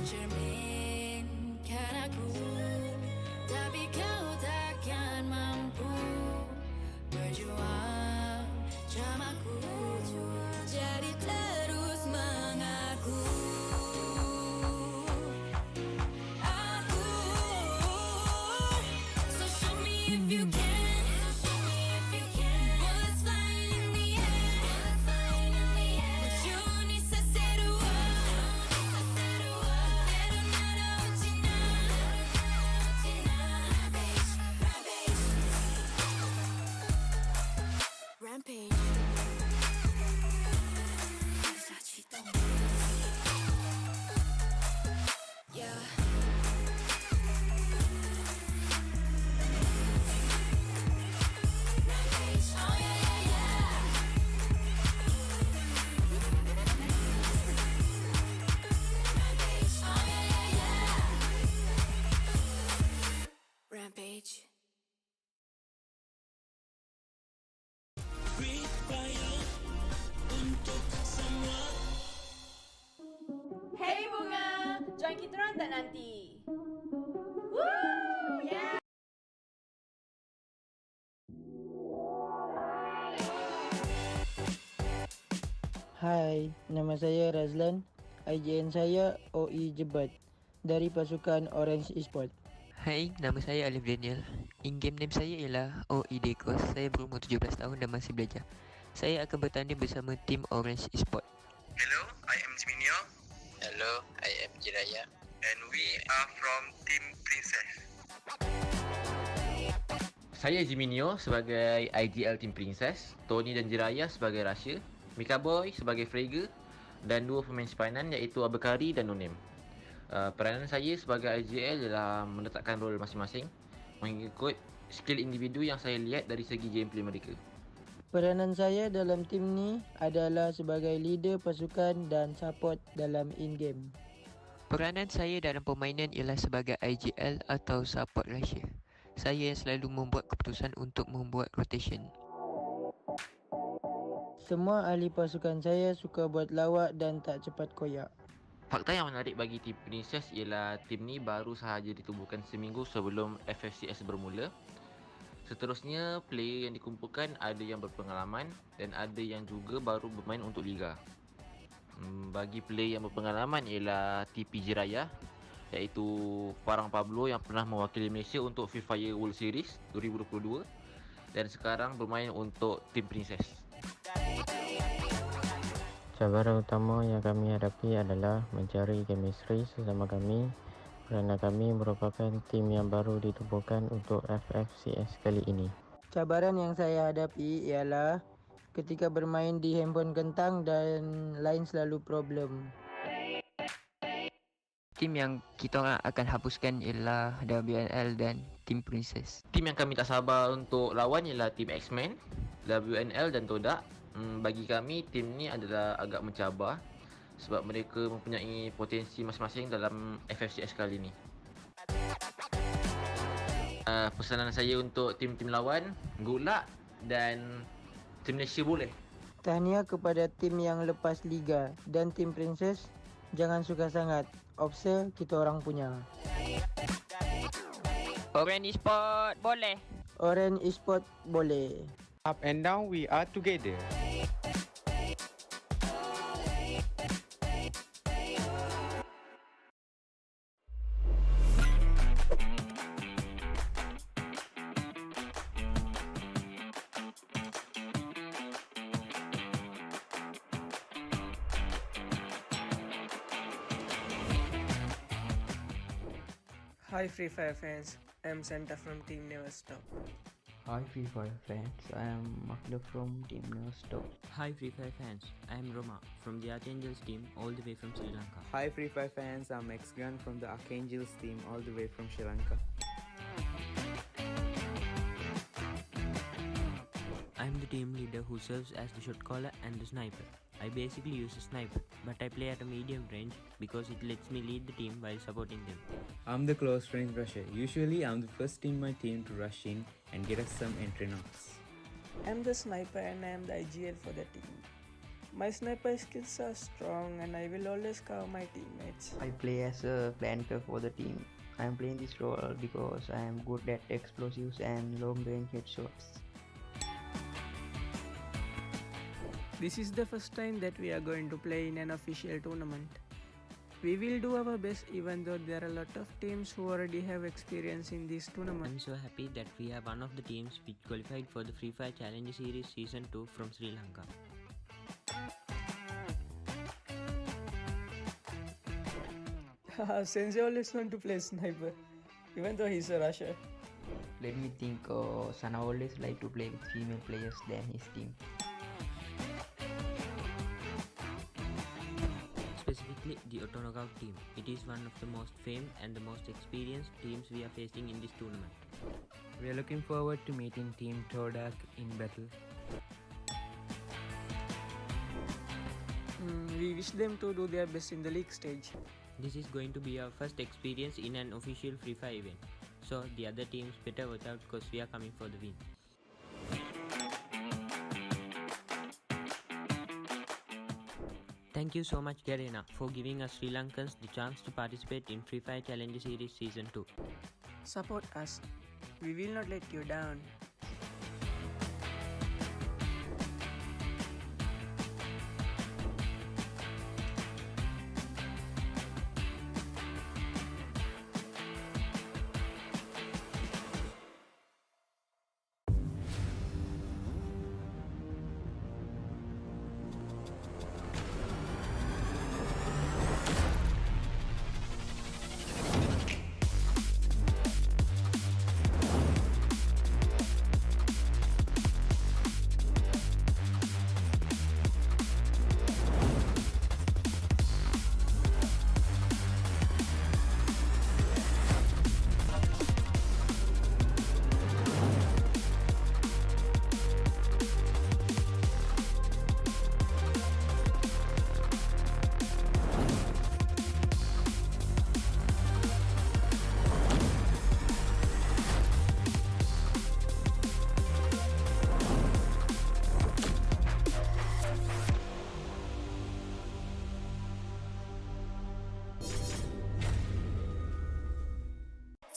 mencerminkan aku, tapi kau takkan mampu berjuang jamaku. Jadi terus mengaku aku. So show me if you can. Rampage. Yeah. Rampage. Oh yeah, yeah, yeah. Rampage. Oh yeah, yeah, yeah. Rampage. Free fire untuk semua. Hey Bunga, join kita orang tak nanti? Woo, yeah! Hai, nama saya Razlan. IGN saya OE Jebat dari pasukan Orange Esport. Hai, nama saya Alif Daniel. In-game name saya ialah OE Dekos. Saya berumur 17 tahun dan masih belajar. Saya akan bertanding bersama tim Orange Esport. Hello, I am Jiminio Hello, I am Jiraya. and we are from Team Princess. Saya Jiminio sebagai IGL Team Princess, Tony dan Jiraya sebagai Russia, Mika Boy sebagai Frege dan dua pemain simpanan iaitu Abekari dan Nonem. Peranan saya sebagai IGL ialah meletakkan role masing-masing mengikut skill individu yang saya lihat dari segi gameplay mereka. Peranan saya dalam tim ni adalah sebagai leader pasukan dan support dalam in-game. Peranan saya dalam permainan ialah sebagai IGL atau support Russia. Saya yang selalu membuat keputusan untuk membuat rotation. Semua ahli pasukan saya suka buat lawak dan tak cepat koyak. Fakta yang menarik bagi Team Princess ialah tim ni baru sahaja ditubuhkan seminggu sebelum FFCS bermula. Seterusnya, player yang dikumpulkan ada yang berpengalaman dan ada yang juga baru bermain untuk Liga. Bagi player yang berpengalaman ialah TP Jiraya, iaitu Farang Pablo yang pernah mewakili Malaysia untuk Free Fire World Series 2022 dan sekarang bermain untuk Team Princess. Cabaran utama yang kami hadapi adalah mencari chemistry sesama kami kerana kami merupakan tim yang baru ditubuhkan untuk FFCS kali ini. Cabaran yang saya hadapi ialah ketika bermain di handphone kentang dan lain selalu problem. Tim yang kita orang akan hapuskan ialah WNL dan Team Princess. Tim yang kami tak sabar untuk lawan ialah Team X-Men, WNL dan Todak. Bagi kami, tim ni adalah agak mencabar sebab mereka mempunyai potensi masing-masing dalam FFCS kali ni. Pesanan saya untuk tim-tim lawan, good luck dan tim Malaysia boleh. Tahniah kepada tim yang lepas Liga dan Team Princess, jangan suka sangat. Opsa kita orang punya. Orange Esport boleh. Orange Esport boleh. Up and down, we are together. Hi Free Fire fans, I'm Santa from Team Never Stop. Hi Free Fire fans, I am Makla from Team Never Stop. Hi Free Fire fans, I am Roma from the Archangels team all the way from Sri Lanka. Hi Free Fire fans, I'm X-Gun from the Archangels team all the way from Sri Lanka. I am the team leader who serves as the shot caller and the sniper. I basically use a sniper, but I play at a medium range because it lets me lead the team while supporting them. I'm the close range rusher. Usually I'm the first in my team to rush in and get us some entry knocks. I'm the sniper and I am the IGL for the team. My sniper skills are strong and I will always cover my teammates. I play as a flanker for the team. I am playing this role because I am good at explosives and long range headshots. This is the first time that we are going to play in an official tournament. We will do our best even though there are a lot of teams who already have experience in this tournament. I'm so happy that we are one of the teams which qualified for the Free Fire Challenge Series Season 2 from Sri Lanka. Sensei always want to play sniper, even though he's a rusher. Let me think, Sana always like to play with female players than his team. Specifically the Auto Knockout team. It is one of the most famed and the most experienced teams we are facing in this tournament. We are looking forward to meeting Team Todak in battle. We wish them to do their best in the league stage. This is going to be our first experience in an official Free Fire event. So the other teams better watch out because we are coming for the win. Thank you so much Garena for giving us Sri Lankans the chance to participate in Free Fire Challenge Series Season 2. Support us. We will not let you down.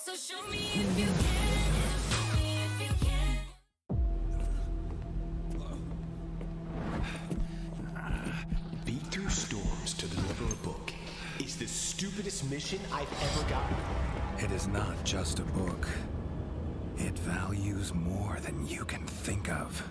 So show me if you can. Show me if you can. Beat through storms to deliver a book is the stupidest mission I've ever gotten. It is not just a book. It values more than you can think of.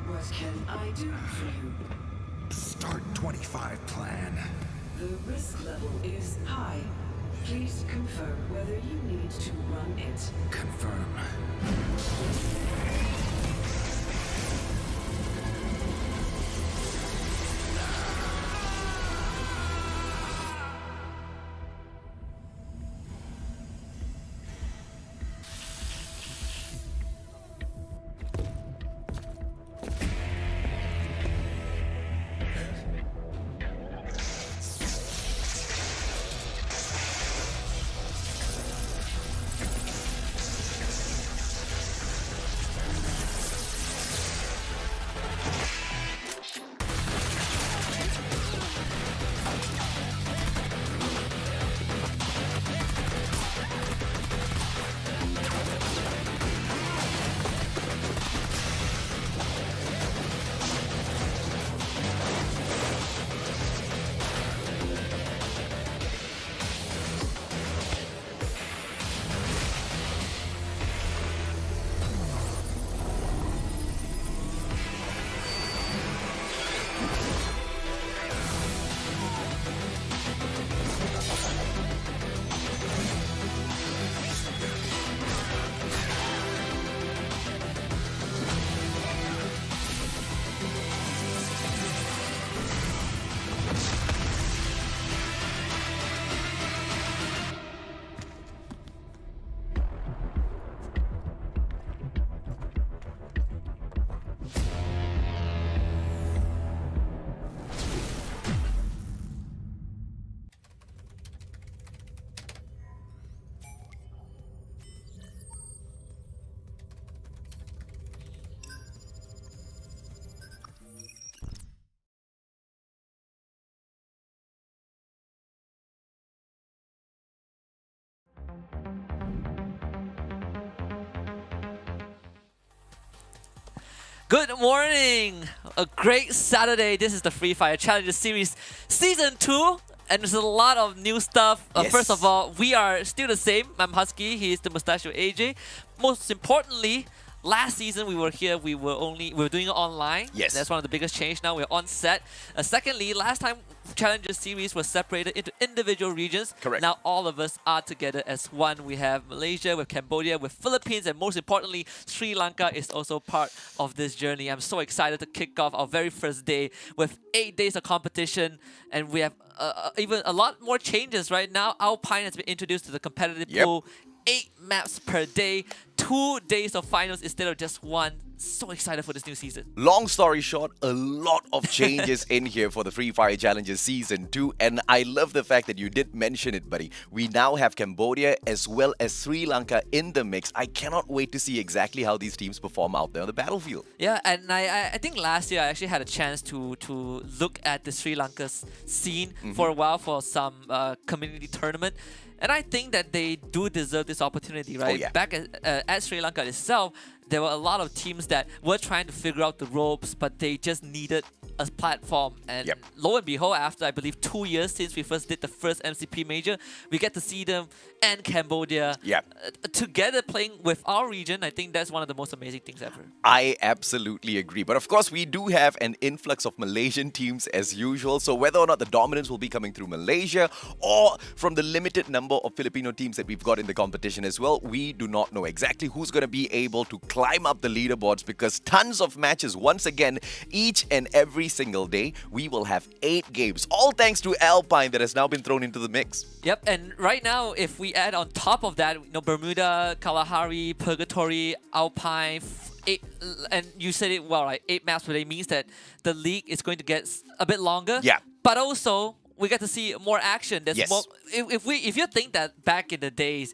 What can I do for you? Start 25 plan. The risk level is high. Please confirm whether you need to run it. Confirm. Good morning! A great Saturday. This is the Free Fire Challenges Series Season 2. And there's a lot of new stuff. Yes. First of all, we are still the same. I'm Husky. He is the Mustachio AJ. Most importantly, last season we were here. We were doing it online. Yes. That's one of the biggest change. Now we're on set. Secondly, last time Challenges Series was separated into individual regions. Correct. Now all of us are together as one. We have Malaysia, with Cambodia, with Philippines, and most importantly, Sri Lanka is also part of this journey. I'm so excited to kick off our very first day with 8 days of competition, and we have even a lot more changes right now. Alpine has been introduced to the competitive pool. 8 maps per day, 2 days of finals instead of just one. So excited for this new season. Long story short, a lot of changes in here for the Free Fire Challenges Season 2, and I love the fact that you did mention it, buddy. We now have Cambodia as well as Sri Lanka in the mix. I cannot wait to see exactly how these teams perform out there on the battlefield. Yeah, and I think last year I actually had a chance to look at the Sri Lanka's scene for a while for some community tournament. And I think that they do deserve this opportunity, right? Oh, yeah. Back at Sri Lanka itself, there were a lot of teams that were trying to figure out the ropes, but they just needed a platform. And lo and behold, after I believe 2 years since we first did the first MCP major, we get to see them and Cambodia together playing with our region. I think that's one of the most amazing things ever. I absolutely agree. But of course, we do have an influx of Malaysian teams as usual. So whether or not the dominance will be coming through Malaysia or from the limited number of Filipino teams that we've got in the competition as well, we do not know exactly who's going to be able to climb up the leaderboards, because tons of matches once again each and every single day. We will have 8 games, all thanks to Alpine that has now been thrown into the mix. Yep, and right now, if we add on top of that, Bermuda, Kalahari, Purgatory, Alpine, 8, and you said it well, right? 8 maps per day means that the league is going to get a bit longer. Yeah. But also, we get to see more action. There's more. If you think that back in the days,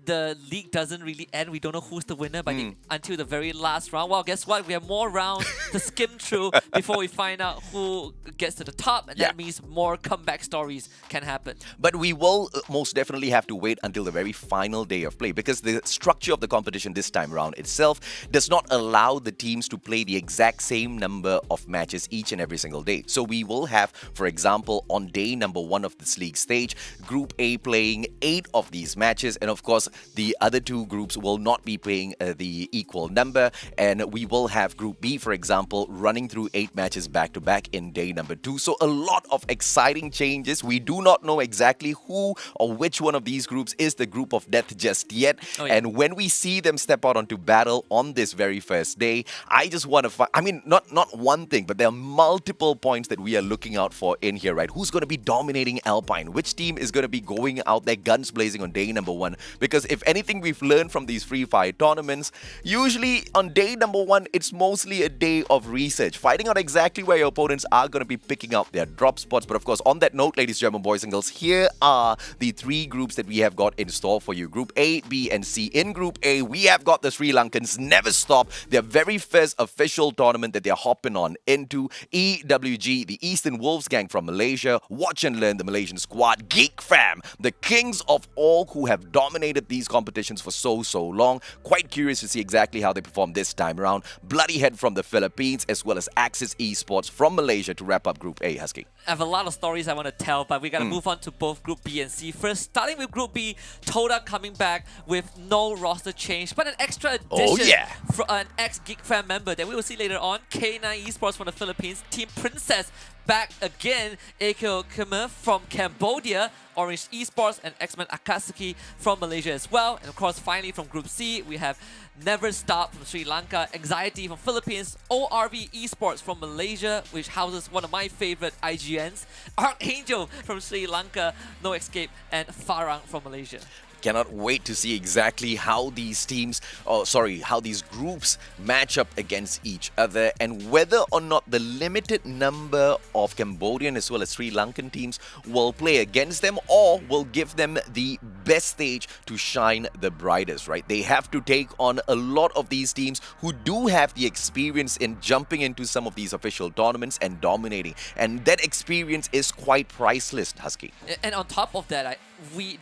the league doesn't really end. We don't know who's the winner until the very last round. Well, guess what? We have more rounds to skim through before we find out who gets to the top, and that means more comeback stories can happen. But we will most definitely have to wait until the very final day of play, because the structure of the competition this time around itself does not allow the teams to play the exact same number of matches each and every single day. So we will have, for example, on day number 1 of this league stage, Group A playing 8 of these matches, and of course, the other 2 groups will not be playing the equal number, and we will have Group B, for example, running through 8 matches back-to-back in day number 2. So a lot of exciting changes. We do not know exactly who or which one of these groups is the group of death just yet. And when we see them step out onto battle on this very first day, I just want to find, I mean, not one thing, but there are multiple points that we are looking out for in here, right? Who's going to be dominating Alpine? Which team is going to be going out there guns blazing on day number 1? Because if anything we've learned from these Free Fire tournaments, usually on day number 1, it's mostly a day of research, finding out exactly where your opponents are going to be picking up their drop spots. But of course, on that note, ladies and gentlemen, boys and girls, here are the 3 groups that we have got in store for you. Group A, B, and C. In Group A, we have got the Sri Lankans never stop. Their very first official tournament that they're hopping on into. EWG, the Eastern Wolves gang from Malaysia. Watch and learn, the Malaysian squad. Geek Fam, the kings of all who have dominated these competitions for so long. Quite curious to see exactly how they perform this time around. Bloody Head from the Philippines, as well as Axis Esports from Malaysia to wrap up Group A, Husky. I have a lot of stories I want to tell, but we got to move on to both Group B and C. First, starting with Group B, Toda coming back with no roster change, but an extra addition from an ex-Geek Fan member that we will see later on. K9 Esports from the Philippines, Team Princess back again, Akio Khmer from Cambodia, Orange Esports and X-Men Akatsuki from Malaysia as well. And of course, finally from Group C, we have Never Stop from Sri Lanka, Anxiety from Philippines, ORV Esports from Malaysia, which houses one of my favorite IGNs, Archangel from Sri Lanka, No Escape, and Farang from Malaysia. Cannot wait to see exactly how these teams, how these groups match up against each other, and whether or not the limited number of Cambodian as well as Sri Lankan teams will play against them or will give them the best stage to shine the brightest, right? They have to take on a lot of these teams who do have the experience in jumping into some of these official tournaments and dominating, and that experience is quite priceless, Husky. And on top of that,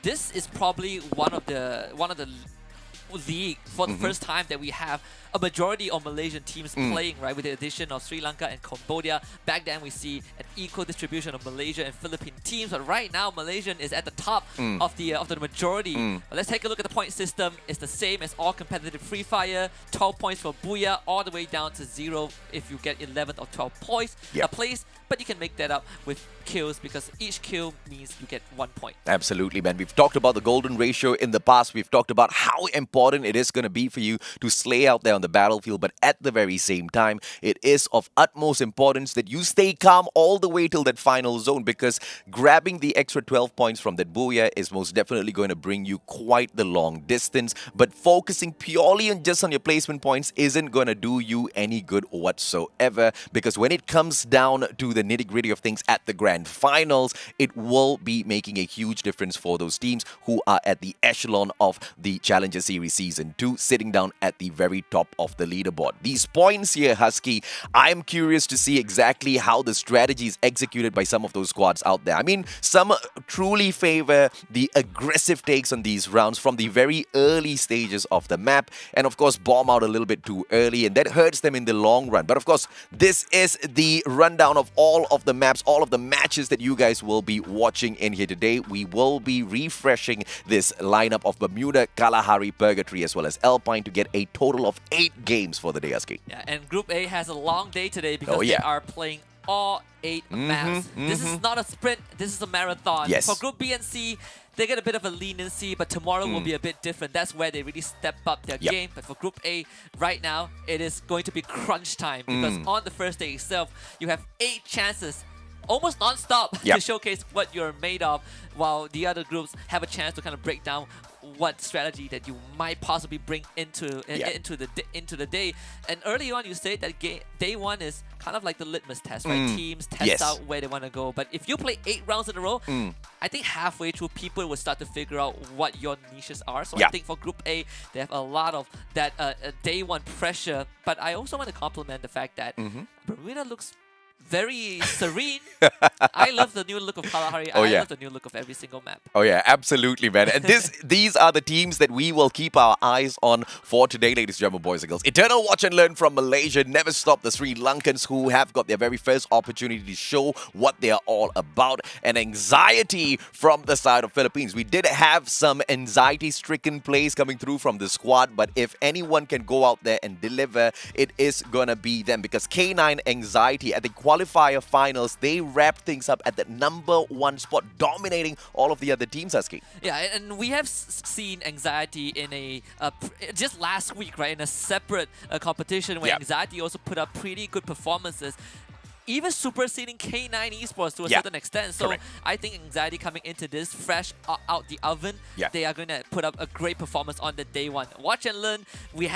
this is probably one of the league for the first time that we have a majority of Malaysian teams playing, right, with the addition of Sri Lanka and Cambodia. Back then we see an equal distribution of Malaysia and Philippine teams, but right now Malaysian is at the top of the majority. But let's take a look at the point system. It's the same as all competitive Free Fire. 12 points for Booyah, all the way down to 0 if you get 11 or 12 points a place. But you can make that up with kills, because each kill means you get 1 point. Absolutely, man. We've talked about the golden ratio in the past. We've talked about how important it is going to be for you to slay out there on the battlefield. But at the very same time, it is of utmost importance that you stay calm all the way till that final zone, because grabbing the extra 12 points from that Booyah is most definitely going to bring you quite the long distance. But focusing purely on just on your placement points isn't going to do you any good whatsoever, because when it comes down to the nitty-gritty of things at the grand finals, it will be making a huge difference for those teams who are at the echelon of the Challenger Series Season 2, sitting down at the very top of the leaderboard. These points here, Husky, I'm curious to see exactly how the strategy is executed by some of those squads out there. I mean, some truly favor the aggressive takes on these rounds from the very early stages of the map, and of course bomb out a little bit too early, and that hurts them in the long run. But of course, this is the rundown of all of the maps, all of the matches that you guys will be watching in here today. We will be refreshing this lineup of Bermuda, Kalahari, Purgatory, as well as Alpine to get a total of 8 games for the day, Husky. Yeah, and Group A has a long day today because they are playing all 8 maps. This is not a sprint, this is a marathon. Yes. For Group B and C, they get a bit of a leniency, but tomorrow will be a bit different. That's where they really step up their game. But for Group A, right now, it is going to be crunch time, because on the first day itself, you have 8 chances almost non-stop to showcase what you're made of, while the other groups have a chance to kind of break down what strategy that you might possibly bring into the day. And early on, you said that day 1 is kind of like the litmus test, right? Teams test out where they want to go. But if you play 8 rounds in a row, I think halfway through, people will start to figure out what your niches are. So I think for Group A, they have a lot of that day 1 pressure. But I also want to compliment the fact that Bermuda looks very serene. I love the new look of Kalahari. I love the new look of every single map. Oh yeah, absolutely, man. And these are the teams that we will keep our eyes on for today, ladies and gentlemen, boys and girls. Eternal Watch and Learn from Malaysia. Never Stop the Sri Lankans, who have got their very first opportunity to show what they are all about. And Anxiety from the side of Philippines. We did have some anxiety-stricken plays coming through from the squad, but if anyone can go out there and deliver, it is gonna be them, because K9 Anxiety at the qualifier finals, they wrapped things up at the number 1 spot, dominating all of the other teams, Husky. Yeah, and we have seen Anxiety in a just last week, right, in a separate competition where Anxiety also put up pretty good performances, even superseding K9 Esports to a certain extent. So I think Anxiety coming into this fresh out the oven, they are going to put up a great performance on the day 1. Watch and Learn, we've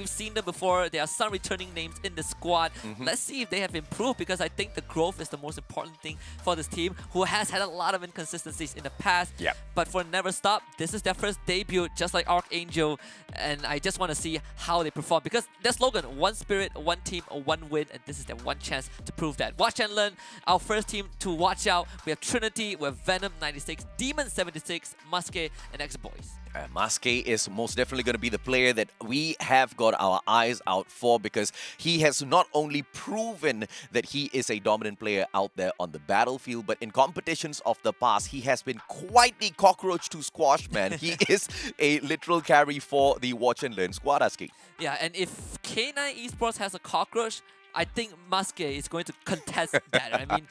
seen them before. There are some returning names in the squad. Let's see if they have improved, because I think the growth is the most important thing for this team, who has had a lot of inconsistencies in the past. But for Never Stop, this is their first debut, just like Archangel, and I just want to see how they perform, because their slogan, 1 spirit, 1 team, 1 win, and this is their 1 chance to prove that. Watch and Learn, our first team to watch out. We have Trinity, we have Venom 96, Demon 76, Musque, and X-Boys. Musque is most definitely going to be the player that we have got our eyes out for, because he has not only proven that he is a dominant player out there on the battlefield, but in competitions of the past, he has been quite the cockroach to squash, man. He is a literal carry for the Watch and Learn squad, Husky. Yeah, and if K9 Esports has a cockroach, I think Musque is going to contest that. I mean,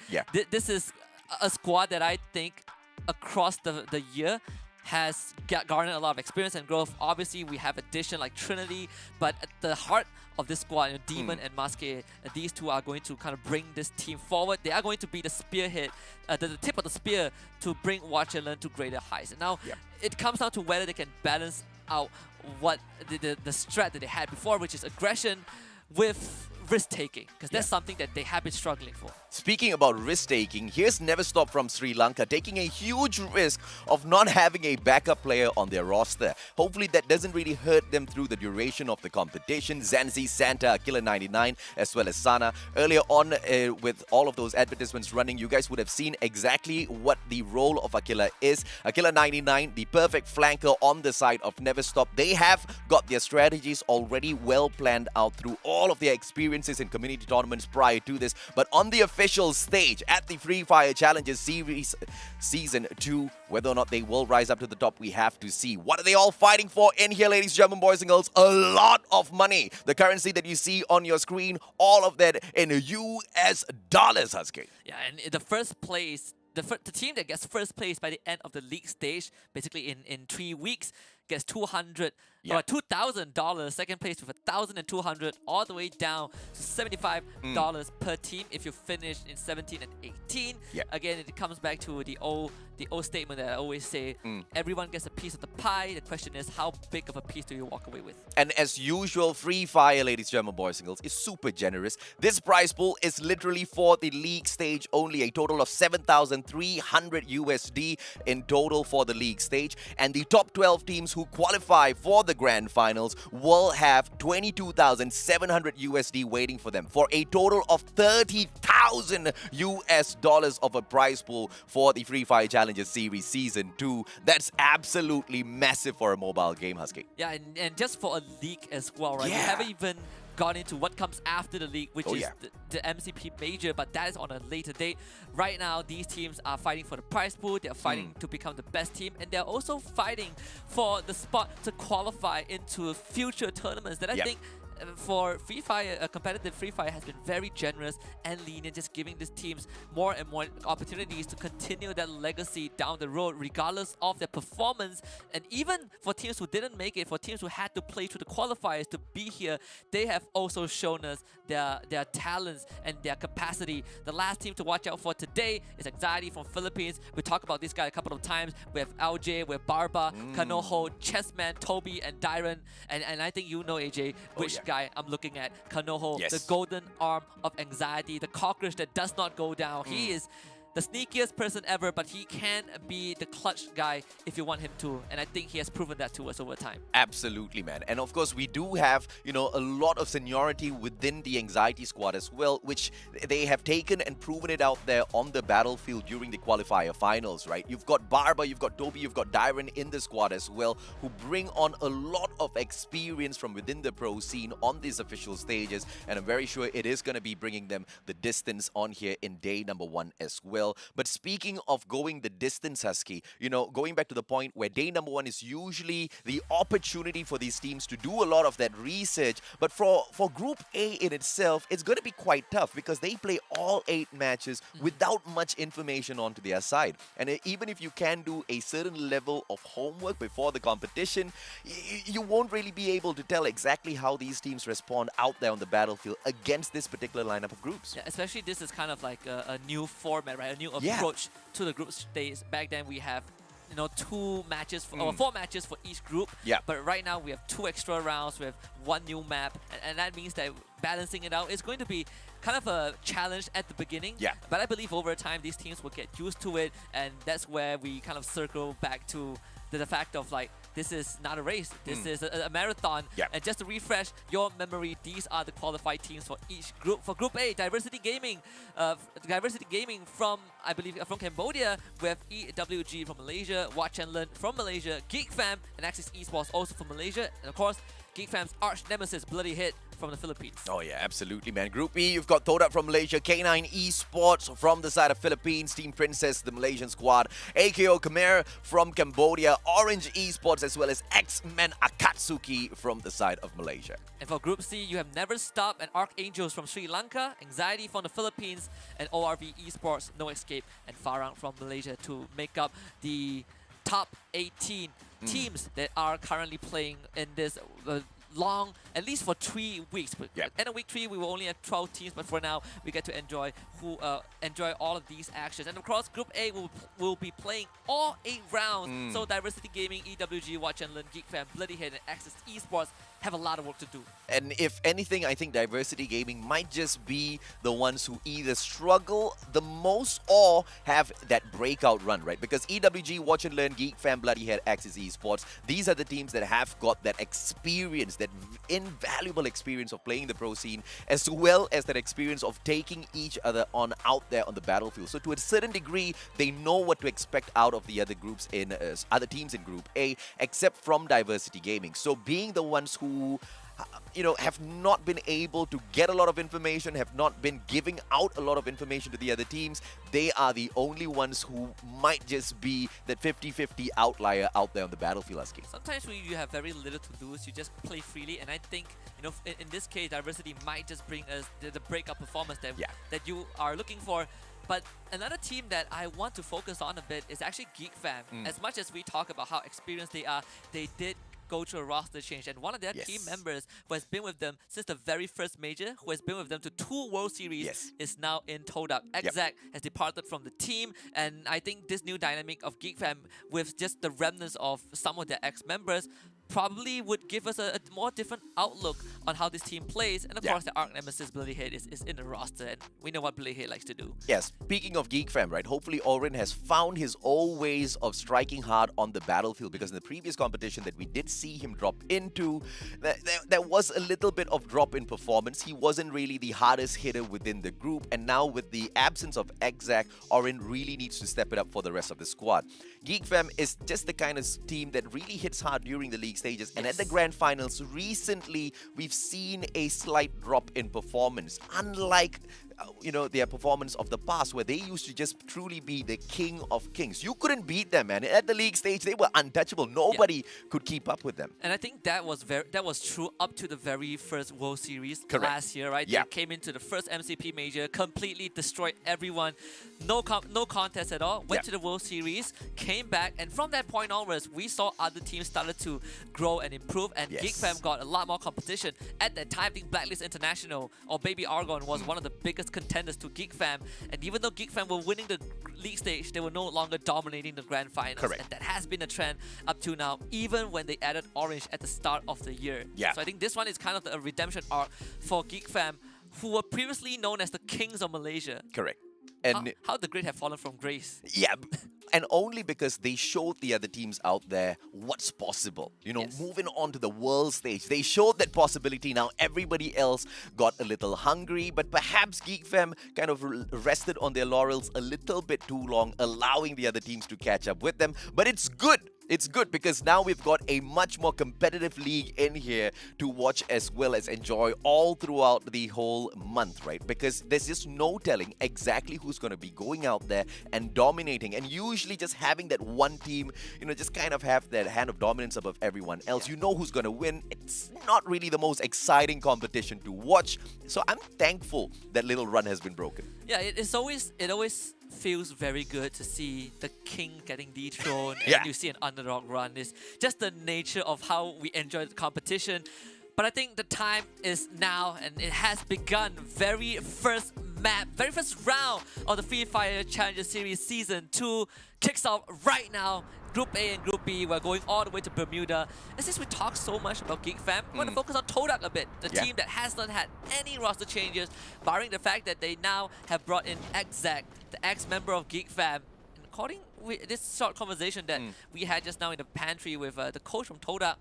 this is a squad that I think across the year has garnered a lot of experience and growth. Obviously, we have addition like Trinity, but at the heart of this squad, Demon and Musque, these two are going to kind of bring this team forward. They are going to be the spearhead, the tip of the spear to bring Watch and Learn to greater heights. And now it comes down to whether they can balance out what the strat that they had before, which is aggression with risk-taking, because that's something that they have been struggling for. Speaking about risk-taking, here's Never Stop from Sri Lanka taking a huge risk of not having a backup player on their roster. Hopefully that doesn't really hurt them through the duration of the competition. Zanzi, Santa, Akila 99, as well as Sana. Earlier on, with all of those advertisements running, you guys would have seen exactly what the role of Akila is. Akila 99, the perfect flanker on the side of Never Stop. They have got their strategies already well planned out through all of their experiences in community tournaments prior to this. But on the official stage at the Free Fire Challenges Series Season 2, whether or not they will rise up to the top, we have to see. What are they all fighting for in here, ladies, gentlemen, boys and girls? A lot of money. The currency that you see on your screen, all of that in US dollars, Husky. Yeah, and in the first place, the team that gets first place by the end of the league stage, basically in 3 weeks, gets $2,000. Second place with $1,200, all the way down to $75 per team if you finish in 17 and 18. Again, it comes back to the old statement that I always say: everyone gets a piece of the pie. The question is, how big of a piece do you walk away with? And as usual, Free Fire, ladies, gentlemen, boys and girls, is super generous. This prize pool is literally for the league stage only, a total of 7,300 USD in total for the league stage. And the top 12 teams who qualify for the grand finals will have 22,700 USD waiting for them, for a total of 30,000 US dollars of a prize pool for the Free Fire Challenges Series Season 2. That's absolutely massive for a mobile game, Husky. Yeah, and just for a league as well, right? We haven't even gone into what comes after the league, which is the MCP Major, but that is on a later date. Right now, these teams are fighting for the prize pool, they're fighting to become the best team, and they're also fighting for the spot to qualify into future tournaments that I think for Free Fire, competitive Free Fire has been very generous and lenient, just giving these teams more and more opportunities to continue their legacy down the road, regardless of their performance. And even for teams who didn't make it, for teams who had to play through the qualifiers to be here, they have also shown us their talents and their capacity. The last team to watch out for today is Anxiety from Philippines. We talked about this guy a couple of times. We have LJ, we have Barba, Kanoho, Chessman, Toby, and Dyron. And I think you know, AJ, which guy I'm looking at. Kanoho, the golden arm of Anxiety, the cockroach that does not go down. He is the sneakiest person ever, but he can be the clutch guy if you want him to. And I think he has proven that to us over time. Absolutely, man. And of course, we do have, you know, a lot of seniority within the Anxiety squad as well, which they have taken and proven it out there on the battlefield during the qualifier finals, right? You've got Barba, you've got Toby, you've got Dyron in the squad as well, who bring on a lot of experience from within the pro scene on these official stages. And I'm very sure it is going to be bringing them the distance on here in day number 1 as well. But speaking of going the distance, Husky, you know, going back to the point where day number 1 is usually the opportunity for these teams to do a lot of that research. But for Group A in itself, it's going to be quite tough because they play all 8 matches without much information onto their side. And even if you can do a certain level of homework before the competition, you won't really be able to tell exactly how these teams respond out there on the battlefield against this particular lineup of groups. Yeah, especially this is kind of like a new format, right? A new approach to the group stage. Back then we have, you know, 2 matches or 4 matches for each group. But right now we have 2 extra rounds. We have 1 new map, and that means that balancing it out is going to be kind of a challenge at the beginning. But I believe over time these teams will get used to it, and that's where we kind of circle back to the fact of like, this is not a race, this is a marathon. And just to refresh your memory, these are the qualified teams for each group. For Group A, Diversity Gaming from, I believe, from Cambodia. We have EWG from Malaysia, Watch and Learn from Malaysia, Geek Fam and Axis Esports also from Malaysia, and of course Geek Fam's arch nemesis, Bloody Hit from the Philippines. Oh yeah, absolutely, man. Group B, you've got Todak from Malaysia, K9 Esports from the side of Philippines, Team Princess, the Malaysian squad, AKO Khmer from Cambodia, Orange Esports, as well as X-Men Akatsuki from the side of Malaysia. And for Group C, you have Never Stop and Archangels from Sri Lanka, Anxiety from the Philippines, and ORV Esports, No Escape, and Farang from Malaysia to make up the top 18 teams that are currently playing in this long, at least for 3 weeks. But end of week 3, we will only have 12 teams, but for now, we get to enjoy all of these actions. And of course, Group A will be playing all 8 rounds. So Diversity Gaming, EWG, Watch and Learn, Geek Fam, Bloody Head, and Access Esports have a lot of work to do. And if anything, I think Diversity Gaming might just be the ones who either struggle the most or have that breakout run, right? Because EWG, Watch and Learn, Geek Fam, Bloody Head, Axis Esports, these are the teams that have got that experience, that invaluable experience of playing the pro scene, as well as that experience of taking each other on out there on the battlefield. So to a certain degree, they know what to expect out of the other groups in other teams in Group A, except from Diversity Gaming. So being the ones who have not been able to get a lot of information, have not been giving out a lot of information to the other teams, they are the only ones who might just be that 50-50 outlier out there on the battlefield, Aski. Sometimes when you have very little to lose, you just play freely, and I think, in this case, Diversity might just bring us the breakout performance that you are looking for. But another team that I want to focus on a bit is actually Geek Fam. As much as we talk about how experienced they are, they did go through a roster change, and one of their team members who has been with them since the very first major, who has been with them to 2 World Series, is now in Todak. Exec has departed from the team, and I think this new dynamic of Geek Fam with just the remnants of some of their ex-members probably would give us a more different outlook on how this team plays. And of course, the arch nemesis Bloody Head is in the roster, and we know what Bloody Head likes to do. Yes, speaking of Geek Fam, right? Hopefully Oren has found his old ways of striking hard on the battlefield, because in the previous competition that we did see him drop into, there was a little bit of drop in performance. He wasn't really the hardest hitter within the group, and now with the absence of Exac, Oren really needs to step it up for the rest of the squad. Geek Fam is just the kind of team that really hits hard during the league stages, and at the grand finals recently we've seen a slight drop in performance, unlike their performance of the past, where they used to just truly be the king of kings. You couldn't beat them, man. At the league stage, they were untouchable. Nobody could keep up with them. And I think that was true up to the very first World Series last year, right? Yeah. They came into the first MCP major, completely destroyed everyone. No contest at all. Went to the World Series, came back, and from that point onwards, we saw other teams started to grow and improve, and Geek Fam got a lot more competition. At that time, I think Blacklist International or Baby Argon was one of the biggest contenders to Geek Fam, and even though Geek Fam were winning the league stage, they were no longer dominating the grand finals. Correct. And that has been a trend up to now, even when they added Orange at the start of the year. Yeah. So I think this one is kind of a redemption arc for Geek Fam, who were previously known as the kings of Malaysia. Correct. And how the great have fallen from grace. Yeah, and only because they showed the other teams out there what's possible. Moving on to the world stage, they showed that possibility. Now everybody else got a little hungry, but perhaps Geek Fam kind of rested on their laurels a little bit too long, allowing the other teams to catch up with them. But it's good. It's good because now we've got a much more competitive league in here to watch as well as enjoy all throughout the whole month, right? Because there's just no telling exactly who's going to be going out there and dominating. And usually just having that one team, just kind of have that hand of dominance above everyone else. You know who's going to win. It's not really the most exciting competition to watch. So I'm thankful that little run has been broken. Yeah, it always feels very good to see the king getting dethroned Yeah. and you see an underdog run. It's just the nature of how we enjoy the competition. But I think the time is now, and it has begun. Very first round of the Free Fire Challenger Series Season 2 kicks off right now. Group A and Group B, we're going all the way to Bermuda. And since we talk so much about Geek Fam, we want to focus on Todak a bit. The team that has not had any roster changes, barring the fact that they now have brought in Exac, the ex-member of Geek Fam. And according to this short conversation that we had just now in the pantry with the coach from Todak,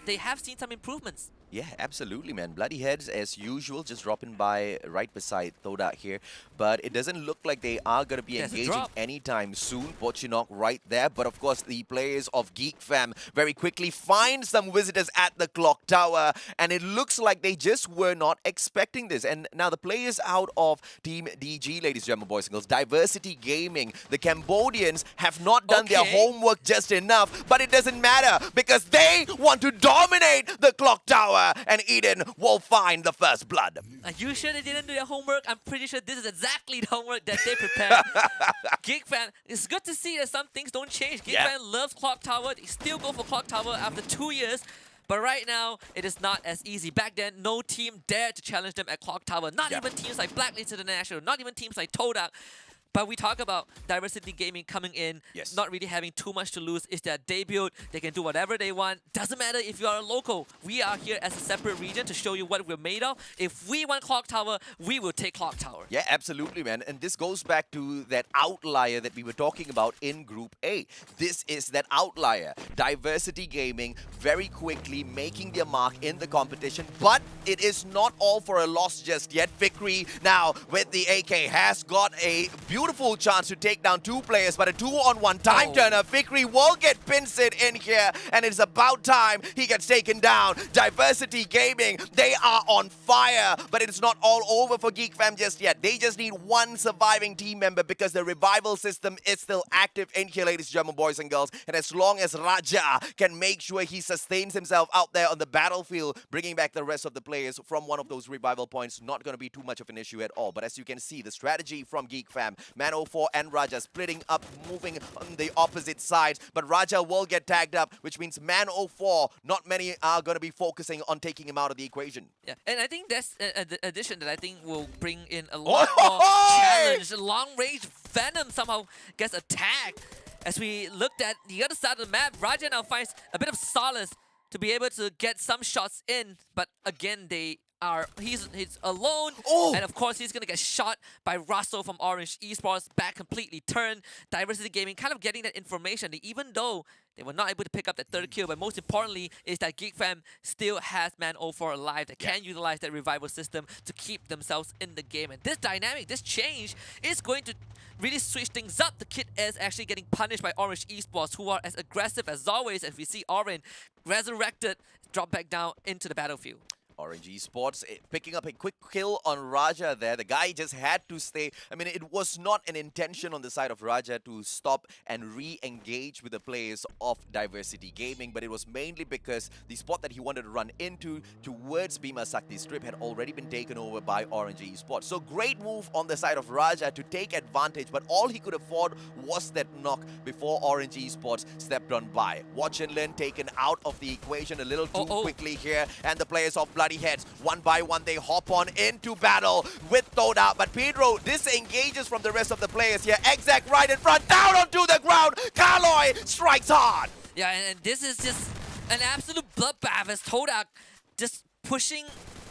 they have seen some improvements. Yeah, absolutely, man. Bloody Heads, as usual, just dropping by right beside Todak here. But it doesn't look like they are going to be engaging anytime soon. Pochinok right there. But of course, the players of Geek Fam very quickly find some visitors at the clock tower. And it looks like they just were not expecting this. And now the players out of Team DG, ladies and gentlemen, boys and girls, Diversity Gaming, the Cambodians have not done their homework just enough. But it doesn't matter because they want to dominate the clock tower. And Eden will find the first blood. Are you sure they didn't do their homework? I'm pretty sure this is exactly the homework that they prepared. Geek Fan, it's good to see that some things don't change. Geek Fan loves Clock Tower. They still go for Clock Tower after 2 years. But right now, it is not as easy. Back then, no team dared to challenge them at Clock Tower. Not even teams like Blacklist International. Not even teams like Todak. But we talk about Diversity Gaming coming in, Yes. not really having too much to lose. It's their debut. They can do whatever they want. Doesn't matter if you are a local. We are here as a separate region to show you what we're made of. If we want Clock Tower, we will take Clock Tower. Yeah, absolutely, man. And this goes back to that outlier that we were talking about in Group A. This is that outlier. Diversity Gaming very quickly making their mark in the competition, but it is not all for a loss just yet. Fikri now with the AK has got a beautiful chance to take down two players, but a 2-on-1 time turner. Fikri will get pincered in here, and it's about time he gets taken down. Diversity Gaming, they are on fire, but it's not all over for Geek Fam just yet. They just need one surviving team member because the revival system is still active in here, ladies and gentlemen, boys and girls. And as long as Raja can make sure he sustains himself out there on the battlefield, bringing back the rest of the players from one of those revival points, not going to be too much of an issue at all. But as you can see, the strategy from Geek Fam, Man04 and Raja splitting up, moving on the opposite sides. But Raja will get tagged up, which means Man04, not many are going to be focusing on taking him out of the equation. Yeah, and I think that's an addition that I think will bring in a lot more challenge. Long-range Venom somehow gets attacked. As we looked at the other side of the map, Raja now finds a bit of solace to be able to get some shots in, but again, he's alone, and of course he's gonna get shot by Russell from Orange Esports, back completely turned. Diversity Gaming kind of getting that information, even though they were not able to pick up that third kill, but most importantly is that Geek Fam still has Man04 alive that can utilize that revival system to keep themselves in the game. And this dynamic, this change is going to really switch things up. The kid is actually getting punished by Orange Esports, who are as aggressive as always, as we see Orange resurrected, drop back down into the battlefield. Orange Esports picking up a quick kill on Raja there. The guy just had to stay. I mean, it was not an intention on the side of Raja to stop and re-engage with the players of Diversity Gaming, but it was mainly because the spot that he wanted to run into towards Bima Sakti Strip had already been taken over by Orange Esports. So great move on the side of Raja to take advantage, but all he could afford was that knock before Orange Esports stepped on by. Watch and Learn taken out of the equation a little too quickly here, and the players of Bloody Heads, one by one, they hop on into battle with Toda, but Pedro disengages from the rest of the players here. Exact right in front, down onto the ground. Kaloy strikes hard. Yeah, and this is just an absolute bloodbath as Toda just pushing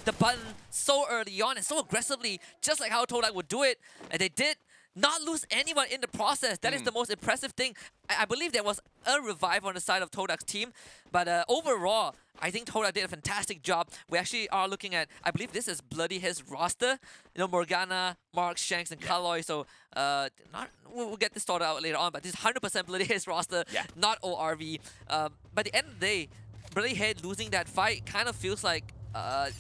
the button so early on and so aggressively, just like how Toda would do it, and they did not lose anyone in the process. That is the most impressive thing. I believe there was a revive on the side of Todak's team, but overall, I think Toda did a fantastic job. We actually are looking at, I believe this is Bloody his roster. You know, Morgana, Mark, Shanks, and Kaloy. So we'll get this sorted out later on, but this is 100% Bloody his roster, not ORV. But at the end of the day, Bloody Head losing that fight kind of feels like a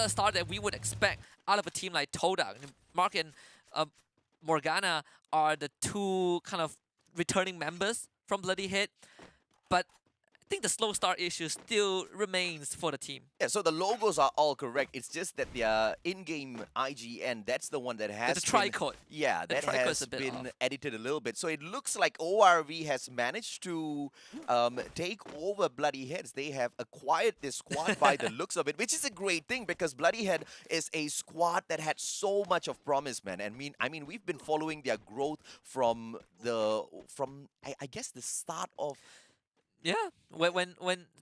start that we would expect out of a team like Toda. Mark and Morgana are the two kind of returning members from Bloody Head, but I think the slow start issue still remains for the team. Yeah, so the logos are all correct. It's just that their in-game IGN, that's the one that has the tricode. Yeah, The that tricode's has a bit been off. edited a little bit. So it looks like ORV has managed to take over Bloody Heads. They have acquired this squad by the looks of it, which is a great thing because Bloody Head is a squad that had so much of promise, man. And I mean, we've been following their growth from I guess the start of. Yeah, when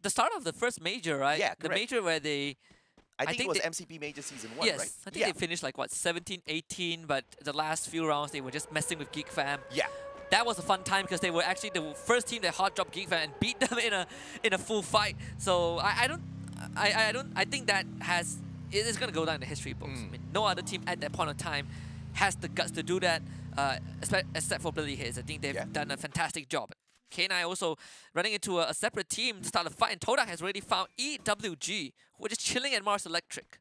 the start of the first major, right? Yeah, the correct. major where they. I think it was they, MCP Major Season 1, yes, right? I think they finished like, what, 17, 18, but the last few rounds they were just messing with Geek Fam. Yeah. That was a fun time because they were actually the first team that hot dropped Geek Fam and beat them in a full fight. So I think that it is gonna go down in the history books. I mean, no other team at that point of time has the guts to do that, except for Bloody Heads. I think they've done a fantastic job. K9 also running into a separate team to start a fight, and Todak has already found EWG, who are just chilling at Mars Electric.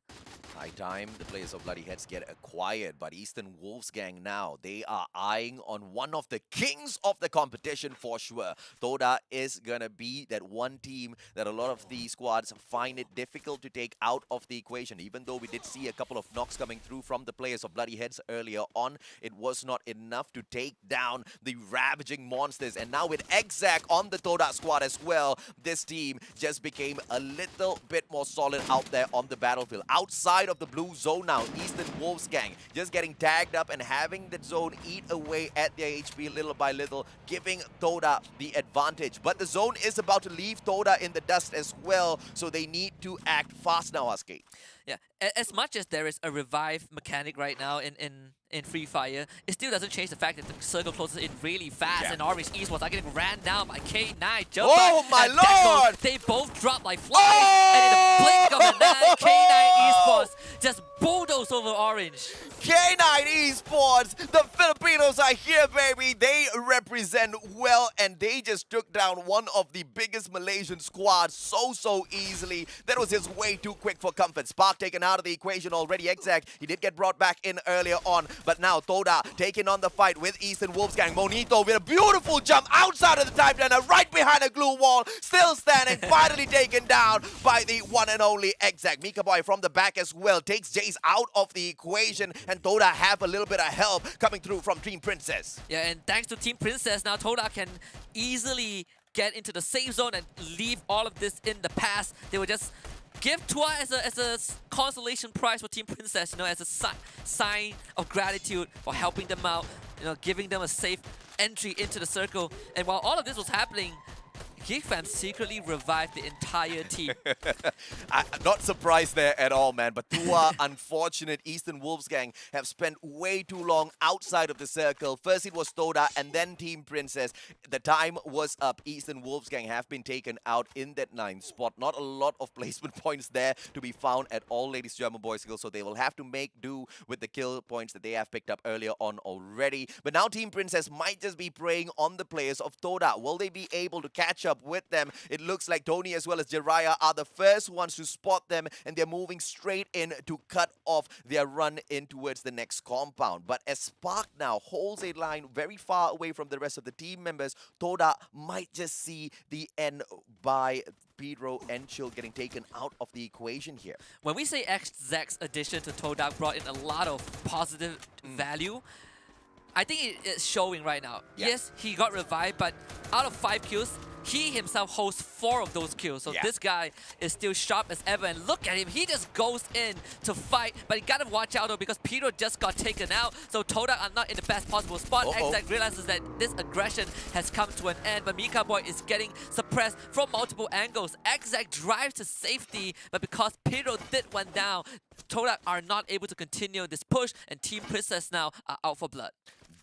High time, the players of Bloody Heads get acquired, but Eastern Wolves gang now, they are eyeing on one of the kings of the competition for sure. Toda is gonna be that one team that a lot of these squads find it difficult to take out of the equation. Even though we did see a couple of knocks coming through from the players of Bloody Heads earlier on, it was not enough to take down the ravaging monsters. And now with Exact on the Toda squad as well, this team just became a little bit more solid out there on the battlefield. Outside of the blue zone now, Eastern Wolves gang just getting tagged up and having the zone eat away at their HP little by little, giving Toda the advantage. But the zone is about to leave Toda in the dust as well, so they need to act fast now, Aske. Yeah, as much as there is a revive mechanic right now in Free Fire, it still doesn't change the fact that the circle closes in really fast, and Orange Esports are getting ran down by K9. Oh my and lord! Deco, they both drop like flies, and in the blink of an eye, K9 Esports just bulldoze over Orange. K9 Esports, the Filipinos are here, baby. They represent well, and they just took down one of the biggest Malaysian squads so easily. That was just way too quick for comfort. Spark taken out of the equation already. Exact. He did get brought back in earlier on, but now Toda taking on the fight with Eastern Wolves gang. Monito with a beautiful jump outside of the time turner, right behind a glue wall, still standing, finally taken down by the one and only Exact. Mika Boy from the back as well takes Jace out of the equation, and Toda have a little bit of help coming through from Team Princess. Yeah, and thanks to Team Princess, now Toda can easily get into the safe zone and leave all of this in the past. They will just give Tua as a consolation prize for Team Princess, as a sign of gratitude for helping them out, giving them a safe entry into the circle. And while all of this was happening, GeekFam secretly revived the entire team. I'm not surprised there at all, man. But Tua, unfortunate Eastern Wolves gang have spent way too long outside of the circle. First it was Toda and then Team Princess. The time was up. Eastern Wolves gang have been taken out in that 9th spot. Not a lot of placement points there to be found at all, ladies, German boys, girls. So they will have to make do with the kill points that they have picked up earlier on already. But now Team Princess might just be preying on the players of Toda. Will they be able to catch up with them? It looks like Tony as well as Jiraiya are the first ones to spot them, and they're moving straight in to cut off their run in towards the next compound. But as Spark now holds a line very far away from the rest of the team members, Toda might just see the end by Pedro and Chill getting taken out of the equation here. When we say X's addition to Toda brought in a lot of positive value, I think it's showing right now. Yeah. Yes, he got revived, but out of 5 kills, he himself holds 4 of those kills. So this guy is still sharp as ever. And look at him. He just goes in to fight. But you gotta watch out though, because Pedro just got taken out. So Toda are not in the best possible spot. Exact realizes that this aggression has come to an end. But Mika Boy is getting suppressed from multiple angles. Exact drives to safety. But because Pedro did one down, Toda are not able to continue this push. And Team Princess now are out for blood.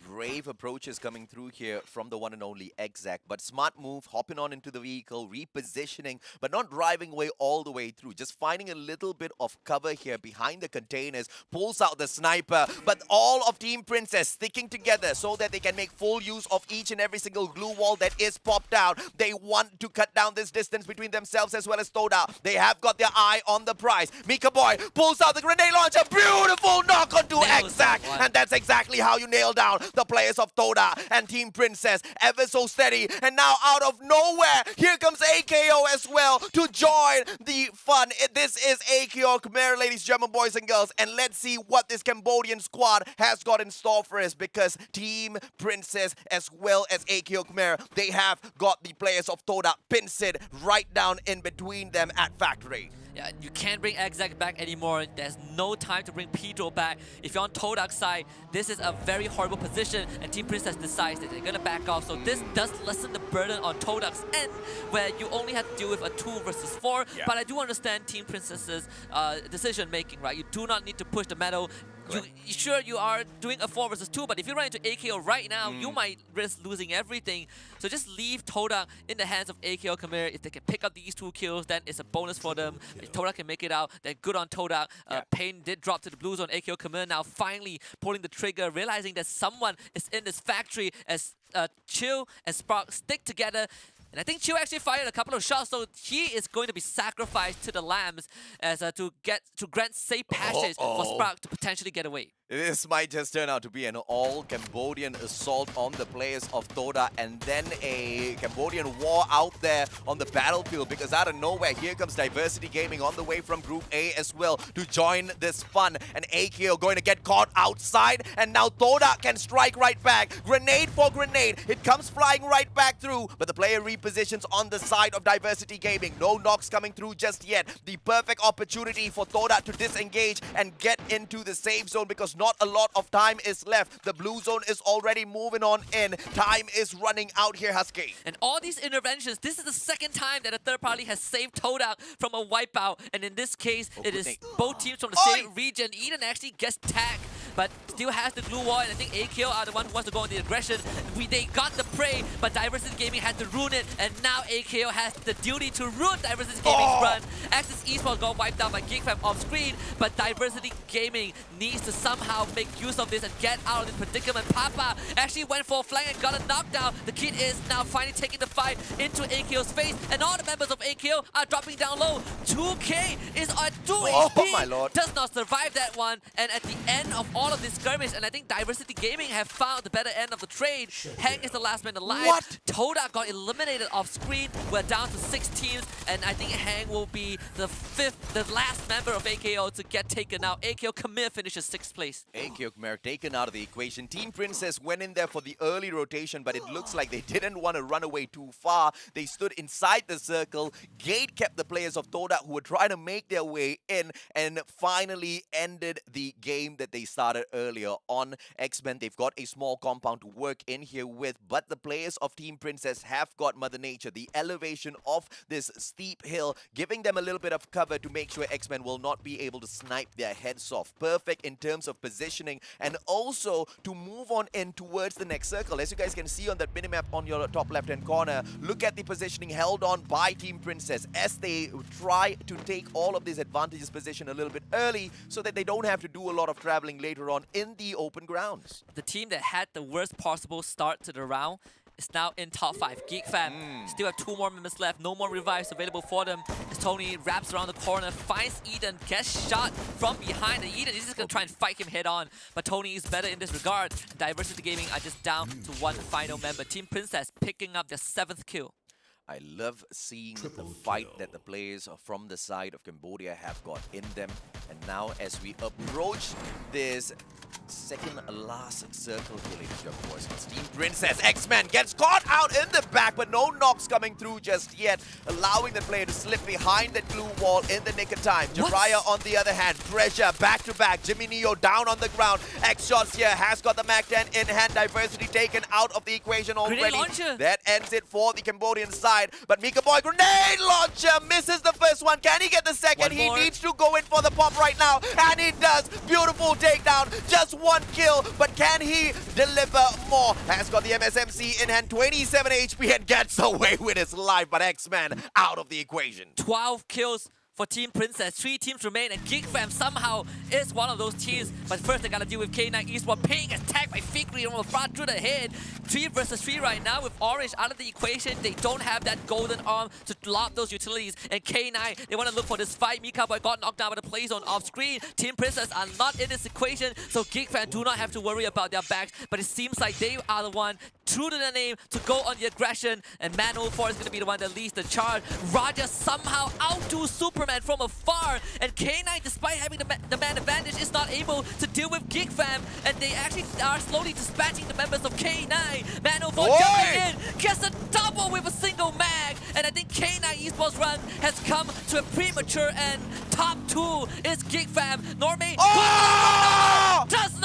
Brave approaches coming through here from the one and only Exact, but smart move, hopping on into the vehicle, repositioning, but not driving away all the way through, just finding a little bit of cover here behind the containers, pulls out the sniper, but all of Team Princess sticking together so that they can make full use of each and every single glue wall that is popped out. They want to cut down this distance between themselves as well as Toda. They have got their eye on the prize. Mika Boy pulls out the grenade launcher, beautiful knock onto Exact, and that's exactly how you nail down the players of Toda and Team Princess, ever so steady. And now out of nowhere, here comes AKO as well to join the fun. This is AKO Khmer, ladies, German boys and girls. And let's see what this Cambodian squad has got in store for us, because Team Princess as well as AKO Khmer, they have got the players of Toda pinched right down in between them at factory. Yeah, you can't bring Exact back anymore. There's no time to bring Pedro back. If you're on Todak's side, this is a very horrible position, and Team Princess decides that they're gonna back off. So this does lessen the burden on Todak's end, where you only have to deal with a 2 versus 4. But I do understand Team Princess's decision making, right? You do not need to push the metal. Sure, you are doing a 4 versus 2, but if you run into AKO right now, you might risk losing everything. So just leave Toda in the hands of AKO Khmer. If they can pick up these 2 kills, then it's a bonus for them. If Toda can make it out, then good on Toda. Pain did drop to the blue zone. AKO Khmer now finally pulling the trigger, realizing that someone is in this factory as Chill and Spark stick together. And I think Chiu actually fired a couple of shots, so he is going to be sacrificed to the Lambs as to grant safe passage for Spark to potentially get away. This might just turn out to be an all-Cambodian assault on the players of Toda, and then a Cambodian war out there on the battlefield, because out of nowhere, here comes Diversity Gaming on the way from Group A as well to join this fun. And AKO going to get caught outside, and now Toda can strike right back. Grenade for grenade. It comes flying right back through, but the player repositions on the side of Diversity Gaming. No knocks coming through just yet. The perfect opportunity for Toda to disengage and get into the safe zone, because not a lot of time is left. The blue zone is already moving on in. Time is running out here, Husky. And all these interventions, this is the second time that a third party has saved Toda from a wipeout. And in this case, it is both teams from the same region. Eden actually gets tagged, but still has the glue wall. And I think AKO are the one who wants to go on the aggression. They got the prey, but Diversity Gaming had to ruin it. And now AKO has the duty to ruin Diversity Gaming's run. Axis Esports got wiped out by GigFam off screen, but Diversity Gaming needs to somehow make use of this and get out of this predicament. Papa actually went for a flank and got a knockdown. The kid is now finally taking the fight into AKO's face, and all the members of AKO are dropping down low. 2K is at 2 HP. Oh my lord. Does not survive that one, and at the end of all of this skirmish, and I think Diversity Gaming have found the better end of the trade. Hang is the last man alive. What? Toda got eliminated off screen. We're down to 6 teams, and I think Hang will be the last member of AKO to get taken out. AKO Khmer finishes 6th place. AKO Khmer taken out of the equation. Team Princess went in there for the early rotation, but it looks like they didn't want to run away too far. They stood inside the circle. Gate kept the players of Toda who were trying to make their way in, and finally ended the game that they started earlier on. X-Men, they've got a small compound to work in here with, but the players of Team Princess have got Mother Nature, the elevation of this steep hill, giving them a little bit of cover to make sure X-Men will not be able to snipe their heads off. Perfect in terms of positioning, and also to move on in towards the next circle. As you guys can see on that minimap on your top left-hand corner, look at the positioning held on by Team Princess as they try to take all of these advantages position a little bit early so that they don't have to do a lot of traveling later on in the open grounds. The team that had the worst possible start to the round is now in top 5. GigFam still have 2 more members left. No more revives available for them. As Tony wraps around the corner, finds Eden, gets shot from behind. And Eden is just going to try and fight him head on. But Tony is better in this regard. Diversity Gaming are just down to 1 final member. Team Princess picking up their 7th kill. I love seeing the fight that the players from the side of Cambodia have got in them. And now as we approach this second last circle here, ladies and gentlemen, boys, Team Princess X-Men gets caught out in the back, but no knocks coming through just yet, allowing the player to slip behind that glue wall in the nick of time. Jiraiya, on the other hand, pressure back to back. Jimmy Neo down on the ground. X-Shots here has got the Mac 10 in hand. Diversity taken out of the equation already. That ends it for the Cambodian side. But Mika Boy, grenade launcher misses the first one. Can he get the second? He needs to go in for the pop right now, and he does. Beautiful takedown. Just 1 kill, but can he deliver more? Has got the MSMC in hand, 27 HP, and gets away with his life, but X-Man out of the equation. 12 kills for Team Princess. 3 teams remain, and GigFam somehow is one of those teams. But first they gotta deal with K9 Esports. Ping is tagged by Fikri from the front through the head. 3 versus 3 right now with Orange out of the equation. They don't have that golden arm to lock those utilities. And K9, they want to look for this fight. Mika Boy got knocked down by the play zone off screen. Team Princess are not in this equation, so GigFam do not have to worry about their backs. But it seems like they are the one, true to their name, to go on the aggression. And Man 04 is going to be the one that leads the charge. Raja somehow outdo Superman from afar, and K9, despite having the man advantage, is not able to deal with GigFam, and they actually are slowly dispatching the members of K9. Man 04 jumping in, gets a double with a single mag, and I think K9 Esports run has come to a premature end. Top 2 is GigFam. Normay does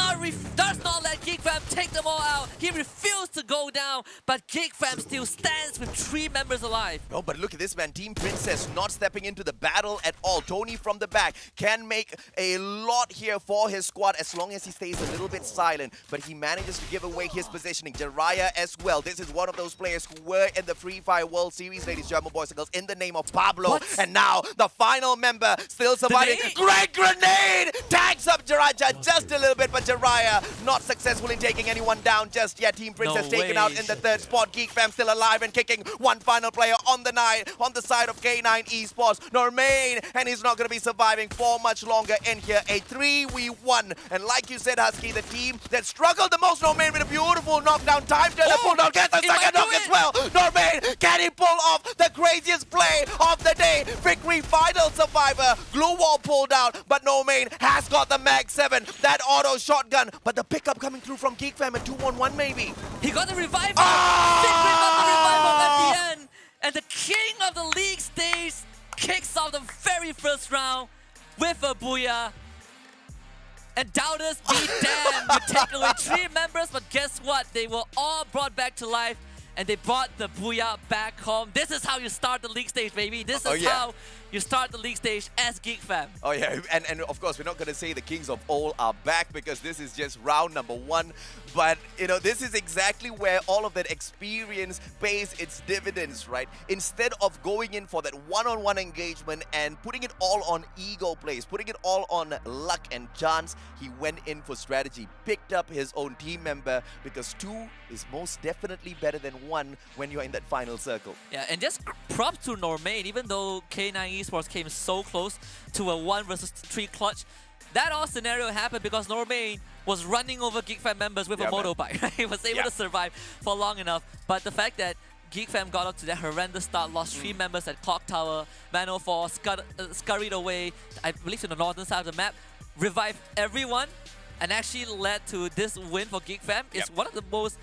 not let GigFam take them all out. He refused to go down, but GigFam still stands with 3 members alive. No, but look at this, man. Team Princess not stepping into the battle at all. Tony from the back can make a lot here for his squad as long as he stays a little bit silent, but he manages to give away his positioning. Jiraiya as well. This is one of those players who were in the Free Fire World Series, ladies and gentlemen, boys and girls, in the name of Pablo. And now the final member still surviving. Great grenade tags up Jiraiya just a little bit, but Jiraiya not successful in taking anyone down just yet. Team Princess taken out in the third spot. Geek Fam still alive and kicking. One final player on the night on the side of K9 Esports, Normain, and he's not going to be surviving for much longer in here. A 3v1, and like you said, Husky, the team that struggled the most, Normain with a beautiful knockdown time turner, pull down, gets the second knock as well. Normain, can he pull off the craziest play of the day? Victory final survivor, glue wall pulled out, but Normain has got the Mag 7, that auto shotgun, but the pickup coming through from Geek Fam, a 2-on-1 maybe. He got the revival! Victory got the revival at the end! And the king of the league stage kicks off the very first round with a booyah. And doubters be damned. You take away 3 members, but guess what? They were all brought back to life, and they brought the booyah back home. This is how you start the league stage, baby. This is how you start the league stage as Geek Fam. Oh yeah, and of course we're not going to say the kings of all are back because this is just round number 1. But you know, this is exactly where all of that experience pays its dividends, right? Instead of going in for that one-on-one engagement and putting it all on ego plays, putting it all on luck and chance, he went in for strategy, picked up his own team member, because 2 is most definitely better than 1 when you're in that final circle. Yeah, and just props to Normain, even though K9 Esports came so close to a 1 versus 3 clutch, that all scenario happened because Normain was running over Geek Fam members with a motorbike. Right? He was able to survive for long enough. But the fact that Geek Fam got up to that horrendous start, lost 3 members at Clock Tower, Man04 scurried away, I believe, to the northern side of the map, revived everyone, and actually led to this win for Geek Fam. It's one of the most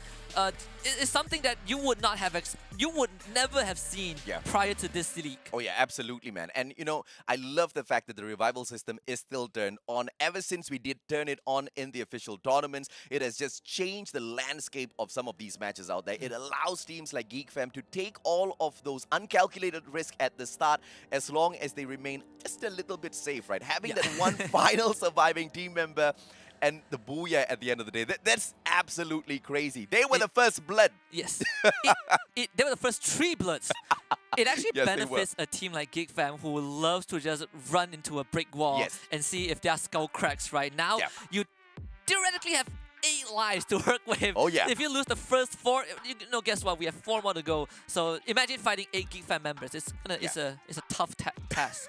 it's something that you would not have you would never have seen prior to this league. Oh yeah, absolutely, man. And you know, I love the fact that the revival system is still turned on. Ever since we did turn it on in the official tournaments, it has just changed the landscape of some of these matches out there. It allows teams like Geek Fam to take all of those uncalculated risks at the start as long as they remain just a little bit safe, right? Having that one final surviving team member and the booyah at the end of the day. That's absolutely crazy. They were the first blood. Yes. They were the first 3 bloods. It actually benefits a team like Geek Fam who loves to just run into a brick wall and see if their skull cracks right now. You theoretically have 8 lives to work with. Oh yeah. If you lose the first 4, you know, guess what? We have 4 more to go. So imagine fighting 8 Geek Fam members. It's a tough task.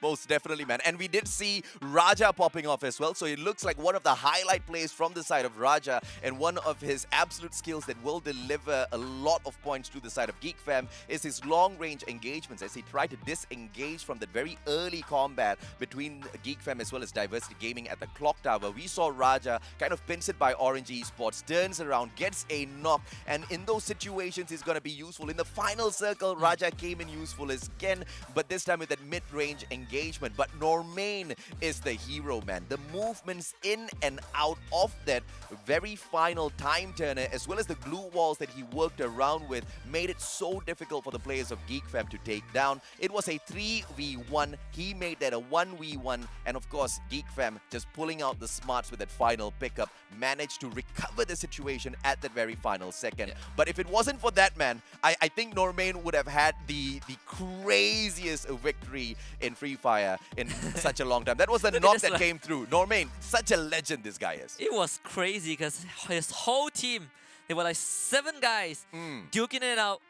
Most definitely, man. And we did see Raja popping off as well. So it looks like one of the highlight plays from the side of Raja, and one of his absolute skills that will deliver a lot of points to the side of Geek Fam is his long-range engagements, as he tried to disengage from that very early combat between Geek Fam as well as Diversity Gaming at the Clock Tower. We saw Raja kind of pinch it by Orange Esports, turns around, gets a knock, and in those situations he's going to be useful. In the final circle, Raja came in useful again, but this time with that mid-range engagement. But Normain is the hero, man. The movements in and out of that very final time turner, as well as the glue walls that he worked around with, made it so difficult for the players of Geek Fam to take down. It was a 3v1. He made that a 1v1, and of course, Geek Fam just pulling out the smarts with that final pickup, managed to recover the situation at that very final second. But if it wasn't for that, man, I think Normain would have had the craziest victory in Free Fire in such a long time. That was the knock that came through. Normain, such a legend this guy is. It was crazy because his whole team, they were like 7 guys duking it out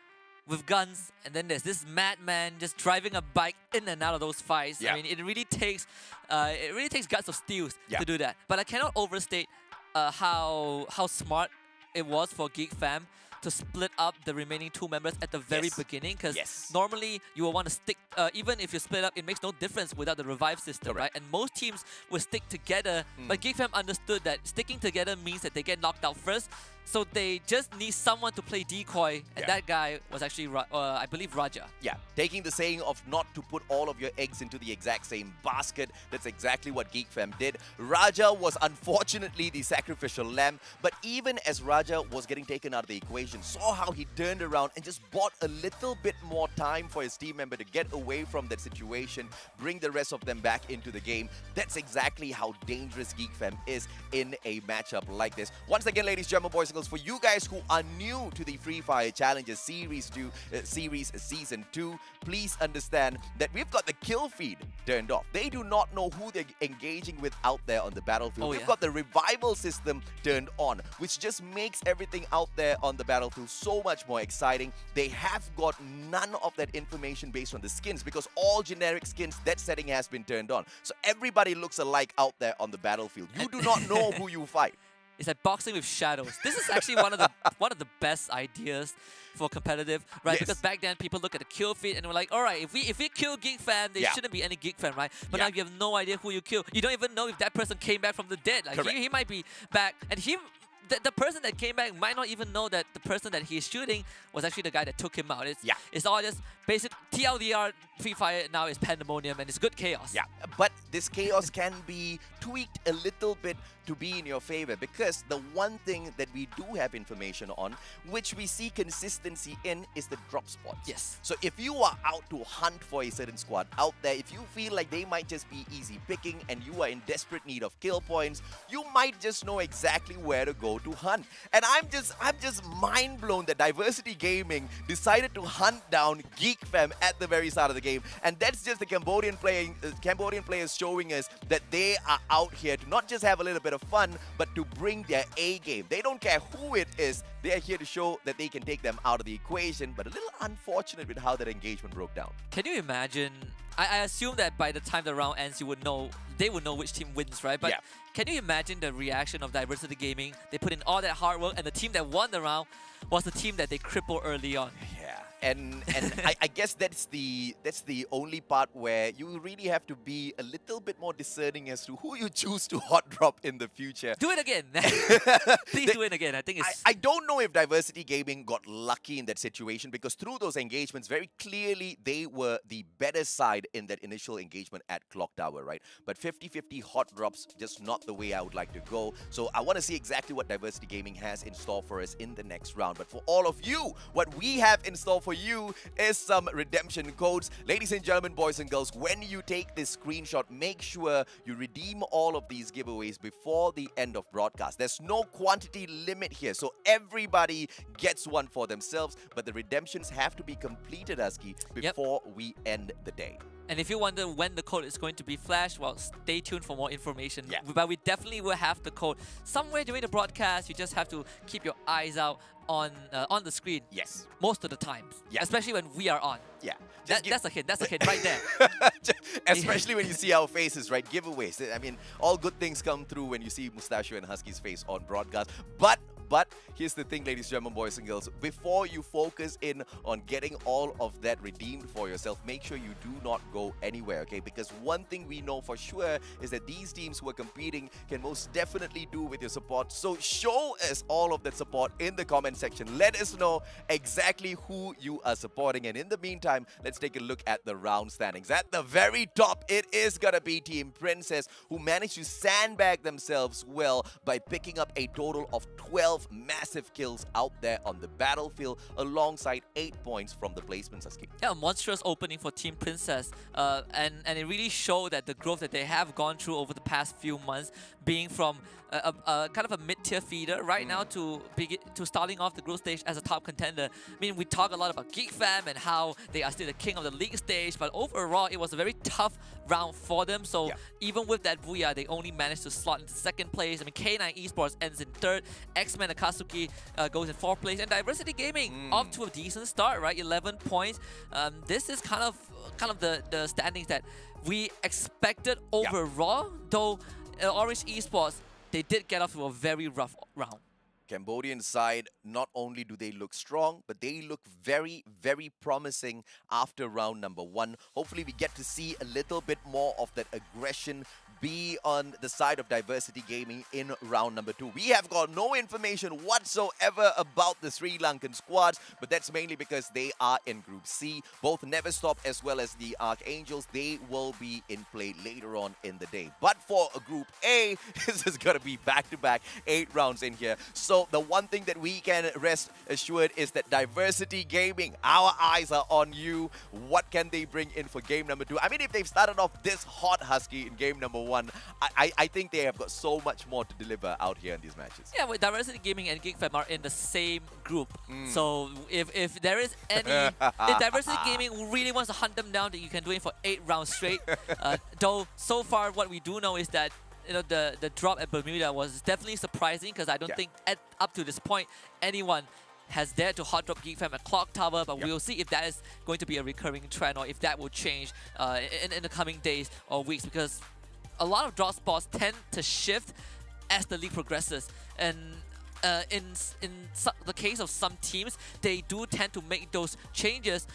with guns, and then there's this madman just driving a bike in and out of those fights. I mean, it really takes guts of steel to do that. But I cannot overstate how smart it was for Geek Fam to split up the remaining 2 members at the very beginning, because normally you will want to stick, even if you split up, it makes no difference without the revive system, right? And most teams will stick together, but Geek Fam understood that sticking together means that they get knocked out first, so they just need someone to play decoy, and that guy was actually, I believe, Raja. Yeah, taking the saying of not to put all of your eggs into the exact same basket, that's exactly what Geek Fam did. Raja was unfortunately the sacrificial lamb, but even as Raja was getting taken out of the equation, situation, saw how he turned around and just bought a little bit more time for his team member to get away from that situation, bring the rest of them back into the game. That's exactly how dangerous Geek Fam is in a matchup like this. Once again, ladies and gentlemen, boys and girls, for you guys who are new to the Free Fire Challenges Series Season 2, please understand that we've got the kill feed turned off. They do not know who they're engaging with out there on the battlefield. We've got the revival system turned on, which just makes everything out there on the battlefield so much more exciting. They have got none of that information based on the skins, because all generic skins, that setting has been turned on. So everybody looks alike out there on the battlefield. You do not know who you fight. It's like boxing with shadows. This is actually one of the best ideas for competitive, right? Yes. Because back then people look at the kill feed and we're like, all right, if we kill Geek Fan, there shouldn't be any Geek Fan, right? But now you have no idea who you kill. You don't even know if that person came back from the dead. Like he might be back, and the person that came back might not even know that the person that he's shooting was actually the guy that took him out. It's all just basic TLDR. Free Fire now is pandemonium, and it's good chaos. Yeah, but this chaos can be tweaked a little bit to be in your favor, because the one thing that we do have information on, which we see consistency in, is the drop spots. Yes. So if you are out to hunt for a certain squad out there, if you feel like they might just be easy picking and you are in desperate need of kill points, you might just know exactly where to go to hunt. And I'm just mind blown that Diversity Gaming decided to hunt down Geek Fam at the very start of the game, and that's just the Cambodian players showing us that they are out here to not just have a little bit of fun, but to bring their A game. They don't care who it is. They are here to show that they can take them out of the equation, but a little unfortunate with how that engagement broke down. Can you imagine? I assume that by the time the round ends, they would know which team wins, right? But can you imagine the reaction of Diversity Gaming? They put in all that hard work, and the team that won the round was the team that they crippled early on. Yeah. And I guess that's the only part where you really have to be a little bit more discerning as to who you choose to hot drop in the future. Do it again. Please do it again. I think it's... I don't know if Diversity Gaming got lucky in that situation, because through those engagements, very clearly they were the better side in that initial engagement at Clock Tower, right? But 50-50 hot drops, just not the way I would like to go. So I want to see exactly what Diversity Gaming has in store for us in the next round. But for all of you, what we have in store for you is some redemption codes. Ladies and gentlemen, boys and girls, when you take this screenshot, make sure you redeem all of these giveaways before the end of broadcast. There's no quantity limit here, so everybody gets one for themselves, but the redemptions have to be completed, Husky, before we end the day. And if you wonder when the code is going to be flashed, well, stay tuned for more information. But we definitely will have the code somewhere during the broadcast. You just have to keep your eyes out on the screen. Yes. Most of the times. Especially when we are on. Yeah. That's a hint. That's a hint right there. Especially when you see our faces, right? Giveaways. I mean, all good things come through when you see Mustachio and Husky's face on broadcast. But here's the thing, ladies and gentlemen, boys and girls. Before you focus in on getting all of that redeemed for yourself, make sure you do not go anywhere, okay? Because one thing we know for sure is that these teams who are competing can most definitely do with your support. So show us all of that support in the comment section. Let us know exactly who you are supporting. And in the meantime, let's take a look at the round standings. At the very top, it is gonna be Team Princess, who managed to sandbag themselves well by picking up a total of 12 massive kills out there on the battlefield, alongside 8 points from the placements, Husky. Yeah, a monstrous opening for Team Princess, and it really showed that the growth that they have gone through over the past few months, being from a kind of a mid-tier feeder right now to starting off the group stage as a top contender. I mean, we talk a lot about Geek Fam and how they are still the king of the league stage, but overall it was a very tough round for them. So even with that booyah, they only managed to slot into second place. I mean, K9 Esports ends in third, X-Men Akatsuki goes in fourth place, and Diversity Gaming off to a decent start, right? 11 points. This is kind of the standings that we expected overall, though Orange Esports, they did get off to a very rough round. Cambodian side, not only do they look strong, but they look very, very promising after round number 1. Hopefully we get to see a little bit more of that aggression be on the side of Diversity Gaming in round number 2. We have got no information whatsoever about the Sri Lankan squads, but that's mainly because they are in Group C. Both Never Stop as well as the Archangels, they will be in play later on in the day. But for Group A, this is going to be back-to-back 8 rounds in here. So the one thing that we can rest assured is that Diversity Gaming, our eyes are on you. What can they bring in for game number 2? I mean, if they've started off this hot Husky in game number 1, I think they have got so much more to deliver out here in these matches. Yeah, with Diversity Gaming and GeekFam are in the same group. So if there is any... if Diversity Gaming really wants to hunt them down, then you can do it for 8 rounds straight. Though, so far, what we do know is that the drop at Bermuda was definitely surprising, because I don't think up to this point anyone has dared to hot drop GeekFam at Clock Tower, but we will see if that is going to be a recurring trend or if that will change in the coming days or weeks, because a lot of drop spots tend to shift as the league progresses. And in the case of some teams, they do tend to make those changes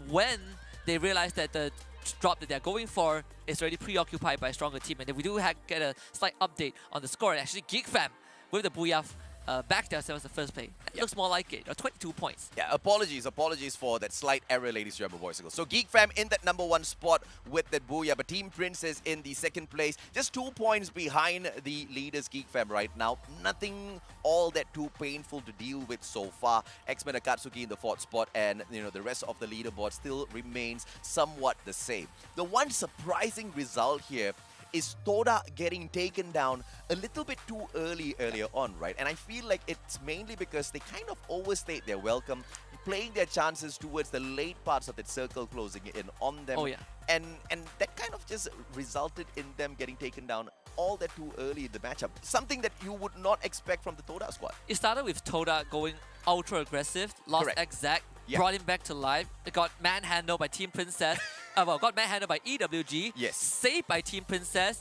when they realize that the drop that they're going for is already preoccupied by a stronger team. And then we do get a slight update on the score. And actually, GeekFam with the Booyah back themselves the first play. It looks more like it. 22 points. Yeah, apologies for that slight error, ladies and gentlemen, boys and girls. So GeekFam in that number 1 spot with that Booyah, but Team Princess in the 2nd place, just 2 points behind the leaders GeekFam right now. Nothing all that too painful to deal with so far. X-Men Akatsuki in the 4th spot, and the rest of the leaderboard still remains somewhat the same. The one surprising result here is Toda getting taken down a little bit too earlier on, right? And I feel like it's mainly because they kind of overstayed their welcome, playing their chances towards the late parts of that circle closing in on them. Oh, yeah. And that kind of just resulted in them getting taken down all that too early in the matchup. Something that you would not expect from the Toda squad. It started with Toda going ultra aggressive, lost exact, brought him back to life. It got manhandled by Team Princess. Got manhandled by EWG. Yes. Saved by Team Princess.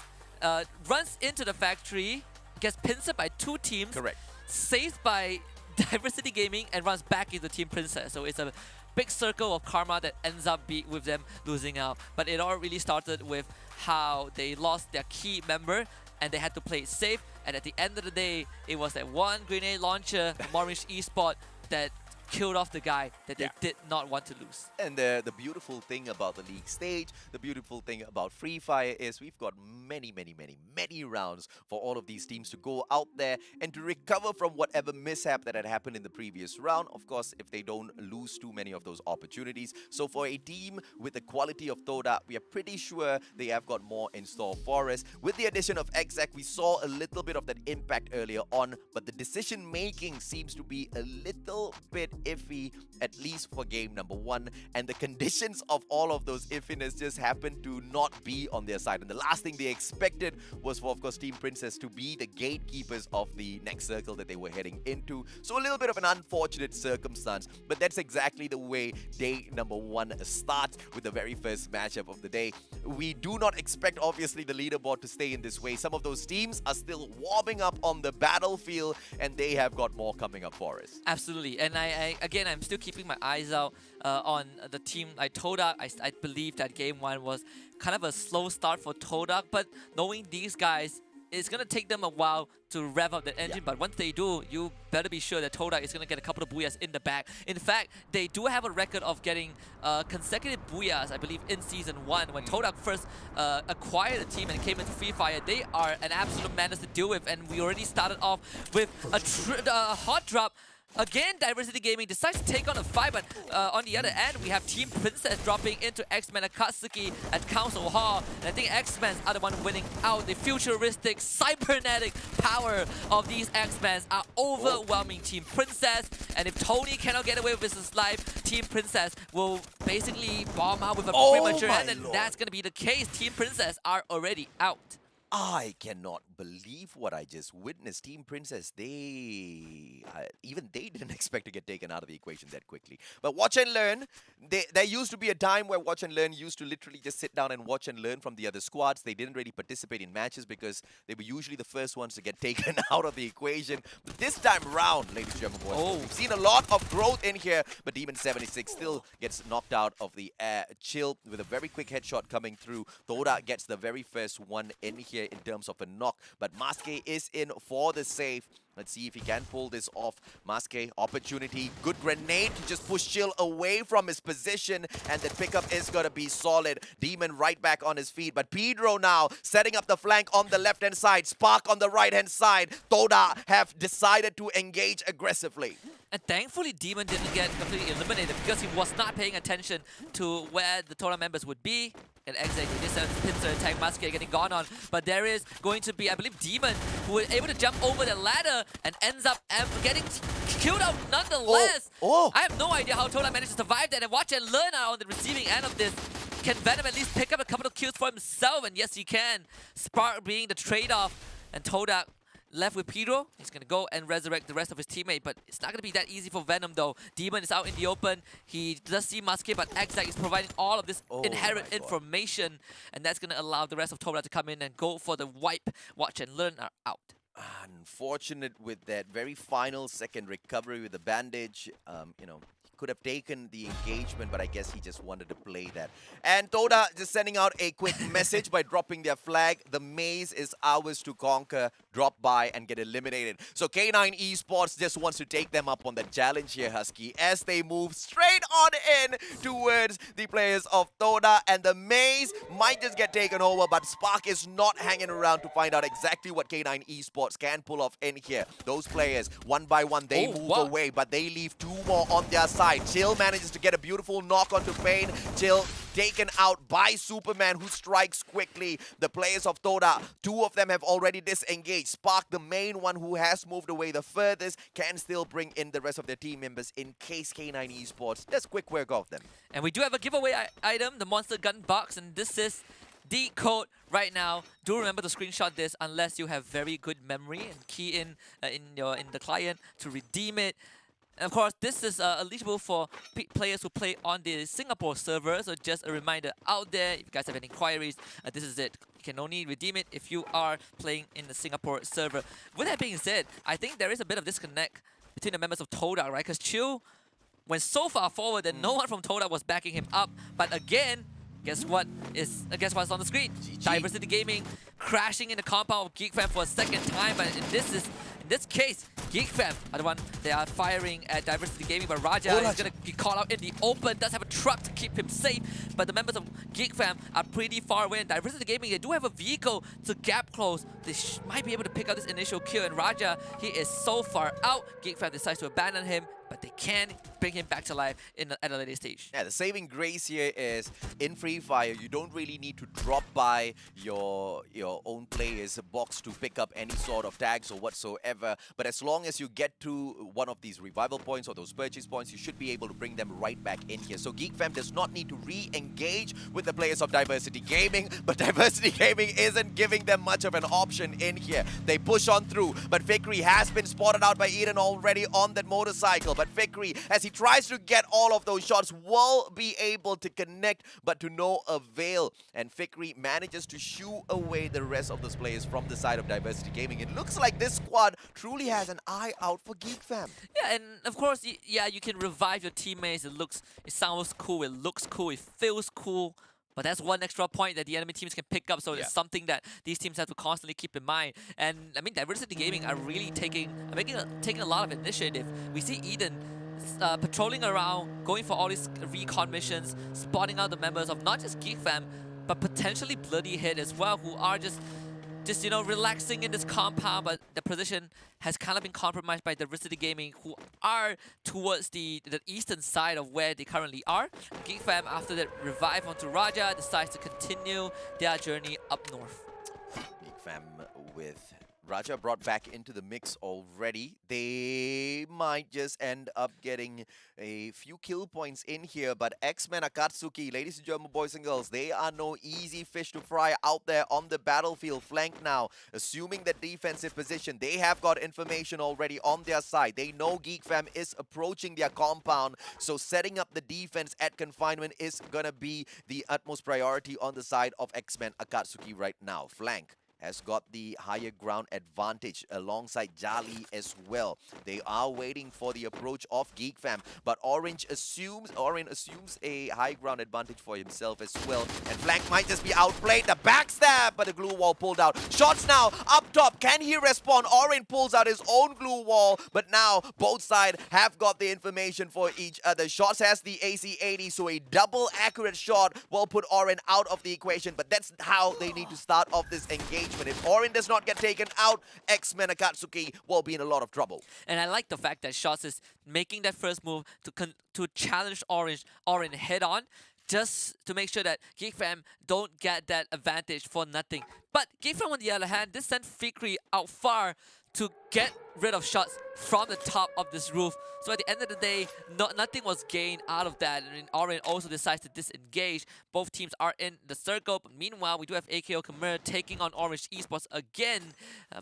Runs into the factory. Gets pincered by 2 teams. Correct. Saved by Diversity Gaming and runs back into Team Princess. So it's a big circle of karma that ends up with them losing out. But it all really started with how they lost their key member and they had to play it safe. And at the end of the day, it was that one grenade launcher from Orange Esport that killed off the guy that they did not want to lose. And the beautiful thing about the league stage, the beautiful thing about Free Fire is we've got many rounds for all of these teams to go out there and to recover from whatever mishap that had happened in the previous round. Of course, if they don't lose too many of those opportunities. So for a team with the quality of Toda, we are pretty sure they have got more in store for us. With the addition of Exact, we saw a little bit of that impact earlier on, but the decision making seems to be a little bit iffy, at least for game number 1, and the conditions of all of those iffiness just happened to not be on their side. And the last thing they expected was for, of course, Team Princess to be the gatekeepers of the next circle that they were heading into. So a little bit of an unfortunate circumstance, but that's exactly the way day number 1 starts with the very first matchup of the day. We do not expect, obviously, the leaderboard to stay in this way. Some of those teams are still warming up on the battlefield, and they have got more coming up for us. Absolutely. And I'm still keeping my eyes out on the team like Toda. I believe that game 1 was kind of a slow start for Toda, but knowing these guys, it's going to take them a while to rev up the engine, but once they do, you better be sure that Toda is going to get a couple of Booyahs in the back. In fact, they do have a record of getting consecutive Booyahs, I believe, in Season 1. When Toda first acquired the team and came into Free Fire, they are an absolute menace to deal with, and we already started off with a hot drop. Again, Diversity Gaming decides to take on a fight, but on the other end, we have Team Princess dropping into X-Men Akatsuki at Council Hall. And I think X-Men are the one winning out. The futuristic, cybernetic power of these X-Men are overwhelming Team Princess. And if Tony cannot get away with his life, Team Princess will basically bomb out with a premature end. And that's going to be the case. Team Princess are already out. I cannot believe what I just witnessed. Team Princess, even they didn't expect to get taken out of the equation that quickly. But watch and learn. There used to be a time where watch and learn used to literally just sit down and watch and learn from the other squads. They didn't really participate in matches because they were usually the first ones to get taken out of the equation. But this time round, ladies and gentlemen, boys, we've seen a lot of growth in here, but Demon 76 still gets knocked out of the air. Chill with a very quick headshot coming through. Toda gets the very first one in here. here in terms of a knock. But Maske is in for the save. Let's see if he can pull this off. Maske, opportunity. Good grenade to just push Chill away from his position. And the pickup is going to be solid. Demon right back on his feet. But Pedro now setting up the flank on the left-hand side. Spark on the right-hand side. Toda have decided to engage aggressively. And thankfully, Demon didn't get completely eliminated because he was not paying attention to where the Toda members would be. And exactly, this pincer attack, Maske getting gone on. But there is going to be, I believe, Demon, who is able to jump over the ladder and ends up getting killed out nonetheless. I have no idea how Toda managed to survive that. And watch and learn are on the receiving end of this. Can Venom at least pick up a couple of kills for himself? And yes, he can. Spark being the trade-off. And Toda left with Pedro. He's going to go and resurrect the rest of his teammate, but it's not going to be that easy for Venom though. Demon is out in the open. He does see Maske, but Exact is providing all of this inherent information, and that's going to allow the rest of Toda to come in and go for the wipe. Watch and learn are out. Unfortunate with that very final second recovery with the bandage. You know, he could have taken the engagement, but I guess he just wanted to play that. And Toda just sending out a quick message by dropping their flag. The maze is ours to conquer. Drop by and get eliminated. So K9 Esports just wants to take them up on the challenge here, Husky, as they move straight on in towards the players of Toda. And the maze might just get taken over, but Spark is not hanging around to find out exactly what K9 Esports can pull off in here. Those players, one by one, they move away, but they leave two more on their side. Chill manages to get a beautiful knock onto Pain. Chill taken out by Superman, who strikes quickly. The players of Toda, two of them have already disengaged. Spark, the main one who has moved away the furthest, can still bring in the rest of their team members in case K9 Esports does quick work of them. And we do have a giveaway item, the Monster Gun Box, and this is the code right now. Do remember to screenshot this unless you have very good memory and key in the client to redeem it. And of course, this is eligible for players who play on the Singapore server. So just a reminder out there, if you guys have any inquiries, this is it. You can only redeem it if you are playing in the Singapore server. With that being said, I think there is a bit of disconnect between the members of Toda, right? Because Chill went so far forward that no one from Toda was backing him up. But again, guess what's on the screen? Diversity Gaming crashing in the compound of Geek Fam for a second time, but in this case, Geek Fam are the one they are firing at Diversity Gaming, but Raja is going to be called out in the open, does have a truck to keep him safe, but the members of Geek Fam are pretty far away, and Diversity Gaming, they do have a vehicle to gap close. They might be able to pick up this initial kill, and Raja, he is so far out. Geek Fam decides to abandon him, but they can bring him back to life at a later stage. Yeah, the saving grace here is in Free Fire, you don't really need to drop by your own player's box to pick up any sort of tags or whatsoever. But as long as you get to one of these revival points or those purchase points, you should be able to bring them right back in here. So Geek Fam does not need to re-engage with the players of Diversity Gaming, but Diversity Gaming isn't giving them much of an option in here. They push on through, but Fikri has been spotted out by Eden already on that motorcycle. But Fikri, as he tries to get all of those shots, will be able to connect, but to no avail. And Fikri manages to shoo away the rest of those players from the side of Diversity Gaming. It looks like this squad truly has an eye out for Geek Fam. Yeah, and of course, yeah, you can revive your teammates. It sounds cool, it looks cool, it feels cool. But that's one extra point that the enemy teams can pick up, so it's something that these teams have to constantly keep in mind. And I mean, Diversity Gaming are really taking a lot of initiative. We see Eden patrolling around, going for all these recon missions, spotting out the members of not just Geek Fam, but potentially Bloody Hit as well, who are just relaxing in this compound, but the position has kind of been compromised by Diversity Gaming, who are towards the eastern side of where they currently are. Geek Fam, after that revive onto Raja, decides to continue their journey up north. Geek Fam with Raja brought back into the mix already. They might just end up getting a few kill points in here, but X-Men Akatsuki, ladies and gentlemen, boys and girls, they are no easy fish to fry out there on the battlefield. Flank now, assuming the defensive position. They have got information already on their side. They know Geek Fam is approaching their compound, so setting up the defense at confinement is gonna be the utmost priority on the side of X-Men Akatsuki right now. Flank has got the higher ground advantage alongside Jali as well. They are waiting for the approach of Geek Fam, but Orange assumes a high ground advantage for himself as well. And Flank might just be outplayed. The backstab, but the glue wall pulled out. Shots now up top. Can he respond? Orange pulls out his own glue wall, but now both sides have got the information for each other. Shots has the AC-80, so a double accurate shot will put Orin out of the equation, but that's how they need to start off this engagement. If Orin does not get taken out, X-Men Akatsuki will be in a lot of trouble. And I like the fact that Shots is making that first move to challenge Orin head on, just to make sure that Geek Fam don't get that advantage for nothing. But Geek Fam, on the other hand, this sent Fikri out far to get rid of Shots from the top of this roof. So at the end of the day, nothing was gained out of that. And Orin also decides to disengage. Both teams are in the circle. But meanwhile, we do have AKO Khmer taking on Orange Esports again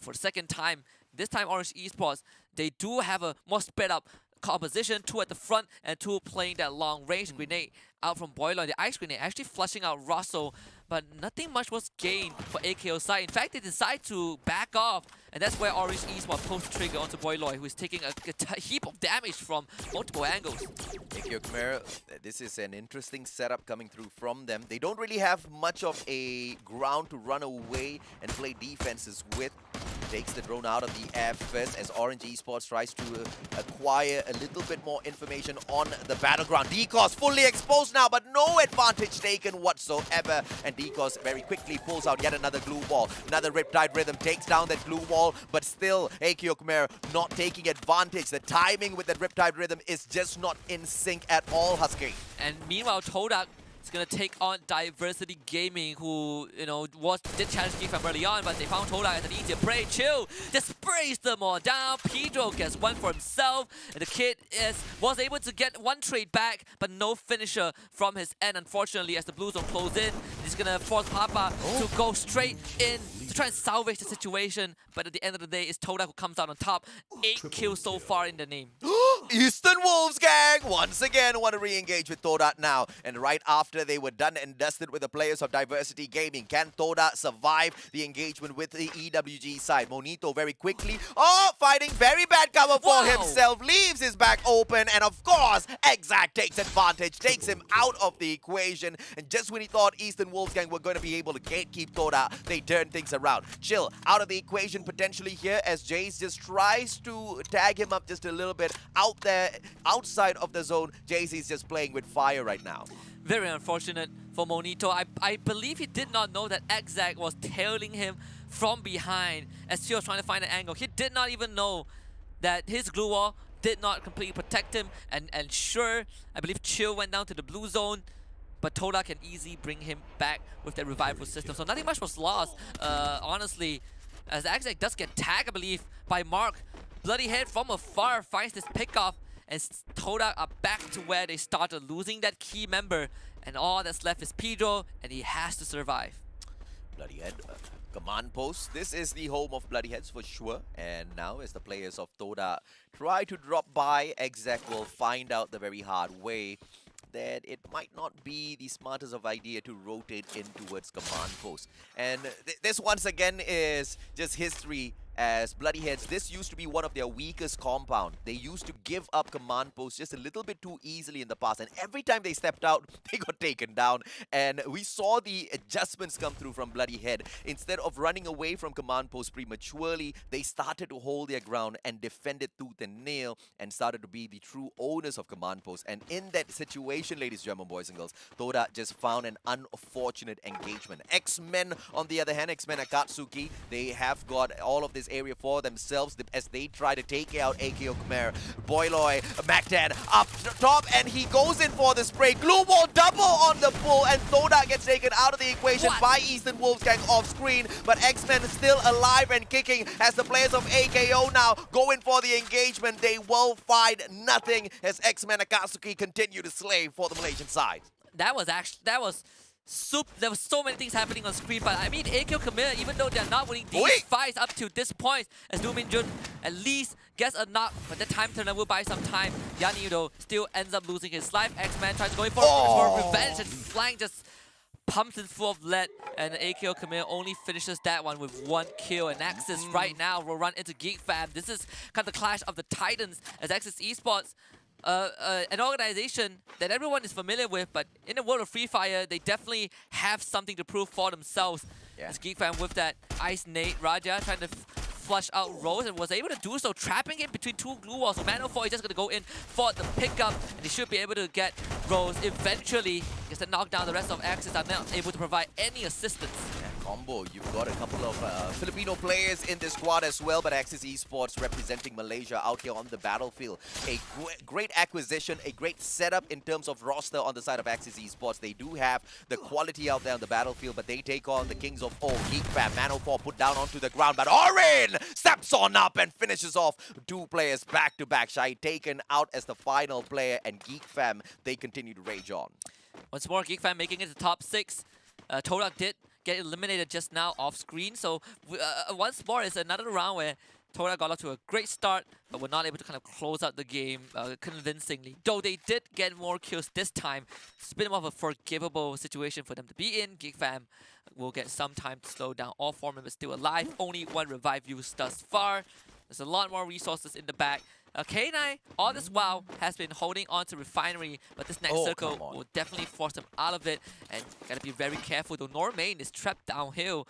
for the second time. This time, Orange Esports, they do have a more spread up composition, 2 at the front and 2 playing that long range grenade out from Boiler. The ice grenade actually flushing out Russell, but nothing much was gained for AKO side. In fact, they decide to back off, and that's where Orange Esports pulls the trigger onto Boiloy, who is taking a heap of damage from multiple angles. AKO Khmer, this is an interesting setup coming through from them. They don't really have much of a ground to run away and play defenses with. Takes the drone out of the air first as Orange Esports tries to acquire a little bit more information on the battleground. Decos fully exposed now, but no advantage taken whatsoever. And Decos very quickly pulls out yet another glue wall. Another Riptide Rhythm takes down that glue wall, but still AKO Khmer not taking advantage. The timing with that Riptide Rhythm is just not in sync at all, Husky. And meanwhile, Todak is going to take on Diversity Gaming, who, did challenge Geek Fam early on, but they found Todak as an easier prey. Chill just sprays them all down. Pedro gets one for himself, and the kid was able to get one trade back, but no finisher from his end, unfortunately, as the Blue Zone close in. He's going to force Papa to go straight in to try and salvage the situation, but at the end of the day, it's Todak who comes out on top. 8 kills so far in the name. Eastern Wolves gang once again want to re-engage with Todak now, and right after they were done and dusted with the players of Diversity Gaming, can Todak survive the engagement with the EWG side? Monito very quickly, fighting very bad cover for himself, leaves his back open, and of course Exact takes advantage, takes him out of the equation, and just when he thought Eastern Wolves gang were going to be able to gatekeep Todak, they turn things around. Chill out of the equation potentially here as Jace just tries to tag him up just a little bit out there, outside of the zone. Jace is just playing with fire right now. Very unfortunate for Monito. I believe he did not know that Exact was tailing him from behind as he was trying to find an angle. He did not even know that his glue wall did not completely protect him. And sure, I believe Chill went down to the blue zone, but Todak can easily bring him back with that revival system. So nothing much was lost, honestly, as Exact does get tagged, I believe, by Mark. Bloody Head from afar finds this pickoff, and Todak are back to where they started, losing that key member, and all that's left is Pedro, and he has to survive. Bloody Head, command post. This is the home of Bloody Heads for sure. And now as the players of Todak try to drop by, Exact will find out the very hard way that it might not be the smartest of idea to rotate in towards command post. And this once again is just history, as Bloody Heads, this used to be one of their weakest compound. They used to give up command posts just a little bit too easily in the past, and every time they stepped out, they got taken down. And we saw the adjustments come through from Bloody Head. Instead of running away from command posts prematurely, they started to hold their ground and defend it tooth and nail, and started to be the true owners of command posts. And in that situation, ladies and gentlemen, boys and girls, Todak just found an unfortunate engagement. X-Men, on the other hand, X-Men Akatsuki, they have got all of this area for themselves as they try to take out AKO Khmer. Boiloy, Mactan up top, and he goes in for the spray. Glue wall double on the pull, and Todak gets taken out of the equation by Eastern Wolves gang off screen, but X-Men is still alive and kicking as the players of AKO now go in for the engagement. They will find nothing as X-Men Akatsuki continue to slay for the Malaysian side. There was so many things happening on screen, but I mean, AKO Khmer, even though they're not winning these fights up to this point, as Do Min Jun at least gets a knock, but the time turner will buy some time. Yani, though, still ends up losing his life. X-Man tries to go in for revenge, and Flying just pumps it full of lead, and AKO Camille only finishes that one with 1 kill. And Axis right now will run into Geek Fam. This is kind of the clash of the titans, as Axis Esports, an organization that everyone is familiar with, but in the world of Free Fire, they definitely have something to prove for themselves. Yeah. It's Geek Fam with that Ice Nade, Raja trying to flush out Rose, and was able to do so, trapping it between 2 glue walls. So Mano4 is just going to go in for the pickup, and he should be able to get Rose eventually. Gets the knockdown. The rest of Axis are not able to provide any assistance. Combo, you've got a couple of Filipino players in this squad as well, but Axis Esports representing Malaysia out here on the battlefield. A great acquisition, a great setup in terms of roster on the side of Axis Esports. They do have the quality out there on the battlefield, but they take on the Kings of O, Geek Fam. Mano4 put down onto the ground, but Orin steps on up and finishes off 2 players back to back. Shai taken out as the final player, and Geek Fam, they continue to rage on. Once more, Geek Fam making it to top 6. Todak did get eliminated just now off screen, so once more it's another round where Todak got off to a great start, but were not able to kind of close out the game convincingly. Though they did get more kills this time, it's a bit more of a forgivable situation for them to be in. Geek Fam will get some time to slow down. All 4 members still alive, only 1 revive used thus far. There's a lot more resources in the back. K9, all this while, has been holding on to Refinery, but this next circle will definitely force them out of it, and gotta be very careful. Though Normain is trapped downhill,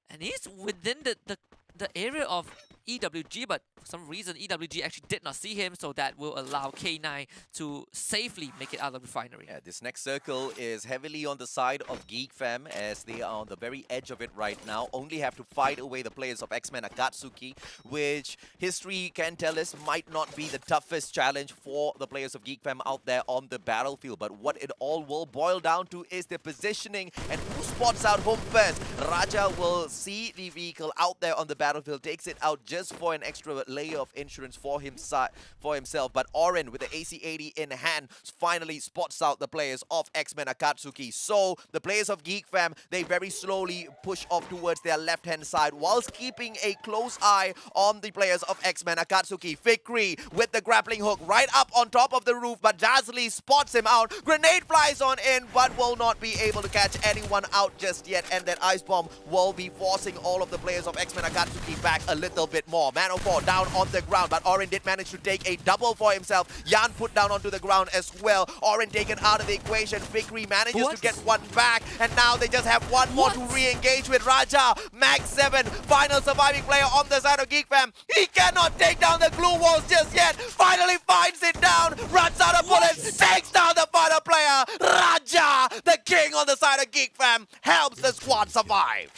and he's within the area of EWG, but for some reason EWG actually did not see him, so that will allow K9 to safely make it out of Refinery. Yeah, this next circle is heavily on the side of Geek Fam, as they are on the very edge of it right now. Only have to fight away the players of X-Men Akatsuki, which history can tell us might not be the toughest challenge for the players of Geek Fam out there on the battlefield. But what it all will boil down to is their positioning and who spots out home first. Raja will see the vehicle out there on the battlefield, takes it out just for an extra layer of insurance for himself. But Oren, with the AC-80 in hand, finally spots out the players of X-Men Akatsuki. So the players of Geek Fam, they very slowly push off towards their left-hand side, whilst keeping a close eye on the players of X-Men Akatsuki. Fikri with the grappling hook right up on top of the roof, but Jazly spots him out. Grenade flies on in, but will not be able to catch anyone out just yet. And that ice bomb will be forcing all of the players of X-Men Akatsuki back a little bit more. Mano4 down on the ground, but Oren did manage to take a double for himself. Yan put down onto the ground as well. Oren taken out of the equation. Fikri manages to get one back, and now they just have one more to re-engage with. Raja, Max 7, final surviving player on the side of Geek Fam. He cannot take down the glue walls just yet. Finally finds it down, runs out of bullets, takes down the final player. Raja, the king on the side of Geek Fam, helps the squad survive.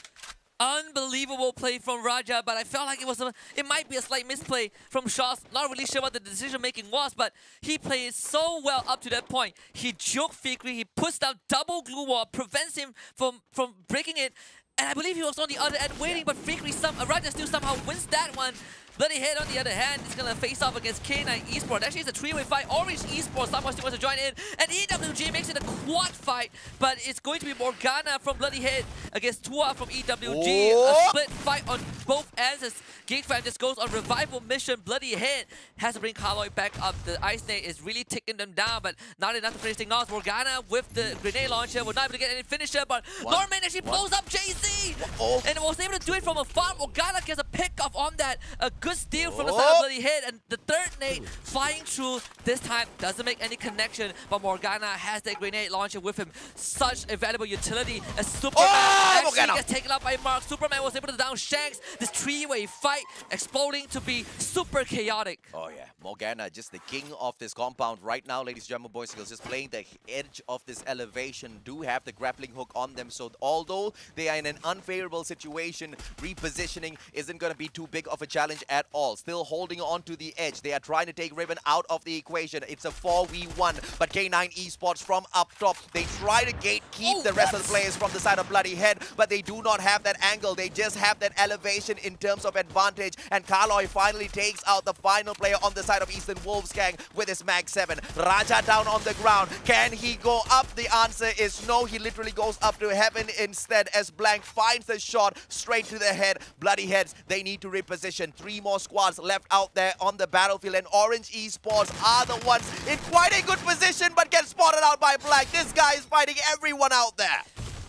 Unbelievable play from Raja, but I felt like it might be a slight misplay from Shots. Not really sure what the decision making was, but he played so well up to that point. He juked Fikri, he puts down double glue wall, prevents him from breaking it, and I believe he was on the other end waiting, but Fikri, Raja still somehow wins that one. Bloody Head, on the other hand, is going to face off against K9 Esports. Actually, it's a 3-way fight. Orange Esports somehow still wants to join in. And EWG makes it a quad fight, but it's going to be Morgana from Bloody Head against Tua from EWG. A split fight on both ends as Geek Fam just goes on revival mission. Bloody Head has to bring Kaloy back up. The Ice Nade is really ticking them down, but not enough to finish things off. Morgana with the grenade launcher was not able to get any finisher, but Norman actually blows up JZ! And was able to do it from afar. Morgana gets a pick off on that. A good steal from the side of Bloody Head, and the third nade flying through. This time doesn't make any connection, but Morgana has that grenade launcher with him. Such a valuable utility as Superman actually gets taken out by Mark. Superman was able to down Shanks. This 3-way fight exploding to be super chaotic. Oh yeah, Morgana just the king of this compound right now, ladies and gentlemen, boys and girls, just playing the edge of this elevation, do have the grappling hook on them. So although they are in an unfavorable situation, repositioning isn't going to be too big of a challenge at all. Still holding on to the edge. They are trying to take Riven out of the equation. It's a 4v1, but K9 Esports from up top, they try to gatekeep the rest of the players from the side of Bloody Head, but they do not have that angle. They just have that elevation in terms of advantage, and Kaloy finally takes out the final player on the side of Eastern Wolves Gang with his Mag 7. Raja down on the ground. Can he go up? The answer is no. He literally goes up to heaven instead, as Blank finds the shot straight to the head. Bloody Heads, they need to reposition. 3 more squads left out there on the battlefield, and Orange Esports are the ones in quite a good position, but get spotted out by Black. This guy is fighting everyone out there.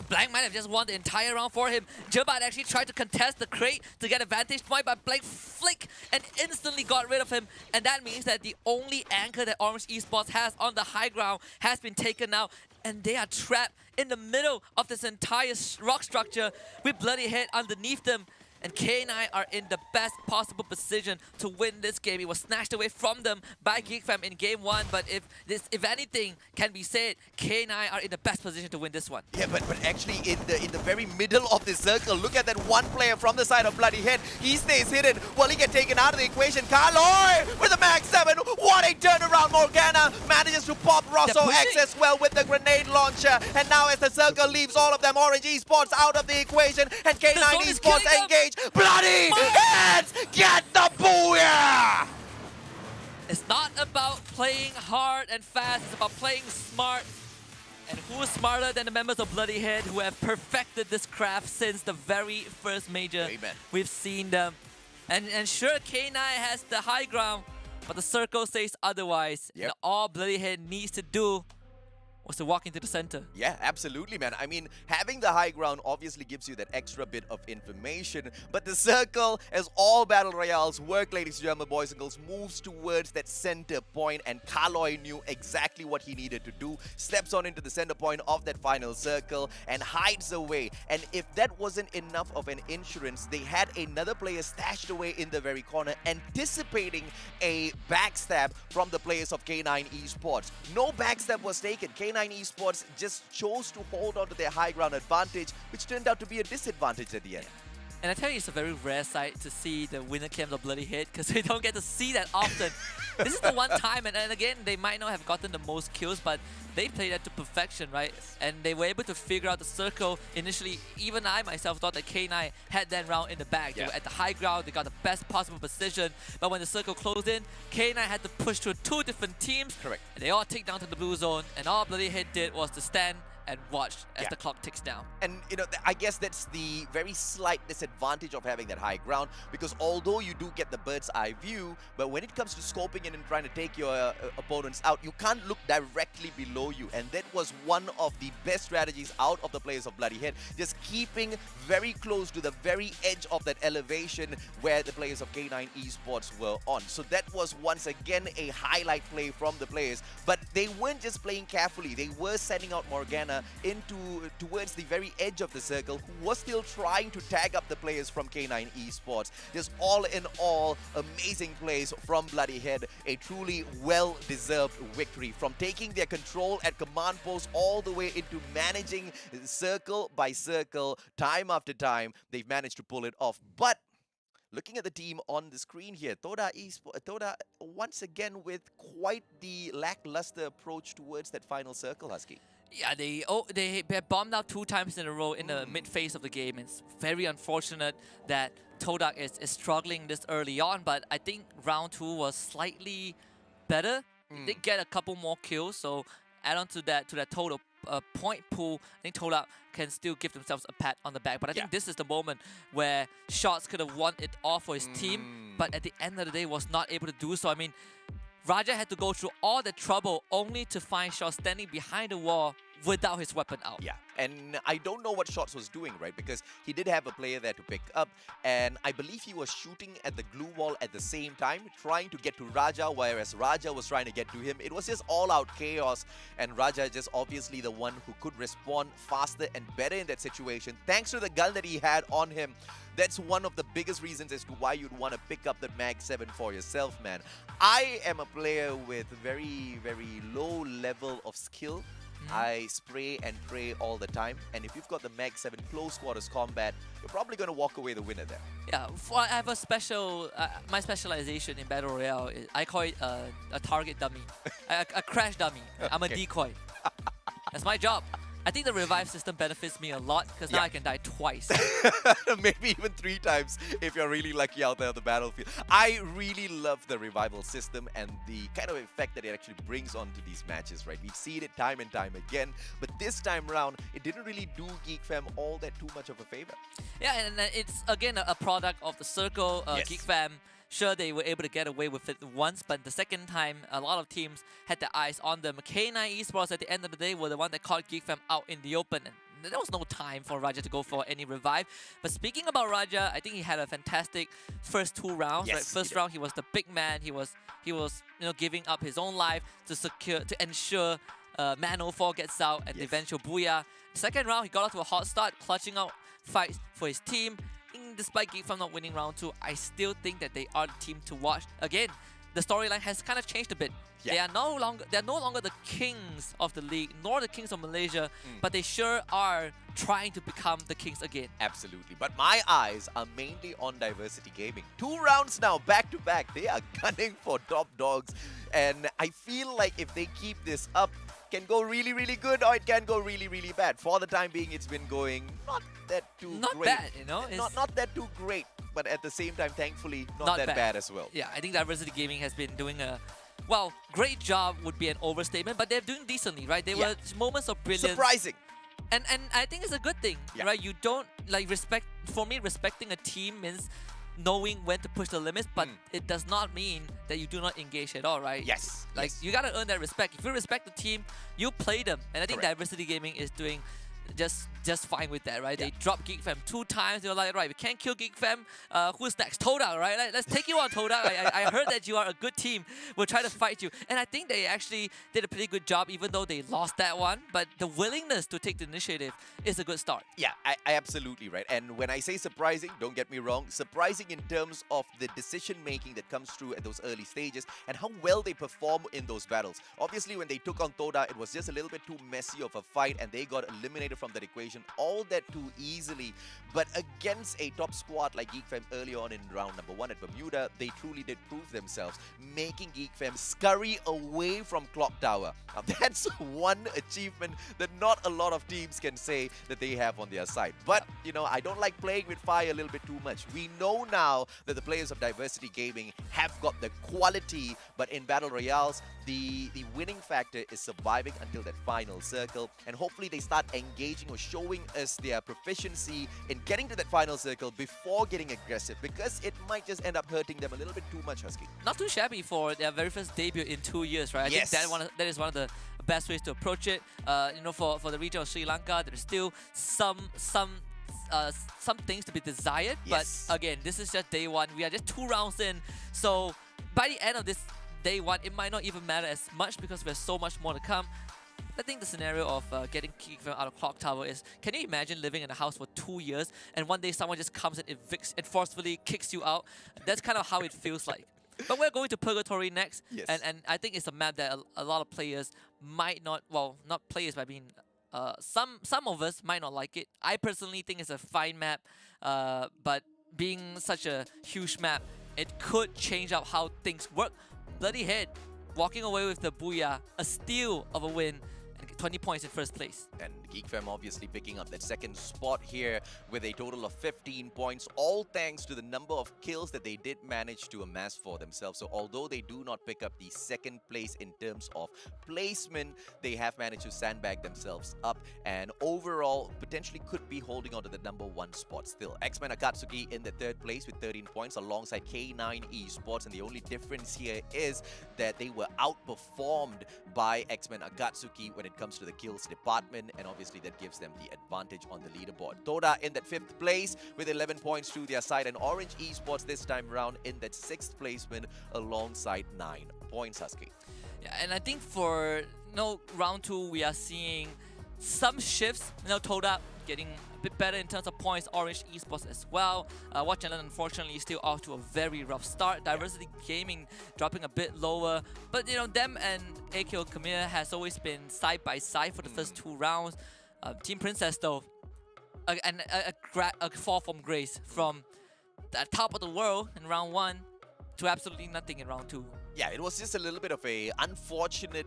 Blank might have just won the entire round for him. Jabbat actually tried to contest the crate to get a vantage point, but Blank flick and instantly got rid of him. And that means that the only anchor that Orange Esports has on the high ground has been taken out. And they are trapped in the middle of this entire rock structure with Bloody Head underneath them. And K9 are in the best possible position to win this game. It was snatched away from them by GeekFam in game 1, but if anything can be said, K9 are in the best position to win this one. Yeah, but actually in the very middle of the circle, look at that one player from the side of Bloody Head. He stays hidden while he gets taken out of the equation. Kaloy with the Mag 7. What a turnaround. Morgana manages to pop Rosso X as well with the grenade launcher. And now as the circle leaves all of them, Orange Esports out of the equation and K9 Esports engage. Bloody Heads get the booyah! It's not about playing hard and fast, it's about playing smart. And who's smarter than the members of Bloody Head who have perfected this craft since the very first major? Amen. We've seen them. And sure, K9 has the high ground, but the circle says otherwise. Yep. And all Bloody Head needs to do was to walk into the center. Yeah, absolutely, man. I mean, having the high ground obviously gives you that extra bit of information, but the circle, as all battle royales work, ladies and gentlemen, boys and girls, moves towards that center point, and Kaloy knew exactly what he needed to do, steps on into the center point of that final circle, and hides away. And if that wasn't enough of an insurance, they had another player stashed away in the very corner, anticipating a backstab from the players of K9 Esports. No backstab was taken. K9 Esports just chose to hold on to their high ground advantage, which turned out to be a disadvantage at the end. And I tell you, it's a very rare sight to see the winner camps of Bloody Head because we don't get to see that often. This is the one time, and again, they might not have gotten the most kills, but they played that to perfection, right? And they were able to figure out the circle. Initially, even I myself thought that K9 had that round in the bag. They were at the high ground, they got the best possible position, but when the circle closed in, K9 had to push through 2 different teams. Correct. And they all ticked down to the blue zone, and all Bloody Head did was to stand and watch as the clock ticks down. And, you know, I guess that's the very slight disadvantage of having that high ground, because although you do get the bird's eye view, but when it comes to scoping in and trying to take your opponents out, you can't look directly below you. And that was one of the best strategies out of the players of Bloody Head, just keeping very close to the very edge of that elevation where the players of K9 Esports were on. So that was once again a highlight play from the players, but they weren't just playing carefully, they were sending out Morgana towards the very edge of the circle, who was still trying to tag up the players from K9 Esports. Just all in all, amazing plays from Bloody Head. A truly well-deserved victory, from taking their control at command post all the way into managing circle by circle, time after time. They've managed to pull it off. But looking at the team on the screen here, Toda once again with quite the lackluster approach towards that final circle, Husky. Yeah, they bombed out 2 times in a row in the mid-phase of the game. It's very unfortunate that Todak is struggling this early on, but I think round 2 was slightly better. They get a couple more kills, so add on to that total point pool, I think Todak can still give themselves a pat on the back. But I think this is the moment where Shots could have won it off for his team, but at the end of the day was not able to do so. I mean, Raja had to go through all the trouble only to find Shots standing behind the wall without his weapon out. Yeah, and I don't know what Shots was doing, right? Because he did have a player there to pick up, and I believe he was shooting at the glue wall at the same time, trying to get to Raja, whereas Raja was trying to get to him. It was just all-out chaos, and Raja just obviously the one who could respond faster and better in that situation, thanks to the gun that he had on him. That's one of the biggest reasons as to why you'd want to pick up the Mag 7 for yourself, man. I am a player with very, very low level of skill. I spray and pray all the time, and if you've got the Mag 7 close quarters combat, you're probably going to walk away the winner there. Yeah, I have a special, my specialization in Battle Royale, I call it a target dummy, a crash dummy. I'm a decoy. That's my job. I think the revive system benefits me a lot because now I can die twice. Maybe even 3 times if you're really lucky out there on the battlefield. I really love the revival system and the kind of effect that it actually brings onto these matches, right? We've seen it time and time again, but this time around, it didn't really do GeekFam all that too much of a favor. Yeah, and it's again a product of the circle. GeekFam, sure, they were able to get away with it once, but the second time, a lot of teams had their eyes on them. K9 Esports, at the end of the day, were the one that caught GeekFam out in the open. And there was no time for Raja to go for any revive. But speaking about Raja, I think he had a fantastic first 2 rounds. Yes, right? First round, he was the big man. He was giving up his own life to ensure Man 04 gets out and the eventual booyah. Second round, he got off to a hot start, clutching out fights for his team. Despite Geekfam not winning round 2, I still think that they are the team to watch. Again, the storyline has kind of changed a bit. They are no longer the kings of the league, nor the kings of Malaysia, but they sure are trying to become the kings again. Absolutely. But my eyes are mainly on Diversity Gaming. 2 rounds now, back to back. They are gunning for top dogs. And I feel like if they keep this up, it can go really, really good, or it can go really, really bad. For the time being, it's been going not that too great. Not bad, you know? Not that too great, but at the same time, thankfully, not that bad as well. Yeah, I think Diversity Gaming has been doing a... Well, great job would be an overstatement, but they're doing decently, right? They were moments of brilliance. Surprising. And I think it's a good thing, right? You don't, for me, respecting a team means knowing when to push the limits, but it does not mean that you do not engage at all, right? Yes. You gotta earn that respect. If you respect the team, you play them. And I think Diversity Gaming is doing just fine with that, right? They dropped Geekfam 2 times. They were like, right, we can't kill Geekfam. Who's next? Toda, right? Let's take you on, Toda. I heard that you are a good team. We'll try to fight you. And I think they actually did a pretty good job, even though they lost that one. But the willingness to take the initiative is a good start. Yeah, I absolutely right. And when I say surprising, don't get me wrong, surprising in terms of the decision-making that comes through at those early stages and how well they perform in those battles. Obviously, when they took on Toda, it was just a little bit too messy of a fight and they got eliminated from that equation all that too easily. But against a top squad like Geekfam early on in round number 1 at Bermuda, they truly did prove themselves, making Geekfam scurry away from Clock Tower. Now that's one achievement that not a lot of teams can say that they have on their side. But, you know, I don't like playing with fire a little bit too much. We know now that the players of Diversity Gaming have got the quality, but in Battle Royales, the winning factor is surviving until that final circle, and hopefully they start engaging or showing us their proficiency in getting to that final circle before getting aggressive, because it might just end up hurting them a little bit too much, Husky. Not too shabby for their very first debut in 2 years, right? I think that is one of the best ways to approach it. For the region of Sri Lanka, there's still some things to be desired, but again, this is just day 1. We are just 2 rounds in, so by the end of this day 1, it might not even matter as much because there's so much more to come. I think the scenario of getting kicked out of Clock Tower is, can you imagine living in a house for 2 years and one day someone just comes and evicts and forcefully kicks you out? That's kind of how it feels like. But we're going to Purgatory next, and I think it's a map that a lot of players might not, well, not players, but I mean, some of us might not like it. I personally think it's a fine map, but being such a huge map, it could change up how things work. Bloody Head walking away with the booyah, a steal of a win, and 20 points in first place. And Geekfam obviously picking up that second spot here with a total of 15 points, all thanks to the number of kills that they did manage to amass for themselves. So although they do not pick up the second place in terms of placement, they have managed to sandbag themselves up and overall potentially could be holding on to the number 1 spot still. X-Men Akatsuki in the 3rd place with 13 points alongside K9 Esports, and the only difference here is that they were outperformed by X-Men Akatsuki when it comes to the kills department, and obviously that gives them the advantage on the leaderboard. Toda in that 5th place with 11 points to their side, and Orange Esports this time around in that 6th placement alongside 9 points, Husky. Yeah, and I think for round 2 we are seeing some shifts. Toda getting a bit better in terms of points, Orange Esports as well. Watch and Learn, unfortunately, still off to a very rough start. Diversity Gaming dropping a bit lower, but them and AKO Khmer has always been side by side for the first 2 rounds. Team Princess though, a fall from grace from the top of the world in round 1 to absolutely nothing in round 2. Yeah, it was just a little bit of a unfortunate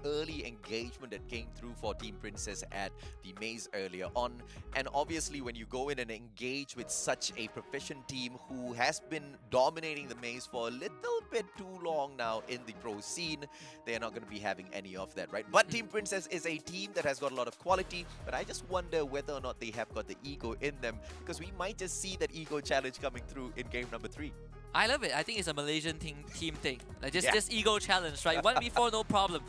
early engagement that came through for Team Princess at the maze earlier on. And obviously when you go in and engage with such a proficient team who has been dominating the maze for a little bit too long now in the pro scene, they're not going to be having any of that, right? But Team Princess is a team that has got a lot of quality, but I just wonder whether or not they have got the ego in them, because we might just see that ego challenge coming through in game number 3. I love it. I think it's a Malaysian team thing. Like just ego challenge, right? 1v4, no problem.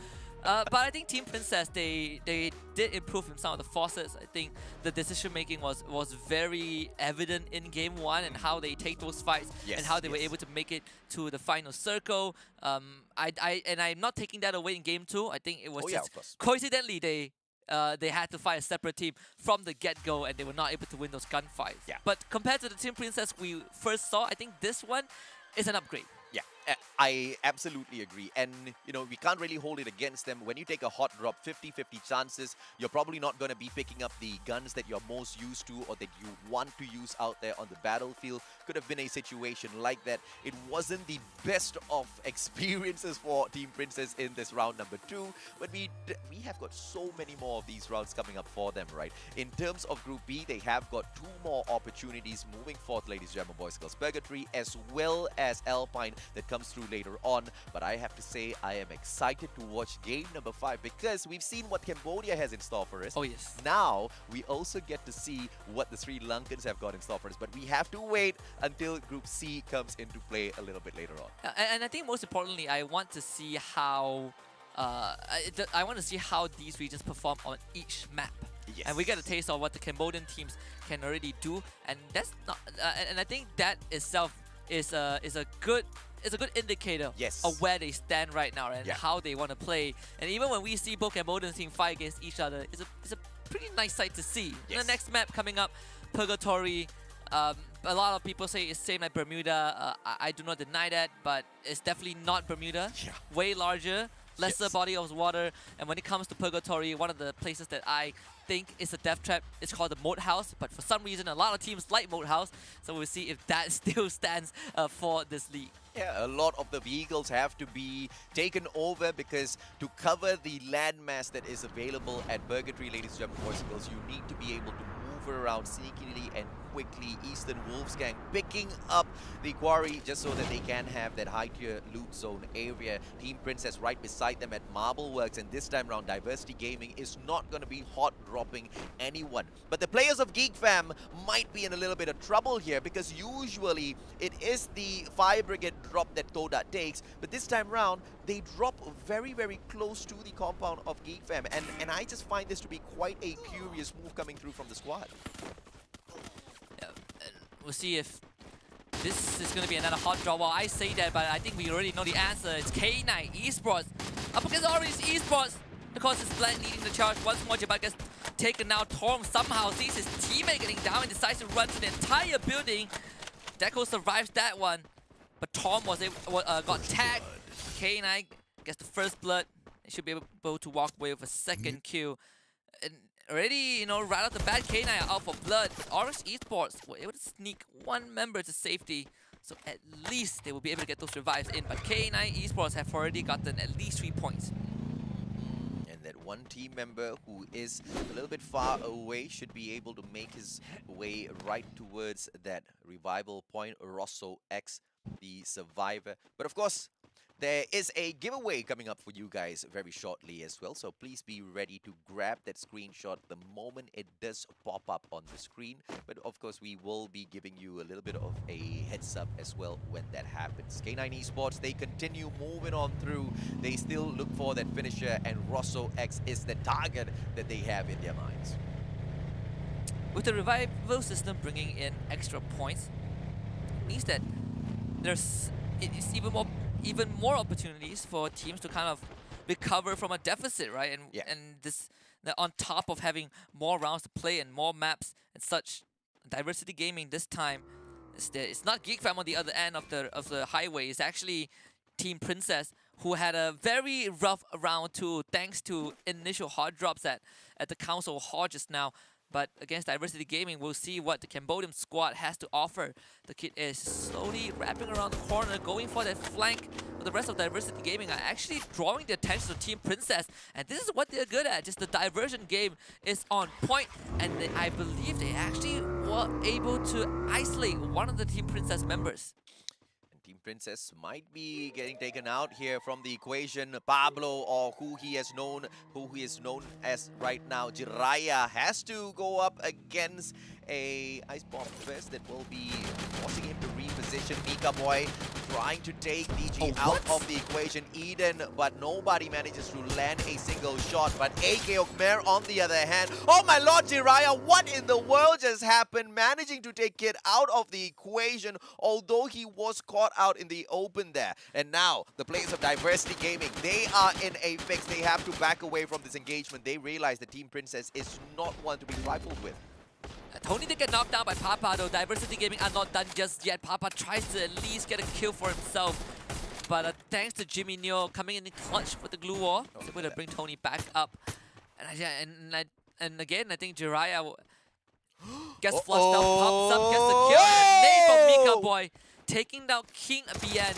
But I think Team Princess, they did improve in some of the forces. I think the decision making was very evident in game 1 and how they take those fights and how they were able to make it to the final circle. I'm not taking that away in game 2. I think it was just coincidentally they had to fight a separate team from the get-go and they were not able to win those gunfights. Yeah. But compared to the Team Princess we first saw, I think this one is an upgrade. Yeah, I absolutely agree. And, you know, we can't really hold it against them. When you take a hot drop, 50-50 chances, you're probably not going to be picking up the guns that you're most used to or that you want to use out there on the battlefield. Could have been a situation like that. It wasn't the best of experiences for Team Princess in this round number 2, but we have got so many more of these rounds coming up for them, right? In terms of Group B, they have got 2 more opportunities moving forth, ladies and gentlemen, boys, girls, Purgatory, as well as Alpine that comes through later on. But I have to say, I am excited to watch game number 5 because we've seen what Cambodia has in store for us. Oh, yes. Now, we also get to see what the Sri Lankans have got in store for us. But we have to wait until Group C comes into play a little bit later on. And I think most importantly, I want to see how I want to see how these regions perform on each map. Yes. And we get a taste of what the Cambodian teams can already do, and that's not. And I think that itself is a good indicator of where they stand right now and how they want to play. And even when we see both Cambodian teams fight against each other, it's a pretty nice sight to see. The next map coming up, Purgatory. A lot of people say it's same like Bermuda. I do not deny that, but it's definitely not Bermuda. Way larger, lesser body of water. And when it comes to Purgatory, one of the places that I think is a death trap is called the Moat House. But for some reason, a lot of teams like Moat House. So we'll see if that still stands for this league. Yeah, a lot of the vehicles have to be taken over because to cover the landmass that is available at Purgatory, ladies and gentlemen, boys and girls, you need to be able to move around sneakily and quickly. Eastern Wolves Gang picking up the quarry just so that they can have that high tier loot zone area. Team Princess right beside them at Marble Works, and this time around Diversity Gaming is not going to be hot dropping anyone. But the players of Geek Fam might be in a little bit of trouble here because usually it is the Fire Brigade drop that Toda takes, but this time round they drop very, very close to the compound of Geek Fam, and I just find this to be quite a curious move coming through from the squad. We'll see if this is going to be another hot draw. Well, I say that, but I think we already know the answer. It's K9 Esports up against Orange Esports. Of course, it's Blend leading the charge once more. Jabat gets taken now. Torm somehow sees his teammate getting down and decides to run to the entire building. Deco survives that one, but Torm was got tagged. K9 gets the first blood. He should be able to walk away with a second kill. And already, you know, right off the bat, K9 are out for blood. Orange Esports were able to sneak one member to safety, so at least they will be able to get those revives in. But K9 Esports have already gotten at least 3 points. And that one team member who is a little bit far away should be able to make his way right towards that revival point. Rosso X, the survivor. But of course, there is a giveaway coming up for you guys very shortly as well, so please be ready to grab that screenshot the moment it does pop up on the screen. But of course, we will be giving you a little bit of a heads up as well when that happens. K9 Esports, they continue moving on through. They still look for that finisher, and Rosso X is the target that they have in their minds. With the revival system bringing in extra points, it means that it's even more opportunities for teams to kind of recover from a deficit, right? And this, on top of having more rounds to play and more maps and such, Diversity Gaming this time, it's not Geek Fam on the other end of the highway. It's actually Team Princess, who had a very rough round 2 thanks to initial hard drops at the Council Hall just now. But against Diversity Gaming, we'll see what the Cambodian squad has to offer. The kid is slowly wrapping around the corner, going for that flank. But the rest of Diversity Gaming are actually drawing the attention to Team Princess. And this is what they're good at. Just the diversion game is on point. And I believe they actually were able to isolate one of the Team Princess members. Team Princess might be getting taken out here from the equation. Pablo, or who he is known as right now, Jiraiya, has to go up against a Ice Bomb Fist that will be forcing him to reposition position. Mika Boy trying to take DG Oh, out of the equation. Eden, but nobody manages to land a single shot. But AK Khmer on the other hand, oh my lord, Jiraiya, what in the world just happened? Managing to take Kid out of the equation, although he was caught out in the open there. And now, the players of Diversity Gaming, they are in a fix. They have to back away from this engagement. They realize the Team Princess is not one to be trifled with. Tony did get knocked down by Papa though. Diversity Gaming are not done just yet. Papa tries to at least get a kill for himself. But thanks to Jimmy Neo coming in clutch with the glue wall, he's able to bring Tony back up. And again, I think Jiraiya gets flushed out, pops up, gets a kill. And nade from Mika Boy, taking down King Bien.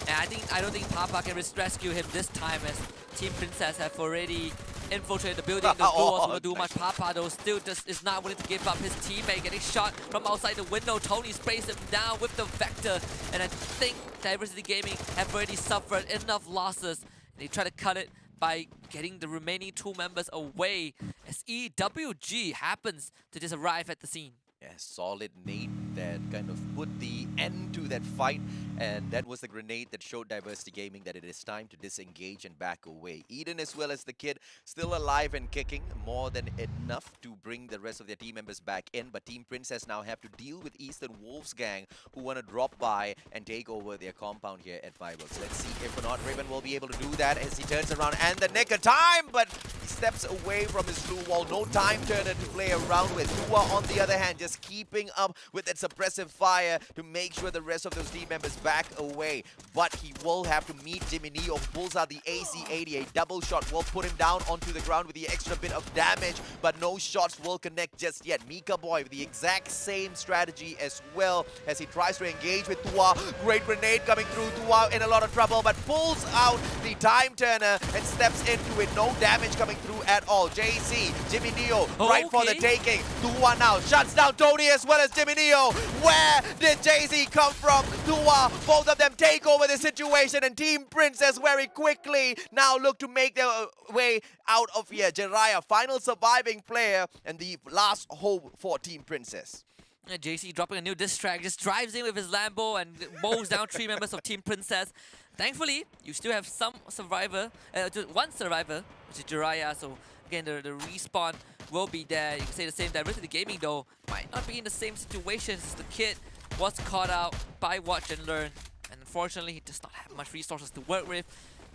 And I don't think Papa can rescue him this time, as Team Princess have already infiltrated the building. The glue walls will do much. Papa though still just is not willing to give up. His teammate getting shot from outside the window. Tony sprays him down with the Vector. And I think Diversity Gaming have already suffered enough losses. They try to cut it by getting the remaining 2 members away, as EWG happens to just arrive at the scene. Yeah, solid nade that kind of put the end to that fight, and that was the grenade that showed Diversity Gaming that it is time to disengage and back away. Eden, as well as the Kid, still alive and kicking, more than enough to bring the rest of their team members back in, but Team Princess now have to deal with Eastern Wolves gang, who want to drop by and take over their compound here at Fireworks. Let's see if or not Raven will be able to do that as he turns around, and the nick of time, but he steps away from his blue wall. No time turner to play around with. Tua, on the other hand, just keeping up with that suppressive fire to make sure the rest of those team members back away. But he will have to meet Jimmy Neo, who pulls out the AC-80. A double shot will put him down onto the ground with the extra bit of damage, but no shots will connect just yet. Mika Boy with the exact same strategy as well, as he tries to engage with Tua. Great grenade coming through. Tua in a lot of trouble, but pulls out the time turner and steps into it. No damage coming through at all. JC, Jimmy Neo, right for the taking. Tua now shuts down Tony as well as Jimmy Neo. Where did JC come from? Tua, both of them take over the situation, and Team Princess very quickly now look to make their way out of here. Jiraiya, final surviving player and the last hope for Team Princess. JC dropping a new diss track, just drives in with his Lambo and mows down 3 members of Team Princess. Thankfully, you still have some survivor, just one survivor, which is Jiraiya. So again, the respawn will be there. You can say the same. Diversity Gaming though might not be in the same situation as the Kid was caught out by Watch and Learn. And unfortunately, he does not have much resources to work with.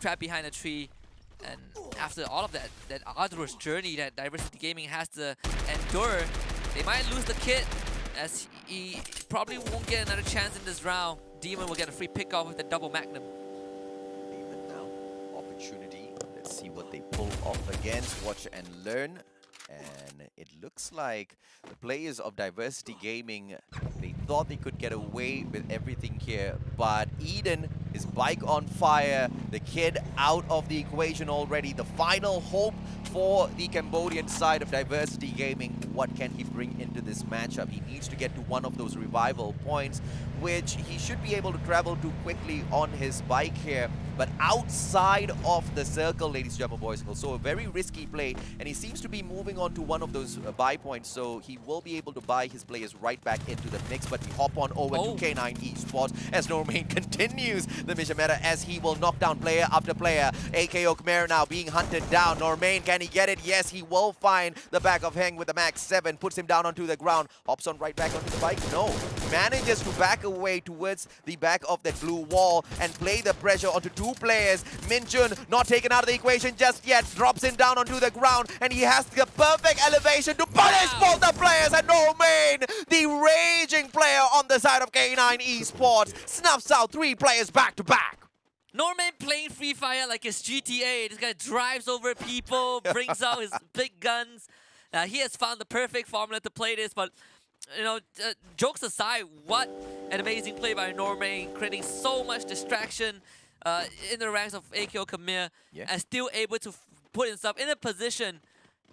Trapped behind a tree. And after all of that arduous journey that Diversity Gaming has to endure, they might lose the Kid, as he probably won't get another chance in this round. Demon will get a free pick off with the double magnum. Demon now, opportunity. Let's see what they pull off against Watch and Learn. And it looks like the players of Diversity Gaming, they thought they could get away with everything here, but Eden, his bike on fire, the Kid out of the equation already. The final hope for the Cambodian side of Diversity Gaming. What can he bring into this matchup? He needs to get to one of those revival points, which he should be able to travel to quickly on his bike here. But outside of the circle, ladies and gentlemen, boys and girls, so a very risky play, and he seems to be moving on to one of those buy points, so he will be able to buy his players right back into the mix. But we hop on over to K9 Esports as Normain continues the mission meta, as he will knock down player after player. AKO Khmer now being hunted down. Normain, can he get it? Yes, he will find the back of Heng with the max 7, puts him down onto the ground, hops on right back onto the bike. No, manages to back away towards the back of that blue wall and play the pressure onto 2 players. Minjun not taken out of the equation just yet, drops him down onto the ground, and he has the perfect elevation to punish both the players. And Normain, the raging player on the side of K9 Esports, snuffs out 3 players back to back. Norman playing Free Fire like it's GTA. This guy drives over people, brings out his big guns. He has found the perfect formula to play this, but you know, jokes aside, what an amazing play by Normain, creating so much distraction in the ranks of AKO Khmer, and still able to put himself in a position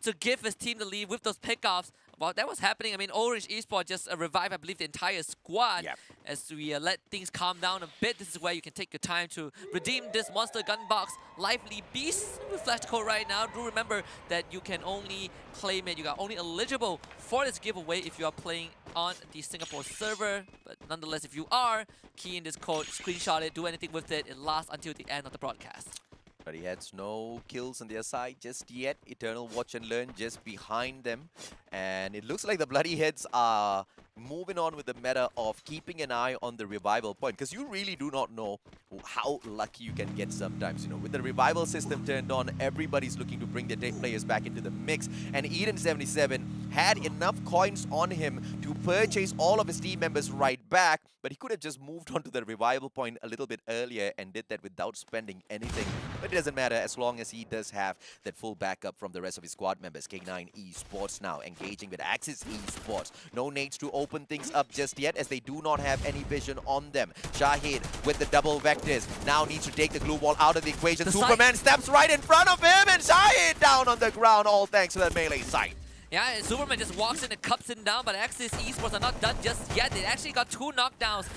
to give his team the lead with those pickoffs. while that was happening, I mean, Orange Esports just revived, I believe, the entire squad. Yep. As we let things calm down a bit, this is where you can take your time to redeem this Monster Gun Box Lively Beast with Flash Code right now. Do remember that you can only claim it, you are only eligible for this giveaway if you are playing on the Singapore server. But nonetheless, if you are, key in this code, screenshot it, do anything with it. It lasts until the end of the broadcast. Bloody Heads, no kills on their side just yet. Eternal Watch and Learn just behind them. And it looks like the Bloody Heads are moving on with the meta of keeping an eye on the revival point. Because you really do not know how lucky you can get sometimes. You know, with the revival system turned on, everybody's looking to bring their players back into the mix. And Eden77 had enough coins on him to purchase all of his team members right back. But he could have just moved on to the revival point a little bit earlier and did that without spending anything. But it doesn't matter as long as he does have that full backup from the rest of his squad members. K9 Esports now engaging with Axis Esports. No nades to open things up just yet as they do not have any vision on them. Shahid with the double vectors now needs to take the glue wall out of the equation. Superman steps right in front of him and Shahid down on the ground, all thanks to that melee sight. Yeah, and Superman just walks in and cups him down, but Axis Esports are not done just yet. They actually got 2 knockdowns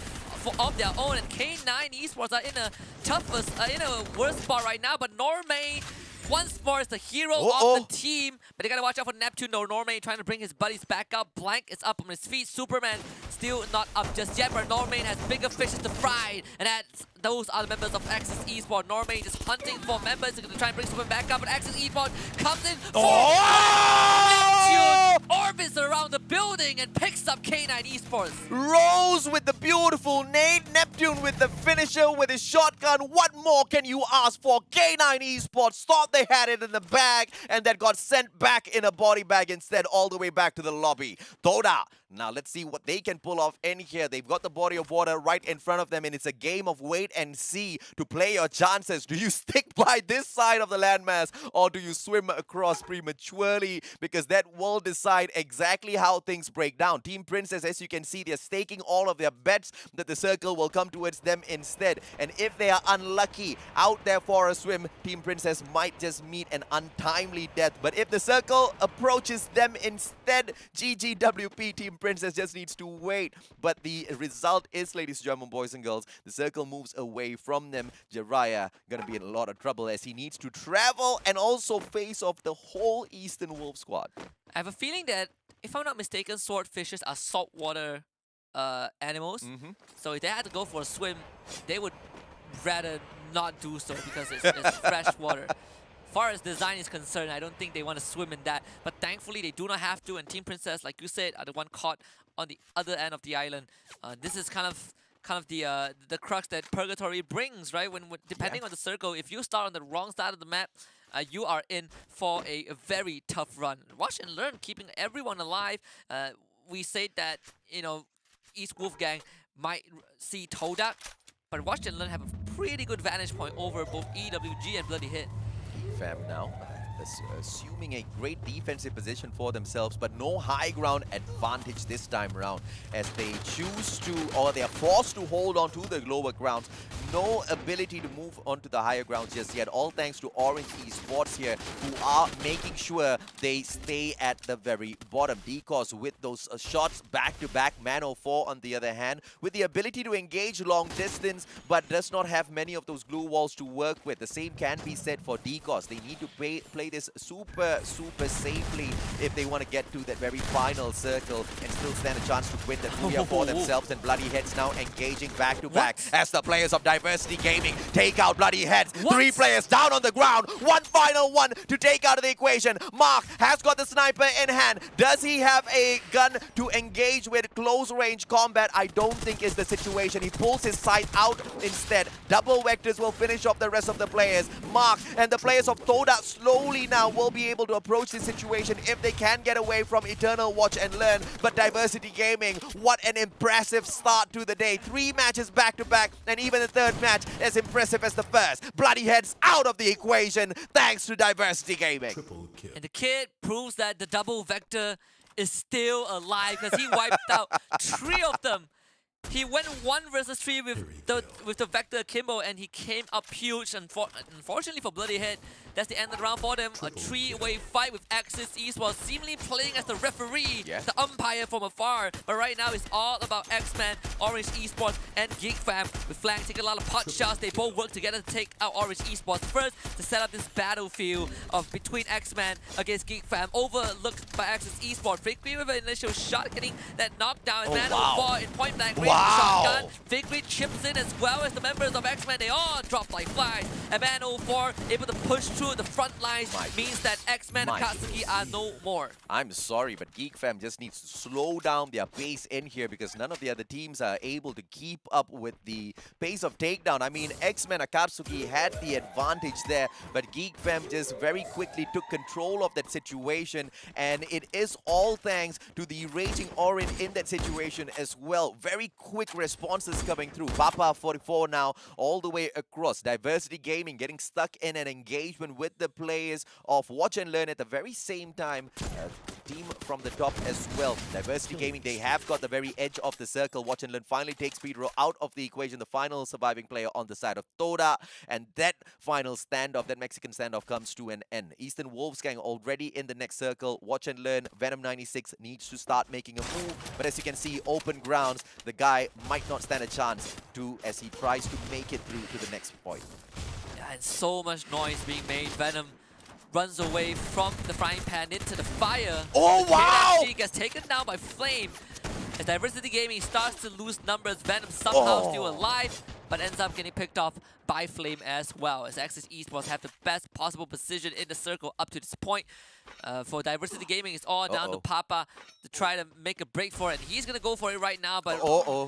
of their own, and K9 Esports are in a toughest, in a worse spot right now, but Normay once more is the hero of the team, but they gotta watch out for Neptune though. Normay trying to bring his buddies back up. Blank is up on his feet. Superman still not up just yet, but Normay has bigger fishes to fry, and those are the members of Axis Esports. Normay just hunting for members to try and bring Superman back up, but Axis Esports comes in for Neptune, orbits around the building and picks up K9 Esports. Rose with the beautiful nade, Neptune with the finisher with his shotgun. What more can you ask for? K9 Esports thought they had it in the bag and that got sent back in a body bag instead, all the way back to the lobby. Toda. Now let's see what they can pull off in here. They've got the body of water right in front of them, and it's a game of wait and see to play your chances. Do you stick by this side of the landmass, or do you swim across prematurely? Because that will decide exactly how things break down. Team Princess, as you can see, they're staking all of their bets that the circle will come towards them instead. And if they are unlucky out there for a swim, Team Princess might just meet an untimely death. But if the circle approaches them instead, GGWP, Team Princess just needs to wait. But the result is, ladies and gentlemen, boys and girls, the circle moves away from them. Jiraiya gonna be in a lot of trouble as he needs to travel and also face off the whole Eastern Wolf squad. I have a feeling that, if I'm not mistaken, swordfishes are saltwater animals. So if they had to go for a swim, they would rather not do so because it's fresh water. Far as design is concerned, I don't think they want to swim in that. But thankfully, they do not have to. And Team Princess, like you said, are the one caught on the other end of the island. This is kind of the crux that Purgatory brings, right? When depending on the circle, if you start on the wrong side of the map, you are in for a very tough run. Watch and learn, keeping everyone alive. We said that, you know, East Wolfgang might see Todak, but Watch and Learn have a pretty good vantage point over both EWG and Bloody Hit. Fam now, assuming a great defensive position for themselves, but no high ground advantage this time around as they choose to, or they are forced to hold on to the lower grounds. No ability to move onto the higher grounds just yet, all thanks to Orange Esports here, who are making sure they stay at the very bottom. Decos with those shots back-to-back. Man04 on the other hand, with the ability to engage long distance, but does not have many of those glue walls to work with. The same can be said for Decos. They need to play this super safely if they want to get to that very final circle and still stand a chance to win the Booyah for themselves. And Bloody Heads now engaging back-to-back as the players of Diversity Gaming take out Bloody Heads. 3 players down on the ground. One final one to take out of the equation. Mark has got the sniper in hand. Does he have a gun to engage with close range combat? I don't think is the situation. He pulls his sight out instead. Double vectors will finish off the rest of the players. Mark and the players of Toda slowly now will be able to approach this situation if they can get away from Eternal Watch and Learn. But Diversity Gaming, what an impressive start to the day. 3 matches back-to-back, and even the third match as impressive as the first. Bloody Heads out of the equation thanks to Diversity Gaming. And the kid proves that the double vector is still alive because he wiped out 3 of them He went 1 versus 3 with the Vector Akimbo, and he came up huge. Unfortunately for Bloody Head, that's the end of the round for them. A 3-way fight with Axis Esports, seemingly playing as the referee, the umpire from afar. But right now it's all about X-Man, Orange Esports, and Geek Fam. With Flang taking a lot of pot shots, they both work together to take out Orange Esports first to set up this battlefield of between X-Man against Geek Fam. Overlooked by Axis Esports. Victory with an initial shot, getting that knockdown. And Man04 in point blank range. Shotgun. Victory chips in as well as the members of X-Men. They all drop like flies. And Man04 able to push through the front lines means that X-Men and Katsuki are no more. I'm sorry, but Geek Fam just needs to slow down their pace in here because none of the other teams are able to keep up with the pace of takedown. I mean, X-Men Akatsuki had the advantage there, but Geek Fam just very quickly took control of that situation, and it is all thanks to the Raging Orin in that situation as well. Very quick responses coming through. Papa 44 now all the way across. Diversity Gaming getting stuck in an engagement with the players of Watch and Learn at the very same time. Team from the top as well. Diversity Gaming, they have got the very edge of the circle. Watch and Learn finally takes Pedro out of the equation. The final surviving player on the side of Toda. And that final standoff, that Mexican standoff, comes to an end. Eastern Wolfsgang already in the next circle. Watch and Learn, Venom 96 needs to start making a move. But as you can see, open grounds, the guy might not stand a chance as he tries to make it through to the next point. Yeah, and so much noise being made. Venom runs away from the frying pan into the fire. Oh, wow! KFG gets taken down by Flame. As Diversity Gaming starts to lose numbers, Venom somehow still alive, but ends up getting picked off by Flame as well. As Axis Esports have the best possible position in the circle up to this point. For Diversity Gaming, it's all down to Papa to try to make a break for it. And he's going to go for it right now, but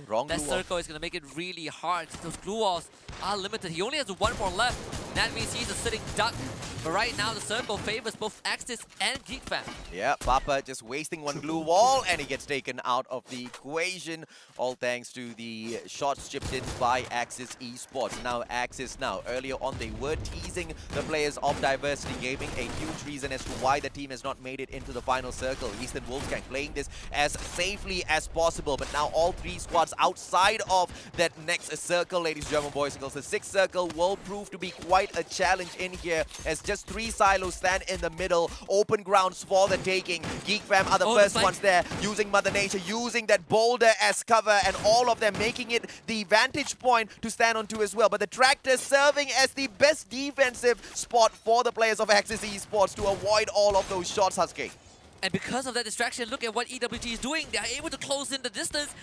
wrong that circle is going to make it really hard. Those glue walls are limited. He only has 1 more left. That means he's a sitting duck. But right now, the circle favors both Axis and Geek Fam. Yeah, Papa just wasting 1 glue wall, and he gets taken out of the equation. All thanks to the shots chipped in by Axis Esports. Now, Axis earlier on, they were teasing the players of Diversity Gaming. A huge reason as to why the team has not made it into the final circle. Eastern Wolfgang playing this as safely as possible. But now all 3 squads outside of that next circle, ladies and gentlemen, boys and girls. The 6th circle will prove to be quite a challenge in here as just 3 silos stand in the middle. Open grounds for the taking. Geek Fam are the first ones there, using Mother Nature, using that boulder as cover, and all of them making it the vantage point to stand onto as well. But the Tractor serving as the best defensive spot for the players of Axis Esports to avoid all of those shots, Husky. And because of that distraction, look at what EWG is doing. They are able to close in the distance.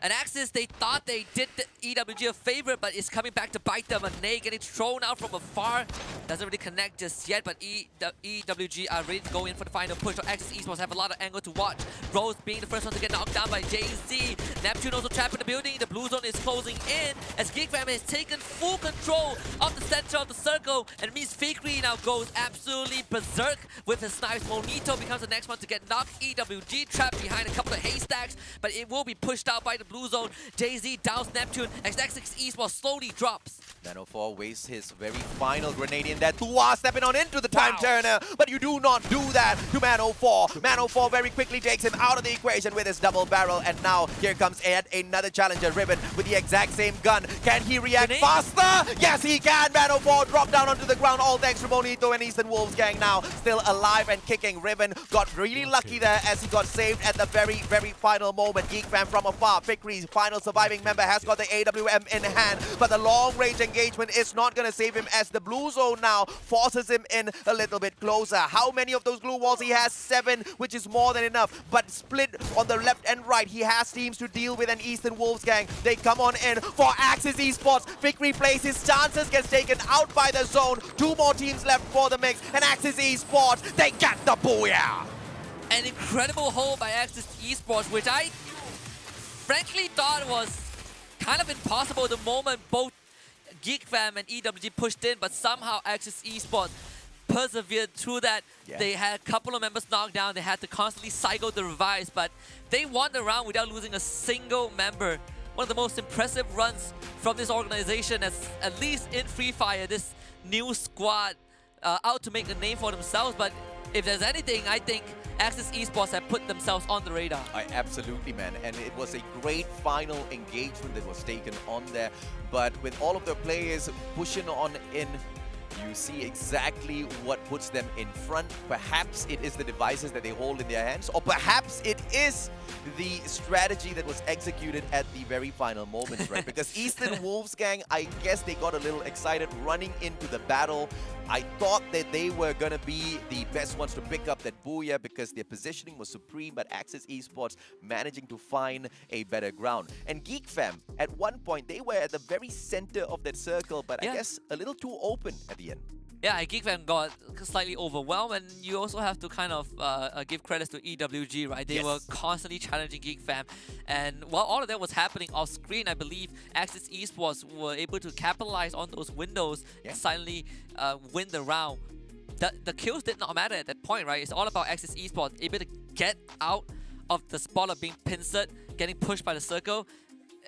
And Axis, they thought they did the EWG a favor, but it's coming back to bite them. A nade getting thrown out from afar. Doesn't really connect just yet, but EWG are ready to go in for the final push. So Axis Esports have a lot of angle to watch. Rose being the first one to get knocked down by Jay-Z. Neptune also trapped in the building. The blue zone is closing in as Geek Fam has taken full control of the center of the circle. And it means Fikri now goes absolutely berserk with his snipes. Monito becomes the next one to get knocked. EWG trapped behind a couple of haystacks, but it will be pushed out by the blue zone. Jay-Z downs Neptune as Axis Esports slowly drops. Nano4 wastes his very final grenade in that. Tua stepping on into the time turner, but you do not do that to Mano4. Mano4 very quickly takes him out of the equation with his double barrel, and now here comes yet another challenger, Ribbon, with the exact same gun. Can he react faster? Yes, he can. Mano4 drop down onto the ground, all thanks to Monito and Eastern Wolfsgang now still alive and kicking. Ribbon got really lucky there as he got saved at the very, very final moment. Geek Fam from afar. Fikri's final surviving member has got the AWM in hand, but the long-range engagement is not going to save him as the blue zone now forces him in a little bit closer. How many of those glue walls? He has 7, which is more than enough, but split on the left and right. He has teams to deal with, an Eastern Wolfsgang. They come on in for Axis Esports. Fikri plays his chances, gets taken out by the zone. 2 more teams left for the mix, and Axis Esports, they get the booyah! An incredible hold by Axis Esports, which I frankly thought was kind of impossible the moment both Geek Fam and EWG pushed in, but somehow Axis Esports persevered through that. Yeah. They had a couple of members knocked down. They had to constantly cycle the revives, but they won the round without losing a single member. One of the most impressive runs from this organization, as at least in Free Fire, this new squad out to make a name for themselves, but if there's anything, I think Axis Esports have put themselves on the radar. Absolutely, man. And it was a great final engagement that was taken on there. But with all of the players pushing on in, you see exactly what puts them in front. Perhaps it is the devices that they hold in their hands, or perhaps it is the strategy that was executed at the very final moments, right? Because Eastern Wolves gang, I guess they got a little excited running into the battle. I thought that they were going to be the best ones to pick up that booyah because their positioning was supreme, but Axis Esports managing to find a better ground. And Geek Fam, at one point, they were at the very center of that circle, but I guess a little too open at the end. Yeah, GeekFam got slightly overwhelmed, and you also have to kind of give credits to EWG, right? They were constantly challenging GeekFam, and while all of that was happening off screen, I believe Axis Esports were able to capitalize on those windows and silently win the round. The kills did not matter at that point, right? It's all about Axis Esports able to get out of the spot of being pincered, getting pushed by the circle,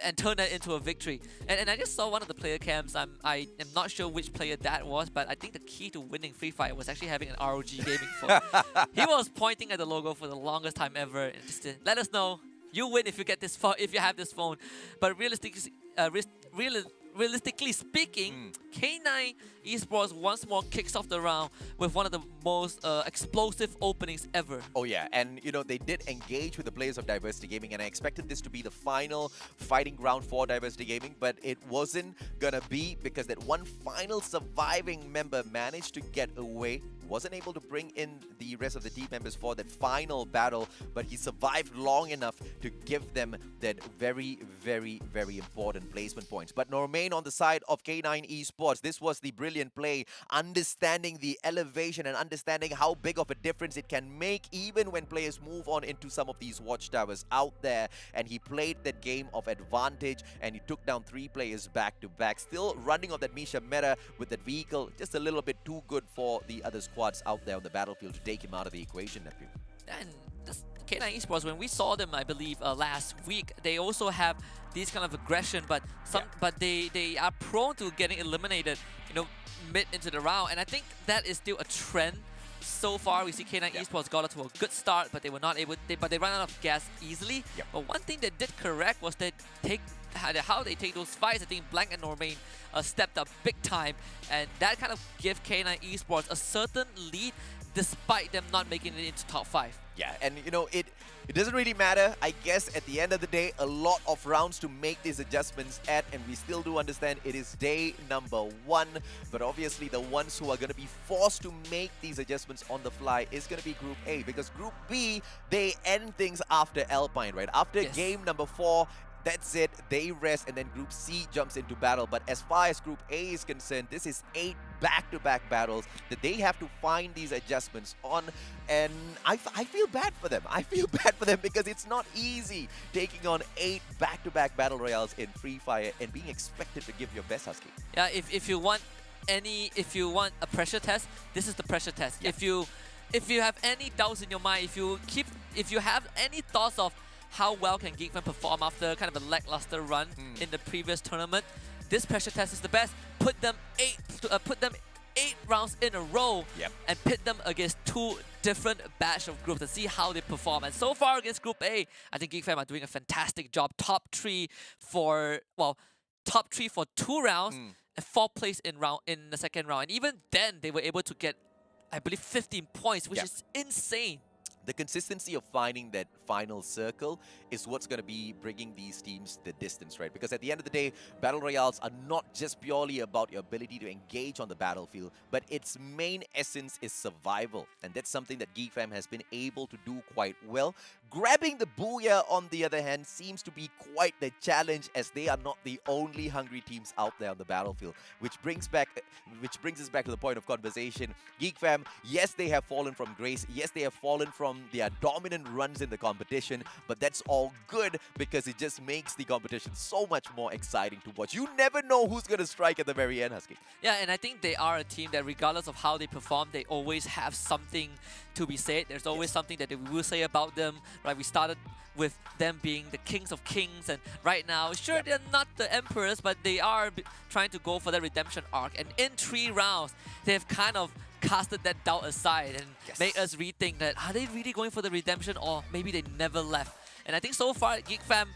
and turn that into a victory. And I just saw one of the player cams. I am not sure which player that was, but I think the key to winning Free Fire was actually having an ROG gaming phone. He was pointing at the logo for the longest time ever, and just to let us know you win if you get this phone, if you have this phone. But realistically speaking, K9 Esports once more kicks off the round with one of the most explosive openings ever. Oh yeah, and you know, they did engage with the players of Diversity Gaming, and I expected this to be the final fighting ground for Diversity Gaming, but it wasn't gonna be because that one final surviving member managed to get away, wasn't able to bring in the rest of the team members for that final battle, but he survived long enough to give them that very, very, very important placement points. But no, remain on the side of K9 Esports. This was the brilliant play, understanding the elevation and understanding how big of a difference it can make even when players move on into some of these watchtowers out there. And he played that game of advantage, and he took down 3 players back to back, still running on that Misha meta with that vehicle, just a little bit too good for the other squads out there on the battlefield to take him out of the equation, nephew. And this K9 Esports, when we saw them, I believe, last week, they also have this kind of aggression, but they are prone to getting eliminated, you know, mid into the round. And I think that is still a trend. So far, we see K9 Esports got off to a good start, but they were not able. But they ran out of gas easily. But one thing they did correct was they how they take those fights. I think Blank and Normain stepped up big time, and that kind of gave K9 Esports a certain lead, despite them not making it into top 5. Yeah, and you know, it doesn't really matter. I guess at the end of the day, a lot of rounds to make these adjustments at, and we still do understand it is day number 1. But obviously, the ones who are going to be forced to make these adjustments on the fly is going to be Group A, because Group B, they end things after Alpine, right? After game number 4, that's it, they rest, and then Group C jumps into battle. But as far as Group A is concerned, this is 8 back-to-back battles that they have to find these adjustments on, and I feel bad for them. I feel bad for them because it's not easy taking on 8 back-to-back battle royales in Free Fire and being expected to give your best, Husky. Yeah, if you want a pressure test, this is the pressure test. If you have any doubts in your mind, if you have any thoughts of how well can GeekFam perform after kind of a lackluster run in the previous tournament, this pressure test is the best. Put them 8 rounds in a row and pit them against 2 different batch of groups and see how they perform. And so far against Group A, I think GeekFam are doing a fantastic job. Top 3 for 2 rounds and 4th place in the second round. And even then, they were able to get, I believe, 15 points, which is insane. The consistency of finding that final circle is what's going to be bringing these teams the distance, right? Because at the end of the day, Battle Royales are not just purely about your ability to engage on the battlefield, but its main essence is survival. And that's something that GeekFam has been able to do quite well. Grabbing the booyah, on the other hand, seems to be quite the challenge, as they are not the only hungry teams out there on the battlefield, which brings us back to the point of conversation. GeekFam, yes, they have fallen from grace. Yes, they have fallen from their dominant runs in the competition, but that's all good because it just makes the competition so much more exciting to watch. You never know who's going to strike at the very end, Husky. Yeah, and I think they are a team that regardless of how they perform, they always have something to be said. There's always something that we will say about them, right? We started with them being the kings of kings, and right now, sure, they're not the emperors, but they are trying to go for the redemption arc. And in 3 rounds, they've kind of casted that doubt aside and made us rethink that are they really going for the redemption, or maybe they never left. And I think so far Geek Fam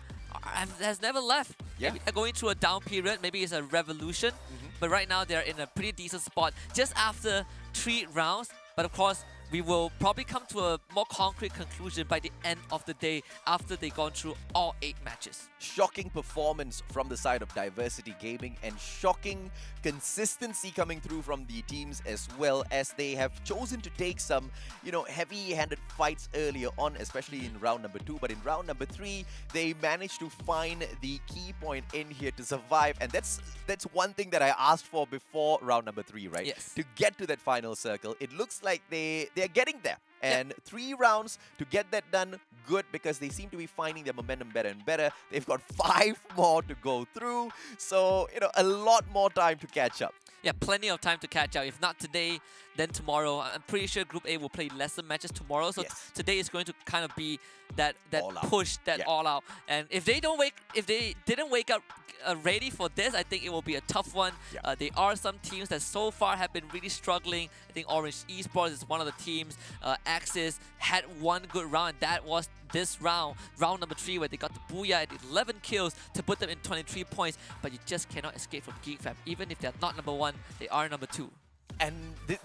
has never left. Yeah. Maybe they're going through a down period, maybe it's a revolution, but right now they're in a pretty decent spot just after 3 rounds. But of course, we will probably come to a more concrete conclusion by the end of the day after they've gone through all 8 matches. Shocking performance from the side of Diversity Gaming, and shocking consistency coming through from the teams as well, as they have chosen to take some, heavy-handed fights earlier on, especially in round number 2. But in round number 3, they managed to find the key point in here to survive, and that's one thing that I asked for before round number 3, right? Yes. To get to that final circle. It looks like they're getting there. And 3 rounds to get that done, good, because they seem to be finding their momentum better and better. They've got 5 more to go through, so, a lot more time to catch up. Yeah, plenty of time to catch up. If not today, then tomorrow. I'm pretty sure Group A will play lesser matches tomorrow. So today is going to kind of be that push, that all out. And if they didn't wake up ready for this, I think it will be a tough one. There are some teams that so far have been really struggling. I think Orange Esports is one of the teams. Axis had one good round. That was this round number 3, where they got the Booyah at 11 kills to put them in 23 points. But you just cannot escape from Geek Fam. Even if they're not number 1, they are number 2. And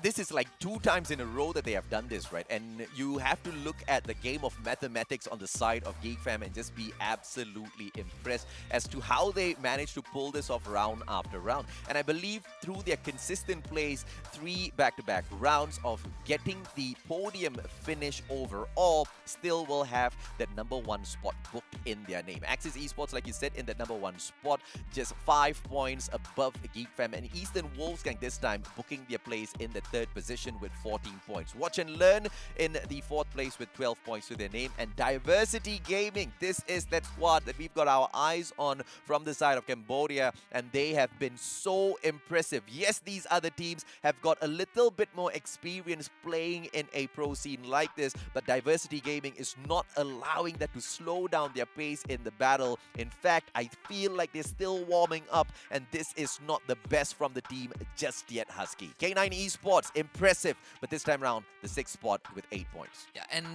this is like 2 times in a row that they have done this, right? And you have to look at the game of mathematics on the side of Geek Fam and just be absolutely impressed as to how they managed to pull this off round after round. And I believe through their consistent plays, 3 back-to-back rounds of getting the podium finish overall, still will have that number 1 spot booked in their name. Axis Esports, like you said, in that number 1 spot, just 5 points above Geek Fam, and Eastern Wolfsgang this time booking their place in the 3rd position with 14 points. Watch and Learn in the 4th place with 12 points to their name. And Diversity Gaming, this is that squad that we've got our eyes on from the side of Cambodia, and they have been so impressive. Yes, these other teams have got a little bit more experience playing in a pro scene like this, but Diversity Gaming is not allowing that to slow down their pace in the battle. In fact, I feel like they're still warming up, and this is not the best from the team just yet, Husky. K9 Esports, impressive, but this time around, the 6th spot with 8 points. Yeah, and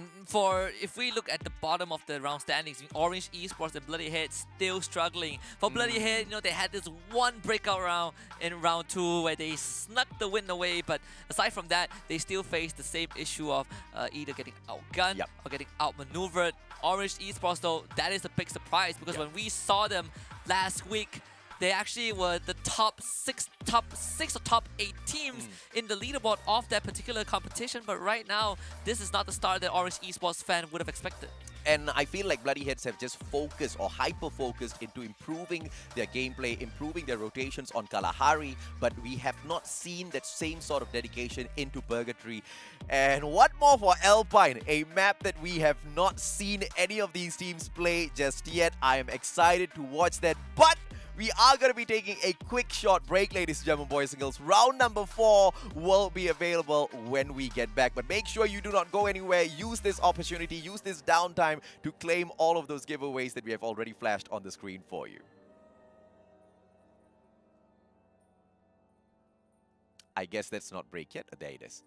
if we look at the bottom of the round standings, Orange Esports and Bloody Head still struggling. For Bloody Head, they had this one breakout round in round 2 where they snuck the win away, but aside from that, they still face the same issue of either getting outgunned or getting outmaneuvered. Orange Esports, though, that is a big surprise, because when we saw them last week, they actually were the top 6 or top 8 teams in the leaderboard of that particular competition. But right now, this is not the start that Orange Esports fan would have expected. And I feel like Bloody Heads have just focused or hyper-focused into improving their gameplay, improving their rotations on Kalahari, but we have not seen that same sort of dedication into Purgatory. And what more for Alpine, a map that we have not seen any of these teams play just yet. I am excited to watch that, but we are going to be taking a quick short break, ladies and gentlemen, boys and girls. Round number 4 will be available when we get back. But make sure you do not go anywhere. Use this opportunity, use this downtime to claim all of those giveaways that we have already flashed on the screen for you. I guess that's not break yet. There it is.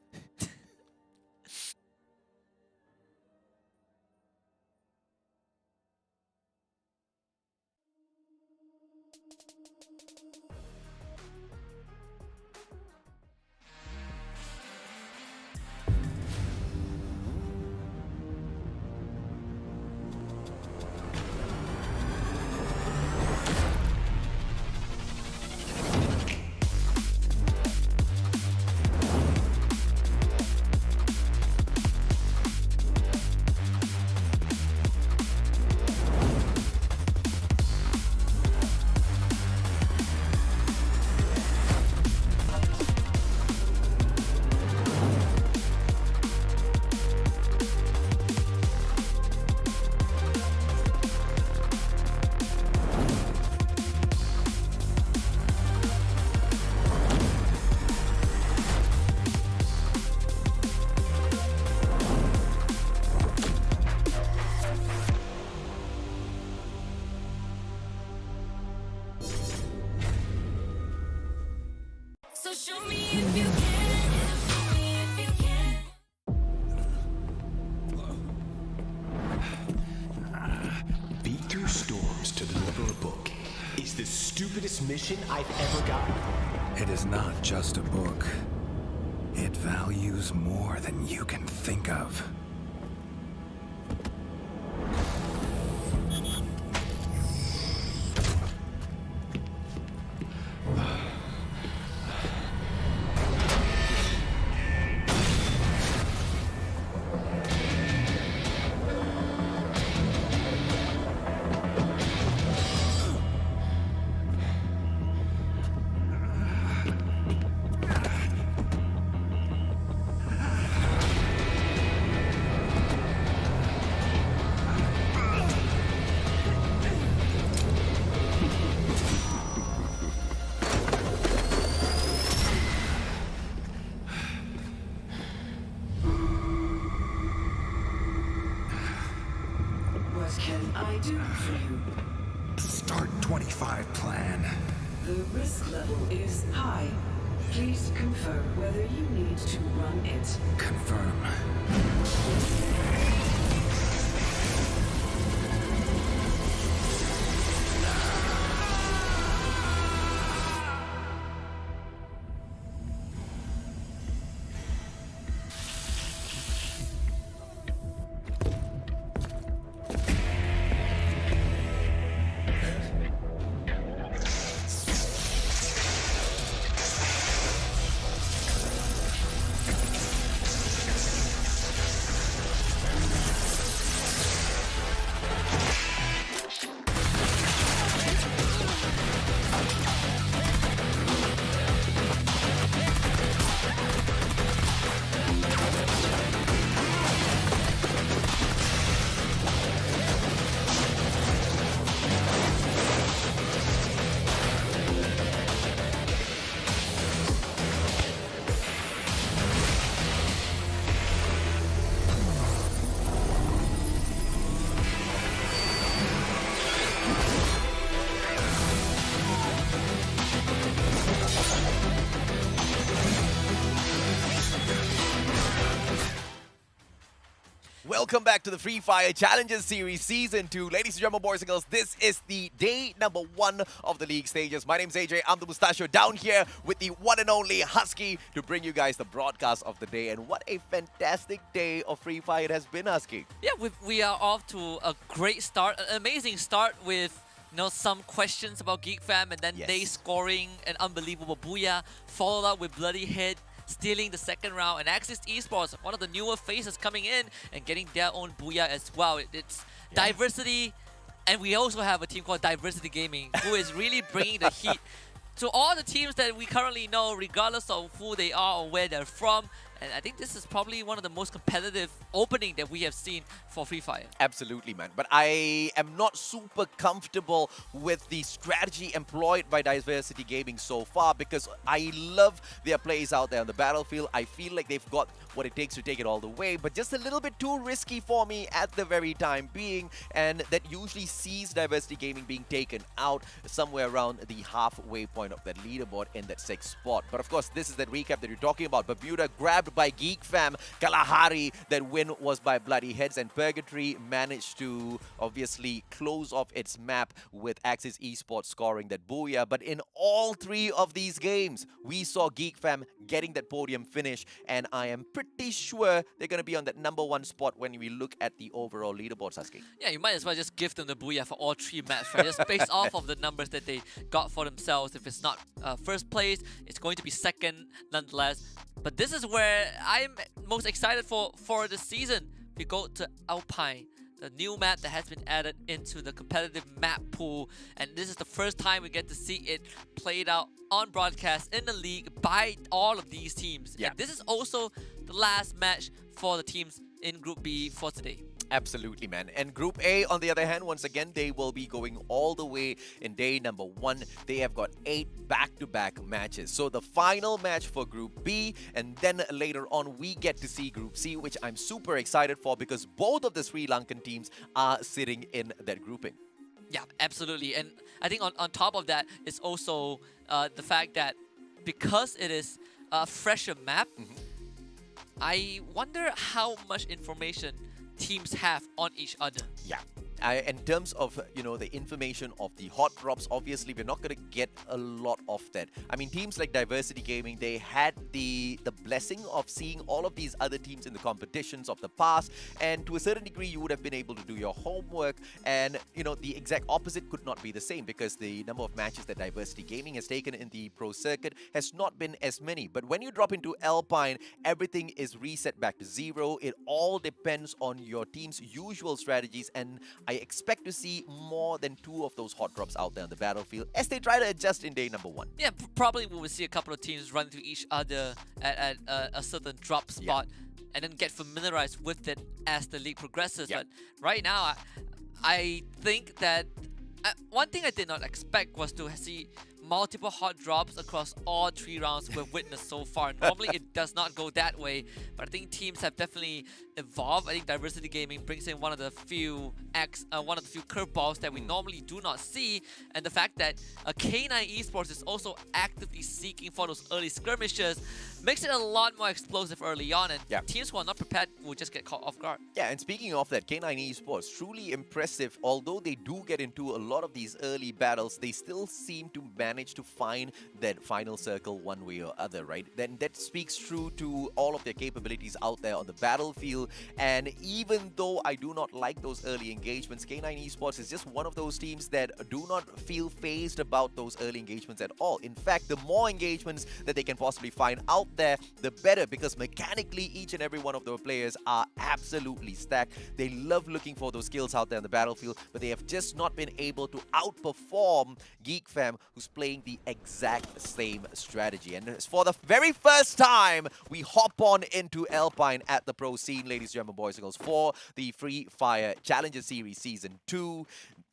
stupidest mission I've ever gotten. It is not just a book. It values more than you can think of. What can I do for you? Start 25 plan. The risk level is high. Please confirm whether you need to run it. Confirm. Welcome back to the Free Fire Challenges Series Season 2. Ladies and gentlemen, boys and girls, this is the day number 1 of the league stages. My name's AJ, I'm the Mustachio, down here with the one and only Husky to bring you guys the broadcast of the day. And what a fantastic day of Free Fire it has been, Husky. Yeah, we are off to a great start, an amazing start with some questions about Geek Fam, and then they scoring an unbelievable booyah, followed up with Bloody Head stealing the second round, and Axis Esports, one of the newer faces coming in and getting their own booyah as well. It's diversity, and we also have a team called Diversity Gaming who is really bringing the heat to all the teams that we currently know, regardless of who they are or where they're from. And I think this is probably one of the most competitive opening that we have seen for Free Fire. Absolutely, man. But I am not super comfortable with the strategy employed by Diversity Gaming so far, because I love their plays out there on the battlefield. I feel like they've got what it takes to take it all the way, but just a little bit too risky for me at the very time being, and that usually sees Diversity Gaming being taken out somewhere around the halfway point of that leaderboard in that 6th spot. But of course, this is that recap that you're talking about. Bermuda grabbed by Geek Fam, Kalahari, that win was by Bloody Heads, and Purgatory managed to obviously close off its map with Axis Esports scoring that booyah. But in all 3 of these games, we saw Geek Fam getting that podium finish, and I am pretty sure they're going to be on that number 1 spot when we look at the overall leaderboard, Sasuke. Yeah, you might as well just give them the booyah for all 3 maps, right? Just based off of the numbers that they got for themselves. If it's not first place, it's going to be second nonetheless. But this is where I'm most excited for the season. We go to Alpine, the new map that has been added into the competitive map pool, and this is the first time we get to see it played out on broadcast in the league by all of these teams. Yeah. And this is also the last match for the teams in Group B for today. Absolutely, man. And Group A, on the other hand, once again, they will be going all the way in day number 1. They have got 8 back-to-back matches. So the final match for Group B, and then later on, we get to see Group C, which I'm super excited for because both of the Sri Lankan teams are sitting in that grouping. Yeah, absolutely. And I think on top of that, it's also the fact that because it is a fresher map, I wonder how much information teams have on each other. Yeah, in terms of the information of the hot drops, obviously we're not going to get a lot of that. I mean, teams like Diversity Gaming, they had the blessing of seeing all of these other teams in the competitions of the past, and to a certain degree you would have been able to do your homework, and the exact opposite could not be the same, because the number of matches that Diversity Gaming has taken in the pro circuit has not been as many. But when you drop into Alpine, everything is reset back to zero. It all depends on your team's usual strategies, and I expect to see more than 2 of those hot drops out there on the battlefield as they try to adjust in day number 1. Yeah, probably we will see a couple of teams run through each other at a certain drop spot, and then get familiarized with it as the league progresses. But right now, I think that one thing I did not expect was to see multiple hot drops across all 3 rounds we've witnessed so far. Normally it does not go that way, but I think teams have definitely evolved. I think Diversity Gaming brings in one of the few curveballs that we normally do not see, and the fact that K9 Esports is also actively seeking for those early skirmishes makes it a lot more explosive early on, and teams who are not prepared will just get caught off guard. Yeah, and speaking of that, K9 Esports, truly impressive. Although they do get into a lot of these early battles, they still seem to manage to find that final circle one way or other, right? Then that speaks true to all of their capabilities out there on the battlefield. And even though I do not like those early engagements, K9 Esports is just one of those teams that do not feel phased about those early engagements at all. In fact, the more engagements that they can possibly find out there, the better, because mechanically each and every one of their players are absolutely stacked. They love looking for those skills out there on the battlefield, but they have just not been able to outperform GeekFam, who's playing the exact same strategy. And for the very first time, we hop on into Alpine at the pro scene, ladies and gentlemen, boys and girls, for the Free Fire Challenger Series Season 2.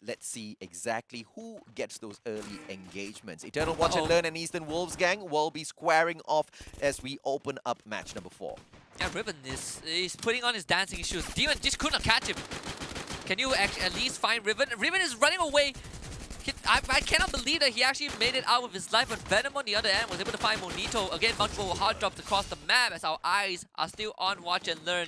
Let's see exactly who gets those early engagements. Eternal Watch and Learn and Eastern Wolves Gang will be squaring off as we open up match number 4. Yeah, Riven is putting on his dancing shoes. Demon just could not catch him. Can you at least find Riven? Riven is running away. I cannot believe that he actually made it out with his life, but Venom on the other end was able to find Monito. Again, multiple hard drops across the map as our eyes are still on Watch and Learn.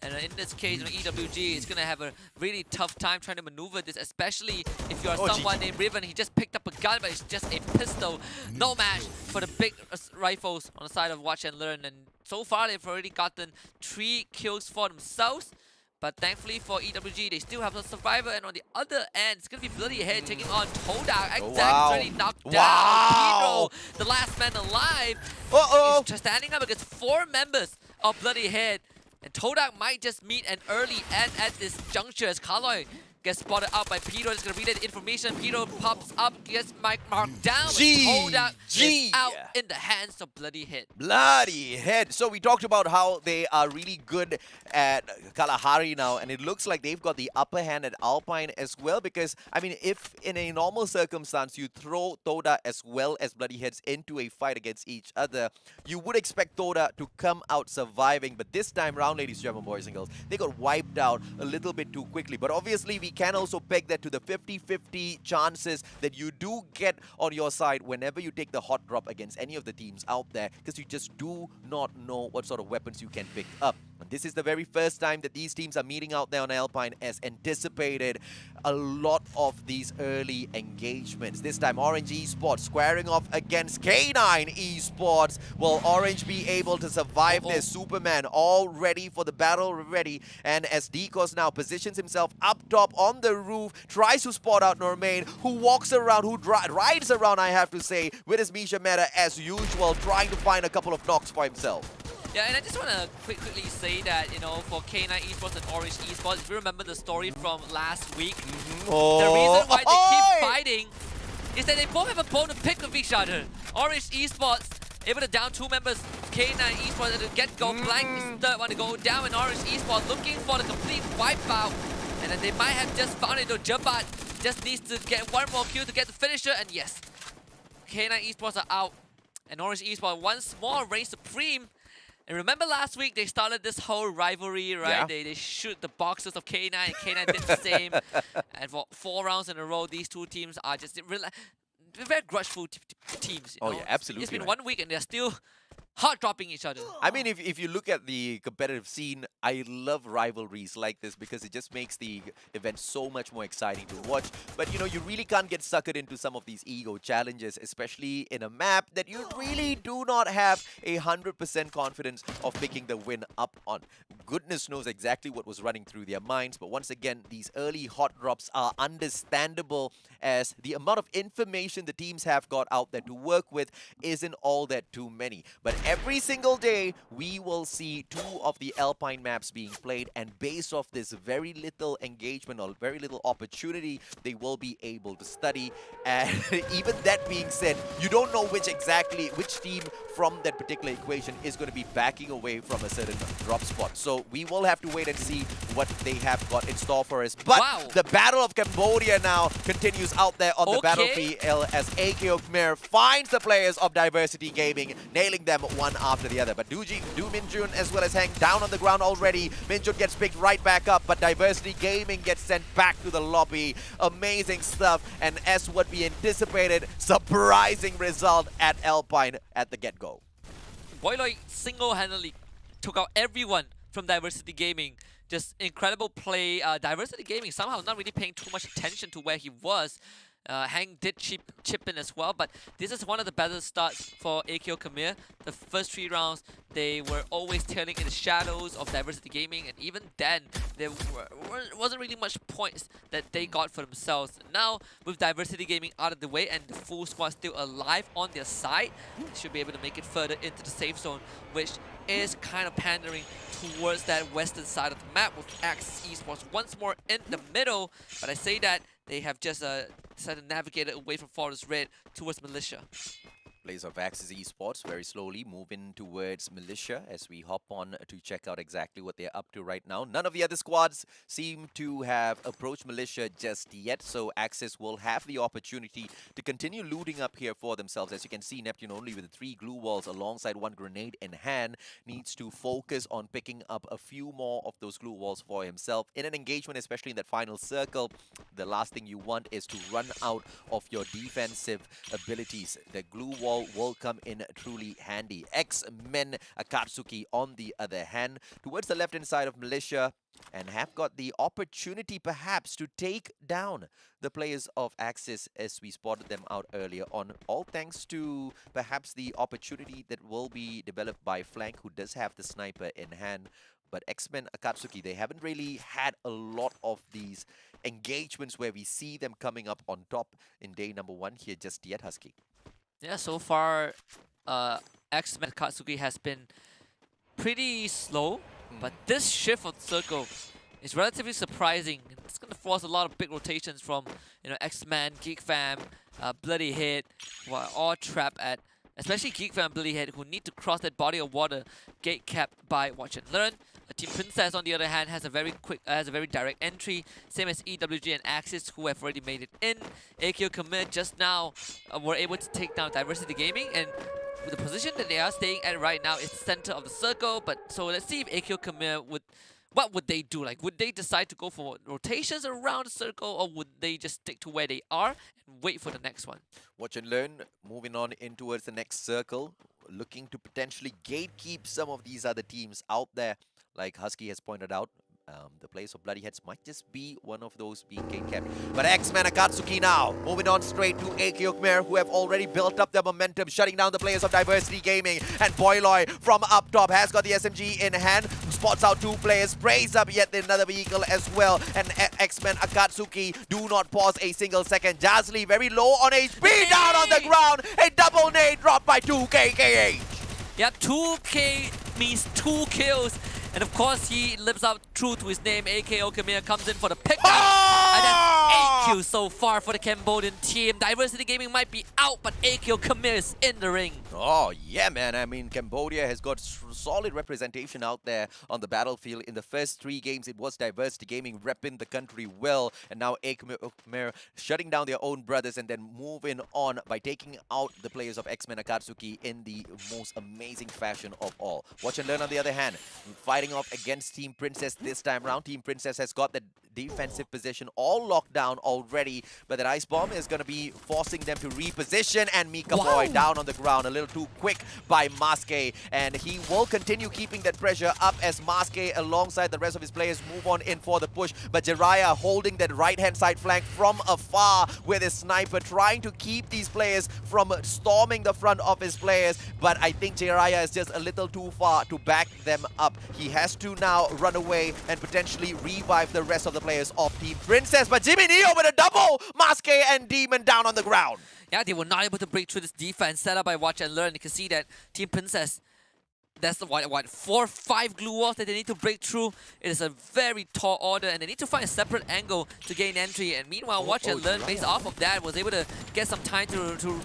And in this case, EWG is going to have a really tough time trying to maneuver this, especially if you are someone named Riven. He just picked up a gun, but it's just a pistol. No match for the big rifles on the side of Watch and Learn. And so far, they've already gotten 3 kills for themselves. But thankfully for EWG, they still have a survivor. And on the other end, it's going to be Bloody Head taking on Todak. Exact's already knocked down. Pedro, the last man alive, is just standing up against 4 members of Bloody Head. And Todak might just meet an early end at this juncture as Kaloy gets spotted out by Pedro. Just gonna read that information. Pedro pops up, gets Mike marked down. Todak is out in the hands of Bloody Head. Bloody Head. So we talked about how they are really good at Kalahari now, and it looks like they've got the upper hand at Alpine as well, because, I mean, if in a normal circumstance you throw Toda as well as Bloody Heads into a fight against each other, you would expect Toda to come out surviving. But this time round, ladies and gentlemen, boys and girls, they got wiped out a little bit too quickly. But obviously, we can also peg that to the 50-50 chances that you do get on your side whenever you take the hot drop against any of the teams out there, because you just do not know what sort of weapons you can pick up. And this is the very first time that these teams are meeting out there on Alpine as anticipated. A lot of these early engagements. This time, Orange Esports squaring off against K9 Esports. Will Orange be able to survive this? Superman all ready for the battle, ready. And as Dekos now positions himself up top on the roof, tries to spot out Normain, who walks around, who rides around, I have to say, with his Misha meta as usual, trying to find a couple of knocks for himself. Yeah, and I just want to quickly say that, for K9 Esports and Orange Esports, if you remember the story from last week, the reason why they keep fighting is that they both have a bone to pick with each other. Orange Esports able to down 2 members, K9 Esports to get go blank is the third one to go down, and Orange Esports looking for the complete wipeout. And then they might have just found it, though. Jabat just needs to get 1 more kill to get the finisher, and yes, K9 Esports are out. And Orange Esports once more reigns supreme. And remember last week, they started this whole rivalry, right? Yeah. They shoot the boxes of K9, and K9 did the same. And for 4 rounds in a row, these 2 teams are just very grudgeful teams. Oh, yeah, absolutely. It's been right. 1 week, and they're still hard dropping each other. I mean, if you look at the competitive scene, I love rivalries like this because it just makes the event so much more exciting to watch. But you know, you really can't get suckered into some of these ego challenges, especially in a map that you really do not have 100% confidence of picking the win up on. Goodness knows exactly what was running through their minds, but once again, these early hot drops are understandable as the amount of information the teams have got out there to work with isn't all that too many. But every single day, we will see 2 of the Alpine maps being played, and based off this very little engagement or very little opportunity, they will be able to study. And even that being said, you don't know which team from that particular equation is going to be backing away from a certain drop spot. So we will have to wait and see what they have got in store for us. But the Battle of Cambodia now continues out there on the battlefield as AKO Khmer finds the players of Diversity Gaming, nailing them one after the other. But Do Minjun as well as Hang down on the ground already. Minjun gets picked right back up, but Diversity Gaming gets sent back to the lobby. Amazing stuff, and as what we anticipated, surprising result at Alpine at the get-go. Boyloi single-handedly took out everyone from Diversity Gaming. Just incredible play. Diversity Gaming somehow not really paying too much attention to where he was. Hang did chip in as well, but this is one of the better starts for AKO Khmer. The first 3 rounds, they were always tailing in the shadows of Diversity Gaming, and even then, there wasn't really much points that they got for themselves. Now, with Diversity Gaming out of the way and the full squad still alive on their side, they should be able to make it further into the safe zone, which is kind of pandering towards that western side of the map with Axis Esports once more in the middle. But I say that they have just decided to navigate it away from Forest Red towards Malaysia. Players of Axis Esports very slowly moving towards Malaysia as we hop on to check out exactly what they're up to right now. None of the other squads seem to have approached Malaysia just yet, so Axis will have the opportunity to continue looting up here for themselves. As you can see, Neptune only with the 3 glue walls alongside 1 grenade in hand needs to focus on picking up a few more of those glue walls for himself. In an engagement, especially in that final circle, the last thing you want is to run out of your defensive abilities. The glue wall will come in truly handy. X-Men Akatsuki, on the other hand, towards the left-hand side of Malaysia, and have got the opportunity perhaps to take down the players of Axis as we spotted them out earlier on, all thanks to perhaps the opportunity that will be developed by Flank, who does have the sniper in hand. But X-Men Akatsuki, they haven't really had a lot of these engagements where we see them coming up on top in day number 1 here just yet, Husky. Yeah, so far, X-Men Katsuki has been pretty slow, but this shift of circle is relatively surprising. It's going to force a lot of big rotations from, X-Men, Geek Fam, Bloody Head, who are all trapped at, especially Geek Fam and Bloody Head, who need to cross that body of water gate capped by Watch and Learn. Team Princess, on the other hand, has a very direct entry, same as EWG and Axis, who have already made it in. AKO Khmer just now were able to take down Diversity Gaming, and with the position that they are staying at right now, it's center of the circle. But so let's see if AKO Khmer what would they do? Like, would they decide to go for rotations around the circle, or would they just stick to where they are and wait for the next one? Watch and Learn moving on in towards the next circle, looking to potentially gatekeep some of these other teams out there. Like Husky has pointed out, the players of Bloody Heads might just be one of those being gate-kept. But X-Men Akatsuki now, moving on straight to AKO Khmer, who have already built up their momentum, shutting down the players of Diversity Gaming. And Boyloi from up top has got the SMG in hand, spots out 2 players, sprays up yet another vehicle as well. And X-Men Akatsuki do not pause a single second. Jazly very low on HP, down on the ground, a double nade dropped by 2KKH. Yeah, 2K means 2 kills. And of course, he lives up true to his name. AKO Khmer comes in for the pickup. And that's 8 kills so far for the Cambodian team. Diversity Gaming might be out, but AKO Khmer is in the ring. Oh, yeah, man. I mean, Cambodia has got solid representation out there on the battlefield. In the first 3 games, it was Diversity Gaming repping the country well. And now AKO Khmer shutting down their own brothers and then moving on by taking out the players of X-Men Akatsuki in the most amazing fashion of all. Watch and Learn, on the other hand, fighting off against Team Princess this time round. Team Princess has got the defensive position all locked down already. But that Ice Bomb is going to be forcing them to reposition, and Mika Boy down on the ground a little too quick by Maske. And he will continue keeping that pressure up as Maske alongside the rest of his players move on in for the push. But Jiraiya holding that right-hand side flank from afar with his sniper, trying to keep these players from storming the front of his players. But I think Jiraiya is just a little too far to back them up. He has to now run away and potentially revive the rest of the players of Team Princess. But Jimmy Neo with a double! Maske and Demon down on the ground. Yeah, they were not able to break through this defense set up by Watch and Learn. You can see that Team Princess, that's what 4 or 5 glue walls that they need to break through. It is a very tall order, and they need to find a separate angle to gain entry. And meanwhile, Watch and Learn, based off of that, was able to get some time to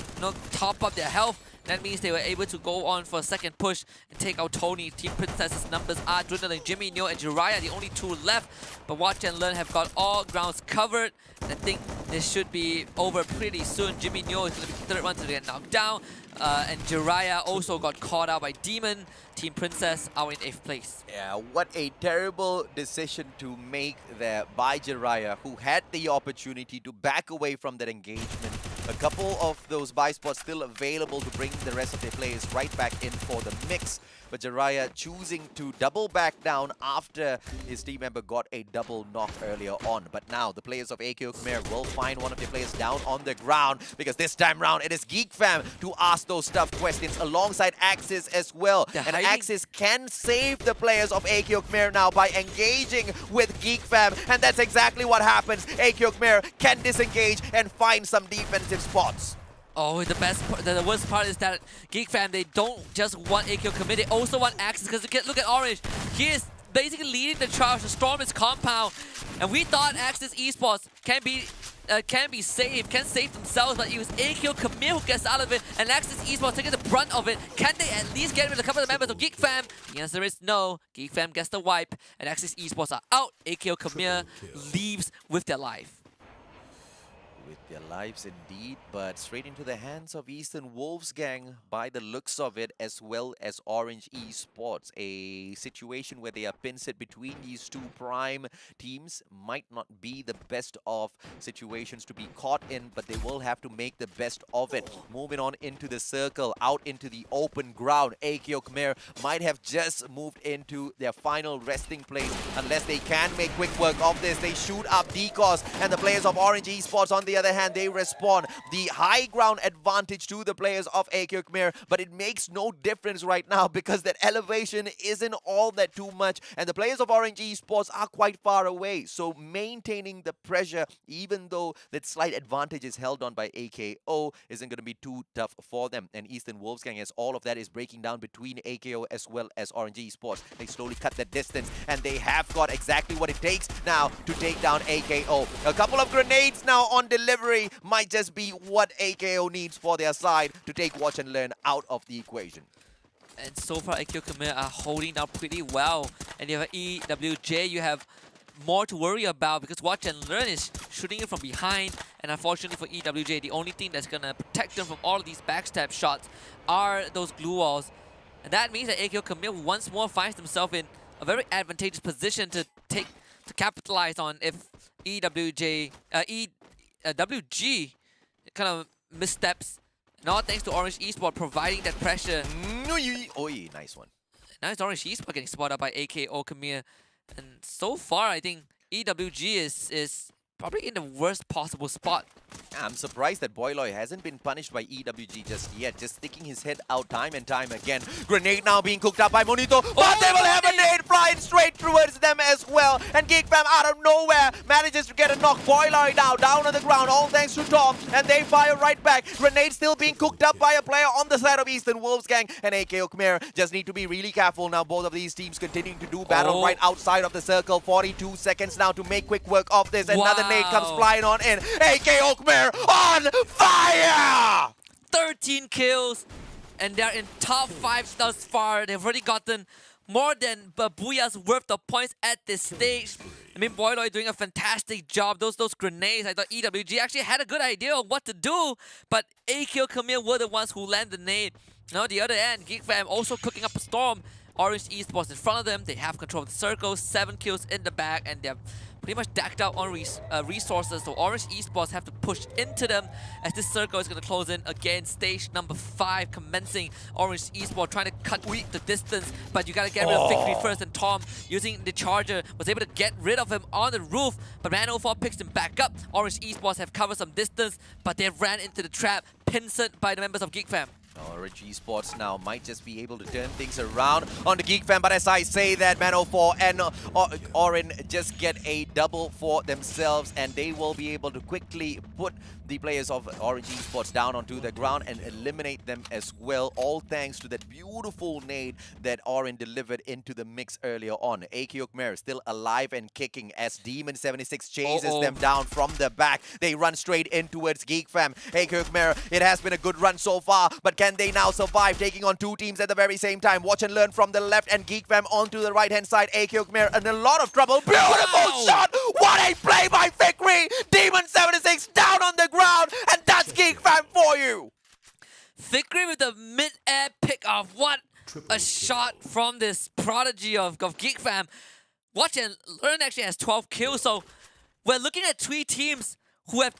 top up their health. That means they were able to go on for a second push and take out Tony. Team Princess's numbers are dwindling. Jimmy, Neo, and Jiraiya, the only 2 left. But Watch and Learn have got all grounds covered. And I think this should be over pretty soon. Jimmy Neo is going to be the 3rd one to get knocked down. And Jiraiya also got caught out by Demon. Team Princess are in 8th place. Yeah, what a terrible decision to make there by Jiraiya, who had the opportunity to back away from that engagement. A couple of those buy spots still available to bring the rest of their players right back in for the mix. But Jiraiya choosing to double back down after his team member got a double knock earlier on. But now the players of AKO Khmer will find one of their players down on the ground, because this time round it is Geek Fam to ask those tough questions alongside Axis as well. And Axis can save the players of AKO Khmer now by engaging with Geek Fam, and that's exactly what happens. AKO Khmer can disengage and find some defensive spots. Oh, the worst part is that Geek Fam, they don't just want AKO Khmer, they also want Axis, because look at Orange. He is basically leading the charge to storm his compound, and we thought Axis Esports can save themselves, but it was AKO Khmer who gets out of it, and Axis Esports taking the brunt of it. Can they at least get rid of a couple of members of Geek Fam? The answer is no. Geek Fam gets the wipe, and Axis Esports are out. AKO Khmer leaves with their life. With their lives indeed, but straight into the hands of Eastern Wolves gang by the looks of it, as well as Orange Esports. A situation where they are pin set between these 2 prime teams might not be the best of situations to be caught in, but they will have to make the best of it. Moving on into the circle, out into the open ground. AKO Khmer might have just moved into their final resting place unless they can make quick work of this. They shoot up DCOS, and the players of Orange Esports on the other hand, they respond. The high ground advantage to the players of AKO Khmer, but it makes no difference right now because that elevation isn't all that too much, and the players of Orange Esports are quite far away. So maintaining the pressure, even though that slight advantage is held on by AKO, isn't going to be too tough for them. And Eastern Wolves gang, as all of that is breaking down between AKO as well as Orange Esports, they slowly cut the distance, and they have got exactly what it takes now to take down AKO. A couple of grenades now on delivery might just be what AKO needs for their side to take Watch and Learn out of the equation. And so far, AKO Khmer are holding down pretty well. And you have EWJ, you have more to worry about because Watch and Learn is shooting it from behind. And unfortunately for EWJ, the only thing that's going to protect them from all of these backstab shots are those glue walls. And that means that AKO Khmer once more finds themselves in a very advantageous position to capitalize on if WG kind of missteps. Not thanks to Orange Esports providing that pressure. Oi, nice one. Now it's Orange Esports getting spotted up by AKO Khmer. And so far, I think EWG is probably in the worst possible spot. I'm surprised that Boyloy hasn't been punished by EWG just yet, just sticking his head out time and time again. Grenade now being cooked up by Monito, but they will have a nade flying straight towards them as well. And Geek Fam out of nowhere manages to get a knock. Boyloy now down on the ground, all thanks to Tom, and they fire right back. Grenade still being cooked up by a player on the side of Eastern Wolves gang, and AKO Khmer just need to be really careful now. Both of these teams continuing to do battle right outside of the circle. 42 seconds now to make quick work of this. Another nade comes flying on in. AKO Khmer on fire! 13 kills, and they're in top 5 thus far. They've already gotten more than Booyah's worth of points at this stage. I mean, Boyloy doing a fantastic job. Those grenades, I thought EWG actually had a good idea of what to do, but AKO Khmer were the ones who landed the nade. Now, the other end, Geek Fam also cooking up a storm. Orange Esports in front of them. They have control of the circle. 7 kills in the back, and they're pretty much decked out on resources, so Orange Esports have to push into them as this circle is going to close in again. Stage number 5 commencing. Orange Esports trying to cut the distance, but you got to get rid of Victory first, and Tom, using the charger, was able to get rid of him on the roof, but Man04 picks him back up. Orange Esports have covered some distance, but they ran into the trap, pincered by the members of Geek Fam. Orange Esports now might just be able to turn things around on the Geek Fam, but as I say that, Man04 and Orin just get a double for themselves, and they will be able to quickly put the players of Orange Esports down onto the ground and eliminate them as well, all thanks to that beautiful nade that Orin delivered into the mix earlier on. AK Khmer still alive and kicking as Demon76 chases them down from the back. They run straight in towards Geek Fam. AK Khmer, it has been a good run so far, but can they now survive taking on 2 teams at the very same time? Watch and learn from the left, and Geek Fam onto the right hand side. AK Khmer in a lot of trouble. Beautiful shot! What a play by Fikri! Demon76 down on the ground, and that's Geek Fam for you! Fikri with the mid-air pick-off. What a shot from this prodigy of Geek Fam. Watch and learn actually has 12 kills, so we're looking at 3 teams who have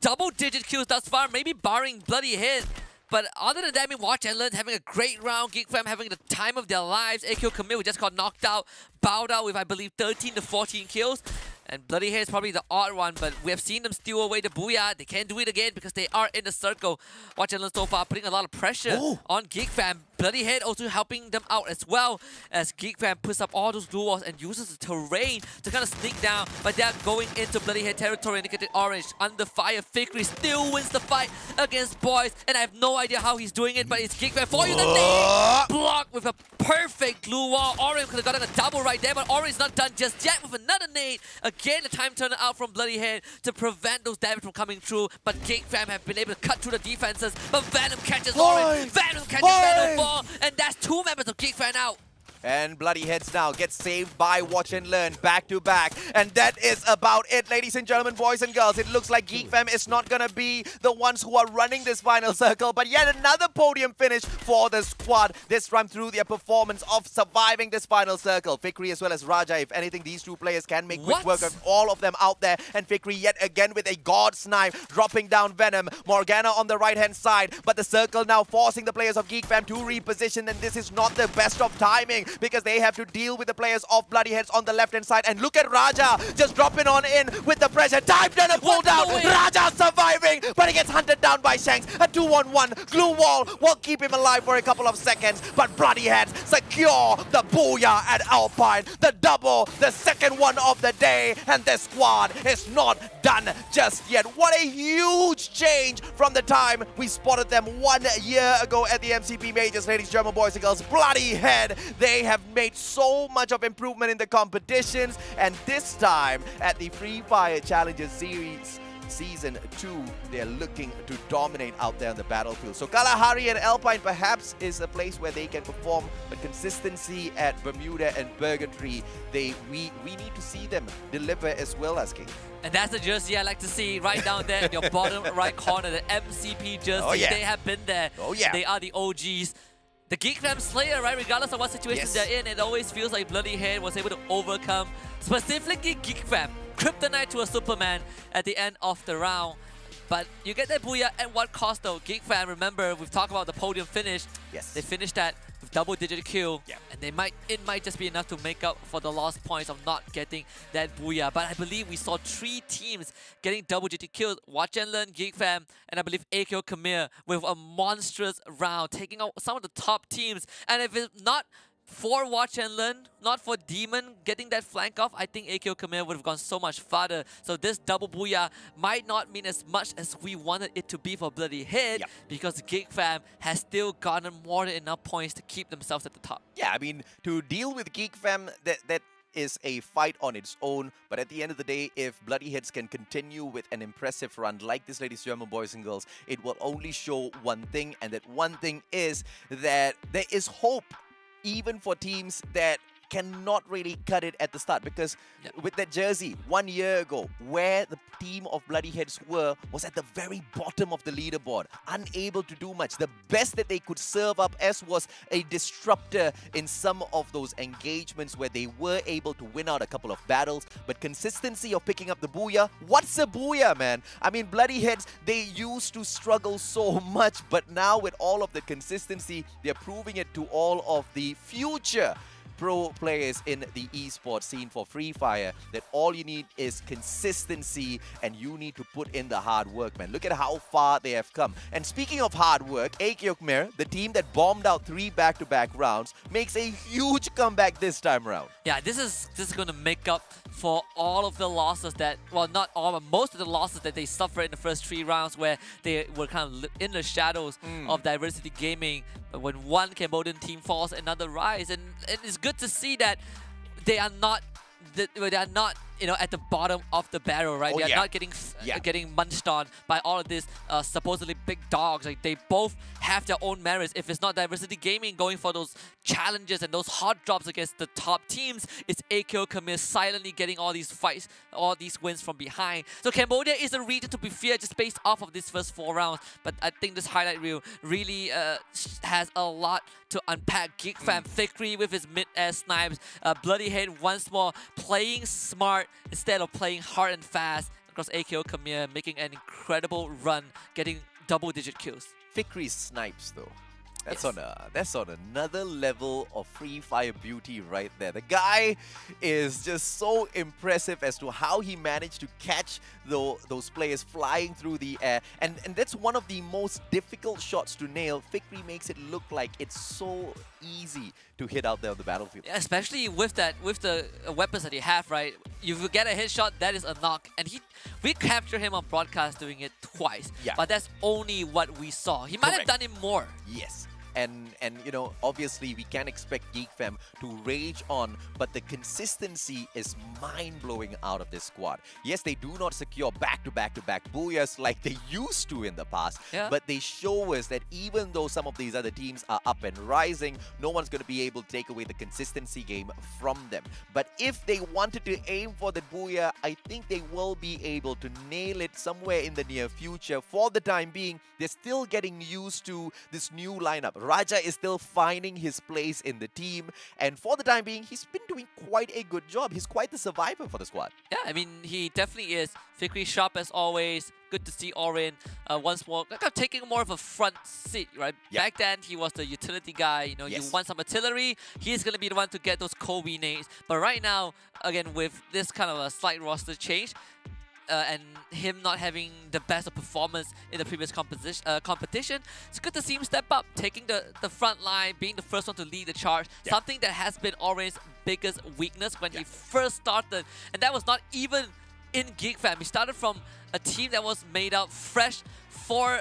double-digit kills thus far, maybe barring Bloody Hit. But other than that, I mean, Watch and Learn having a great round. Geek Fam having the time of their lives. AQ Camille just got knocked out, bowed out with, I believe, 13 to 14 kills. And Bloody Hair is probably the odd one, but we have seen them steal away the Booyah. They can't do it again because they are in the circle. Watch and Learn so far putting a lot of pressure on Geek Fam. Bloody Head also helping them out as well, as Geek Fam puts up all those blue walls and uses the terrain to kind of sneak down, but they're going into Bloody Head territory. Indicated Orange under fire. Fikri still wins the fight against Boys, and I have no idea how he's doing it, but it's Geek Fam for you. The nade blocked with a perfect blue wall. Orange could have gotten a double right there, but Orange not done just yet with another nade. Again, the time turner out from Bloody Head to prevent those damage from coming through, but Geek Fam have been able to cut through the defenses, but Venom catches Orange. Venom catches Venom 4, and that's 2 members of Geek Fam out. And Bloody Heads now gets saved by Watch and Learn back to back. And that is about it, ladies and gentlemen, boys and girls. It looks like Geek Fam is not going to be the ones who are running this final circle, but yet another podium finish for the squad. This time through their performance of surviving this final circle. Fikri as well as Raja. If anything, these 2 players can make quick work of all of them out there. And Fikri yet again with a God Snipe, dropping down Venom. Morgana on the right-hand side, but the circle now forcing the players of Geek Fam to reposition, and this is not the best of timing, because they have to deal with the players of Bloody Heads on the left-hand side. And look at Raja just dropping on in with the pressure. Time turner pull down. Raja surviving, but he gets hunted down by Shanks. A 2-on-1 glue wall will keep him alive for a couple of seconds, but Bloody Heads secure the Booyah at Alpine. The double, the second one of the day, and the squad is not done just yet. What a huge change from the time we spotted them 1 year ago at the MCP Majors, ladies and gentlemen, boys and girls. Bloody Head, they have made so much of improvement in the competitions, and this time at the Free Fire Challenges Series Season 2, they're looking to dominate out there on the battlefield. So Kalahari and Alpine perhaps is a place where they can perform, but consistency at Bermuda and Purgatory, we need to see them deliver as well as King. And that's the jersey I like to see right down there in your bottom right corner, the MCP jersey. Oh, yeah. They have been there. Oh, yeah. They are the OGs. The Geek Fam Slayer, right? Regardless of what situation they're in, it always feels like Bloody Head was able to overcome, specifically Geek Fam, Kryptonite to a Superman at the end of the round. But you get that Booyah at what cost though? Geek Fam, remember, we've talked about the podium finish. Yes. They finished that with double-digit kill. Yeah. And it might just be enough to make up for the lost points of not getting that Booyah. But I believe we saw 3 teams getting double-digit kills. Watch and Learn, Geek Fam, and I believe AKO Khmer with a monstrous round, taking out some of the top teams. And if it's not for Watch and Learn, not for Demon getting that flank off, I think AKO Khmer would have gone so much farther. So this double Booyah might not mean as much as we wanted it to be for Bloody Head, because Geek Fam has still gotten more than enough points to keep themselves at the top. Yeah, I mean, to deal with Geek Fam, that is a fight on its own, but at the end of the day, if Bloody Heads can continue with an impressive run like this, ladies and gentlemen, boys and girls, it will only show one thing, and that one thing is that there is hope even for teams that cannot really cut it at the start because with that jersey 1 year ago, where the team of Bloody Heads was at the very bottom of the leaderboard, unable to do much. The best that they could serve up as was a disruptor in some of those engagements where they were able to win out a couple of battles, but consistency of picking up the booyah, what's a booyah, man? I mean, Bloody Heads, they used to struggle so much, but now with all of the consistency, they're proving it to all of the future pro players in the esports scene for Free Fire that all you need is consistency and you need to put in the hard work, man. Look at how far they have come. And speaking of hard work, Akeokmer, the team that bombed out 3 back-to-back rounds, makes a huge comeback this time around. Yeah, this is going to make up for all of the losses that, well, not all, but most of the losses that they suffered in the first 3 rounds where they were kind of in the shadows of Diversity Gaming. But when one Cambodian team falls, another rise. And it's good to see that they are not at the bottom of the barrel, right? They're not getting munched on by all of these supposedly big dogs. Like, they both have their own merits. If it's not Diversity Gaming going for those challenges and those hot drops against the top teams, it's AKO Khmer silently getting all these fights, all these wins from behind. So Cambodia is a region to be feared just based off of these first 4 rounds. But I think this highlight reel really has a lot to unpack. Geek Fam Fikri with his mid-air snipes. Bloody Head once more playing smart instead of playing hard and fast across AKO Khmer, making an incredible run, getting double-digit kills. Fikri's snipes though. That's on another level of Free Fire beauty right there. The guy is just so impressive as to how he managed to catch those players flying through the air. And that's one of the most difficult shots to nail. Fikri makes it look like it's so easy to hit out there on the battlefield. Yeah, especially with the weapons that he have, right? If you get a headshot, that is a knock. And we captured him on broadcast doing it twice. Yeah. But that's only what we saw. He might have done it more. Yes. And you know, obviously we can expect Geek Fam to rage on, but the consistency is mind-blowing out of this squad. Yes, they do not secure back-to-back-to-back booyahs like they used to in the past, but they show us that even though some of these other teams are up and rising, no one's going to be able to take away the consistency game from them. But if they wanted to aim for the booyah, I think they will be able to nail it somewhere in the near future. For the time being, they're still getting used to this new lineup. Raja is still finding his place in the team, and for the time being, he's been doing quite a good job. He's quite the survivor for the squad. Yeah, I mean, he definitely is. Fikri sharp as always. Good to see Orin once more kind of taking more of a front seat, right? Back then, he was the utility guy. You know, you want some artillery, he's going to be the one to get those Kobe nades. But right now, again, with this kind of a slight roster change, and him not having the best of performance in the previous competition, it's good to see him step up, taking the front line, being the first one to lead the charge, something that has been Orange's biggest weakness when he first started, and that was not even in Geek Fam. He started from a team that was made up fresh for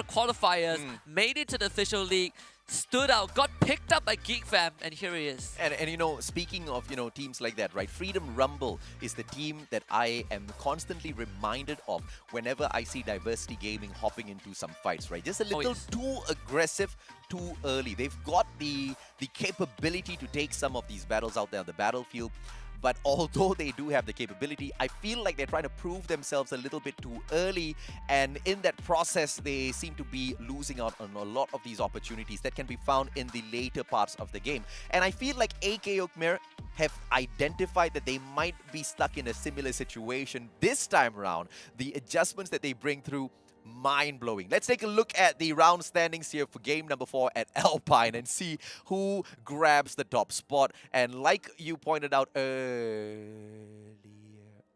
qualifiers, made it to the official league, stood out, got picked up by Geek Fam, and here he is. And you know, speaking of, you know, teams like that, right? Freedom Rumble is the team that I am constantly reminded of whenever I see Diversity Gaming hopping into some fights, right? Just a little too aggressive, too early. They've got the capability to take some of these battles out there on the battlefield. But although they do have the capability, I feel like they're trying to prove themselves a little bit too early. And in that process, they seem to be losing out on a lot of these opportunities that can be found in the later parts of the game. And I feel like AKO Khmer have identified that they might be stuck in a similar situation this time around. The adjustments that they bring through, mind-blowing. Let's take a look at the round standings here for game number 4 at Alpine and see who grabs the top spot. And like you pointed out earlier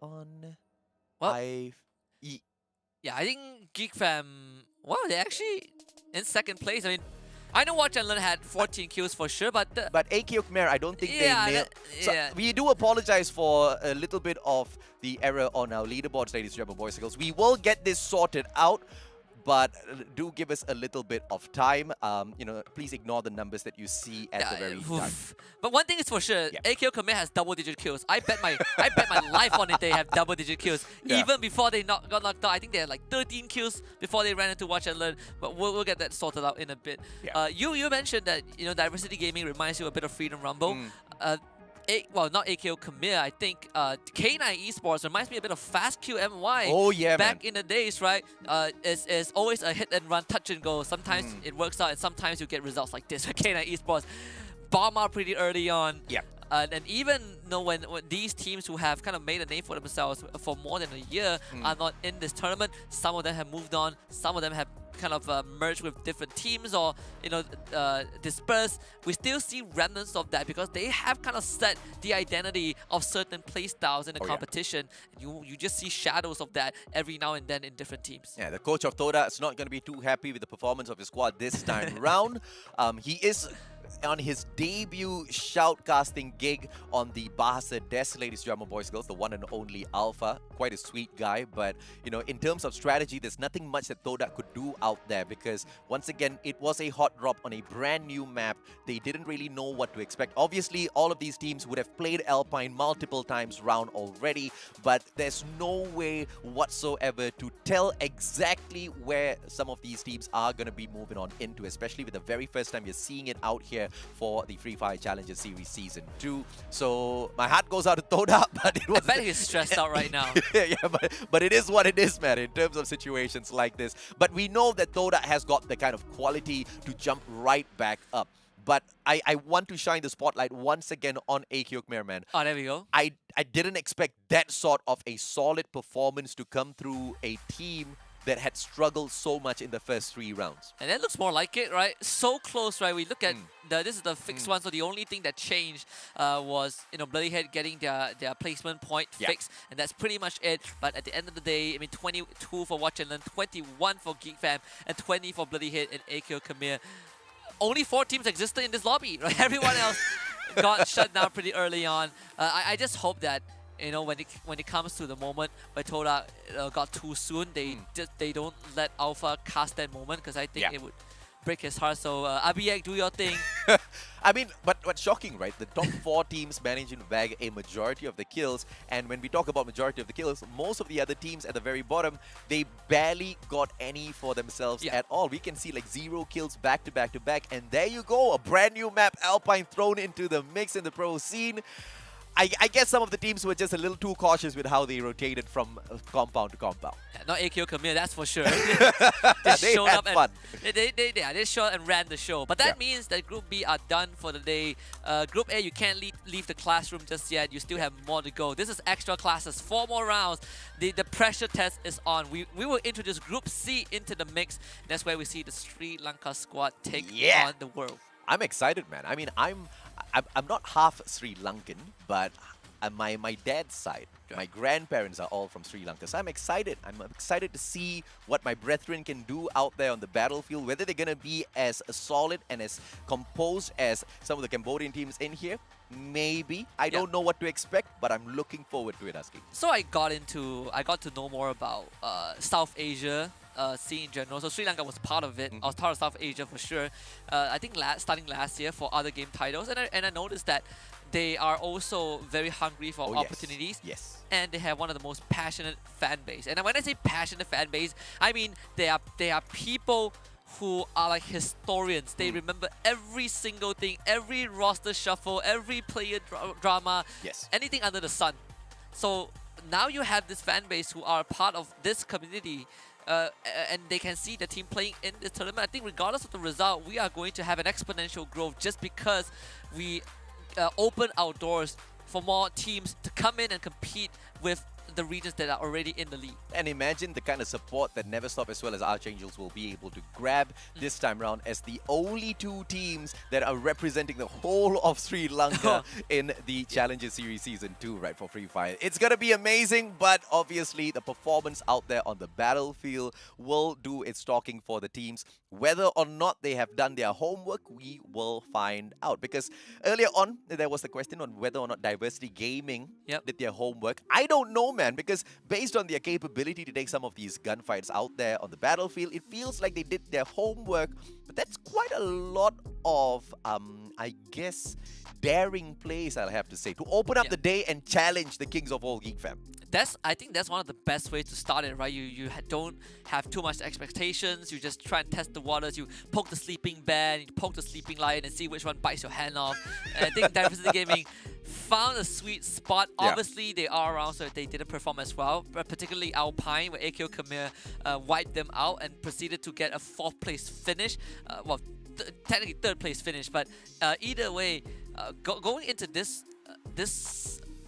on, I think Geek Fam, wow, they're actually in second place. I mean, I know Watch and Learn had 14 kills for sure, but AKO Khmer, I don't think they nailed. So we do apologize for a little bit of the error on our leaderboards, ladies and gentlemen, boys and girls. We will get this sorted out, but do give us a little bit of time. You know, please ignore the numbers that you see at the very time. But one thing is for sure, AKO Khmer has double-digit kills. I bet my life on it they have double-digit kills. Even before they got knocked out, I think they had like 13 kills before they ran into Watch and Learn. But we'll get that sorted out in a bit. You mentioned that, you know, Diversity Gaming reminds you a bit of Freedom Rumble. not AKO Khmer, I think K9 Esports reminds me a bit of Fast QMY. Oh, yeah, back man. in the days, right? It's always a hit and run, touch and go. Sometimes it works out, and sometimes you get results like this. K9 Esports bomb out pretty early on. Yeah. And even when these teams who have kind of made a name for themselves for more than a year are not in this tournament, some of them have moved on, some of them have kind of merged with different teams or dispersed. We still see remnants of that because they have kind of set the identity of certain playstyles in the competition. You just see shadows of that every now and then in different teams. Yeah, the coach of Toda is not going to be too happy with the performance of his squad this time round. He is on his debut shoutcasting gig on the Bahasa Des, ladies and gentlemen, boys and girls, the one and only Alpha. Quite a sweet guy, but in terms of strategy, there's nothing much that Toda could do out there because once again, it was a hot drop on a brand new map. They didn't really know what to expect. Obviously, all of these teams would have played Alpine multiple times round already, but there's no way whatsoever to tell exactly where some of these teams are going to be moving on into, especially with the very first time you're seeing it out here for the Free Fire Challenger Series Season 2. So my heart goes out to Toda, but it was... I bet he's stressed out right now. Yeah, but it is what it is, man, in terms of situations like this. But we know that Toda has got the kind of quality to jump right back up. But I want to shine the spotlight once again on AKO Khmer, man. Oh, there we go. I didn't expect that sort of a solid performance to come through a team that had struggled so much in the first 3 rounds. And that looks more like it, right? So close, right? We look at this is the fixed one, so the only thing that changed was Bloodyhead getting their placement point fixed, and that's pretty much it. But at the end of the day, I mean, 22 for Watch and Learn, 21 for GeekFam, and 20 for Bloodyhead and AKO Khmer. Only 4 teams existed in this lobby, right? Everyone else got shut down pretty early on. I just hope that when it comes to the moment where Toda got too soon, they don't let Alpha cast that moment because I think it would break his heart. So Abiyek, do your thing. I mean, but what's shocking, right? The top 4 teams managed to bag a majority of the kills. And when we talk about majority of the kills, most of the other teams at the very bottom, they barely got any for themselves at all. We can see like 0 kills back to back to back. And there you go, a brand new map, Alpine, thrown into the mix in the pro scene. I guess some of the teams were just a little too cautious with how they rotated from compound to compound. Yeah, not AKO Khmer, that's for sure. They showed had up fun. And they showed and ran the show. But that means that Group B are done for the day. Group A, you can't leave the classroom just yet. You still have more to go. This is extra classes, 4 more rounds. The pressure test is on. We will introduce Group C into the mix. That's where we see the Sri Lanka squad take on the world. I'm excited, man. I mean, I'm not half Sri Lankan, but my dad's side, my grandparents are all from Sri Lanka. So I'm excited. I'm excited to see what my brethren can do out there on the battlefield, whether they're going to be as solid and as composed as some of the Cambodian teams in here. Maybe. I don't know what to expect, but I'm looking forward to it, Husky. So I got to know more about South Asia scene in general. So Sri Lanka was part of it. I was part of South Asia for sure. I think starting last year for other game titles, and I noticed that they are also very hungry for opportunities. Yes. And they have one of the most passionate fan base. And when I say passionate fan base, I mean they are people who are like historians. They remember every single thing, every roster shuffle, every player drama, anything under the sun. So now you have this fan base who are part of this community, and they can see the team playing in this tournament. I think regardless of the result, we are going to have an exponential growth just because we open our doors for more teams to come in and compete with the regions that are already in the league. And imagine the kind of support that Neverstop as well as Archangels will be able to grab this time round as the only 2 teams that are representing the whole of Sri Lanka in the Challenger Series Season 2, right, for Free Fire. It's going to be amazing, but obviously the performance out there on the battlefield will do its talking for the teams. Whether or not they have done their homework, we will find out. Because earlier on, there was the question on whether or not Diversity Gaming did their homework. I don't know, man, because based on their capability to take some of these gunfights out there on the battlefield, it feels like they did their homework, but that's quite a lot of, I guess, daring plays, I'll have to say, to open up the day and challenge the kings of all Geek Fam. I think that's one of the best ways to start it, right? You don't have too much expectations. You just try and test the waters. You poke the sleeping bear, you poke the sleeping lion, and see which one bites your hand off. And I think Diversity Gaming found a sweet spot. Obviously, they are around, so they didn't perform as well. But particularly Alpine, where AKO Khmer wiped them out and proceeded to get a 4th place finish. Technically 3rd place finish, but either way, going into this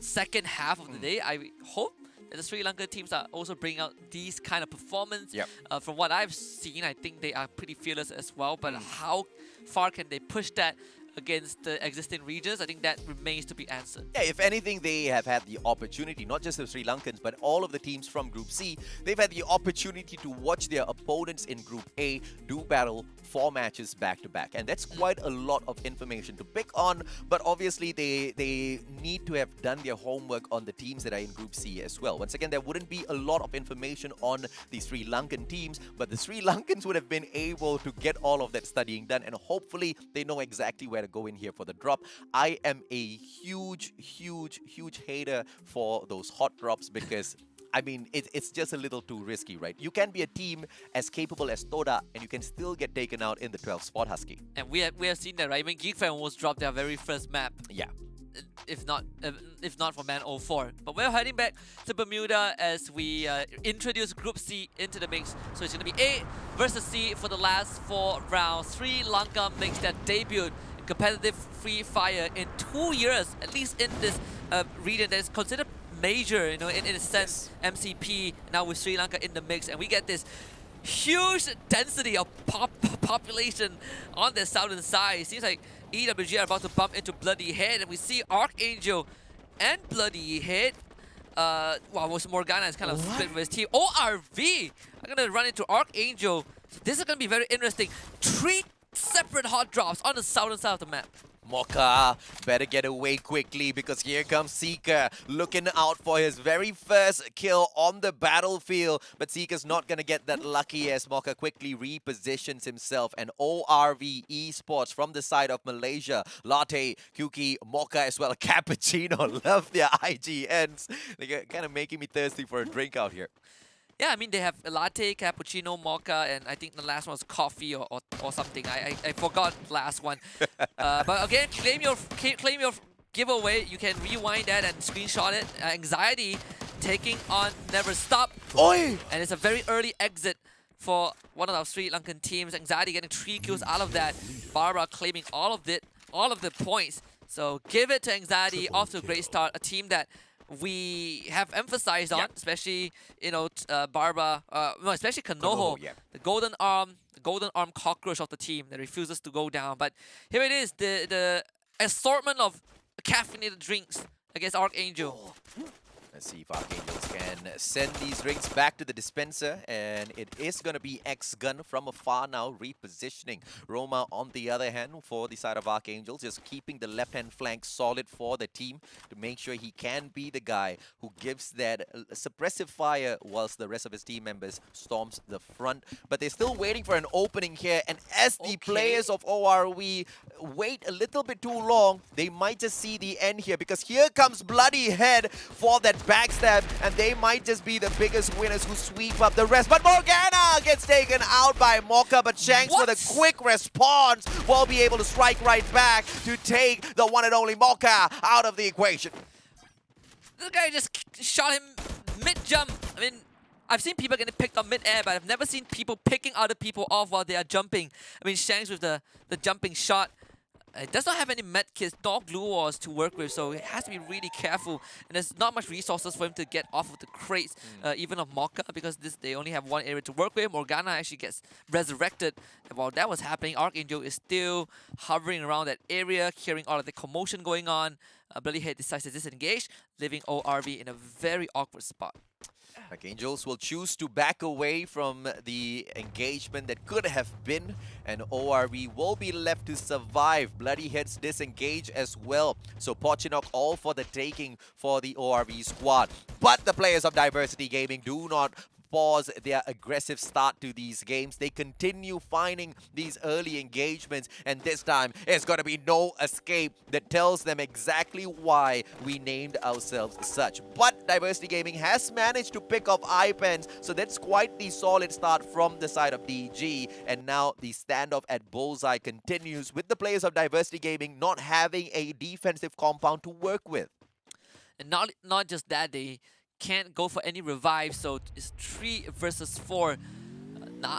second half of the day, I hope that the Sri Lanka teams are also bringing out these kind of performance. From what I've seen, I think they are pretty fearless as well, but how far can they push that against the existing regions? I think that remains to be answered. Yeah, if anything, they have had the opportunity, not just the Sri Lankans, but all of the teams from Group C, they've had the opportunity to watch their opponents in Group A do battle 4 matches back-to-back. And that's quite a lot of information to pick on, but obviously they need to have done their homework on the teams that are in Group C as well. Once again, there wouldn't be a lot of information on the Sri Lankan teams, but the Sri Lankans would have been able to get all of that studying done, and hopefully they know exactly where to go in here for the drop. I am a huge hater for those hot drops because I mean, it's just a little too risky, right? You can be a team as capable as Toda and you can still get taken out in the 12th spot, Husky. And we have seen that, right? I mean, GeekFan almost dropped their very first map. Yeah. If not for Man 04. But we're heading back to Bermuda as we introduce Group C into the mix. So it's going to be A versus C for the last 4 rounds. Sri Lanka makes their debut in competitive Free Fire in 2 years, at least in this region that is considered major, you know, in a sense. MCP now with Sri Lanka in the mix, and we get this huge density of population on the southern side. It seems like EWG are about to bump into Bloody Head, and we see Archangel and Bloody Head. Morgana is kind of split with his team. ORV are going to run into Archangel. So this is going to be very interesting. 3 separate hot drops on the southern side of the map. Mocha better get away quickly because here comes Seeker looking out for his very first kill on the battlefield. But Seeker's not going to get that lucky as Mocha quickly repositions himself. And ORV Esports from the side of Malaysia. Latte, Kuki, Mocha as well. Cappuccino love their IGNs. They're kind of making me thirsty for a drink out here. Yeah, I mean, they have a latte, cappuccino, mocha, and I think the last one was coffee or something. I forgot the last one. But again, claim your giveaway. You can rewind that and screenshot it. Anxiety taking on Never Stop. Oi! And it's a very early exit for one of our Sri Lankan teams. Anxiety getting 3 kills out of that. Barbara claiming all of the points. So give it to Anxiety. Off to a great start. A team that we have emphasized on, especially, you know, especially Kanoho, the golden arm cockroach of the team that refuses to go down. But here it is, the assortment of caffeinated drinks against Archangel. Let's see if Archangels can send these drinks back to the dispenser, and it is going to be X-Gun from afar now, repositioning. Roma, on the other hand, for the side of Archangels, just keeping the left-hand flank solid for the team to make sure he can be the guy who gives that suppressive fire whilst the rest of his team members storms the front. But they're still waiting for an opening here, and as the players of ORW wait a little bit too long, they might just see the end here, because here comes Bloody Head for that backstab, and they might just be the biggest winners who sweep up the rest. But Morgana gets taken out by Mocha, but Shanks with a quick response will be able to strike right back to take the one and only Mocha out of the equation. This guy just shot him mid-jump. I mean, I've seen people getting picked up mid-air, but I've never seen people picking other people off while they are jumping. I mean, Shanks with the jumping shot. It does not have any med kits, nor glue walls to work with, so it has to be really careful. And there's not much resources for him to get off of the crates, even of Mocha, because they only have one area to work with. Morgana actually gets resurrected. And while that was happening, Archangel is still hovering around that area, hearing all of the commotion going on. Bloody Head decides to disengage, leaving ORV in a very awkward spot. Archangels will choose to back away from the engagement that could have been, and ORV will be left to survive. Bloody Heads disengage as well. So Pochinok all for the taking for the ORV squad. But the players of Diversity Gaming do not pause their aggressive start to these games. They continue finding these early engagements, and this time it's going to be no escape that tells them exactly why we named ourselves such. But Diversity Gaming has managed to pick up iPens, so that's quite the solid start from the side of DG. And now the standoff at Bullseye continues with the players of Diversity Gaming not having a defensive compound to work with. And not just that, they can't go for any revive, so it's 3 versus 4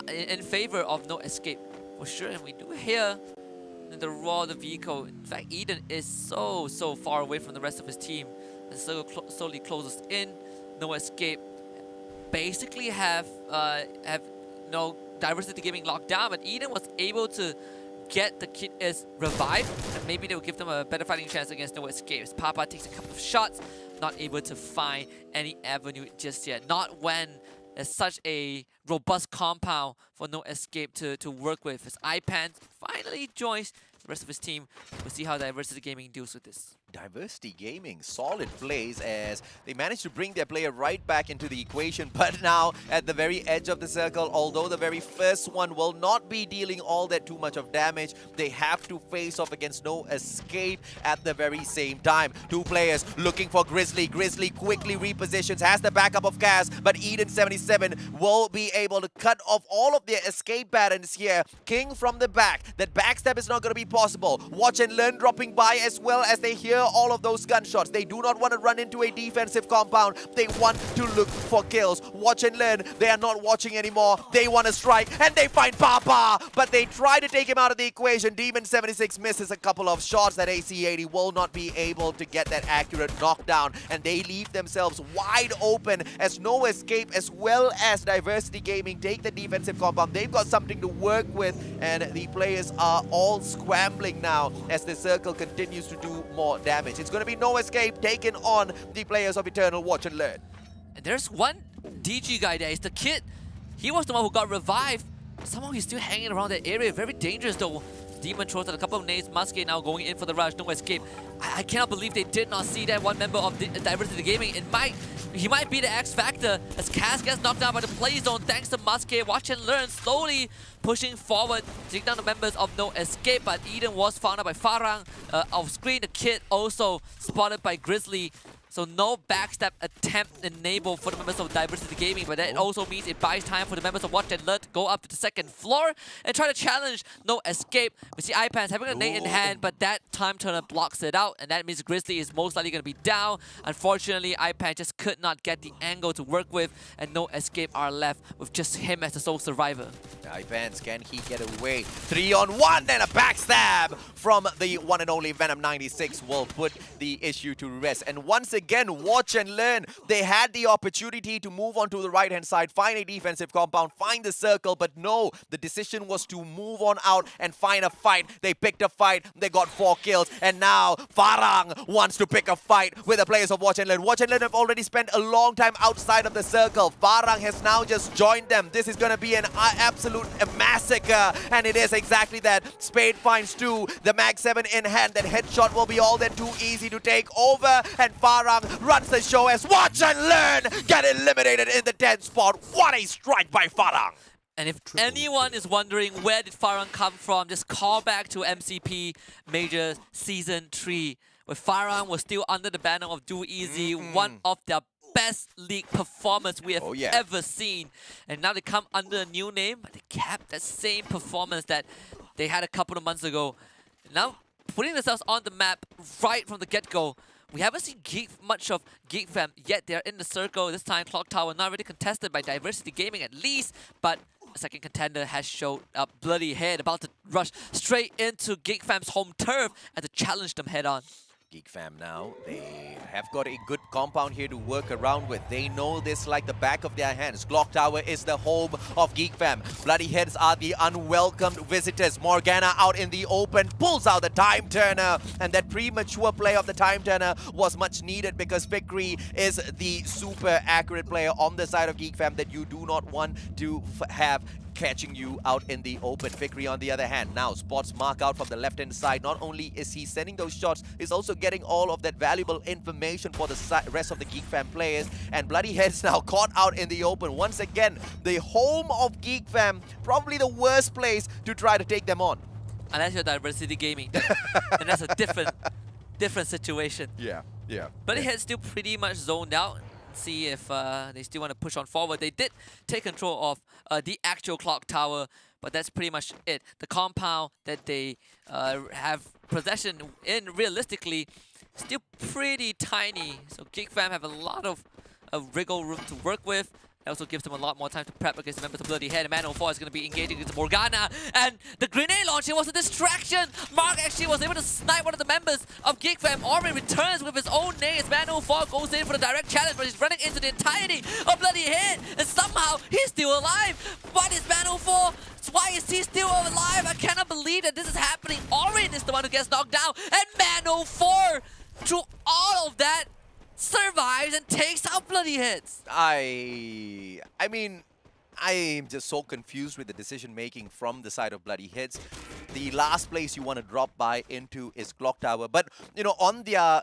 in favor of no escape for sure. And we do hear the roar of the vehicle. In fact, Eden is so far away from the rest of his team. The circle slowly closes in. No escape. Basically have no Diversity Gaming locked down, but Eden was able to get the Kid is revived, and maybe they will give them a better fighting chance against No Escape. As Papa takes a couple of shots, not able to find any avenue just yet. Not when there's such a robust compound for No Escape to work with. As Ipan finally joins the rest of his team. We'll see how Diversity Gaming deals with this. Diversity Gaming, solid plays as they managed to bring their player right back into the equation, but now at the very edge of the circle, although the very first one will not be dealing all that too much of damage, they have to face off against No Escape at the very same time. Two players looking for Grizzly. Grizzly quickly repositions, has the backup of Kaz, but Eden 77 will be able to cut off all of their escape patterns here. King from the back, that backstab is not going to be possible. Watch and Learn dropping by as well as they hear all of those gunshots. They do not want to run into a defensive compound. They want to look for kills. Watch and Learn, they are not watching anymore. They want to strike, and they find Papa, but they try to take him out of the equation. Demon 76 misses a couple of shots. That AC80 will not be able to get that accurate knockdown, and they leave themselves wide open as No Escape as well as Diversity Gaming take the defensive compound. They've got something to work with, and the players are all scrambling now as the circle continues to do more damage. It's going to be No Escape taking on the players of Eternal. Watch and Learn. And there's one DG guy there. It's the Kid. He was the one who got revived. Somehow he's still hanging around that area. Very dangerous though. Demon throws out a couple of nades. Musket now going in for the rush. No Escape. I cannot believe they did not see that one member of Diversity Gaming. He might be the X factor as Cass gets knocked down by the play zone thanks to Musket. Watch and Learn slowly pushing forward, taking down the members of No Escape, but Eden was found out by Farang. Off screen, the Kid also spotted by Grizzly. So no backstab attempt enabled for the members of Diversity Gaming, but that also means it buys time for the members of Watch and Learn to go up to the second floor and try to challenge No Escape. We see Ipans having a nade in hand, but that time turner blocks it out, and that means Grizzly is most likely going to be down. Unfortunately, Ipan just could not get the angle to work with, and No Escape are left with just him as the sole survivor. Ipans, can he get away? 3-on-1 and a backstab from the one and only Venom 96 will put the issue to rest. And once again, Watch and Learn, they had the opportunity to move on to the right hand side, find a defensive compound, find the circle, but no, the decision was to move on out and find a fight. They picked a fight, they got 4 kills, and now Farang wants to pick a fight with the players of Watch and Learn. Watch and Learn have already spent a long time outside of the circle. Farang has now just joined them. This is going to be an absolute massacre, and it is exactly that. Spade finds 2, the Mag 7 in hand. That headshot will be all that too easy to take over, and Farang runs the show as Watch and Learn get eliminated in the 10th spot. What a strike by Farang! And if anyone is wondering where did Farang come from, just call back to MCP Major Season 3, where Farang was still under the banner of Do Easy, one of their best league performance we have ever seen. And now they come under a new name, but they kept that same performance that they had a couple of months ago. Now, putting themselves on the map right from the get-go. We haven't seen much of Geek Fam, yet they're in the circle. This time, Clock Tower not really contested by Diversity Gaming at least, but a second contender has showed up bloody head, about to rush straight into Geek Fam's home turf and to challenge them head on. Geek Fam now, they have got a good compound here to work around with. They know this like the back of their hands. Clock Tower is the home of Geek Fam. Bloody Heads are the unwelcomed visitors. Morgana out in the open, pulls out the time turner, and that premature play of the time turner was much needed because Fikri is the super accurate player on the side of Geek Fam that you do not want to have catching you out in the open. Fikri on the other hand now spots Mark out from the left-hand side. Not only is he sending those shots, he's also getting all of that valuable information for the rest of the Geek Fam players. And Bloody Heads now caught out in the open. Once again, the home of Geek Fam, probably the worst place to try to take them on. Unless you're Diversity Gaming, and that's a different situation. Yeah. Bloody Heads still pretty much zoned out. See if they still want to push on forward. They did take control of the actual clock tower, but that's pretty much it. The compound that they have possession in, realistically, still pretty tiny. So Geek Fam have a lot of wriggle room to work with. It also gives them a lot more time to prep against the members of Bloody Head. And Man04 is going to be engaging against Morgana. And the grenade launcher was a distraction. Mark actually was able to snipe one of the members of Geek Fam. Orin returns with his own nades. Man04 goes in for the direct challenge, but he's running into the entirety of Bloody Head. And somehow, he's still alive. What is Man04? Why is he still alive? I cannot believe that this is happening. Orin is the one who gets knocked down. And Man04, through all of that, survives and takes out Bloody Heads. I mean, I'm just so confused with the decision making from the side of Bloody Heads. The last place you want to drop by into is Clock Tower, but you know,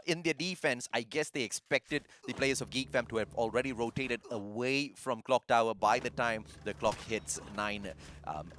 in their defense, I guess they expected the players of Geek Fam to have already rotated away from Clock Tower by the time the clock hits 9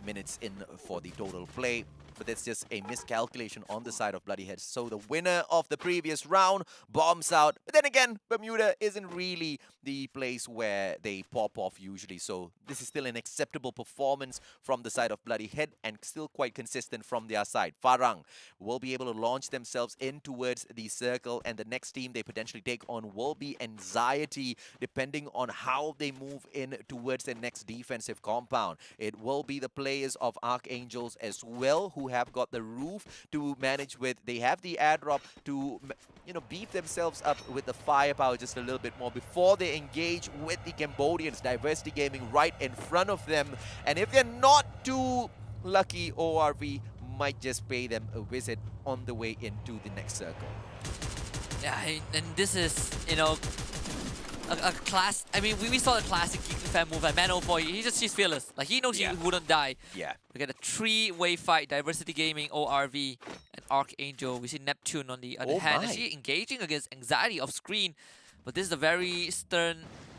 minutes in for the total play. But that's just a miscalculation on the side of Bloody Heads. So the winner of the previous round bombs out. But then again, Bermuda isn't really the place where they pop off usually. So this is still an acceptable performance from the side of Bloody Head and still quite consistent from their side. Farang will be able to launch themselves in towards the circle, and the next team they potentially take on will be Anxiety, depending on how they move in towards the next defensive compound. It will be the players of Archangels as well who have got the roof to manage with. They have the airdrop to, you know, beef themselves up with the firepower just a little bit more before they engage with the Cambodians. Diversity Gaming right in front of them. And if they're not too lucky, ORV might just pay them a visit on the way into the next circle. Yeah, and this is, you know, a class. I mean, we saw the classic Geek Fam move at Man04. He's fearless. Like, he knows he wouldn't die. Yeah. We get a 3-way fight. Diversity Gaming, ORV, and Archangel. We see Neptune on the other hand. Actually engaging against Anxiety off screen. But this is a very stern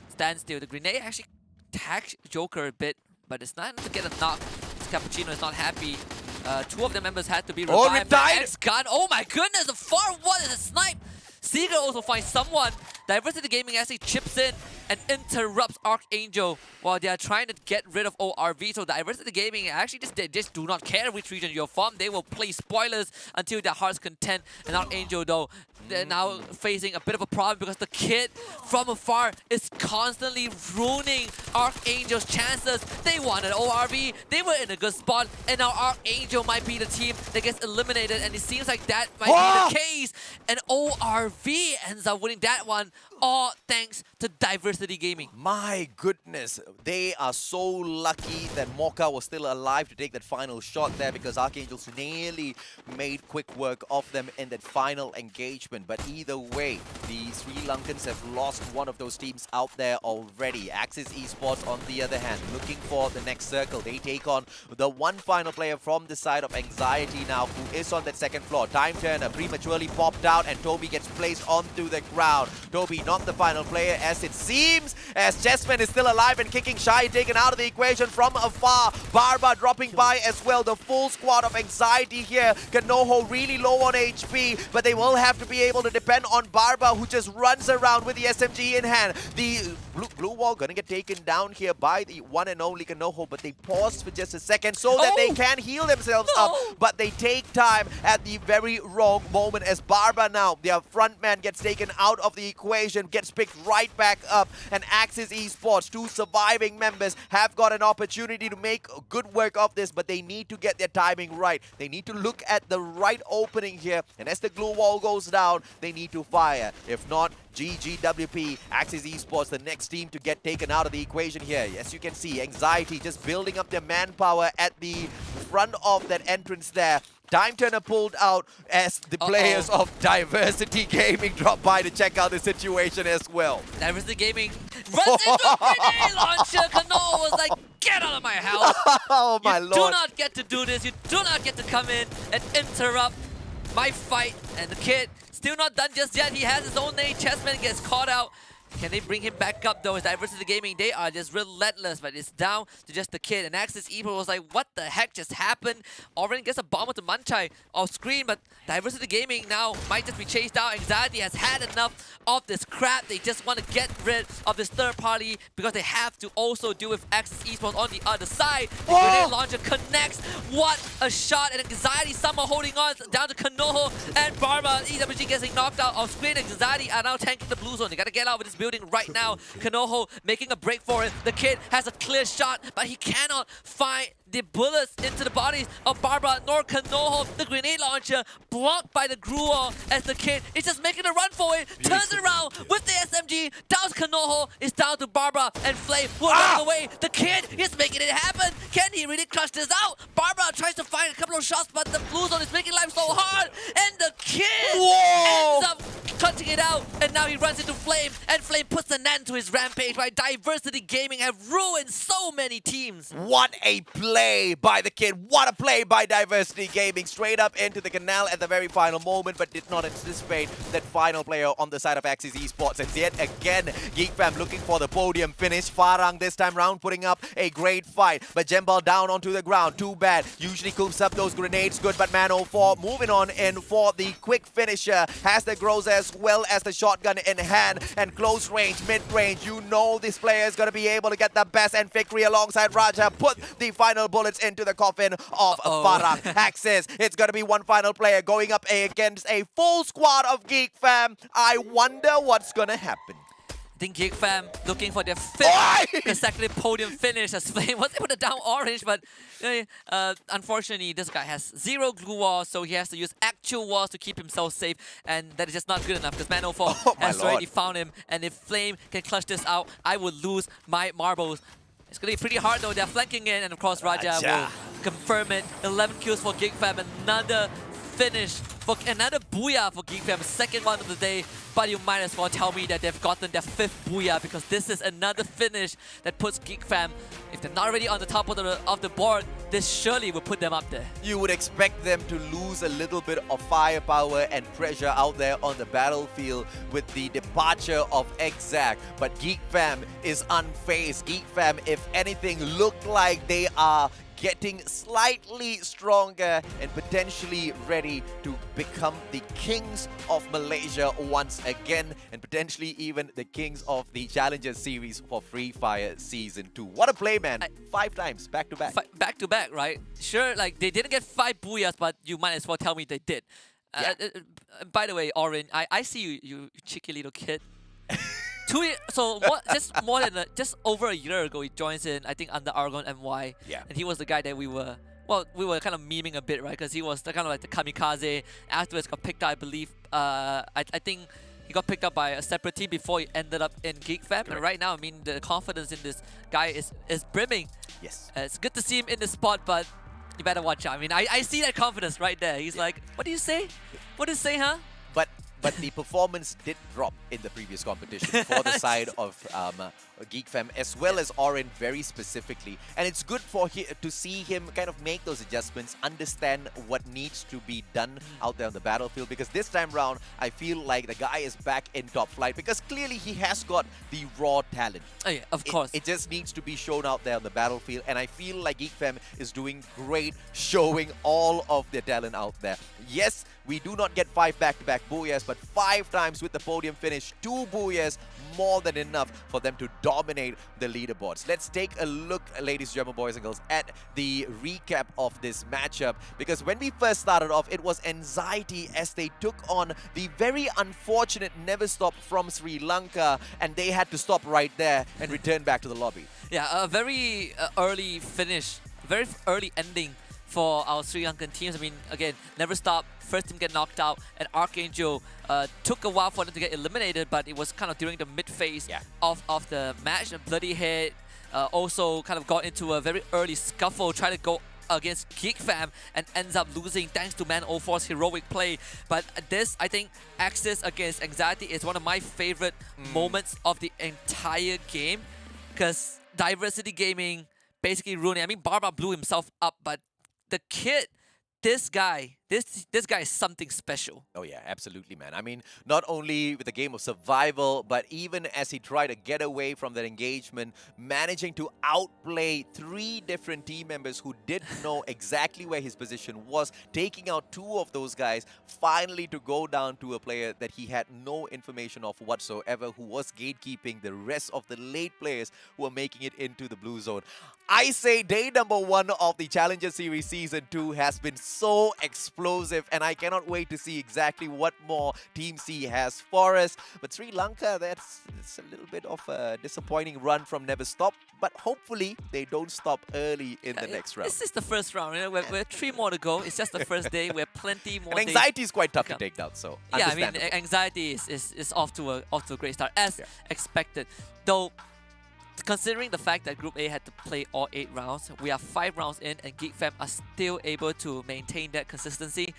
standstill. The grenade actually tagged Joker a bit, but it's not enough to get a knock. Cappuccino is not happy. 2 of the members had to be revived by X-Gun. Oh my goodness, the 4-1 is a snipe. Seager also finds someone. Diversity Gaming actually chips in and interrupts Archangel while they are trying to get rid of ORV. So Diversity Gaming actually just do not care which region you're from. They will play spoilers until their heart's content. And Archangel, though, they're now facing a bit of a problem because the kid from afar is constantly ruining Archangel's chances. They wanted ORV, they were in a good spot, and now Archangel might be the team that gets eliminated, and it seems like that might be the case. And ORV ends up winning that one, all thanks to Diversity Gaming. My goodness, they are so lucky that Mocha was still alive to take that final shot there, because Archangels nearly made quick work of them in that final engagement. But either way, the Sri Lankans have lost one of those teams out there already. Axis Esports, on the other hand, looking for the next circle. They take on the one final player from the side of Anxiety now, who is on that second floor. Time Turner prematurely popped out, and Toby gets placed onto the ground. Toby not the final player, as it seems, as Chessman is still alive and kicking shy, taken out of the equation from afar. Barba dropping by as well. The full squad of Anxiety here. Kanoho really low on HP, but they will have to be able to depend on Barba, who just runs around with the SMG in hand. The blue wall gonna get taken down here by the one and only Kanoho, but they pause for just a second so that they can heal themselves up, but they take time at the very wrong moment, as Barba now, their front man, gets taken out of the equation, gets picked right back up, and Axis Esports, 2 surviving members, have got an opportunity to make good work of this, but they need to get their timing right. They need to look at the right opening here, and as the glue wall goes down, they need to fire. If not, GGWP, Axis Esports, the next team to get taken out of the equation here. As you can see, Anxiety just building up their manpower at the front of that entrance there. Time Turner pulled out as the players of Diversity Gaming dropped by to check out the situation as well. Diversity Gaming runs into a grenade launcher. Kano was like, get out of my house. Oh my you lord. do not get to do this. You do not get to come in and interrupt my fight. And the kid still not done just yet. He has his own name. Chessman gets caught out. Can they bring him back up though? It's Diversity Gaming. They are just relentless, but it's down to just the kid. And Axis Evo was like, what the heck just happened? Oren gets a bomb to Manchai off screen, but Diversity Gaming now might just be chased out. Anxiety has had enough of this crap. They just want to get rid of this third party because they have to also deal with Axis Esports on the other side. The grenade launcher connects. What a shot. And Anxiety somehow holding on down to Kanoho and Barba. EWG getting knocked out off screen. Anxiety are now tanking the blue zone. They got to get out of this building right now. Kanoho making a break for it. The kid has a clear shot, but he cannot find the bullets into the bodies of Barbara nor Kanoho. The grenade launcher blocked by the Gruel as the kid is just making a run for it. Turns it around with the SMG. Downs Kanoho. It's down to Barbara and Flame who are running away. The kid is making it happen. Can he really clutch this out? Barbara tries to find a couple of shots, but the blue zone is making life so hard. And the kid ends up clutching it out. And now he runs into Flame. And Flame puts an end to his rampage. Right? Diversity Gaming have ruined so many teams. What a play by the kid. What a play by Diversity Gaming. Straight up into the canal at the very final moment, but did not anticipate that final player on the side of Axis Esports. And yet again, GeekFam looking for the podium finish. Farang this time round putting up a great fight. But Jembal down onto the ground. Too bad. Usually coops up those grenades. Good, but Man04 moving on in for the quick finisher. Has the Grows as well as the shotgun in hand. And close range, mid-range. You know this player is going to be able to get the best, and Victory alongside Raja put the final bullets into the coffin of Farang. Axis, it's going to be one final player going up against a full squad of GeekFam. I wonder what's going to happen. I think GeekFam looking for their fifth consecutive podium finish as Flame was able to down Orange, but unfortunately this guy has 0 glue walls, so he has to use actual walls to keep himself safe, and that is just not good enough because Man04 has already found him, and if Flame can clutch this out, I would lose my marbles. It's going to be pretty hard though. They're flanking in, and of course Raja will confirm it. 11 kills for GeekFam, another finish, for another booyah for GeekFam, second one of the day. But you might as well tell me that they've gotten their 5th booyah, because this is another finish that puts GeekFam, if they're not already on the top of the board, this surely will put them up there. You would expect them to lose a little bit of firepower and pressure out there on the battlefield with the departure of Exact, but GeekFam is unfazed. GeekFam, if anything, look like they are getting slightly stronger and potentially ready to become the kings of Malaysia once again, and potentially even the kings of the Challenger Series for Free Fire Season 2. What a play, man. 5 times, back to back. Back to back, right? Sure, like they didn't get 5 booyahs, but you might as well tell me they did. By the way, Oren, I see you, you cheeky little kid. Just over a year ago, he joins in, I think, under Argon MY. Yeah. And he was the guy that we were kind of memeing a bit, right? Because he was kind of like the kamikaze. Afterwards, got picked up, I believe. I think he got picked up by a separate team before he ended up in GeekFam. And right now, I mean, the confidence in this guy is brimming. Yes. It's good to see him in the spot, but you better watch out. I mean, I see that confidence right there. He's like, what do you say? What do you say, huh? But the performance did drop in the previous competition for the side of GeekFam, as well as Oren very specifically. And it's good for to see him kind of make those adjustments, understand what needs to be done out there on the battlefield. Because this time round, I feel like the guy is back in top flight, because clearly he has got the raw talent. Oh yeah, of course. It just needs to be shown out there on the battlefield. And I feel like GeekFam is doing great showing all of their talent out there. Yes, we do not get 5 back-to-back booyahs, but 5 times with the podium finish, 2 booyahs, more than enough for them to dominate the leaderboards. Let's take a look, ladies and gentlemen, boys and girls, at the recap of this matchup, because when we first started off, it was Anxiety as they took on the very unfortunate Never Stop from Sri Lanka, and they had to stop right there and return back to the lobby. Yeah, a very early finish, very early ending for our Sri Lankan teams. I mean, again, Never Stop, first team get knocked out, and Archangel took a while for them to get eliminated, but it was kind of during the mid-phase of the match. And Bloody Head also kind of got into a very early scuffle, trying to go against GeekFam, and ends up losing thanks to Man04's heroic play. But this, I think, Axis against Anxiety is one of my favorite moments of the entire game, because Diversity Gaming basically ruining. I mean, Barba blew himself up, but the kid, this guy is something special. Oh yeah, absolutely, man. I mean, not only with the game of survival, but even as he tried to get away from that engagement, managing to outplay 3 different team members who didn't know exactly where his position was, taking out 2 of those guys, finally to go down to a player that he had no information of whatsoever, who was gatekeeping the rest of the late players who were making it into the blue zone. I say day number 1 of the Challenger Series Season 2 has been so explosive, and I cannot wait to see exactly what more Team C has for us. But Sri Lanka, it's a little bit of a disappointing run from Never Stop, but hopefully they don't stop early in the next round. This is the first round. We're 3 more to go. It's just the first day. We're plenty more. And anxiety is quite tough to take down, so yeah, I mean, anxiety is off to a great start as expected. Though, considering the fact that Group A had to play all 8 rounds, we are 5 rounds in and Geek Fam are still able to maintain that consistency.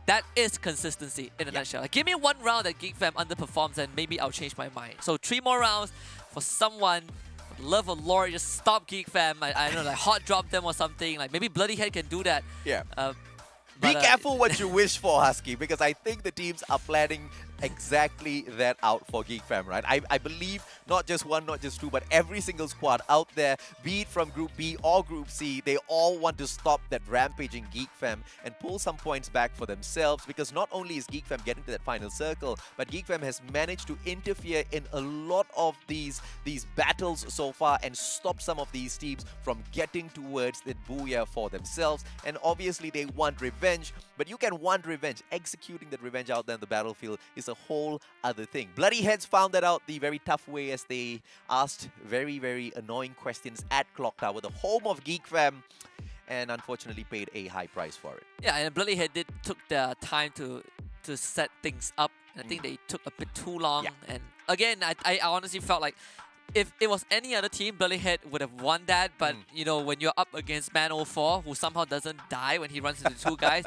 That is consistency in a nutshell. Like, give me 1 round that Geek Fam underperforms and maybe I'll change my mind. So 3 more rounds for someone, for the love of Lord, just stop Geek Fam. I don't know, like hot drop them or something. Like maybe Bloody Head can do that. Yeah. Be careful what you wish for, Husky, because I think the teams are planning exactly that out for Geek Fam, right? I believe not just 1, not just 2, but every single squad out there, be it from Group B or Group C, they all want to stop that rampaging Geek Fam and pull some points back for themselves, because not only is Geek Fam getting to that final circle, but Geek Fam has managed to interfere in a lot of these battles so far and stop some of these teams from getting towards the booyah for themselves. And obviously they want revenge, but you can want revenge. Executing that revenge out there in the battlefield is a whole other thing. Bloody Heads found that out the very tough way as they asked very, very annoying questions at Clock Tower, the home of Geek Fam, and unfortunately paid a high price for it. Yeah, and Bloody Head took their time to set things up. I think they took a bit too long. And again, I honestly felt like if it was any other team, Bloody Head would have won that. But, you know, when you're up against Man 04, who somehow doesn't die when he runs into 2 guys,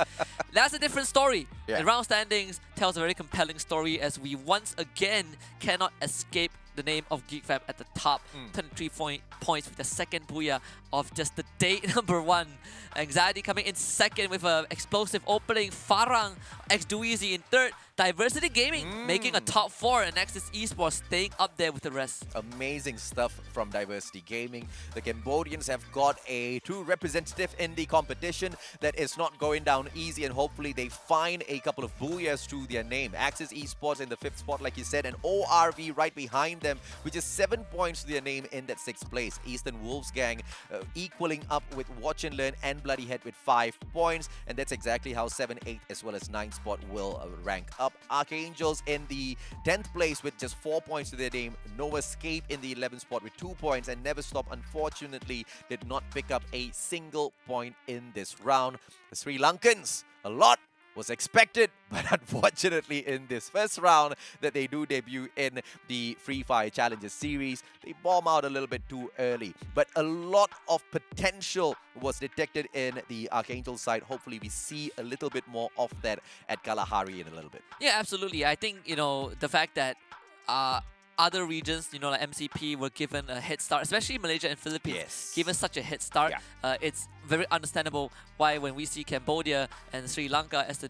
that's a different story. The round standings tells a very compelling story as we once again cannot escape the name of Geek Fam at the top. 23 points with the second booyah of just the day number 1. Anxiety coming in second with an explosive opening. Farang, X-Dueezy in third. Diversity Gaming making a top 4, and Nexus Esports staying up there with the rest. Amazing stuff from Diversity Gaming. The Cambodians have got a true representative in the competition that is not going down easy, and hopefully they find a couple of booyahs to their name. Axis Esports in the 5th spot, like you said, and ORV right behind them, which is 7 points to their name in that 6th place. Eastern Wolves Gang equaling up with Watch and Learn and Bloody Head with 5 points, and that's exactly how 7, 8 as well as 9th spot will rank up. Archangels in the 10th place with just 4 points to their name. No Escape in the 11th spot with 2 points, and Never Stop unfortunately did not pick up a single point in this round. The Sri Lankans, a lot was expected, but unfortunately in this first round that they do debut in the Free Fire Challenger Series, they bomb out a little bit too early. But a lot of potential was detected in the Archangel side. Hopefully we see a little bit more of that at Kalahari in a little bit. Yeah, absolutely. I think, you know, the fact that other regions, you know, like MCP were given a head start, especially Malaysia and Philippines, given such a head start. It's very understandable why when we see Cambodia and Sri Lanka as the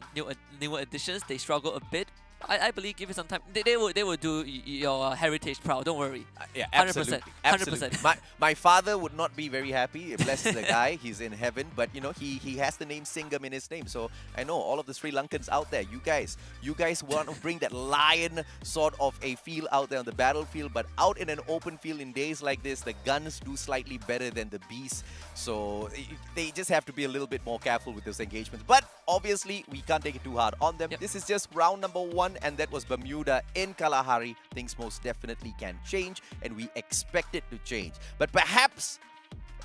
newer additions, they struggle a bit. I believe give it some time. They will do your heritage proud. Don't worry. Yeah, 100%. absolutely. 100%. My father would not be very happy. Bless the guy. He's in heaven. But, you know, he has the name Singham in his name. So I know all of the Sri Lankans out there, you guys want to bring that lion sort of a feel out there on the battlefield. But out in an open field in days like this, the guns do slightly better than the beasts. So they just have to be a little bit more careful with those engagements. But obviously, we can't take it too hard on them. This is just round number 1, and that was Bermuda in Kalahari. Things most definitely can change, and we expect it to change. But perhaps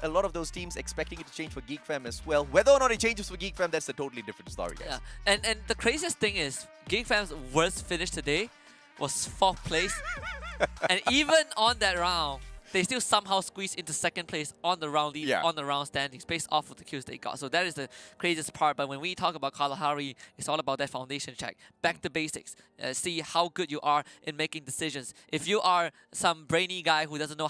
a lot of those teams expecting it to change for Geek Fam as well. Whether or not it changes for Geek Fam, that's a totally different story, guys. Yeah. And the craziest thing is, Geek Fam's worst finish today was 4th place. And even on that round, they still somehow squeeze into 2nd place on the round lead, on the round standings, based off of the kills they got. So that is the craziest part. But when we talk about Kalahari, it's all about that foundation check. Back to basics. See how good you are in making decisions. If you are some brainy guy who doesn't know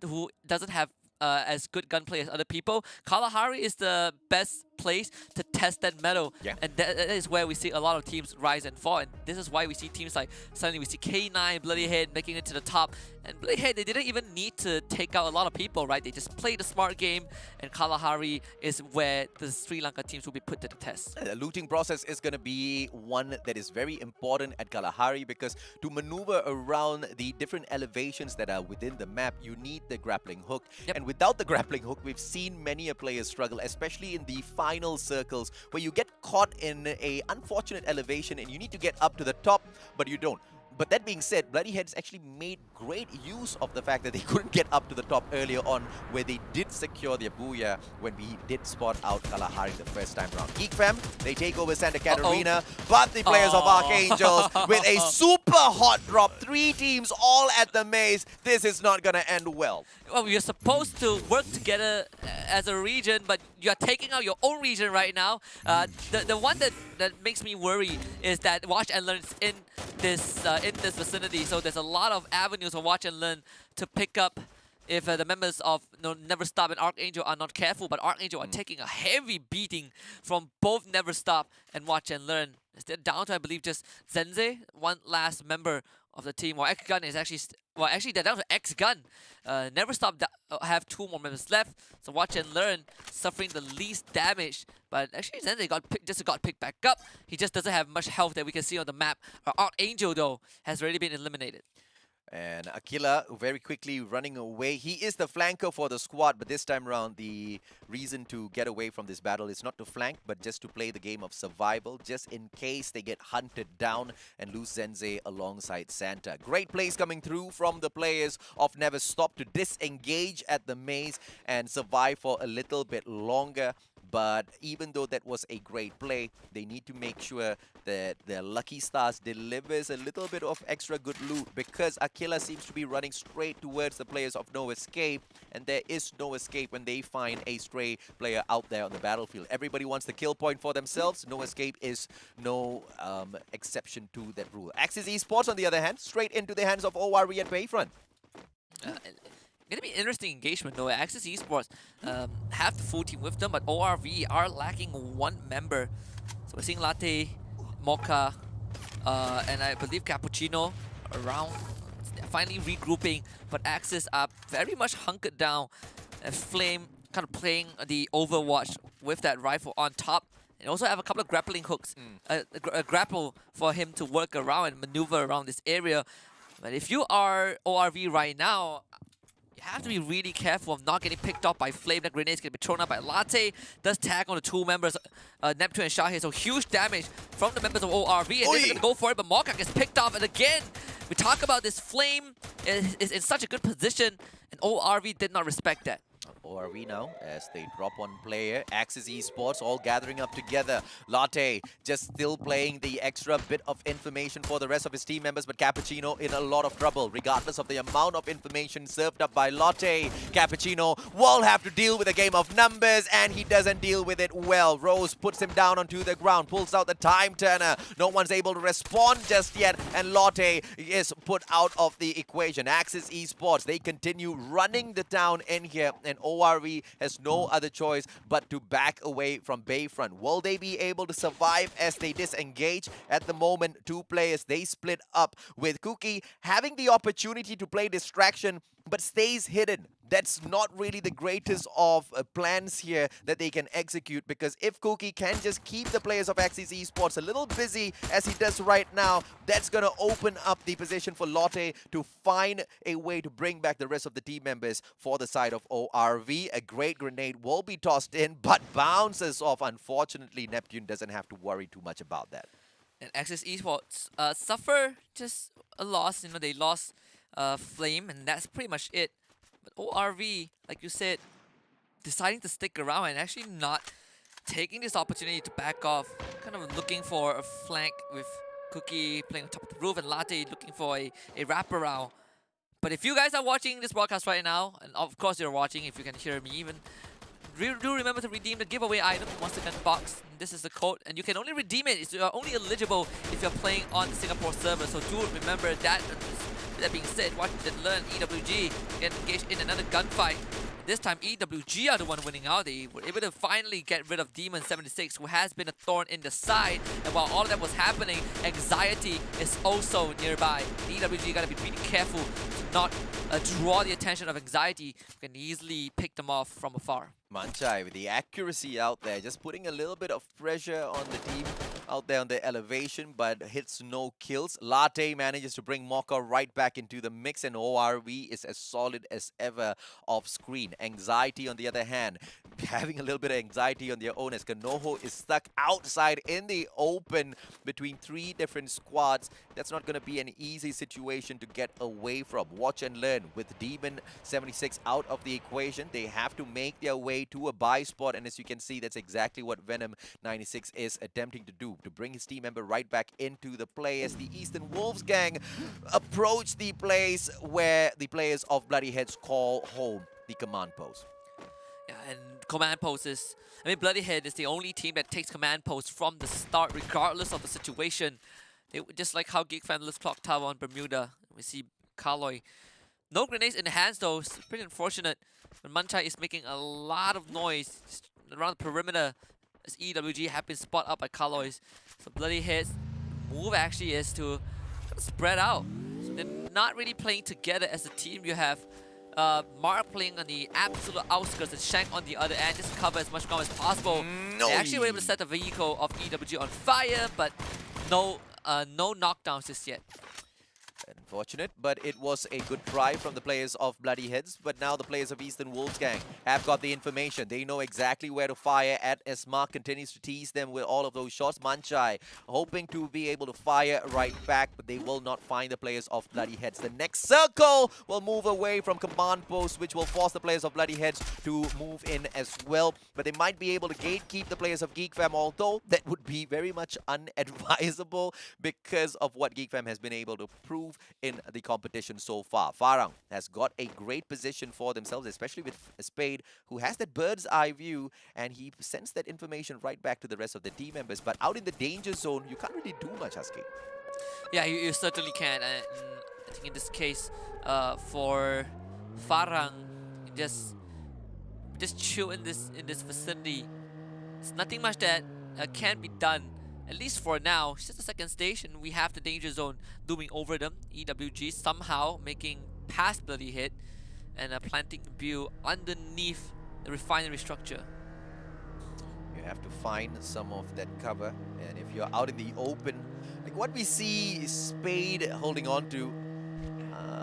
who doesn't have as good gunplay as other people, Kalahari is the best place to test that metal. Yeah. And that is where we see a lot of teams rise and fall. And this is why we see teams like, suddenly we see K9, Bloodyhead making it to the top. And Bloodyhead, they didn't even need to take out a lot of people, right? They just played a smart game, and Kalahari is where the Sri Lanka teams will be put to the test. The looting process is going to be one that is very important at Kalahari, because to maneuver around the different elevations that are within the map, you need the grappling hook. And without the grappling hook, we've seen many a player struggle, especially in the final circles, where you get caught in a unfortunate elevation and you need to get up to the top, but you don't. But that being said, Bloodyheads actually made great use of the fact that they couldn't get up to the top earlier on, where they did secure their booyah when we did spot out Kalahari the first time round. Geek Fam, they take over Santa Catarina, but the players of Archangels with a super hot drop. 3 teams all at the maze. This is not going to end well. Well, you're supposed to work together as a region, but you're taking out your own region right now. The one that makes me worry is that Watch and Learn is in this vicinity, so there's a lot of avenues for Watch and Learn to pick up if the members of Never Stop and Archangel are not careful. But Archangel are taking a heavy beating from both Never Stop and Watch and Learn. They're down to, I believe, just Zenze, one last member of the team. Well, X-Gun is actually... well, actually, they're down to X-Gun. Never Stop have 2 more members left. So Watch and Learn suffering the least damage. But actually, Zenze just got picked back up. He just doesn't have much health that we can see on the map. Archangel, though, has already been eliminated. And Aquila very quickly running away. He is the flanker for the squad, but this time around the reason to get away from this battle is not to flank, but just to play the game of survival, just in case they get hunted down and lose Zenze alongside Santa. Great plays coming through from the players of Never Stop to disengage at the maze and survive for a little bit longer. But even though that was a great play, they need to make sure that their Lucky Stars delivers a little bit of extra good loot, because Aquila seems to be running straight towards the players of No Escape, and there is no escape when they find a stray player out there on the battlefield. Everybody wants the kill point for themselves. No Escape is no exception to that rule. Axis Esports, on the other hand, straight into the hands of ORE at Bayfront. Gonna be an interesting engagement though. Axis Esports have the full team with them, but ORV are lacking 1 member. So we're seeing Latte, Mocha, and I believe Cappuccino around. They're finally regrouping, but Axis are very much hunkered down. And Flame kind of playing the Overwatch with that rifle on top. And also have a couple of grappling hooks, a grapple for him to work around and maneuver around this area. But if you are ORV right now, you have to be really careful of not getting picked off by Flame. The grenades can be thrown out by Latte. Does tag on the 2 members, Neptune and Shah here. So huge damage from the members of ORV. And they're going to go for it, but Mocha gets picked off. And again, we talk about this Flame is in such a good position, and ORV did not respect that. ORV now as they drop 1 player. Axis Esports all gathering up together. Latte just still playing the extra bit of information for the rest of his team members, but Cappuccino in a lot of trouble regardless of the amount of information served up by Latte. Cappuccino will have to deal with a game of numbers, and he doesn't deal with it well. Rose puts him down onto the ground, pulls out the time turner. No one's able to respond just yet, and Latte is put out of the equation. Axis Esports, they continue running the town in here, and ORV has no other choice but to back away from Bayfront. Will they be able to survive as they disengage? At the moment, 2 players, they split up, with Cookie having the opportunity to play distraction but stays hidden. That's not really the greatest of plans here that they can execute, because if Cookie can just keep the players of Axis Esports a little busy as he does right now, that's going to open up the position for Lotte to find a way to bring back the rest of the team members for the side of ORV. A great grenade will be tossed in, but bounces off. Unfortunately, Neptune doesn't have to worry too much about that. And Axis Esports suffer just a loss. You know, they lost Flame, and that's pretty much it. But ORV, like you said, deciding to stick around and actually not taking this opportunity to back off, kind of looking for a flank with Cookie playing on top of the roof and Latte looking for a wraparound. But if you guys are watching this broadcast right now, and of course you're watching if you can hear me even, do remember to redeem the giveaway item, Monster Gun Box. This is the code, and you can only redeem it. You're only eligible if you're playing on the Singapore server, so do remember that. That being said, watch and learn. EWG get engaged in another gunfight. This time, EWG are the one winning out. They were able to finally get rid of Demon76, who has been a thorn in the side. And while all of that was happening, Anxiety is also nearby. EWG gotta be pretty careful to not draw the attention of Anxiety, who can easily pick them off from afar. Manchai with the accuracy out there, just putting a little bit of pressure on the team out there on the elevation, but hits no kills. Latte manages to bring Mocha right back into the mix, and ORV is as solid as ever off screen. Anxiety, on the other hand, having a little bit of anxiety on their own, as Kanoho is stuck outside in the open between 3 different squads. That's not going to be an easy situation to get away from. Watch and learn. With Demon76 out of the equation, they have to make their way to a buy spot, and as you can see, that's exactly what Venom96 is attempting to do, to bring his team member right back into the play as the Eastern Wolves gang approach the place where the players of Bloody Heads call home, the command post. Yeah, and command post is, Bloody Head is the only team that takes command post from the start, regardless of the situation. They, just like how Geek Fam left Clock Tower on Bermuda. We see Kaloy. No grenades in the hands though, it's pretty unfortunate. But Manchai is making a lot of noise around the perimeter as EWG have been spot up by Kaloys. So Bloody Head's move actually is to spread out. So they're not really playing together as a team. You have Mark playing on the absolute outskirts and Shank on the other end, just to cover as much ground as possible. They actually were able to set the vehicle of EWG on fire, but no knockdowns just yet. Unfortunate, but it was a good try from the players of Bloody Heads. But now the players of Eastern Wolves gang have got the information. They know exactly where to fire at as Mark continues to tease them with all of those shots. Manchai hoping to be able to fire right back, but they will not find the players of Bloody Heads. The next circle will move away from command post, which will force the players of Bloody Heads to move in as well. But they might be able to gatekeep the players of Geek Fam, although that would be very much unadvisable because of what Geek Fam has been able to prove in the competition so far. Farang has got a great position for themselves, especially with Spade, who has that bird's eye view, and he sends that information right back to the rest of the team members. But out in the danger zone, you can't really do much, Husky. Yeah, you certainly can. And I think in this case, for Farang, just chill in this vicinity. There's nothing much that can be done. At least for now. It's just the second stage, and we have the danger zone looming over them. EWG somehow making past Bloody Hit and planting View underneath the refinery structure. You have to find some of that cover, and if you're out in the open, like what we see is Spade holding on to,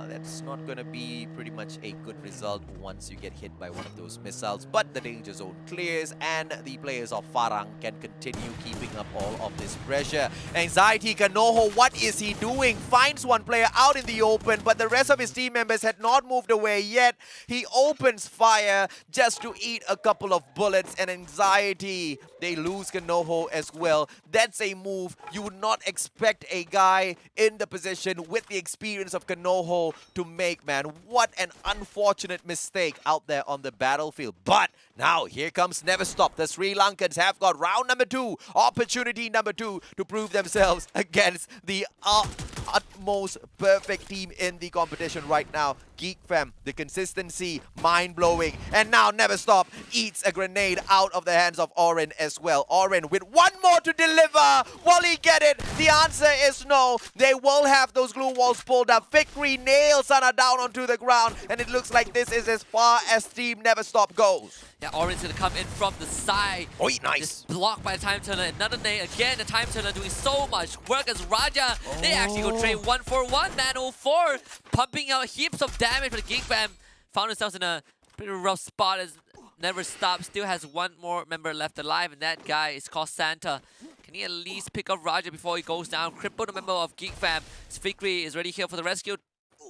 that's not going to be pretty much a good result once you get hit by one of those missiles. But the danger zone clears, and the players of Farang can continue keeping up all of this pressure. Anxiety, Kanoho, what is he doing? Finds one player out in the open, but the rest of his team members had not moved away yet. He opens fire just to eat a couple of bullets, and Anxiety, they lose Kanoho as well. That's a move you would not expect a guy in the position with the experience of Kanoho to make, man. What an unfortunate mistake out there on the battlefield. But now here comes Never Stop. The Sri Lankans have got round number 2, opportunity number 2 to prove themselves against the utmost perfect team in the competition right now. Geek Fam, the consistency, mind-blowing. And now Never Stop eats a grenade out of the hands of Oren as well. Oren with one more to deliver. Will he get it? The answer is no. They will have those glue walls pulled up. Fikri nails Sana down onto the ground, and it looks like this is as far as Team Never Stop goes. Yeah, Oren's gonna come in from the side. Oh, nice. Just blocked by the Time Turner. Another nade. Again, the Time Turner doing so much work as Raja. They actually go trade 1-for-1. Man 04 pumping out heaps of damage, but the Geek Fam found themselves in a pretty rough spot as Never Stop still has one more member left alive, and that guy is called Santa. Can he at least pick up Raja before he goes down? Cripple, the member of Geek Fam. Fikri is ready here for the rescue.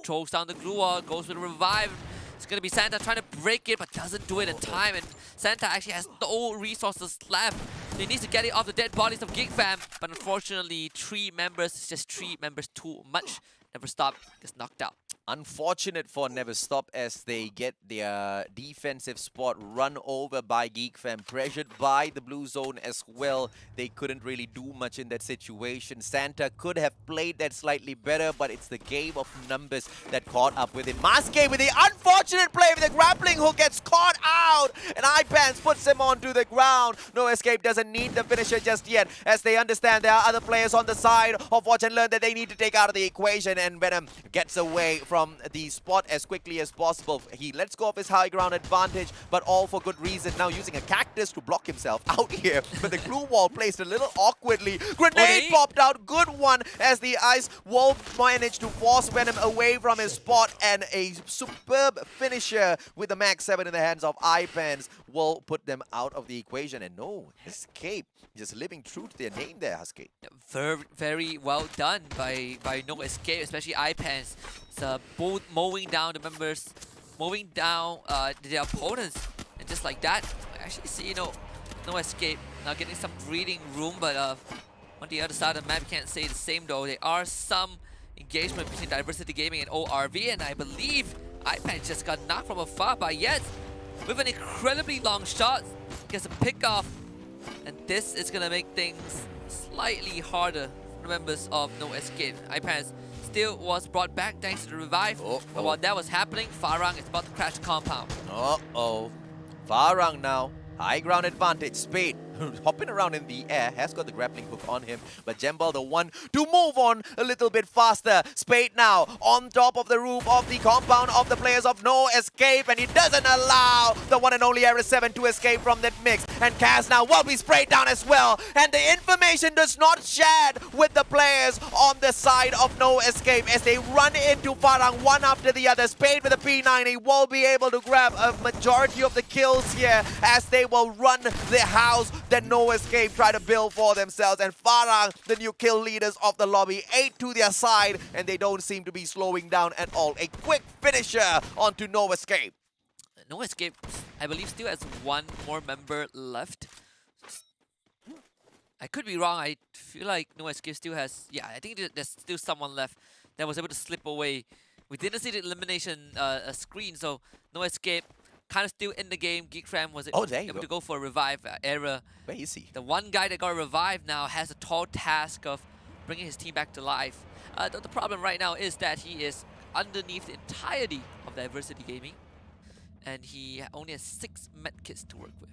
Throws down the glue wall, goes with a revive. It's going to be Santa trying to break it, but doesn't do it in time. And Santa actually has no resources left. He needs to get it off the dead bodies of Geek Fam. But unfortunately, 3 members, it's just 3 members too much. Never Stop, gets knocked out. Unfortunate for Never Stop as they get their defensive spot run over by Geek Fam, pressured by the blue zone as well. They couldn't really do much in that situation. Santa could have played that slightly better, but it's the game of numbers that caught up with it. Maske with the unfortunate play with the grappling hook gets caught out, and iPans puts him onto the ground. No Escape doesn't need the finisher just yet, as they understand there are other players on the side of Watch and Learn that they need to take out of the equation, and Venom gets away from the spot as quickly as possible. He lets go of his high ground advantage, but all for good reason. Now using a cactus to block himself out here, but the glue wall placed a little awkwardly. Grenade popped out, good one, as the ice wall managed to force Venom away from his spot, and a superb finisher with the Max 7 in the hands of iPans will put them out of the equation. And no Escape, just living true to their name there, Husky. Very, very well done by No Escape, especially iPans. Both mowing down the members, mowing down their opponents, and just like that, I actually see No Escape now getting some breathing room, but on the other side of the map, you can't say the same though. There are some engagement between Diversity Gaming and ORV, and I believe iPad just got knocked from afar by Yet with an incredibly long shot, gets a pick off, and this is gonna make things slightly harder for the members of No Escape. iPad still was brought back thanks to the revive. But while that was happening, Farang is about to crash the compound. Farang now. High ground advantage. Spade hopping around in the air, has got the grappling hook on him, but Jembal the one to move on a little bit faster. Spade now on top of the roof of the compound of the players of No Escape, and he doesn't allow the one and only RS7 to escape from that mix. And Kaz now will be sprayed down as well, and the information does not shared with the players on the side of No Escape as they run into Farang one after the other. Spade with a P9, he will be able to grab a majority of the kills here as they will run the house that No Escape try to build for themselves. And Farang, the new kill leaders of the lobby, 8 to their side, and they don't seem to be slowing down at all. A quick finisher onto No Escape. No Escape, I believe, still has one more member left. I could be wrong. I feel like No Escape still has... Yeah, I think there's still someone left that was able to slip away. We didn't see the elimination screen, so No Escape kind of still in the game. Geek Fam was able to go for a revive error. Where is he? The one guy that got revived now has a tall task of bringing his team back to life. The problem right now is that he is underneath the entirety of Diversity Gaming, and he only has 6 medkits to work with.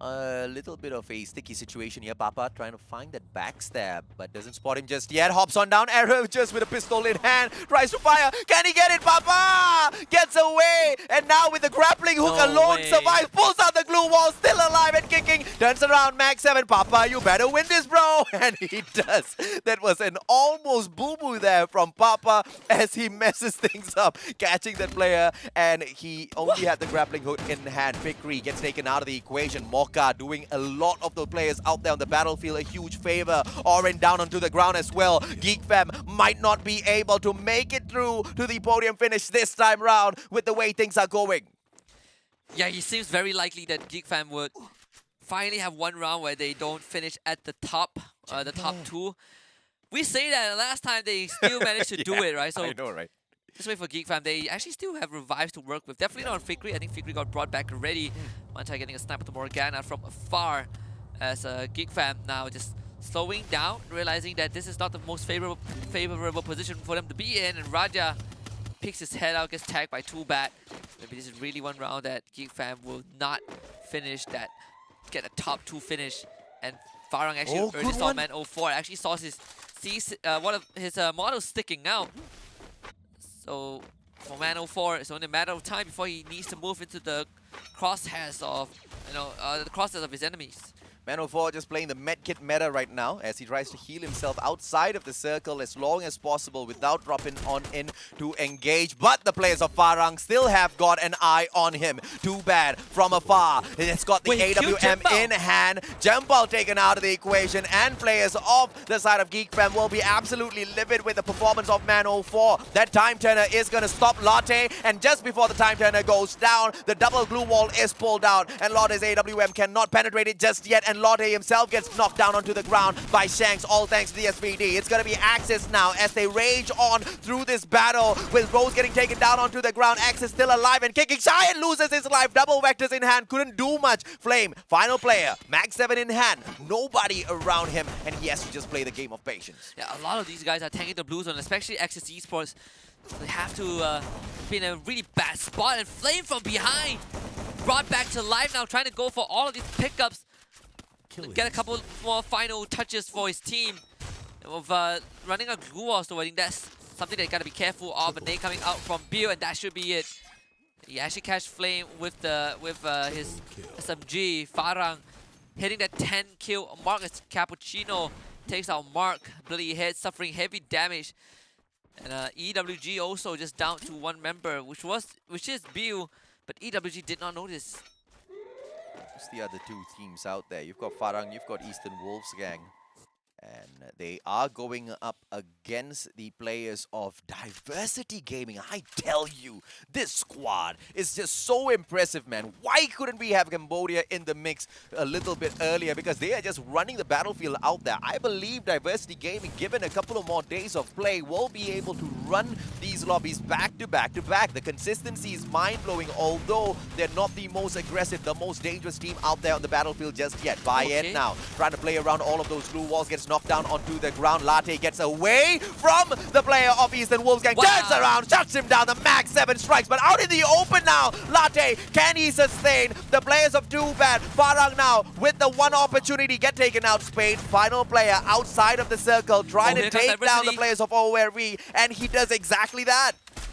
A little bit of a sticky situation here. Papa trying to find that backstab, but doesn't spot him just yet. Hops on down. Arrow just with a pistol in hand. Tries to fire. Can he get it? Papa gets away. And now with the grappling hook alone survives. Pulls out the glue wall. Still alive and kicking. Turns around. Max 7. Papa, you better win this, bro. And he does. That was an almost boo-boo there from Papa as he messes things up. Catching that player. And he only had the grappling hook in hand. Fikri gets taken out of the equation. Doing a lot of the players out there on the battlefield a huge favor. Oren down onto the ground as well. Geek Fam might not be able to make it through to the podium finish this time round with the way things are going. Yeah, it seems very likely that Geek Fam would finally have one round where they don't finish at the top 2. We say that last time they still managed to do it, right? So I know, right? Just wait for Geek Fam. They actually still have revives to work with. Definitely not on Fikri. I think Fikri got brought back already. Mantai getting a sniper to Morgana from afar as Geek Fam now just slowing down, realizing that this is not the most favorable position for them to be in. And Raja picks his head out, gets tagged by 2Bat. Maybe this is really one round that Geek Fam will not finish that, get a top 2 finish. And Farang actually already saw Man 04. Actually saw one of his models sticking out. So for Man 04, it's only a matter of time before he needs to move into the crosshairs of, the crosshairs of his enemies. Man 04 just playing the medkit meta right now as he tries to heal himself outside of the circle as long as possible without dropping on in to engage. But the players of Farang still have got an eye on him. 2Bat from afar. It's got the AWM in hand. Jembal taken out of the equation, and players of the side of Geek Fam will be absolutely livid with the performance of Man 04. That time turner is going to stop Latte, and just before the time turner goes down, the double glue wall is pulled out, and Lotte's AWM cannot penetrate it just yet. And and Lotte himself gets knocked down onto the ground by Shanks, all thanks to the SVD. It's going to be Axis now as they rage on through this battle with Rose getting taken down onto the ground. Axis still alive and kicking. Giant loses his life. Double vectors in hand. Couldn't do much. Flame, final player. Max 7 in hand. Nobody around him and he has to just play the game of patience. Yeah, a lot of these guys are tanking the blue zone, especially Axis Esports. They have to be in a really bad spot, and Flame from behind brought back to life now, trying to go for all of these pickups. Get a couple more final touches for his team of running a glue wall, so I think that's something they gotta be careful of. A nade coming out from Bill, and that should be it. He actually catch Flame with his SMG. Farang hitting that 10 kill mark as Cappuccino takes out Mark. Bloody head, suffering heavy damage. And EWG also just down to one member, which is Bill, but EWG did not notice. It's the other two teams out there. You've got Farang, you've got Eastern Wolves gang. And they are going up against the players of Diversity Gaming. I tell you, this squad is just so impressive, man. Why couldn't we have Cambodia in the mix a little bit earlier? Because they are just running the battlefield out there. I believe Diversity Gaming, given a couple of more days of play, will be able to run these lobbies back to back to back. The consistency is mind-blowing, although they're not the most aggressive, the most dangerous team out there on the battlefield just yet. Bayet now, trying to play around all of those blue walls, gets knocked down onto the ground. Latte gets away from the player of Eastern Wolves gang, turns around, shuts him down. The Max 7 strikes, but out in the open now. Latte, can he sustain? The players of Too Bad. Farang now with the one opportunity, get taken out. Spain, final player outside of the circle, trying to take down the players of ORV, and he does exactly that.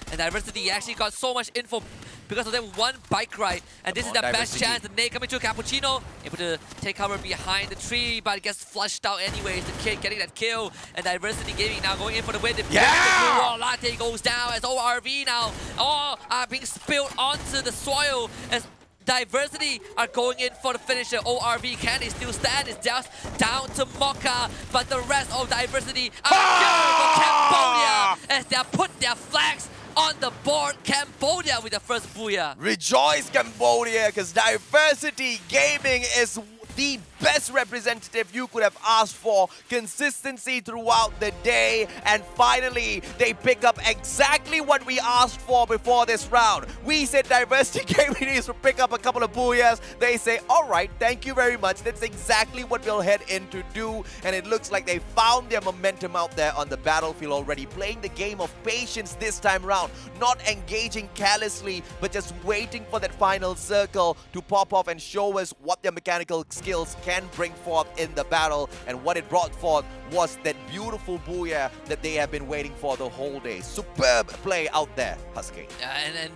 And Diversity actually got so much info because of that one bike ride, and this is the best chance. The nade coming to Cappuccino, able to take cover behind the tree, but it gets flushed out anyways. The kid getting that kill, and Diversity Gaming now going in for the win. The blue wall. Latte goes down as ORV now all are being spilled onto the soil as Diversity are going in for the finisher. ORV, can they still stand? It's just down to Mocha, but the rest of Diversity are here for Cambodia as they put their flags on the board. Cambodia with the first booyah. Rejoice, Cambodia, because Diversity Gaming is the best representative you could have asked for. Consistency throughout the day, and finally they pick up exactly what we asked for before this round. We said Diversity Gaming needs to pick up a couple of booyahs. They say, all right, thank you very much. That's exactly what we'll head in to do, and it looks like they found their momentum out there on the battlefield already, playing the game of patience this time round, not engaging carelessly, but just waiting for that final circle to pop off and show us what their mechanical skills can bring forth in the battle. And what it brought forth was that beautiful booyah that they have been waiting for the whole day. Superb play out there, Husky. And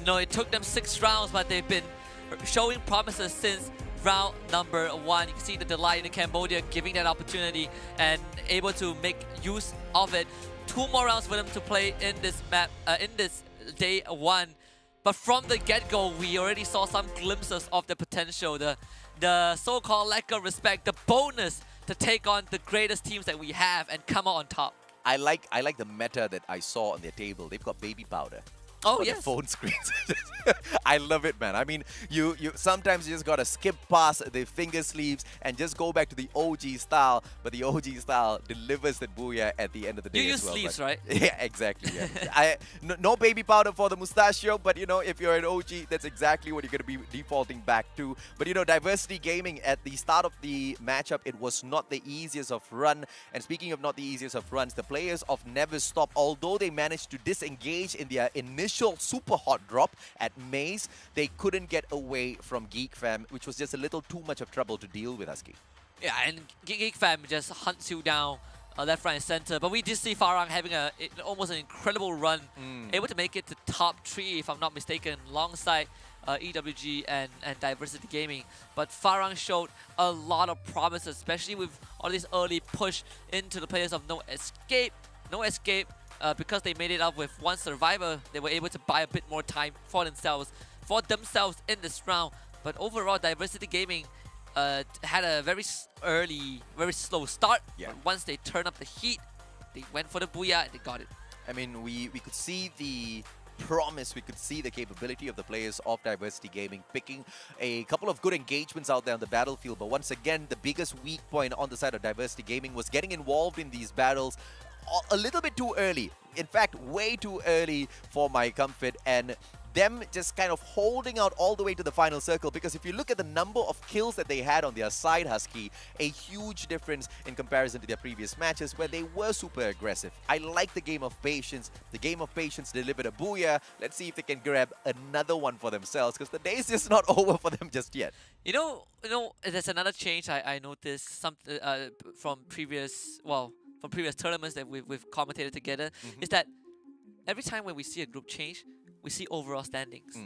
no, it took them 6 rounds, but they've been showing promises since round number 1. You can see the delight in Cambodia giving that opportunity and able to make use of it. 2 more rounds for them to play in this map, in this day 1. But from the get-go, we already saw some glimpses of the potential, the so-called lack of respect, the bonus to take on the greatest teams that we have and come out on top. I like the meta that I saw on their table. They've got baby powder. Oh, on yes. the phone screens. I love it, man. I mean, you sometimes you just gotta skip past the finger sleeves and just go back to the OG style. But the OG style delivers that booyah at the end of the day. You as use well, sleeves, but, right? Yeah, exactly. Yeah. No baby powder for the mustachio, but you know, if you're an OG, that's exactly what you're gonna be defaulting back to. But you know, Diversity Gaming at the start of the matchup, it was not the easiest of run. And speaking of not the easiest of runs, the players of Never Stop, although they managed to disengage in their initial super hot drop at Maze, they couldn't get away from Geek Fam, which was just a little too much of trouble to deal with, Husky. Yeah, and Geek Fam just hunts you down left, right, and center. But we did see Farang having almost an incredible run, able to make it to top 3, if I'm not mistaken, alongside EWG and Diversity Gaming. But Farang showed a lot of promise, especially with all this early push into the players of No Escape. No Escape, because they made it up with one survivor, they were able to buy a bit more time for themselves in this round. But overall, Diversity Gaming had a very slow start. Yeah. But once they turned up the heat, they went for the booyah and they got it. I mean, we could see the promise. We could see the capability of the players of Diversity Gaming picking a couple of good engagements out there on the battlefield. But once again, the biggest weak point on the side of Diversity Gaming was getting involved in these battles a little bit too early. In fact, way too early for my comfort, and them just kind of holding out all the way to the final circle, because if you look at the number of kills that they had on their side, Husky, a huge difference in comparison to their previous matches where they were super aggressive. I like the game of patience. The game of patience delivered a booyah. Let's see if they can grab another one for themselves, because the day is just not over for them just yet. You know, there's another change I noticed from previous tournaments that we've commentated together, is that every time when we see a group change, we see overall standings.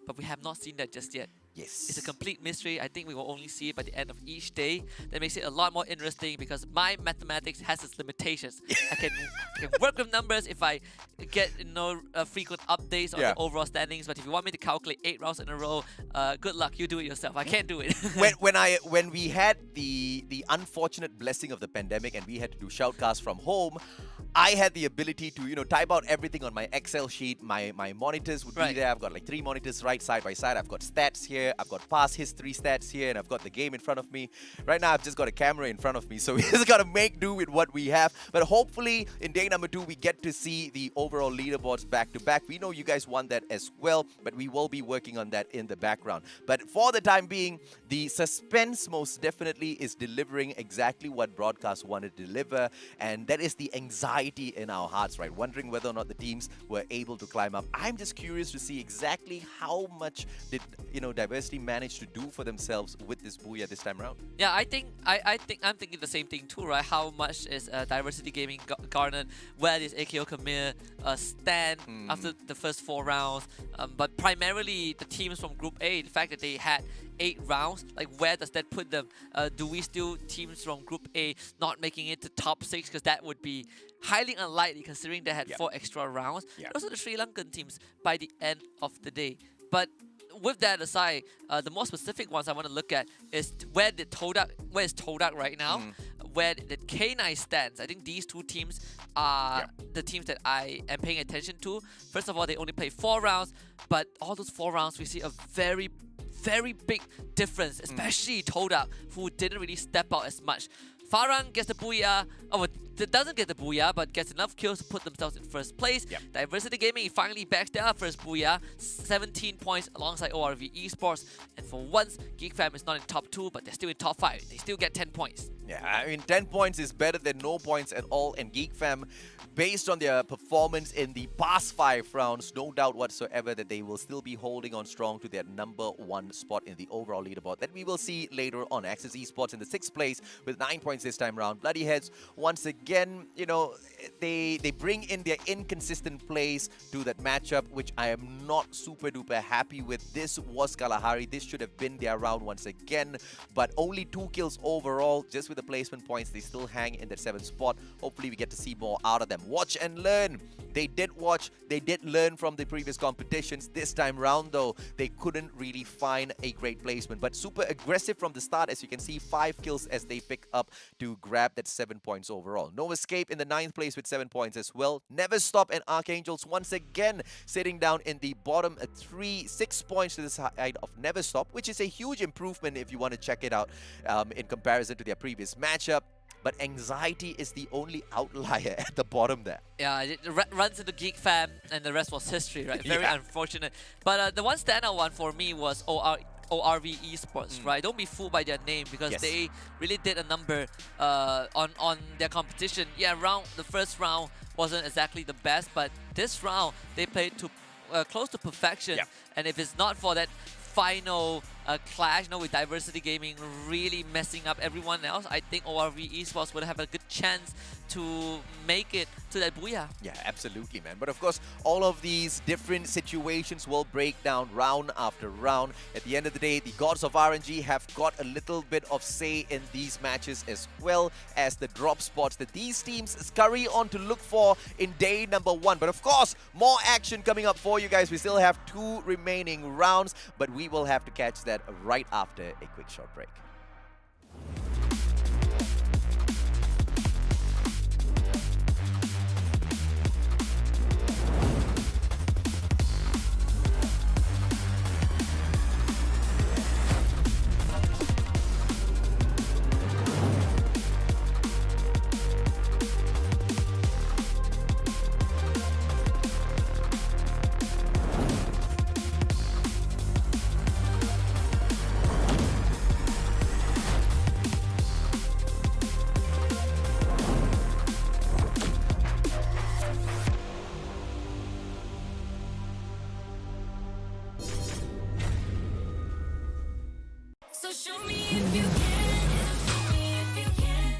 But we have not seen that just yet. Yes. It's a complete mystery. I think we will only see it by the end of each day. That makes it a lot more interesting because my mathematics has its limitations. I can work with numbers if I get frequent updates on the overall standings. But if you want me to calculate 8 rounds in a row, good luck. You do it yourself. I can't do it. when we had the unfortunate blessing of the pandemic and we had to do shoutcasts from home, I had the ability to type out everything on my Excel sheet. My monitors would be there. I've got like 3 monitors right side by side. I've got stats here. I've got past history stats here, and I've got the game in front of me. Right now, I've just got a camera in front of me, so we just got to make do with what we have. But hopefully, in day number 2, we get to see the overall leaderboards back to back. We know you guys want that as well, but we will be working on that in the background. But for the time being, the suspense most definitely is delivering exactly what Broadcast wanted to deliver, and that is the anxiety in our hearts, right? Wondering whether or not the teams were able to climb up. I'm just curious to see exactly how much did Diversity manage to do for themselves with this booyah this time around. Yeah, I'm thinking the same thing too, right? How much is Diversity Gaming garnered? Where does AKO Khmer stand after the first 4 rounds? But primarily the teams from Group A, the fact that they had 8 rounds, like where does that put them? Do we still teams from Group A not making it to top 6? Because that would be highly unlikely considering they had 4 extra rounds. Also the Sri Lankan teams by the end of the day. But with that aside, the more specific ones I want to look at is where is Todak right now? Where the K9 stands. I think these 2 teams are the teams that I am paying attention to. First of all, they only played 4 rounds, but all those 4 rounds we see a very big difference, especially Todak, who didn't really step out as much. Farang gets the booyah, doesn't get the booyah, but gets enough kills to put themselves in first place. Diversity Gaming finally backs their first booyah, 17 points alongside ORV Esports. And for once, Geek Fam is not in top 2, but they're still in top 5. They still get 10 points. Yeah, I mean, 10 points is better than no points at all. And Geek Fam, based on their performance in the past 5 rounds, no doubt whatsoever that they will still be holding on strong to their number 1 spot in the overall leaderboard that we will see later on. Access Esports in the 6th place with 9 points this time round. Bloody Heads, once again, they bring in their inconsistent plays to that matchup, which I am not super duper happy with. This was Kalahari. This should have been their round once again, but only 2 kills overall. Just with the placement points, they still hang in that 7th spot. Hopefully we get to see more out of them. Watch and learn. They did watch, they did learn from the previous competitions. This time round though, they couldn't really find a great placement, but super aggressive from the start. As you can see, 5 kills as they pick up to grab that 7 points overall. No Escape in the 9th place with 7 points as well. Never Stop and Archangels once again sitting down in the bottom 6 points to the side of Never Stop, which is a huge improvement if you want to check it out in comparison to their previous matchup. But Anxiety is the only outlier at the bottom there. Yeah, it runs into Geek Fam and the rest was history, right? Very unfortunate. But the one standout one for me was ORV Esports, right? Don't be fooled by their name because they really did a number on their competition. Yeah, the first round wasn't exactly the best, but this round they played to close to perfection. And if it's not for that final clash with Diversity Gaming really messing up everyone else, I think ORV Esports would have a good chance to make it to that booyah. Yeah, absolutely, man. But of course, all of these different situations will break down round after round. At the end of the day, the gods of RNG have got a little bit of say in these matches, as well as the drop spots that these teams scurry on to look for in day number 1. But of course, more action coming up for you guys. We still have 2 remaining rounds, but we will have to catch that right after a quick short break. show me if you can. Show me if you can.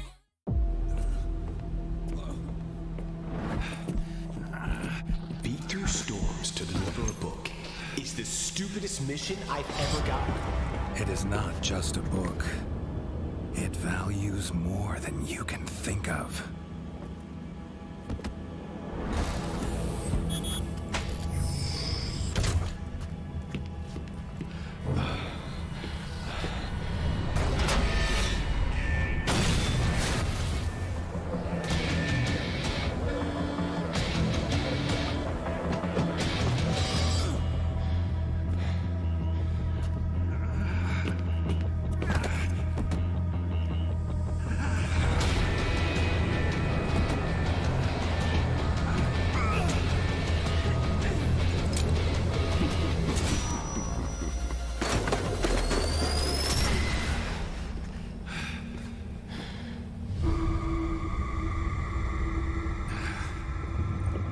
Beat through storms to deliver a book is the stupidest mission I've ever gotten. It is not just a book. It values more than you can think of.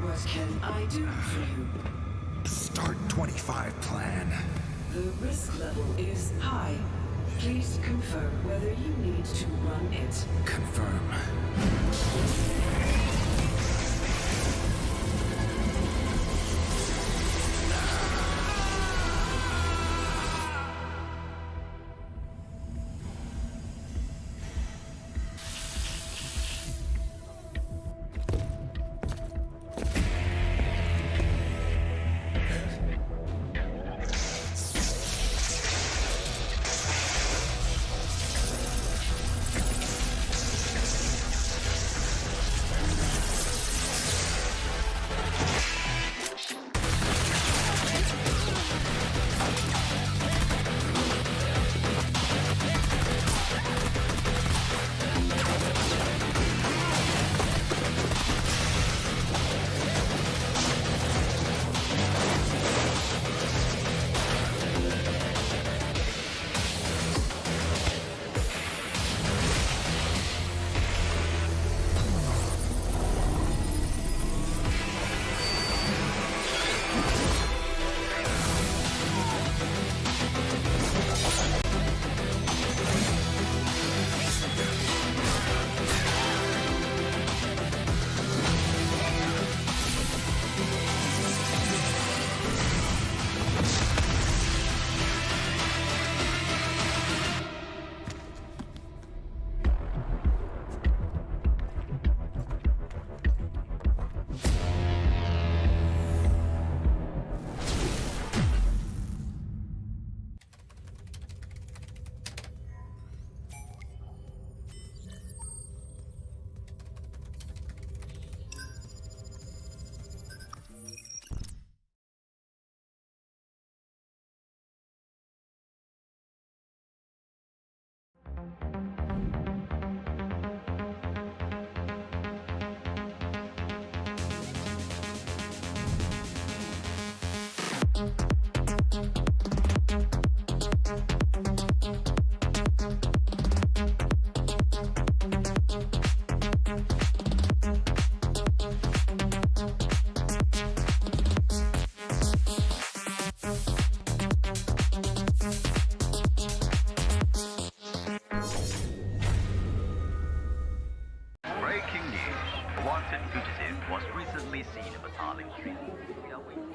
What can I do for you? Start 25 plan. The risk level is high. Please confirm whether you need to run it. Confirm. Breaking news. A wanted fugitive was recently seen in Bataling Street. We are waiting.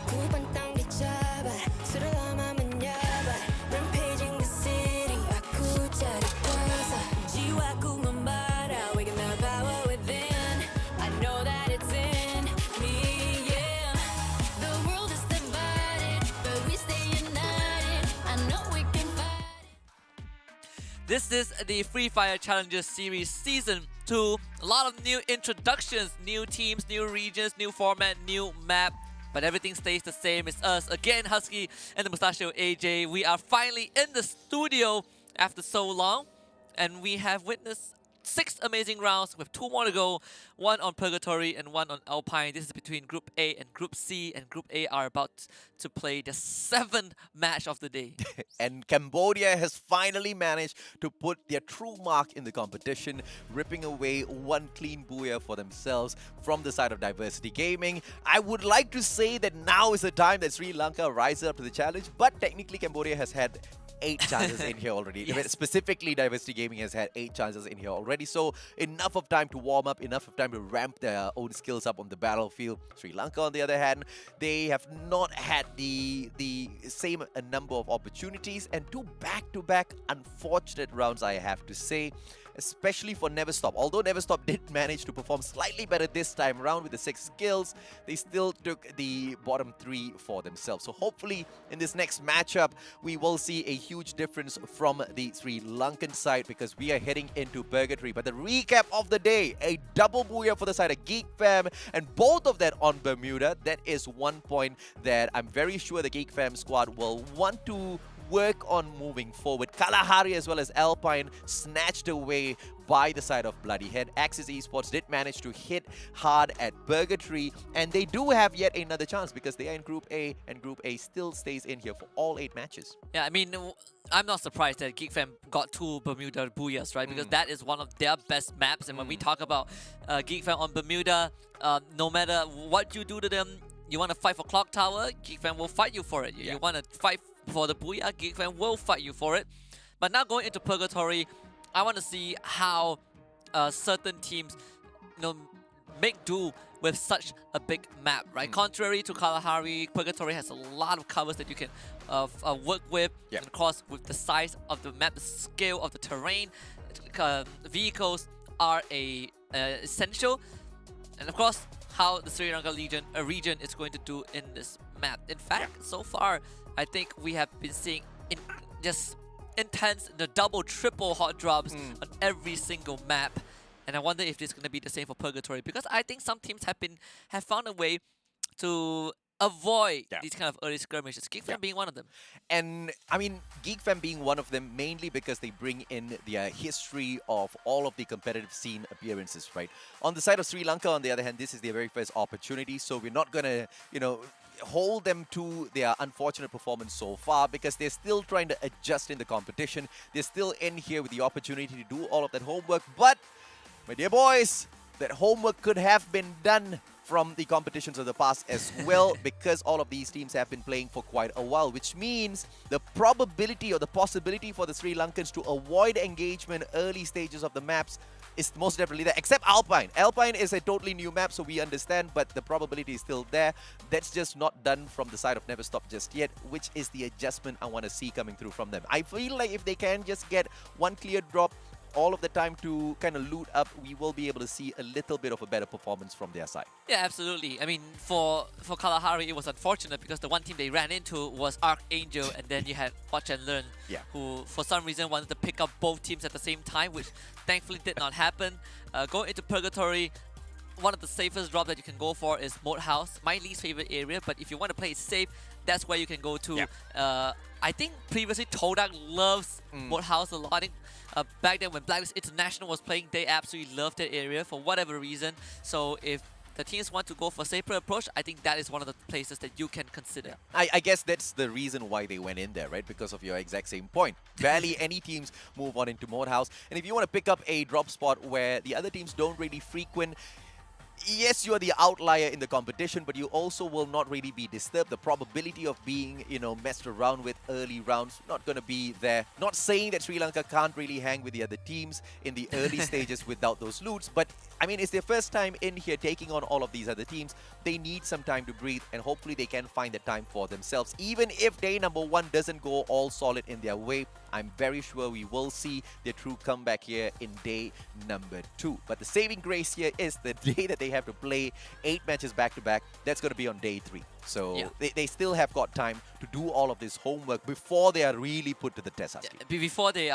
Ku pantang dicabar, sudah lama menyabar. Rampaging the city, aku cari kuasa. Jiwaku membara, waking the power within. I know that it's in me, yeah. The world is divided, but we stay united. I know we can fight. This is the Free Fire Challenges Series Season 2. A lot of new introductions, new teams, new regions, new format, new map. But everything stays the same. It's us again, Husky and the Mustachio AJ. We are finally in the studio after so long. And we have witnessed 6 amazing rounds with 2 more to go. 1 on Purgatory and 1 on Alpine. This is between Group A and Group C, and Group A are about to play the 7th match of the day. And Cambodia has finally managed to put their true mark in the competition, ripping away 1 clean booyah for themselves from the side of Diversity Gaming. I would like to say that now is the time that Sri Lanka rises up to the challenge, but technically Cambodia has had 8 chances in here already. Yes. Specifically, Diversity Gaming has had 8 chances in here already. So enough of time to warm up, enough of time to ramp their own skills up on the battlefield. Sri Lanka, on the other hand, they have not had the same number of opportunities, and 2 back-to-back unfortunate rounds, I have to say. Especially for Never Stop. Although Never Stop did manage to perform slightly better this time around with the 6 kills, they still took the bottom 3 for themselves. So hopefully in this next matchup, we will see a huge difference from the Sri Lankan side, because we are heading into Purgatory. But the recap of the day, a double booyah for the side of Geek Fam, and both of that on Bermuda. That is 1 point that I'm very sure the Geek Fam squad will want to work on moving forward. Kalahari as well as Alpine snatched away by the side of Bloody Head. Axis Esports did manage to hit hard at Purgatory, and they do have yet another chance because they are in Group A, and Group A still stays in here for all 8 matches. Yeah, I mean, I'm not surprised that Geek Fam got 2 Bermuda Booyahs, right? Because that is one of their best maps, and when we talk about Geek Fam on Bermuda, no matter what you do to them, you want to fight for Clock Tower, Geek Fam will fight you for it. You want to fight for the Booyah, Geek Fam will fight you for it. But now going into Purgatory, I want to see how certain teams, make do with such a big map, right? Contrary to Kalahari, Purgatory has a lot of covers that you can work with. And of course, with the size of the map, the scale of the terrain, vehicles are essential. And of course, how the Sri Lanka region is going to do in this map. In fact, so far, I think we have been seeing just intense, the double, triple hot drops on every single map. And I wonder if this is going to be the same for Purgatory, because I think some teams have found a way to avoid these kind of early skirmishes. Geek Fam being one of them. And I mean, Geek Fam being one of them mainly because they bring in their history of all of the competitive scene appearances, right? On the side of Sri Lanka, on the other hand, this is their very first opportunity, so we're not going to, hold them to their unfortunate performance so far, because they're still trying to adjust in the competition. They're still in here with the opportunity to do all of that homework. But, my dear boys, that homework could have been done from the competitions of the past as well, because all of these teams have been playing for quite a while, which means the probability or the possibility for the Sri Lankans to avoid engagement early stages of the maps is most definitely there, except Alpine. Alpine is a totally new map, so we understand, but the probability is still there. That's just not done from the side of Never Stop just yet, which is the adjustment I want to see coming through from them. I feel like if they can just get 1 clear drop all of the time to kind of loot up, we will be able to see a little bit of a better performance from their side. Yeah, absolutely. I mean, for Kalahari, it was unfortunate because the one team they ran into was Archangel, and then you had Watch and Learn, who for some reason wanted to pick up both teams at the same time, which thankfully did not happen. Going into Purgatory, one of the safest drops that you can go for is Moat House, my least favorite area, but if you want to play it safe, that's where you can go to. I think previously Todak loves Moat House a lot. I think back then when Blacklist International was playing, they absolutely loved that area for whatever reason. So if the teams want to go for a safer approach, I think that is one of the places that you can consider. I guess that's the reason why they went in there, right? Because of your exact same point. Barely any teams move on into Moat House. And if you want to pick up a drop spot where the other teams don't really frequent, yes, you are the outlier in the competition, but you also will not really be disturbed. The probability of being, messed around with early rounds, not going to be there. Not saying that Sri Lanka can't really hang with the other teams in the early stages without those loots, but I mean, it's their first time in here taking on all of these other teams. They need some time to breathe, and hopefully they can find the time for themselves. Even if day number 1 doesn't go all solid in their way, I'm very sure we will see their true comeback here in day number 2. But the saving grace here is the day that they have to play 8 matches back-to-back. That's going to be on day 3. So they still have got time to do all of this homework before they are really put to the test. Before they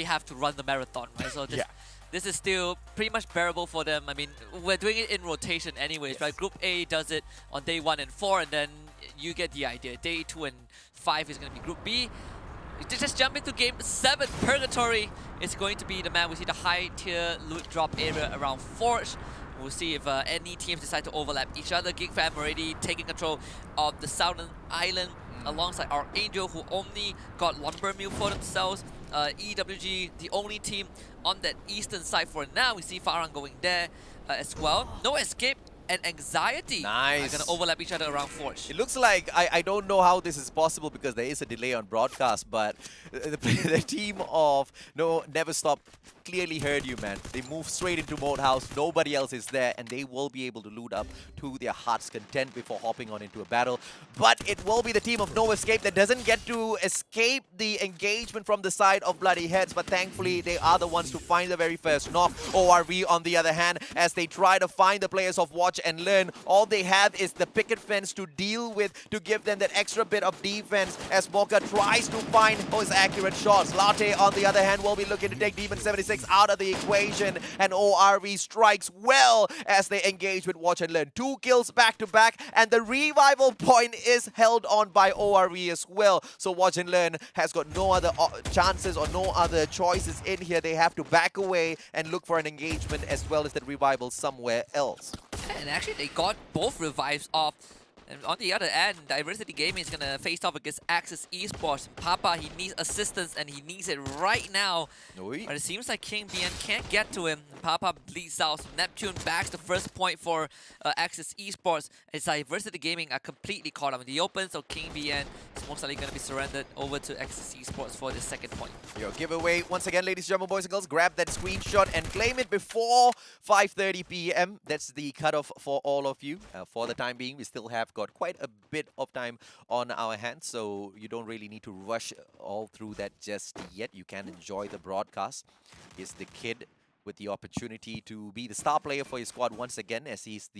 have to run the marathon, right? So this is still pretty much bearable for them. I mean, we're doing it in rotation anyways, right? Group A does it on day 1 and 4, and then you get the idea. Day 2 and 5 is going to be Group B. Just jump into game 7. Purgatory is going to be the man. We see the high tier loot drop area around Forge. We'll see if any teams decide to overlap each other. Geek Fam already taking control of the southern island alongside Archangel, who only got Lumber Mill for themselves. EWG, the only team on that eastern side for now. We see Farhan going there as well. No Escape and Anxiety are going to overlap each other around Forge. It looks like, I don't know how this is possible because there is a delay on broadcast, but the team of Never Stop clearly heard you, man. They move straight into Mode House, nobody else is there, and they will be able to loot up to their heart's content before hopping on into a battle. But it will be the team of No Escape that doesn't get to escape the engagement from the side of Bloody Heads, but thankfully they are the ones to find the very first knock. ORV, on the other hand, as they try to find the players of Watch and Learn, all they have is the picket fence to deal with, to give them that extra bit of defense as Mocha tries to find those accurate shots. Latte, on the other hand, will be looking to take Demon 76 out of the equation, and ORV strikes well as they engage with Watch and Learn. 2 kills back to back, and the revival point is held on by ORV as well. So Watch and Learn has got no other chances or no other choices in here. They have to back away and look for an engagement as well as that revival somewhere else. And actually, they got both revives off. And on the other end, Diversity Gaming is going to face off against Axis Esports. Papa, he needs assistance, and he needs it right now. But it seems like King BN can't get to him. Papa bleeds out. So Neptune backs the first point for Axis Esports. As Diversity Gaming are completely caught up in the open, so King BN is most likely going to be surrendered over to Axis Esports for the second point. Your giveaway, once again, ladies and gentlemen, boys and girls, grab that screenshot and claim it before 5:30 p.m. That's the cutoff for all of you. For the time being, we still have got quite a bit of time on our hands, so you don't really need to rush all through that just yet. You can enjoy the broadcast. Is the kid with the opportunity to be the star player for his squad once again, as he's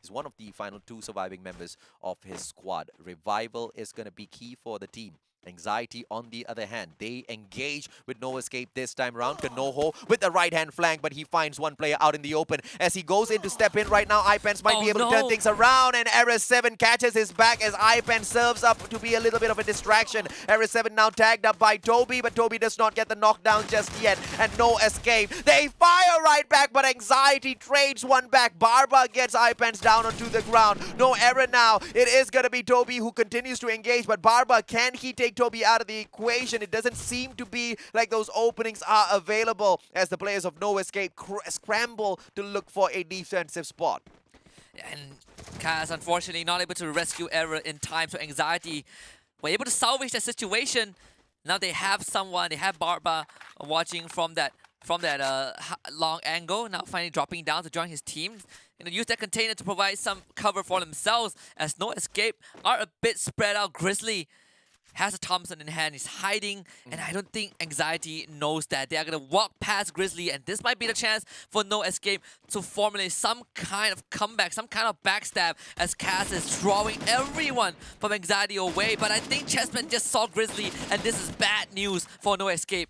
one of the final 2 surviving members of his squad. Revival is going to be key for the team. Anxiety, on the other hand, they engage with No Escape this time around. Kanoho with the right-hand flank, but he finds one player out in the open. As he goes in to step in right now, iPens might be able to turn things around, and RS7 catches his back as iPen serves up to be a little bit of a distraction. RS7 now tagged up by Toby, but Toby does not get the knockdown just yet, and No Escape. They fire right back, but Anxiety trades one back. Barba gets iPens down onto the ground. No error now. It is going to be Toby who continues to engage, but Barba, can he take Toby out of the equation? It doesn't seem to be like those openings are available as the players of No Escape scramble to look for a defensive spot. And Kaz, unfortunately, not able to rescue Error in time, so Anxiety were able to salvage the situation. Now they have someone, they have Barba watching from that long angle, now finally dropping down to join his team. Use that container to provide some cover for themselves, as No Escape are a bit spread out. Grizzly has a Thompson in hand, he's hiding, and I don't think Anxiety knows that. They are going to walk past Grizzly, and this might be the chance for No Escape to formulate some kind of comeback, some kind of backstab, as Cass is drawing everyone from Anxiety away. But I think Chessman just saw Grizzly, and this is bad news for No Escape.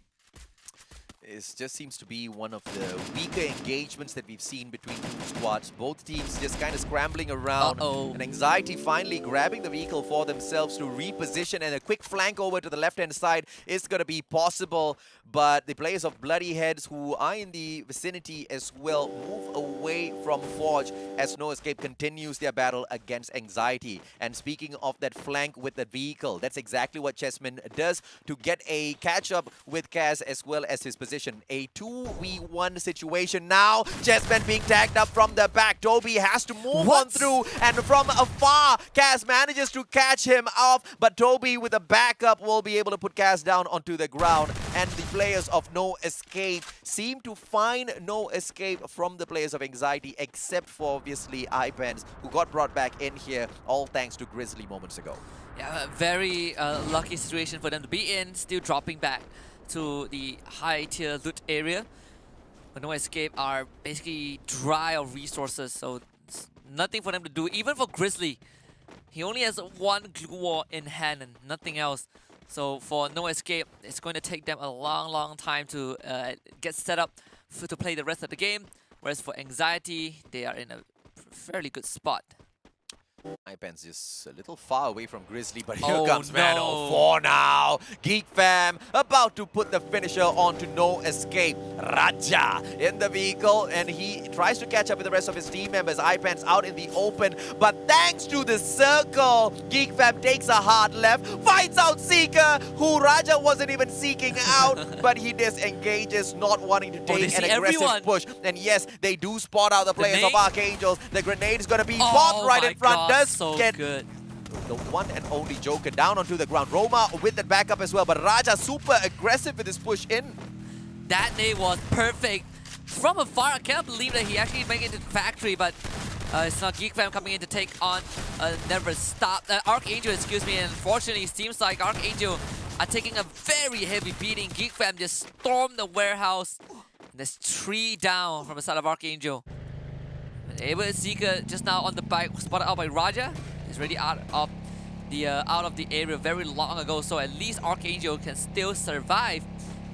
It just seems to be one of the weaker engagements that we've seen between 2 squads. Both teams just kind of scrambling around. And Anxiety finally grabbing the vehicle for themselves to reposition, and a quick flank over to the left-hand side is going to be possible. But the players of Bloody Heads, who are in the vicinity as well, move away from Forge as No Escape continues their battle against Anxiety. And speaking of that flank with the vehicle, that's exactly what Chessman does to get a catch-up with Kaz as well as his position. A 2v1 situation now. Chessman being tagged up from the back. Toby has to move on through, and from afar, Kaz manages to catch him off, but Toby with a backup will be able to put Kaz down onto the ground. And the players of No Escape seem to find no escape from the players of Anxiety, except for obviously iPens, who got brought back in here, all thanks to Grizzly moments ago. Yeah, a very lucky situation for them to be in, still dropping back to the high tier loot area. But No Escape are basically dry of resources, so it's nothing for them to do. Even for Grizzly, he only has 1 glue wall in hand and nothing else. So for No Escape, it's going to take them a long time to get set up to play the rest of the game. Whereas for Anxiety, they are in a fairly good spot. Ipan's just a little far away from Grizzly, but here Oh, comes Man no. 04 now. Geek Fam about to put the finisher on to no escape. Raja in the vehicle, and he tries to catch up with the rest of his team members. Ipan's out in the open, but thanks to the circle, Geek Fam takes a hard left, finds out Seeker, who Raja wasn't even seeking out, but he disengages, not wanting to they take see an aggressive everyone. push. And yes, they do spot out the players of nade? Archangels. The grenade is going to be Oh popped right my in front. God, Does so get good. the one and only Joker down onto the ground. Roma with that backup as well, but Raja super aggressive with his push in. That nade was perfect. From afar, I can't believe that he actually made it to the factory, but it's not Geek Fam coming in to take on Never Stop. Archangel, excuse me, and unfortunately it seems like Archangel are taking a very heavy beating. Geek Fam just stormed the warehouse. There's 3 down from the side of Archangel. Able Seeker just now on the bike, spotted out by Raja. He's already out of the area very long ago, so at least Archangel can still survive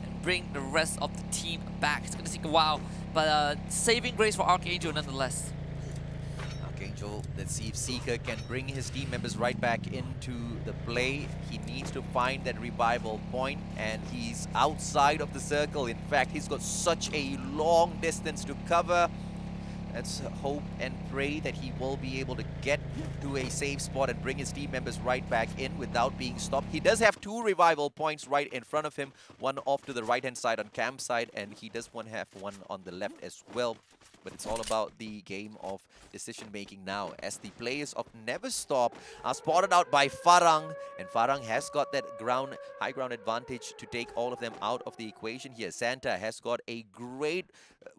and bring the rest of the team back. It's gonna take a while, but saving grace for Archangel nonetheless. Archangel, let's see if Seeker can bring his team members right back into the play. He needs to find that revival point, and he's outside of the circle. In fact, he's got such a long distance to cover. Let's hope and pray that he will be able to get to a safe spot and bring his team members right back in without being stopped. He does have 2 revival points right in front of him, one off to the right-hand side on Cam's side, and he does have one on the left as well. But it's all about the game of decision-making now, as the players of Never Stop are spotted out by Farang, and Farang has got that high ground advantage to take all of them out of the equation here. Santa has got a great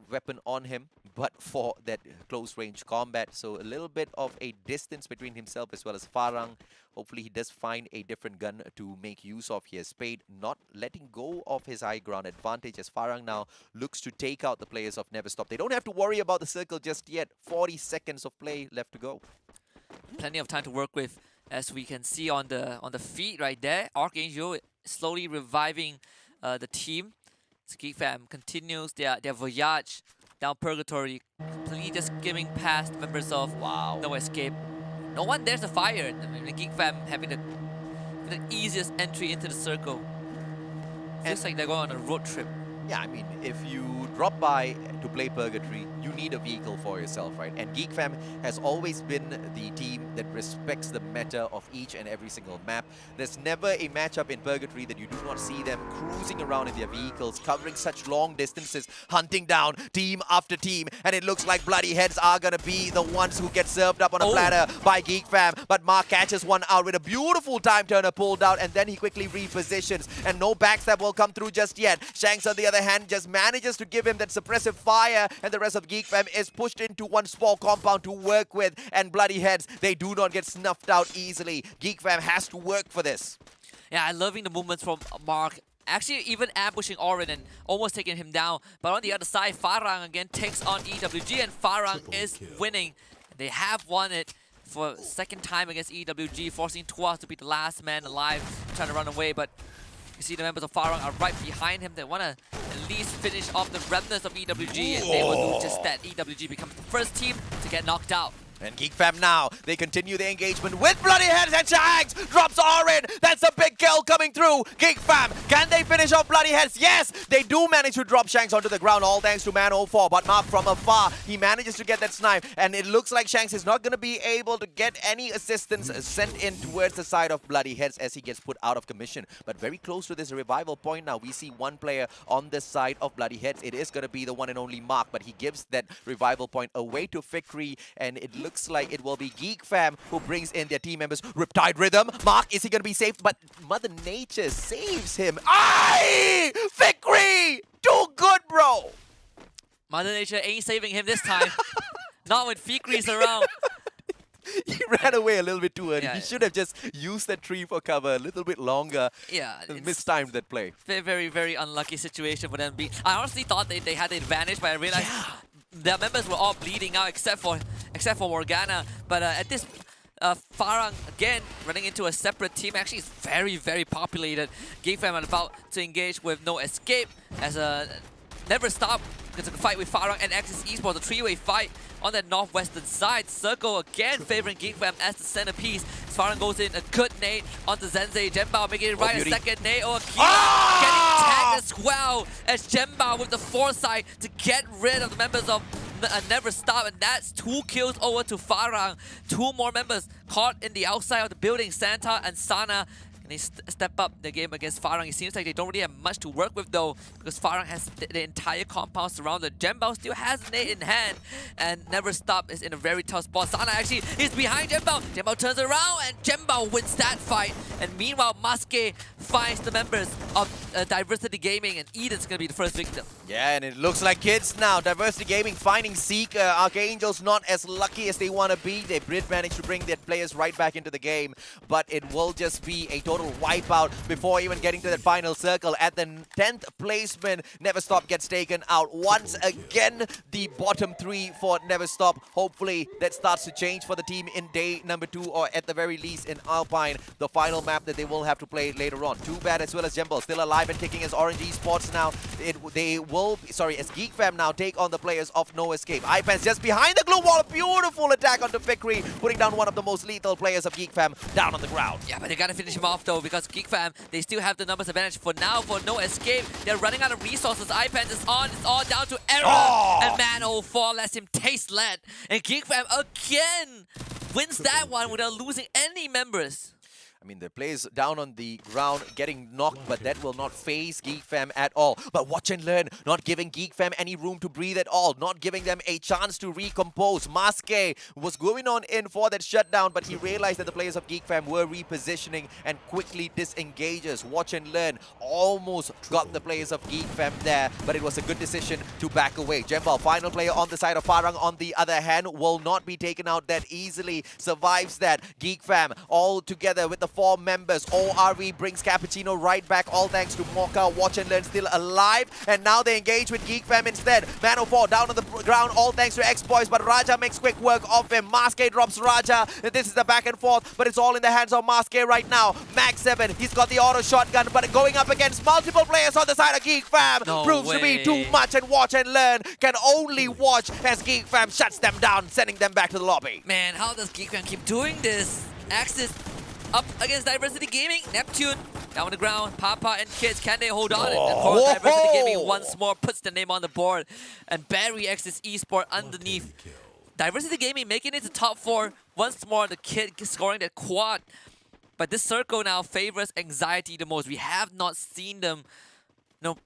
weapon on him, but for that close-range combat, so a little bit of a distance between himself as well as Farang. Hopefully he does find a different gun to make use of here. Spade not letting go of his high ground advantage, as Farang now looks to take out the players of Never Stop. They don't have to worry about the circle just yet. 40 seconds of play left to go. Plenty of time to work with, as we can see on the feed right there. Archangel slowly reviving the team. Geek Fam continues their voyage down Purgatory, completely just skimming past members of No Escape. No one dares to fire. I mean, the Geek Fam having the easiest entry into the circle. Feels like they're going on a road trip. Yeah, I mean, if you drop by to play Purgatory, you need a vehicle for yourself, right? And Geek Fam has always been the team that respects the meta of each and every single map. There's never a matchup in Purgatory that you do not see them cruising around in their vehicles, covering such long distances, hunting down team after team, and it looks like Bloody Heads are gonna be the ones who get served up on a platter by Geek Fam. But Mark catches one out with a beautiful time turner pulled out, and then he quickly repositions, and no backstab will come through just yet. Shanks, on the other hand, just manages to give him that suppressive fire, and the rest of Geek Fam is pushed into one small compound to work with, and Bloody Heads, they do not get snuffed out easily. Geek Fam has to work for this. Yeah, I'm loving the movements from Mark. Actually, even ambushing Orin and almost taking him down. But on the other side, Farang again takes on EWG, and Farang is winning. They have won it for second time against EWG, forcing Tuas to be the last man alive, trying to run away. But you see the members of Farang are right behind him. They want to at least finish off the remnants of EWG, and they will do just that. EWG becomes the first team to get knocked out. And Geek Fam now, they continue the engagement with Bloody Heads, and Shanks drops Orin. That's a big kill coming through. Geek Fam, can they finish off Bloody Heads? Yes, they do manage to drop Shanks onto the ground, all thanks to Man 04. But Mark from afar, he manages to get that snipe, and it looks like Shanks is not going to be able to get any assistance sent in towards the side of Bloody Heads as he gets put out of commission. But very close to this revival point now, we see one player on the side of Bloody Heads. It is going to be the one and only Mark, but he gives that revival point away to Fikri, and it looks like it will be Geek Fam who brings in their team members. Riptide Rhythm. Mark, is he going to be saved? But Mother Nature saves him. Aye! Fikri! Too good, bro! Mother Nature ain't saving him this time. Not when Fikri's around. He ran away a little bit too early. Yeah, He should have just used that tree for cover a little bit longer. Yeah. Mistimed that play. Very, very, very unlucky situation for them. I honestly thought they had the advantage, but I realized their members were all bleeding out except for Morgana. But at this, Farang again running into a separate team. Actually, it's very, very populated. Geek Fam are about to engage with No Escape as Never Stop gets a fight with Farang and Axis Esports, a three-way fight on that northwestern side. Circle again favoring Geek Fam as the centerpiece. Farang goes in a good nade onto Zenzei. Jembao making it right, a second nade. Akira getting tagged as well as Jembao with the foresight to get rid of the members of Never Stop, and that's 2 kills over to Farang. 2 more members caught in the outside of the building, Santa and Sana. And they step up the game against Farang. It seems like they don't really have much to work with though, because Farang has the entire compound surrounded. Jembao still has a nade in hand, and Never Stop is in a very tough spot. Sana actually is behind Jembao. Jembao turns around, and Jembao wins that fight. And meanwhile, Maske finds the members of Diversity Gaming, and Eden's gonna be the first victim. Yeah, and it looks like kids now. Diversity Gaming finding Seek. Archangels not as lucky as they want to be. They did manage to bring their players right back into the game, but it will just be a total wipeout before even getting to that final circle. At the 10th placement, Never Stop gets taken out. Once again, the bottom 3 for Never Stop. Hopefully, that starts to change for the team in day number 2, or at the very least in Alpine, the final map that they will have to play later on. Too bad as well as Jembal still alive and kicking as Orange Esports now. As Geek Fam now take on the players of No Escape. iPan's just behind the glue wall. A beautiful attack onto Fikri, putting down one of the most lethal players of Geek Fam down on the ground. Yeah, but they gotta finish him off though, because Geek Fam, they still have the numbers advantage for now. For No Escape, they're running out of resources. iPan is on, it's all down to Error. And Man04 lets him taste lead. And Geek Fam again wins that one without losing any members. I mean, the players down on the ground getting knocked, but that will not phase Geek Fam at all. But watch and learn, not giving Geek Fam any room to breathe at all, not giving them a chance to recompose. Maske was going on in for that shutdown, but he realized that the players of Geek Fam were repositioning and quickly disengages. Watch and learn almost got the players of Geek Fam there, but it was a good decision to back away. Jembal, final player on the side of Farang, on the other hand, will not be taken out that easily. Survives that. Geek Fam all together with the 4 members. ORV brings Cappuccino right back, all thanks to Mocha. Watch and Learn still alive, and now they engage with Geek Fam instead. Man04 down on the ground, all thanks to X-Boys, but Raja makes quick work of him. Maske drops Raja. This is the back and forth, but it's all in the hands of Maske right now. Max 7, he's got the auto shotgun, but going up against multiple players on the side of Geek Fam proves to be too much, and Watch and Learn can only watch as Geek Fam shuts them down, sending them back to the lobby. Man, how does Geek Fam keep doing this? Axis up against Diversity Gaming. Neptune down on the ground. Papa and Kids, can they hold on? And of course, Diversity Gaming once more puts the name on the board. And Barry X's Esport underneath. Diversity Gaming making it to top 4. Once more, the Kid scoring that quad. But this circle now favors Anxiety the most. We have not seen them no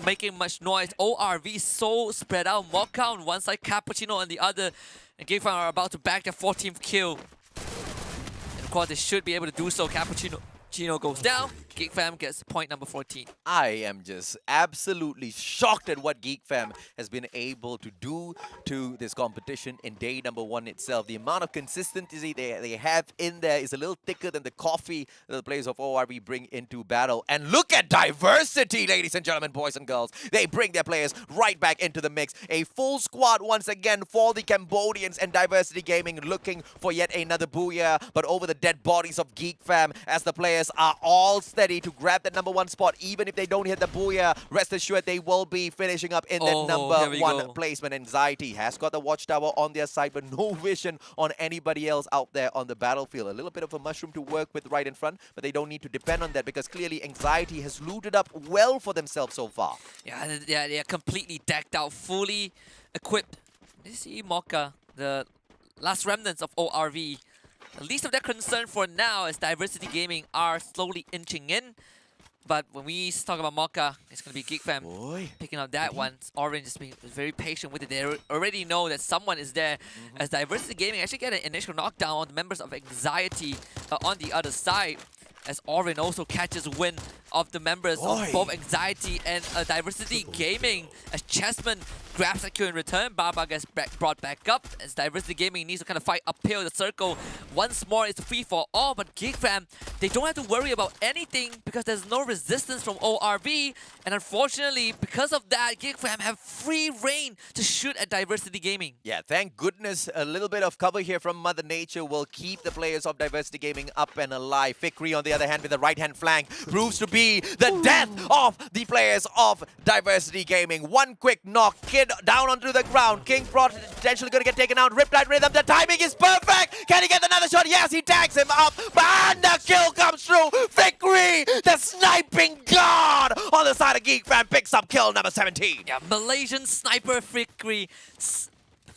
making much noise. ORV so spread out. Mocha on one side, Cappuccino on the other. And Geek Fam are about to back their 14th kill. Of course, they should be able to do so. Cappuccino goes down. Geek Fam gets point number 14. I am just absolutely shocked at what Geek Fam has been able to do to this competition in day number 1 itself. The amount of consistency they have in there is a little thicker than the coffee that the players of ORB bring into battle. And look at Diversity, ladies and gentlemen, boys and girls. They bring their players right back into the mix. A full squad once again for the Cambodians, and Diversity Gaming looking for yet another booyah, but over the dead bodies of Geek Fam as the players are all steady to grab that number 1 spot. Even if they don't hit the booyah, rest assured they will be finishing up in that number 1 placement. Anxiety has got the watchtower on their side, but no vision on anybody else out there on the battlefield. A little bit of a mushroom to work with right in front, but they don't need to depend on that, because clearly Anxiety has looted up well for themselves so far. Yeah, they are completely decked out, fully equipped. You see Mocha, the last remnants of ORV. The least of their concern for now is Diversity Gaming are slowly inching in. But when we talk about Mocha, it's going to be Geek Fam picking up that one. Orange is being very patient with it. They already know that someone is there. As Diversity Gaming actually get an initial knockdown on the members of Anxiety on the other side. As Orin also catches wind of the members of both Anxiety and Diversity Gaming. As Chessman grabs that kill in return. Barba gets brought back up as Diversity Gaming needs to kind of fight uphill the circle. Once more, it's a free for all, but Geek Fam, they don't have to worry about anything because there's no resistance from ORB. And unfortunately, because of that, Geek Fam have free reign to shoot at Diversity Gaming. Yeah, thank goodness a little bit of cover here from Mother Nature will keep the players of Diversity Gaming up and alive. Fikri, on the other hand, with the right-hand flank, proves to be the death of the players of Diversity Gaming. One quick knock, Kid down onto the ground. King potentially going to get taken out. Riptide Rhythm, the timing is perfect. Can he get another shot? Yes, he tags him up. And the kill comes through. Fikri, the sniping god on the side of Geek Fam, picks up kill number 17. Yeah, Malaysian sniper Fikri.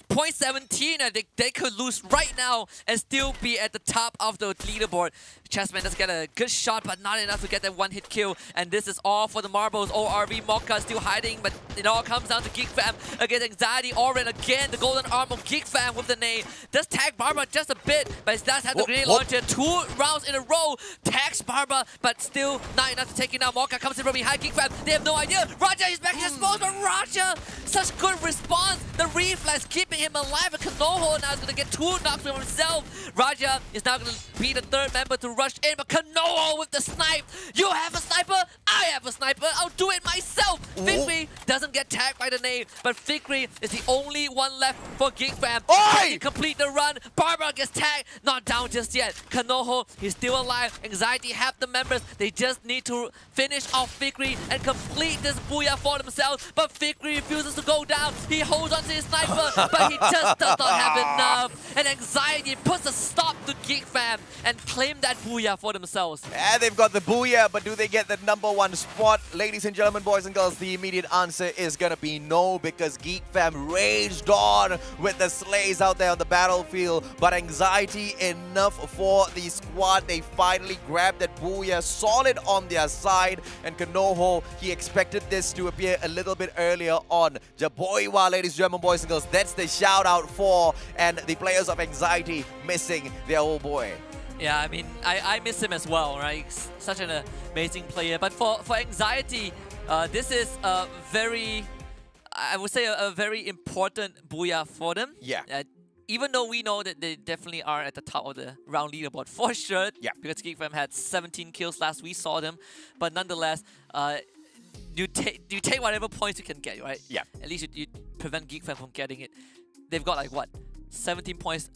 Point 17, and they could lose right now and still be at the top of the leaderboard. Chessman does get a good shot, but not enough to get that one-hit kill. And this is all for the marbles. ORV Mokka still hiding, but it all comes down to Geek Fam against Anxiety. Oren again, the golden arm of Geek Fam with the nade. Does tag Barbara just a bit, but it does have the grenade launcher. 2 rounds in a row. Tags Barbara, but still not enough to take it out. Mokka comes in from behind Geek Fam. They have no idea. Raja is back exposed, but Raja, such good response. The reflex keeping him alive. And Kanoho now is going to get 2 knocks from himself. Raja is now going to be the 3rd member to rush in, but Kanoho with the snipe. You have a sniper, I have a sniper, I'll do it myself. Fikri doesn't get tagged by the nade, but Fikri is the only one left for Geek Fam. Can he complete the run? Barbara gets tagged, not down just yet. Kanoho, he's still alive. Anxiety have the members. They just need to finish off Fikri and complete this booyah for themselves, but Fikri refuses to go down. He holds on to his sniper, but he just does not have enough. And Anxiety puts a stop to Geek Fam and claim that booyah for themselves. And they've got the booyah, but do they get the #1 spot? Ladies and gentlemen, boys and girls, the immediate answer is gonna be no, because Geek Fam raged on with the slays out there on the battlefield. But Anxiety enough for the squad. They finally grabbed that booyah, solid on their side. And Kanoho, he expected this to appear a little bit earlier on. Jaboiwa, ladies and gentlemen, boys and girls, that's the shout out for, and the players of Anxiety missing their old boy. Yeah, I mean, I miss him as well, right? He's such an amazing player. But for Anxiety, this is a very, I would say, a very important booyah for them. Yeah. Even though we know that they definitely are at the top of the round leaderboard for sure. Yeah. Because Geek Fam had 17 kills last we saw them. But nonetheless, you take whatever points you can get, right? Yeah. At least you prevent Geek Fam from getting it. They've got like what? 17 points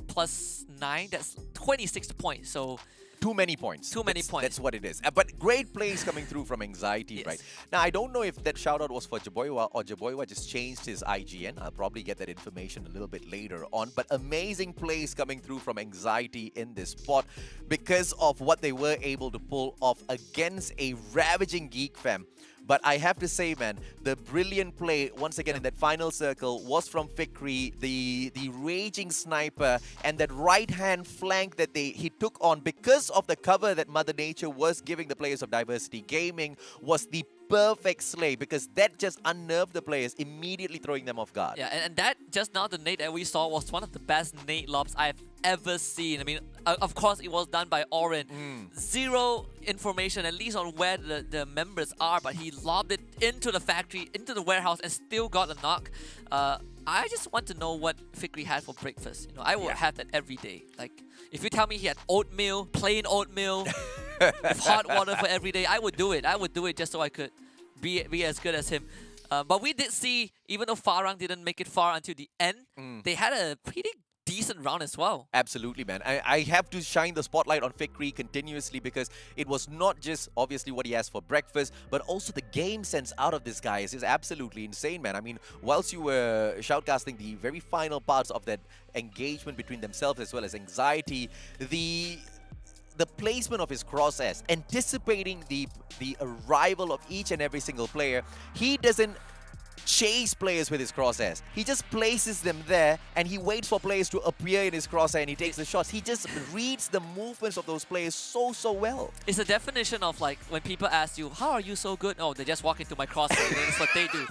plus 9, that's 26 points. So too many points. That's what it is. But great plays coming through from Anxiety, Yes. right? Now, I don't know if that shout out was for Jaboiwa or Jaboiwa just changed his IGN. I'll probably get that information a little bit later on. But amazing plays coming through from Anxiety in this spot because of what they were able to pull off against a ravaging Geek Fam. But I have to say, man, the brilliant play, once again, in that final circle was from Fikri, the raging sniper, and that right-hand flank that he took on because of the cover that Mother Nature was giving the players of Diversity Gaming was the perfect slay, because that just unnerved the players, immediately throwing them off guard. yeah, and that just now the nade that we saw was one of the best nade lobs I've ever seen. I mean, of course it was done by Oren. Zero information, at least on where the members are, but he lobbed it into the factory, into the warehouse, and still got a knock. I just want to know what Fikri had for breakfast. You know, I would have that every day. Like, if you tell me he had oatmeal, plain oatmeal, with hot water for every day, I would do it. I would do it just so I could be as good as him. But we did see, even though Farang didn't make it far until the end, they had a pretty decent round as well. Absolutely, man. I have to shine the spotlight on Fikri continuously because it was not just obviously what he has for breakfast, but also the game sense out of this guy is absolutely insane, man. I mean, whilst you were shoutcasting the very final parts of that engagement between themselves as well as Anxiety, the placement of his crosshairs, anticipating the arrival of each and every single player, he doesn't chase players with his crosshairs. He just places them there and he waits for players to appear in his crosshair and he takes the shots. He just reads the movements of those players so well. It's a definition of like when people ask you, how are you so good? Oh, they just walk into my crosshair. That's what they do.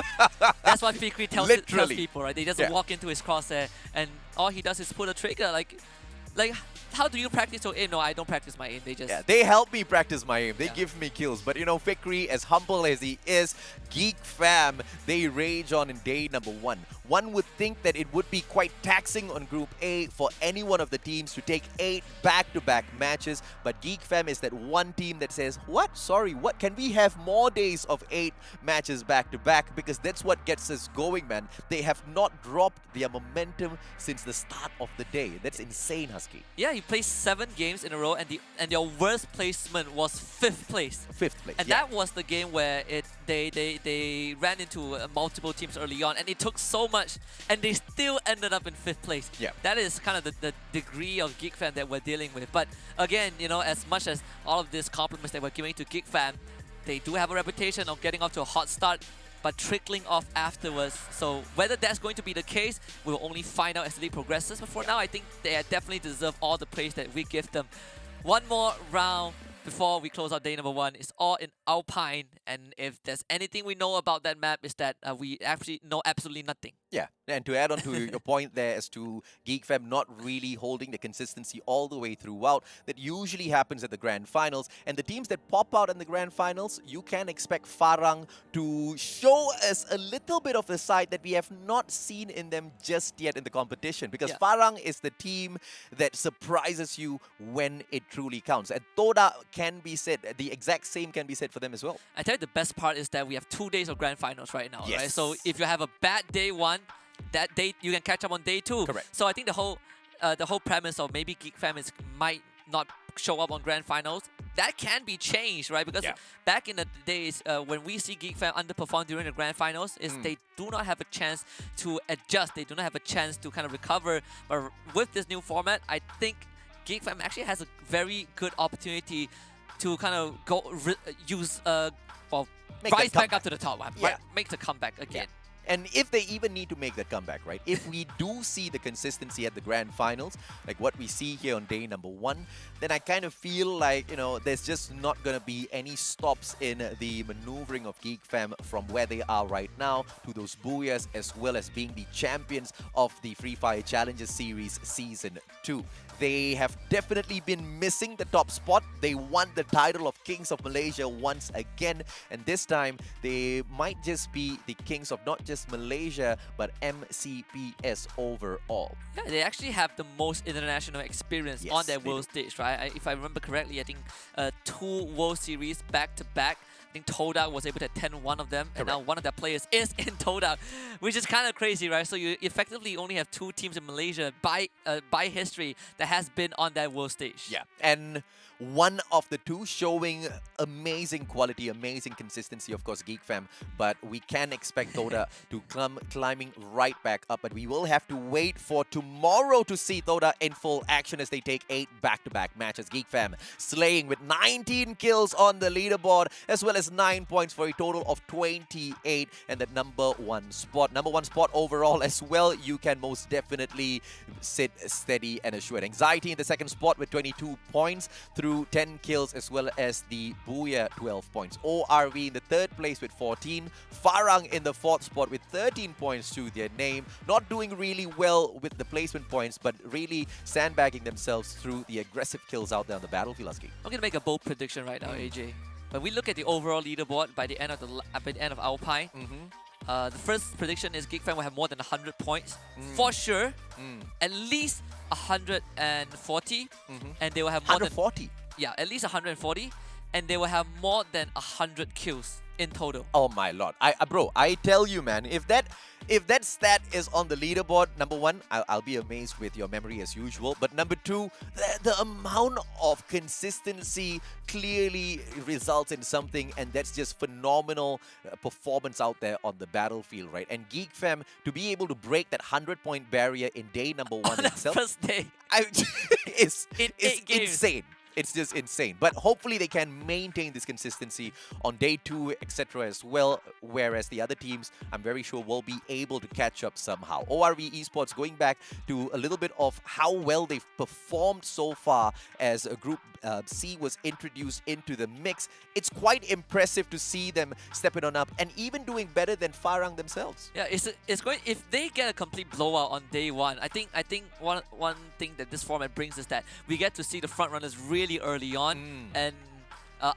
That's what Fikri tells people, right? They just walk into his crosshair and all he does is pull a trigger. Like how do you practice your aim? No, I don't practice my aim. They just... Yeah, they help me practice my aim. They Yeah. give me kills. But you know, Fikri, as humble as he is, Geek Fam, they rage on in day number 1. One would think that it would be quite taxing on Group A for any one of the teams to take 8 back-to-back matches. But Geek Fam is that one team that says, what? Sorry, what? Can we have more days of 8 matches back-to-back? Because that's what gets us going, man. They have not dropped their momentum since the start of the day. That's insane, Husky. Yeah, you played 7 games in a row, and your worst placement was 5th place. 5th place, And that was the game where they ran into multiple teams early on, and it took so much, and they still ended up in 5th place. Yeah. That is kind of the degree of Geek Fam that we're dealing with. But again, you know, as much as all of these compliments that we're giving to Geek Fam, they do have a reputation of getting off to a hot start, but trickling off afterwards. So whether that's going to be the case, we'll only find out as the league progresses. But for now, I think they definitely deserve all the praise that we give them. One more round before we close out day number 1. It's all in Alpine, and if there's anything we know about that map, is that we actually know absolutely nothing. Yeah, and to add on to your point there as to Geek Fam not really holding the consistency all the way throughout, that usually happens at the Grand Finals. And the teams that pop out in the Grand Finals, you can expect Farang to show us a little bit of the side that we have not seen in them just yet in the competition. Because Farang is the team that surprises you when it truly counts. And Toda can be said, the exact same can be said for them as well. I tell you, the best part is that we have 2 days of Grand Finals right now, Yes. right? So if you have a bad day 1, that day you can catch up on day 2. Correct. So I think the whole premise of maybe Geek Fam might not show up on Grand Finals, that can be changed, right? Because back in the days when we see Geek Fam underperform during the Grand Finals, they do not have a chance to adjust. They do not have a chance to kind of recover. But with this new format, I think Geek Fam actually has a very good opportunity to kind of rise back up to the top, make the comeback again. And if they even need to make that comeback, right? If we do see the consistency at the Grand Finals, like what we see here on day number 1, then I kind of feel like, you know, there's just not going to be any stops in the maneuvering of Geek Fam from where they are right now to those booyahs, as well as being the champions of the Free Fire Challenges Series Season 2. They have definitely been missing the top spot. They won the title of Kings of Malaysia once again, and this time they might just be the kings of not just Malaysia, but MCPS overall. Yeah, they actually have the most international experience on their world stage, right? If I remember correctly, I think 2 World Series back-to-back. I think Toda was able to attend one of them, and now one of their players is in Toda, which is kind of crazy, right? So you effectively only have 2 teams in Malaysia by history that has been on that world stage. Yeah, and one of the 2 showing amazing quality, amazing consistency, of course, Geek Fam, but we can expect Toda to come climbing right back up. But we will have to wait for tomorrow to see Toda in full action as they take 8 back-to-back matches. Geek Fam slaying with 19 kills on the leaderboard, as well as 9 points for a total of 28, and the number 1 spot. Number 1 spot overall as well, you can most definitely sit steady and assured. Anxiety in the 2nd spot with 22 points through 10 kills, as well as the Booyah 12 points. ORV in the 3rd place with 14. Farang in the 4th spot with 13 points to their name. Not doing really well with the placement points, but really sandbagging themselves through the aggressive kills out there on the battlefield, Husky. I'm gonna make a bold prediction right now, AJ. When we look at the overall leaderboard by the end of Alpine, the first prediction is Geek Fam will have more than 100 points for sure. At least 140, and they will have more 140. Yeah, at least 140, and they will have more than 100 kills in total. Oh my lord, bro, I tell you, man, if that stat is on the leaderboard, number 1, I'll be amazed with your memory as usual. But number 2, the amount of consistency clearly results in something, and that's just phenomenal performance out there on the battlefield, right? And Geek Fam to be able to break that 100-point barrier in day number 1 on itself, the first day, is insane. It's just insane. But hopefully they can maintain this consistency on day 2, etc. as well. Whereas the other teams, I'm very sure, will be able to catch up somehow. ORV Esports, going back to a little bit of how well they've performed so far as a Group C was introduced into the mix. It's quite impressive to see them stepping on up and even doing better than Farang themselves. Yeah, it's going. If they get a complete blowout on day 1, I think one thing that this format brings is that we get to see the front runners really early on, and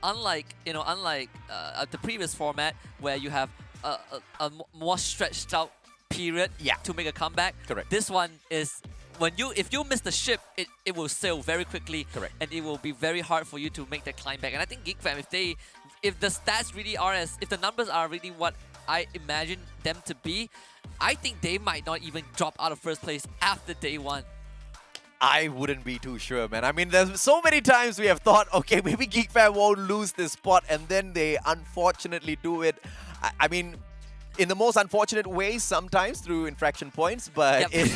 unlike the previous format where you have a more stretched out period to make a comeback. Correct. This one is if you miss the ship, it will sail very quickly. Correct. And it will be very hard for you to make that climb back. And I think GeekFam, if the stats really are if the numbers are really what I imagine them to be, I think they might not even drop out of first place after day 1. I wouldn't be too sure, man. I mean, there's so many times we have thought, okay, maybe GeekFam won't lose this spot, and then they unfortunately do it. I mean, in the most unfortunate ways, sometimes through infraction points, but... Yep.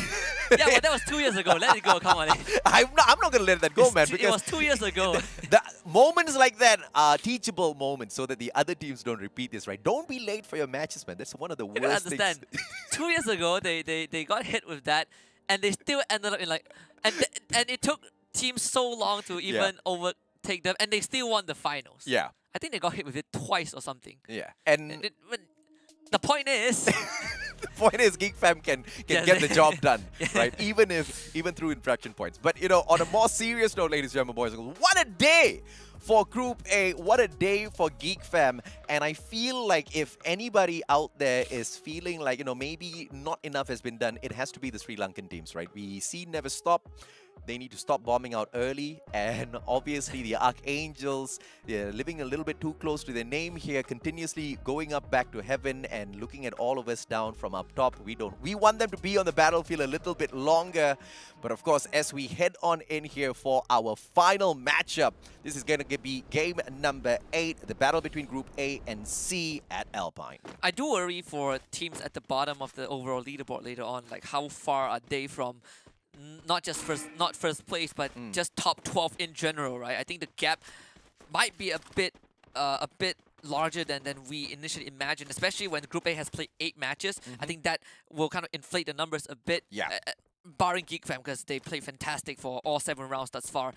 Yeah, but that was 2 years ago. Let it go, come on. I'm not going to let that go, man. Because it was 2 years ago. The moments like that are teachable moments so that the other teams don't repeat this, right? Don't be late for your matches, man. That's one of the worst things. Understand. 2 years ago, they got hit with that, and they still ended up in like... And it took teams so long to even overtake them, and they still won the finals. Yeah. I think they got hit with it twice or something. Yeah. And but the point is... the point is GeekFam can get the job done, right? Even through infraction points. But, you know, on a more serious note, ladies and gentlemen, boys and girls, what a day for Group A. What a day for GeekFam. And I feel like if anybody out there is feeling like, you know, maybe not enough has been done, it has to be the Sri Lankan teams, right? We see Never Stop. They need to stop bombing out early, and obviously the Archangels, they're living a little bit too close to their name here, continuously going up back to heaven and looking at all of us down from up top. We want them to be on the battlefield a little bit longer, but of course, as we head on in here for our final matchup, this is going to be game number 8, the battle between Group A and C at Alpine. I do worry for teams at the bottom of the overall leaderboard later on, like how far are they from not first place, but just top 12 in general, right? I think the gap might be a bit larger than we initially imagined, especially when Group A has played 8 matches. I think that will kind of inflate the numbers a bit. Yeah. Barring GeekFam, because they played fantastic for all 7 rounds thus far.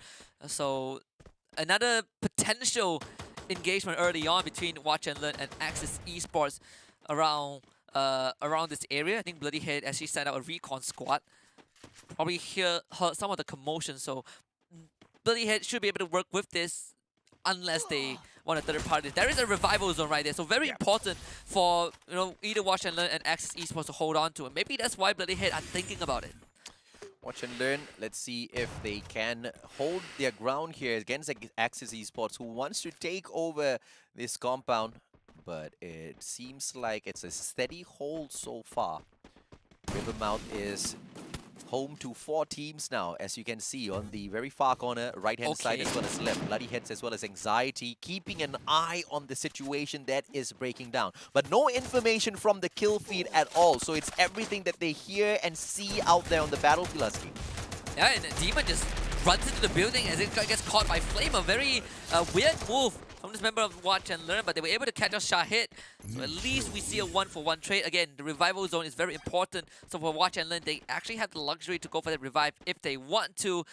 So another potential engagement early on between Watch and Learn and Axis Esports around this area. I think Bloody Head actually sent out a recon squad. Probably heard some of the commotion, so Bloody Head should be able to work with this unless they want a third party. There is a revival zone right there, so very important for either Watch and Learn and Axis Esports to hold on to it. Maybe that's why Bloody Head are thinking about it. Watch and Learn, let's see if they can hold their ground here against Axis Esports, who wants to take over this compound, but it seems like it's a steady hold so far. Rivermouth is home to 4 teams now, as you can see on the very far corner, right-hand side as well as left. Bloody Heads as well as Anxiety, keeping an eye on the situation that is breaking down. But no information from the kill feed at all, so it's everything that they hear and see out there on the battlefield, Husky. Yeah, and Demon just runs into the building as it gets caught by Flame. A very weird move from this member of Watch and Learn, but they were able to catch out Shahid. So at least we see a 1-for-1 trade. Again, the revival zone is very important. So for Watch and Learn, they actually have the luxury to go for that revive if they want to.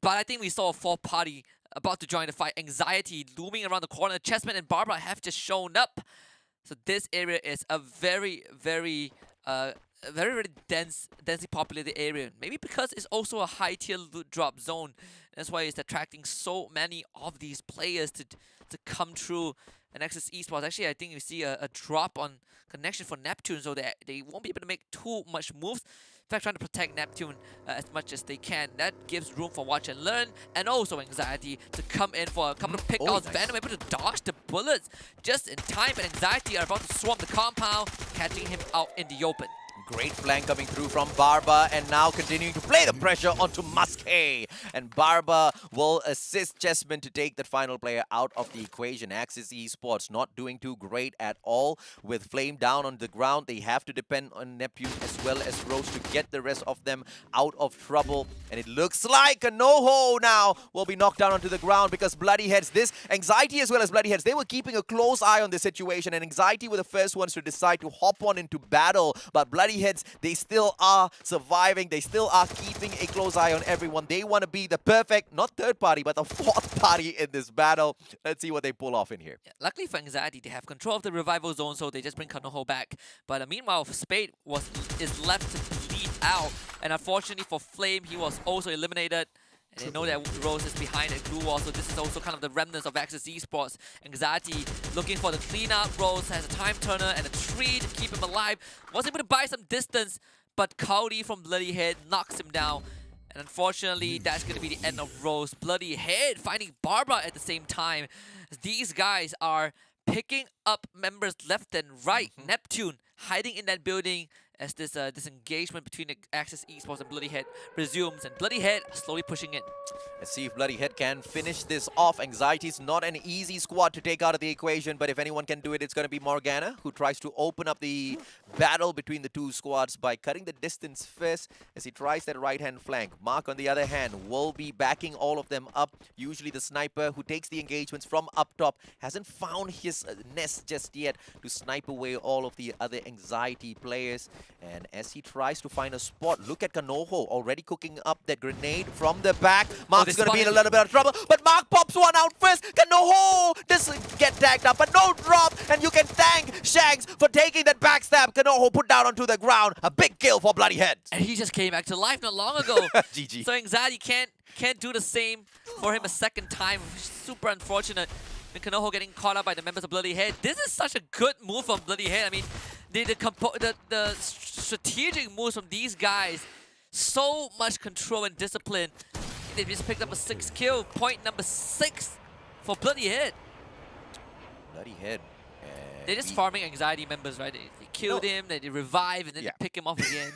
But I think we saw a 4-party about to join the fight. Anxiety looming around the corner. Chessman and Barbara have just shown up. So this area is a very densely populated area. Maybe because it's also a high-tier loot drop zone. That's why it's attracting so many of these players to come through. And Axis Esports, actually, I think you see a drop on connection for Neptune, so they won't be able to make too much moves. In fact, trying to protect Neptune as much as they can. That gives room for Watch and Learn, and also Anxiety to come in for a couple of pickouts. Nice. Venom able to dodge the bullets just in time, and Anxiety are about to swarm the compound, catching him out in the open. Great flank coming through from Barba, and now continuing to play the pressure onto Musk Okay, and Barba will assist Chessman to take that final player out of the equation. Axis Esports not doing too great at all. With Flame down on the ground, they have to depend on Neptune as well as Rose to get the rest of them out of trouble. And it looks like a no-ho now will be knocked down onto the ground because Bloody Heads, this Anxiety as well as Bloody Heads, they were keeping a close eye on this situation, and Anxiety were the first ones to decide to hop on into battle. But Bloody Heads, they still are surviving. They still are keeping a close eye on everyone. They want to be the perfect, not third party, but the fourth party in this battle. Let's see what they pull off in here. Yeah, luckily for Anxiety, they have control of the revival zone, so they just bring Kanoho back. But meanwhile, Spade is left to bleed out, and unfortunately for Flame, he was also eliminated. And they know that Rose is behind a glue wall, so this is also kind of the remnants of Axis Esports. Anxiety looking for the cleanup. Rose has a time turner and a tree to keep him alive. Was able to buy some distance, but Cowdy from Bloody Head knocks him down. And unfortunately, that's going to be the end of Rose. Bloody Head finding Barbara at the same time. These guys are picking up members left and right. Neptune hiding in that building as this engagement between the Axis Esports and Bloody Head resumes, and Bloody Head slowly pushing in. Let's see if Bloody Head can finish this off. Anxiety's not an easy squad to take out of the equation, but if anyone can do it, it's going to be Morgana, who tries to open up the battle between the two squads by cutting the distance first as he tries that right-hand flank. Mark, on the other hand, will be backing all of them up. Usually the sniper who takes the engagements from up top hasn't found his nest just yet to snipe away all of the other Anxiety players. And as he tries to find a spot, look at Kanoho already cooking up that grenade from the back. Mark's going to be in a little bit of trouble, but Mark pops one out first. Kanoho doesn't get tagged up, but no drop. And you can thank Shanks for taking that backstab. Kanoho put down onto the ground. A big kill for Bloody Head. And he just came back to life not long ago. GG. So Anxiety can't do the same for him a second time. Super unfortunate. And Kanoho getting caught up by the members of Bloody Head. This is such a good move from Bloody Head. I mean, the strategic moves from these guys, so much control and discipline. They just picked up a 6 kill, point number 6 for Bloody Head. Bloody Head. They're just farming Anxiety members, right? They killed him, then they revive, and then they pick him off again.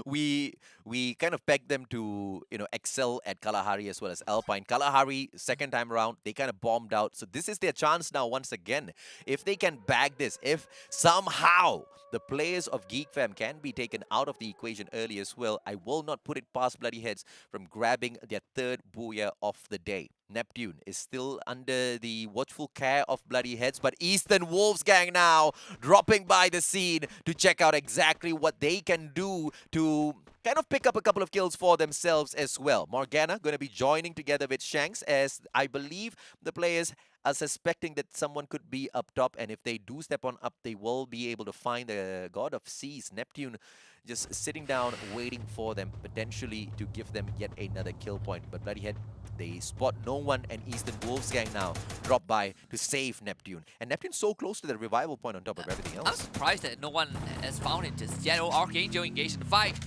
we kind of pegged them to, excel at Kalahari as well as Alpine. Kalahari, second time around, they kind of bombed out. So this is their chance now once again. If they can bag this, if somehow the players of GeekFam can be taken out of the equation early as well, I will not put it past Bloody Heads from grabbing their third booyah of the day. Neptune is still under the watchful care of Bloody Heads, but Eastern Wolves gang now dropping by the scene to check out exactly what they can do to kind of pick up a couple of kills for themselves as well. Morgana going to be joining together with Shanks, as I believe the players are suspecting that someone could be up top, and if they do step on up, they will be able to find the God of Seas, Neptune, just sitting down waiting for them, potentially to give them yet another kill point. But Bloody Head, they spot no one, and Eastern Wolves gang now drop by to save Neptune. And Neptune's so close to the revival point on top of everything else. I'm surprised that no one has found it just yet. Archangel engaged in the fight.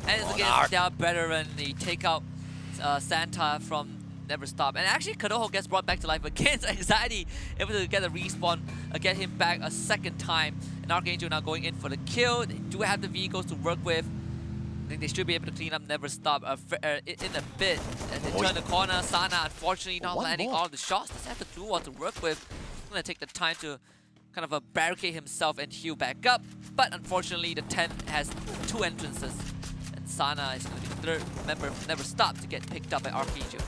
And it's against their veteran. They take out Santa from Never Stop. And actually, Kanoho gets brought back to life against Anxiety, able to get a respawn, get him back a second time. And Archangel now going in for the kill. They do have the vehicles to work with. I think they should be able to clean up Never Stop in a bit. As they turn the corner, Sana unfortunately not landing all the shots. Doesn't have the glue wall to work with. He's going to take the time to kind of barricade himself and heal back up. But unfortunately, the 10 has 2 entrances. And Sana is going to be the third member of Never Stop to get picked up by Archangel.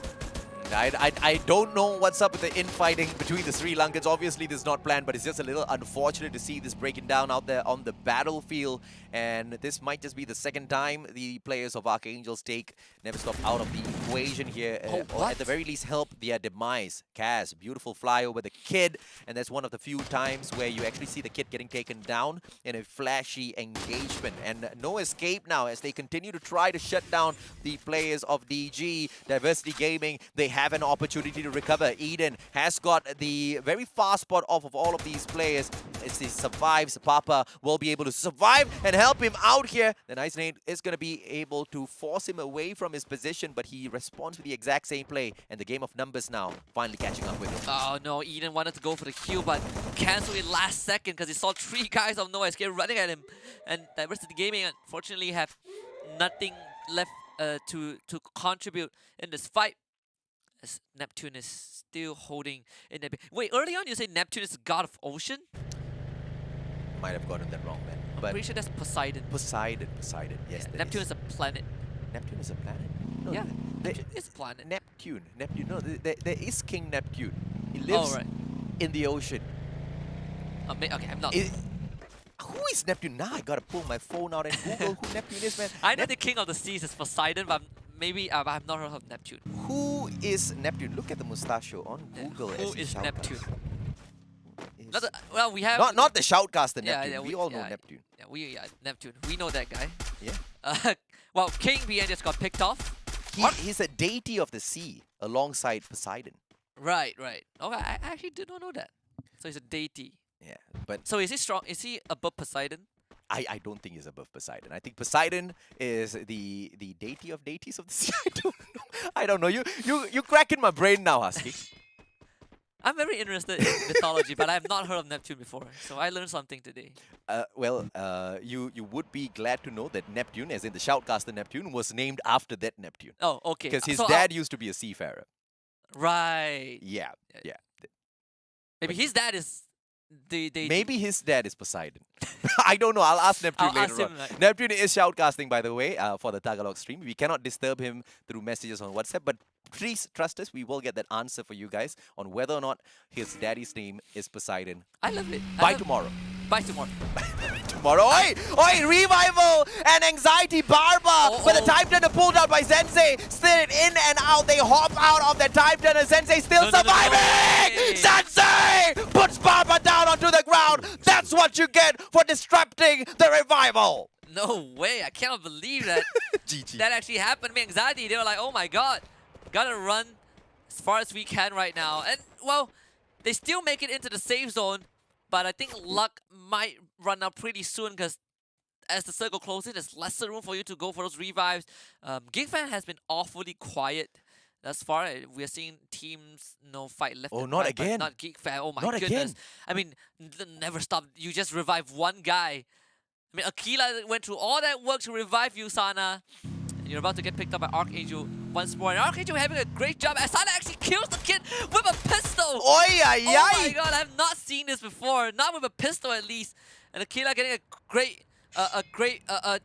I don't know what's up with the infighting between the Sri Lankans. Obviously, this is not planned, but it's just a little unfortunate to see this breaking down out there on the battlefield. And this might just be the second time the players of Archangels take Never Stop out of the equation here. Or at the very least, help their demise. Kaz, beautiful flyover the kid. And that's one of the few times where you actually see the kid getting taken down in a flashy engagement. And no escape now as they continue to try to shut down the players of DG. Diversity Gaming, they have an opportunity to recover. Eden has got the very fast spot off of all of these players. As he survives, Papa will be able to survive and help him out here. The Nice Nade is going to be able to force him away from his position, but he responds with the exact same play. And the game of numbers now finally catching up with him. Oh no, Eden wanted to go for the kill, but canceled it last second because he saw 3 guys of No Escape running at him. And Diversity Gaming unfortunately have nothing left to contribute in this fight. As Neptune is still holding in the... Wait, early on you say Neptune is the god of ocean? Might have gotten that wrong, man. I'm But pretty sure that's Poseidon. Poseidon. Yes, Yeah, there Neptune is a planet. Neptune is a planet? No, Yeah, there- Neptune is a planet. Neptune. No, there is King Neptune. He lives right. in the ocean. Okay, I'm not... Who is Neptune? Now I gotta pull my phone out and Google who Neptune is, man. I know the king of the seas is Poseidon, but maybe I've not heard of Neptune. Who is Neptune? Look at the mustachio on Google. Who as he is shouts. Neptune? Is- Not the, well, we have... Not the shoutcaster Yeah, Neptune. yeah, we all know Neptune. Yeah, Neptune. We know that guy. Yeah. Well, King BN just got picked off. He's a deity of the sea alongside Poseidon. Right. Okay, I actually did not know that. So he's a deity. Yeah, but So is he strong? Is he above Poseidon? I don't think he's above Poseidon. I think Poseidon is the deity of deities of the sea. I don't know. You cracking my brain now, Husky. I'm very interested in mythology, but I have not heard of Neptune before. So I learned something today. You would be glad to know that Neptune, as in the shoutcaster Neptune, was named after that Neptune. Oh, okay. Because his So dad used to be a seafarer. Right. Yeah. Maybe his dad is the Maybe his dad is Poseidon. I don't know. I'll ask Neptune I'll later ask on. him, like- Neptune is shoutcasting, by the way, for the Tagalog stream. We cannot disturb him through messages on WhatsApp, but please trust us. We will get that answer for you guys on whether or not his daddy's name is Poseidon. I love it. By tomorrow. By tomorrow. Tomorrow. Oi, Revival and Anxiety Barba. But the time turner pulled out by Sensei. Slid it in and out. They hop out of the time turner. Sensei still surviving. Sensei puts Barba down onto the ground. That's what you get for disrupting the Revival. No way. I cannot believe that. GG. That actually happened to me. Anxiety. They were like, oh my god. Gotta run as far as we can right now. And, well, they still make it into the safe zone. But I think luck might run out pretty soon because as the circle closes, there's lesser room for you to go for those revives. Geekfan has been awfully quiet thus far. We're seeing teams fight left and not right, but again. not Geekfan. Oh my Not goodness. again. I mean, never stop. You just revive one guy. I mean, Aquila went through all that work to revive you, Sana. And you're about to get picked up by Archangel once more. And Archangel having a great job. And Sana actually kills the kid with a pistol. Oi, ay, Oh ay. my god, I've not seen this before. Not with a pistol at least. And Aquila getting a great,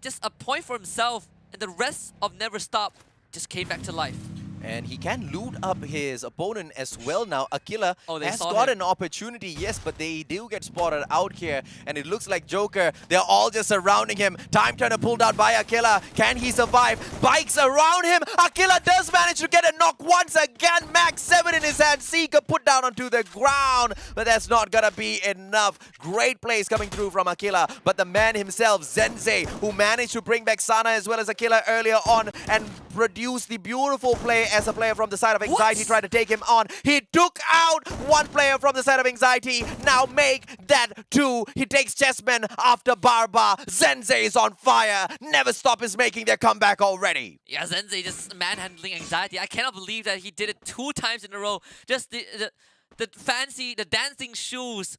just a point for himself. And the rest of Never Stop just came back to life. And he can loot up his opponent as well now. Aquila Oh, they has saw got him. an opportunity, yes, but they do get spotted out here. And it looks like Joker, they're all just surrounding him. Time turner pulled out by Aquila. Can he survive? Bikes around him. Aquila does manage to get a knock once again. Max 7 in his hand. Seeker put down onto the ground. But that's not gonna be enough. Great plays coming through from Aquila. But the man himself, Zensei, who managed to bring back Sana as well as Aquila earlier on and produce the beautiful play as a player from the side of Anxiety tried to take him on. He took out one player from the side of Anxiety. Now make that two. He takes Chessman after Barba. Zensei is on fire. Never Stop is making their comeback already. Yeah, Zensei just manhandling Anxiety. I cannot believe that he did it 2 times in a row. Just the dancing shoes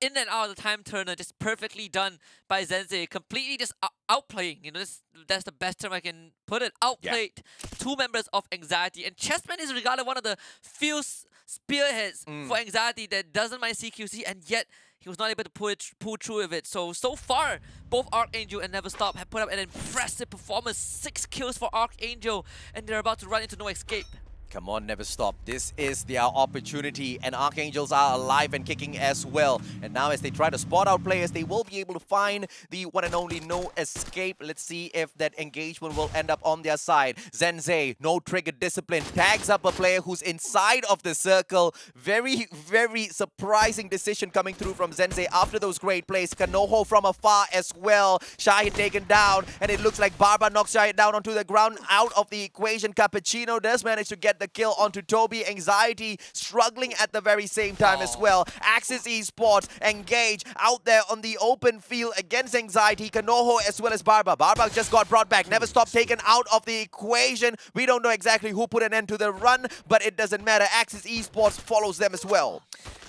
in and out of the time turner, just perfectly done by Zensei. Completely just outplaying. You know, that's the best term I can put it. Outplayed 2 members of Anxiety. And Chessman is regarded one of the few spearheads for Anxiety that doesn't mind CQC, and yet he was not able to pull through with it. So far, both Archangel and Never Stop have put up an impressive performance. 6 kills for Archangel, and they're about to run into No Escape. Come on, Never Stop. This is their opportunity, and Archangels are alive and kicking as well. And now as they try to spot out players, they will be able to find the one and only No Escape. Let's see if that engagement will end up on their side. Zensei, no trigger discipline, tags up a player who's inside of the circle. Very, very surprising decision coming through from Zensei after those great plays. Kanoho from afar as well. Shahid taken down, and it looks like Barba knocks Shahid down onto the ground, out of the equation. Cappuccino does manage to get the kill onto Toby. Anxiety struggling at the very same time as well. Axis Esports engage out there on the open field against Anxiety. Kanoho as well as Barba. Barba just got brought back. Never Stop taken out of the equation. We don't know exactly who put an end to the run, but it doesn't matter. Axis Esports follows them as well.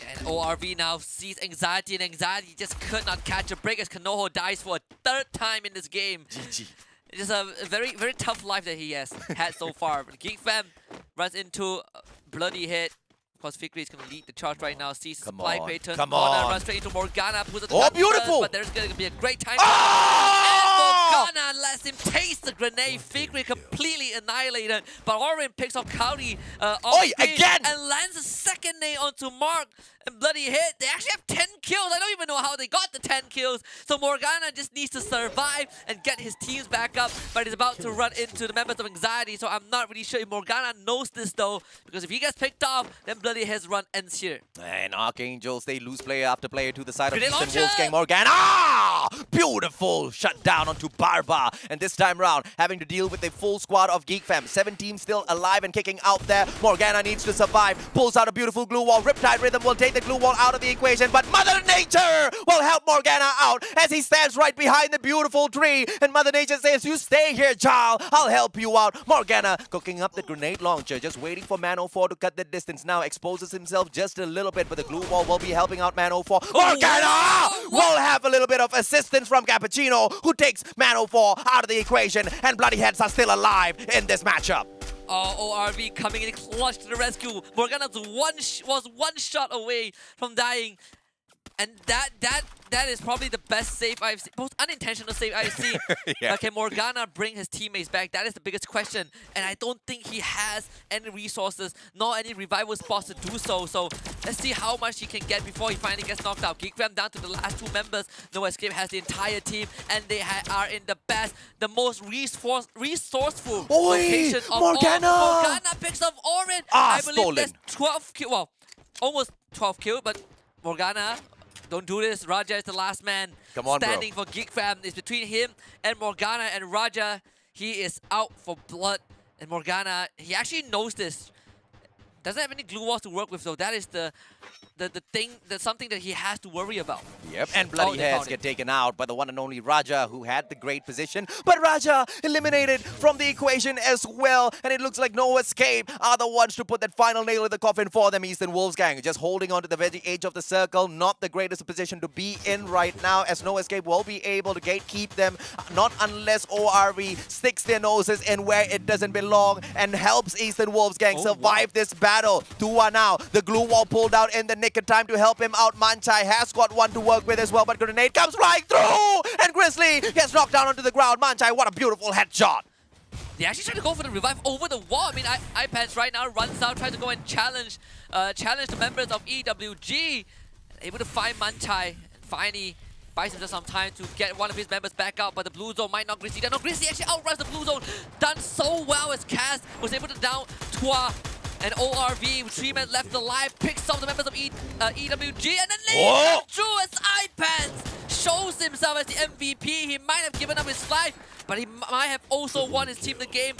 And ORV now sees Anxiety, and Anxiety just could not catch a break as Kanoho dies for a 3rd time in this game. GG. It's just a very, very tough life that he has had so far. But Geek Fam runs into Bloody Hit. Of course, Fikri is going to lead the charge right now. Sees supply crate, turns corner, runs straight into Morgana. Puts it beautiful! First, but there's going to be a great time. And Morgana lets him taste the grenade. Fikri completely annihilated. But Orin picks up Cowdy again! And lands a second nade onto Mark. And Bloody Hit. They actually have 10 kills. I don't even know how they got the 10 kills. So Morgana just needs to survive and get his teams back up. But he's about to run into the members of Anxiety. So I'm not really sure if Morgana knows this though. Because if he gets picked off, then Bloody Hit's run ends here. And Archangels, they lose player after player to the side Grenade of Eastern launcher! Wolves gang. Morgana! Beautiful shut down onto Barba. And this time round, having to deal with a full squad of Geek Fam. 7 teams still alive and kicking out there. Morgana needs to survive. Pulls out a beautiful glue wall. Riptide Rhythm will take the glue wall out of the equation, but Mother Nature will help Morgana out as he stands right behind the beautiful tree. And Mother Nature says, you stay here, child. I'll help you out. Morgana cooking up the grenade launcher, just waiting for Man04 to cut the distance now. Exposes himself just a little bit, but the glue wall will be helping out Man04. Morgana will have a little bit of assistance from Cappuccino, who takes Man04 out of the equation, and Bloody Heads are still alive in this matchup. ORV coming in clutch to the rescue. Morgana was one shot away from dying. And that is probably the best save I've seen, most unintentional save I've seen. Yeah. Can Morgana bring his teammates back? That is the biggest question. And I don't think he has any resources, nor any revival spots to do so. So let's see how much he can get before he finally gets knocked out. Geek Fam down to the last 2 members. No Escape has the entire team, and they are in the best, the most resourceful location of Morgana! all. Morgana picks up Orin. I believe stolen. that's 12 kills. Well, almost 12 kills, but Morgana, don't do this. Raja is the last man Come on, standing for Geek Fam. It's between him and Morgana, and Raja, he is out for blood. And Morgana, he actually knows this. Doesn't have any glue walls to work with, so that is the thing, that's something that he has to worry about. Yep, and Bloody Heads get taken out by the one and only Raja, who had the great position. But Raja eliminated from the equation as well, and it looks like No Escape are the ones to put that final nail in the coffin for them. Eastern Wolves gang just holding on to the very edge of the circle. Not the greatest position to be in right now, as No Escape will be able to gatekeep them, not unless ORV sticks their noses in where it doesn't belong and helps Eastern Wolves gang survive this battle. 2-1 now. The glue wall pulled out in the nick of time to help him out. Manchai has got one to work with as well, but grenade comes flying through, and Grizzly gets knocked down onto the ground. Manchai, what a beautiful headshot. They actually try to go for the revive over the wall. I mean, iPads right now runs out, tries to go and challenge the members of EWG. Able to find Manchai, and finally buys himself some time to get one of his members back out, but the blue zone might not Grizzly down. No, Grizzly actually outruns the blue zone. Done so well as Kaz was able to down Tua. And ORV, 3 men left alive, picks up the members of EWG, and then leads them through as iPads shows himself as the MVP. He might have given up his life, but he might have also won his team the game.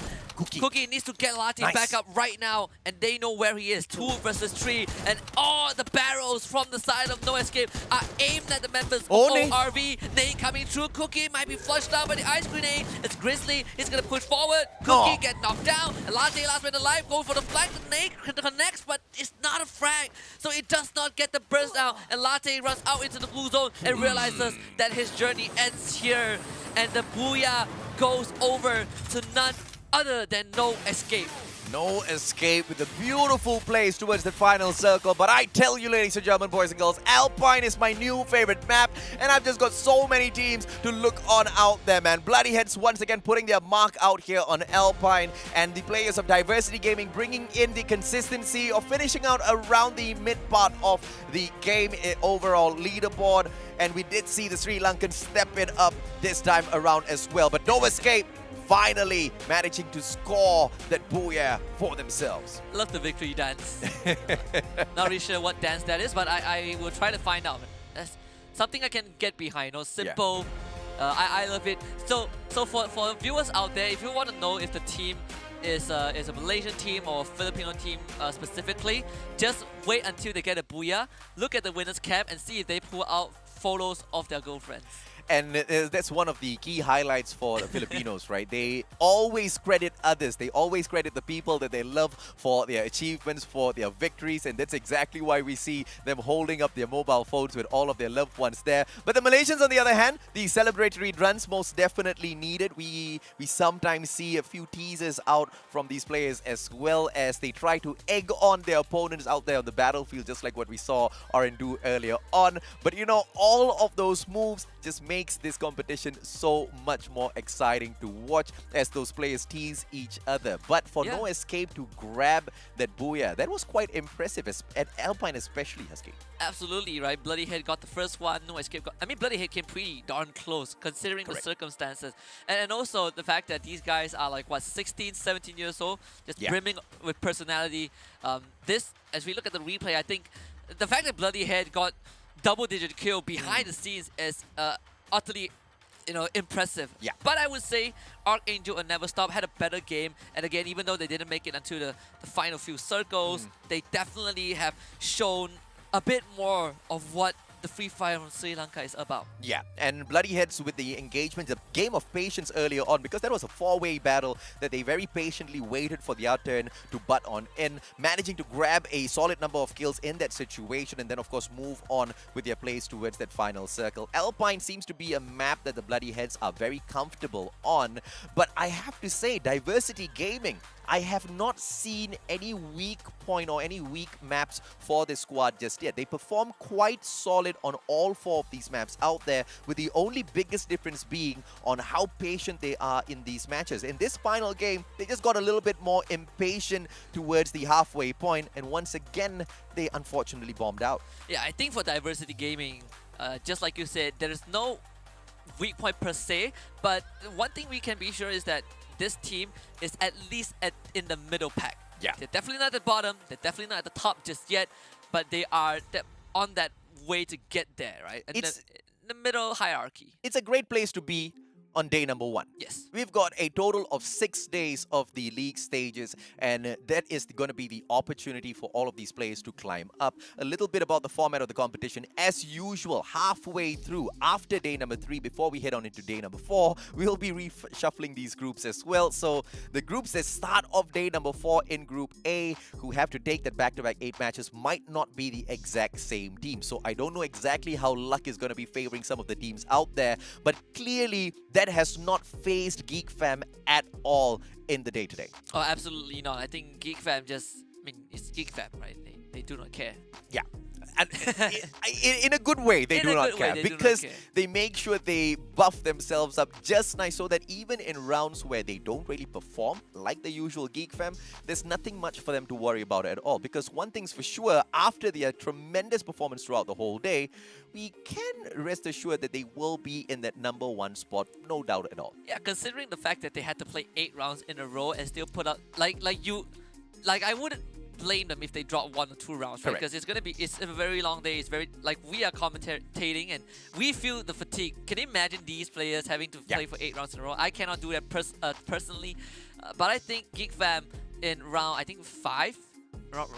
Cookie needs to get Latte back up right now, and they know where he is. 2 versus 3, and all the barrels from the side of No Escape are aimed at the members of ORV. Nade coming through. Cookie might be flushed out by the ice grenade. It's Grizzly. He's going to push forward. Cookie get knocked down. And Latte, last man alive, going for the flag. The nade connects, but it's not a frag, so it does not get the burst out. And Latte runs out into the blue zone and realizes that his journey ends here. And the Booyah goes over to none other than No Escape. No Escape with a beautiful place towards the final circle. But I tell you, ladies and gentlemen, boys and girls, Alpine is my new favorite map, and I've just got so many teams to look on out there, man. Bloody Heads once again putting their mark out here on Alpine, and the players of Diversity Gaming bringing in the consistency of finishing out around the mid part of the game overall leaderboard. And we did see the Sri Lankans step it up this time around as well. But No Escape finally managing to score that booyah for themselves. Love the victory dance. Not really sure what dance that is, but I will try to find out. That's something I can get behind. Simple. Yeah. I love it. So for viewers out there, if you want to know if the team is a Malaysian team or Filipino team specifically, just wait until they get a booyah, look at the winner's cap and see if they pull out photos of their girlfriends. And that's one of the key highlights for the Filipinos, right? They always credit others. They always credit the people that they love for their achievements, for their victories, and that's exactly why we see them holding up their mobile phones with all of their loved ones there. But the Malaysians, on the other hand, the celebratory runs most definitely needed. We sometimes see a few teasers out from these players as well as they try to egg on their opponents out there on the battlefield, just like what we saw Oren do earlier on. But you know, all of those moves just makes this competition so much more exciting to watch as those players tease each other. But for No Escape to grab that booyah, that was quite impressive, at Alpine especially, Husky. Absolutely, right? Bloody Head got the first one, No Escape got... I mean, Bloody Head came pretty darn close, considering the circumstances. And also the fact that these guys are like, what, 16, 17 years old? Just brimming with personality. This, as we look at the replay, I think the fact that Bloody Head got double-digit kill behind the scenes is utterly, impressive. Yeah. But I would say Archangel and Never Stop had a better game. And again, even though they didn't make it until the final few circles, they definitely have shown a bit more of what the Free Fire from Sri Lanka is about. Yeah, and Bloody Heads with the engagement, a game of patience earlier on, because that was a four-way battle that they very patiently waited for their turn to butt on in, managing to grab a solid number of kills in that situation, and then of course move on with their plays towards that final circle. Alpine seems to be a map that the Bloody Heads are very comfortable on, but I have to say, Diversity Gaming, I have not seen any weak point or any weak maps for this squad just yet. They perform quite solid on all four of these maps out there, with the only biggest difference being on how patient they are in these matches. In this final game, they just got a little bit more impatient towards the halfway point, and once again, they unfortunately bombed out. Yeah, I think for Diversity Gaming, just like you said, there is no weak point per se, but one thing we can be sure is that this team is at least in the middle pack. Yeah. They're definitely not at the bottom, they're definitely not at the top just yet, but they are on that way to get there, right? In the middle hierarchy. It's a great place to be on day number 1. Yes. We've got a total of 6 days of the league stages, and that is going to be the opportunity for all of these players to climb up. A little bit about the format of the competition. As usual, halfway through, after day number 3, before we head on into day number 4, we'll be reshuffling these groups as well. So the groups that start off day number 4 in Group A, who have to take that back-to-back 8 matches, might not be the exact same team. So I don't know exactly how luck is going to be favoring some of the teams out there, but clearly that has not phased Geek Fam at all in the day-to-day. Oh, absolutely not. I think Geek Fam it's Geek Fam, right? They do not care. Yeah. And in a good way, they do not care, because they make sure they buff themselves up just nice, so that even in rounds where they don't really perform like the usual Geek Fam, there's nothing much for them to worry about at all. Because one thing's for sure, after their tremendous performance throughout the whole day, we can rest assured that they will be in that number 1 spot, no doubt at all. Yeah, considering the fact that they had to play 8 rounds in a row and still put up I wouldn't blame them if they drop 1 or 2 rounds, right? Because it's a very long day. It's very, we are commentating and we feel the fatigue. Can you imagine these players having to play for 8 rounds in a row? I cannot do that personally, but I think Geek Fam in round 5,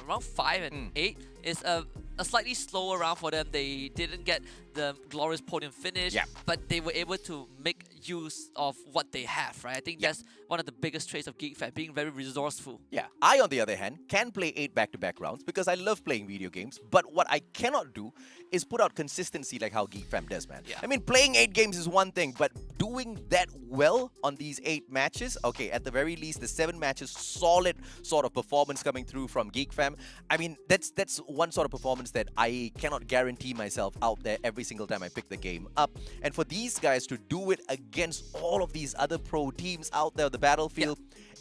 round 5 and 8 is a slightly slower round for them. They didn't get the glorious podium finish, but they were able to make use of what they have, right? I think that's one of the biggest traits of Geek Fam, being very resourceful. Yeah, I, on the other hand, can play 8 back-to-back rounds because I love playing video games, but what I cannot do is put out consistency like how Geek Fam does, man. Yeah. I mean, playing 8 games is one thing, but doing that well on these 8 matches, okay, at the very least, the 7 matches, solid sort of performance coming through from Geek Fam. I mean, that's one sort of performance that I cannot guarantee myself out there every single time I pick the game up. And for these guys to do it against all of these other pro teams out there on the battlefield,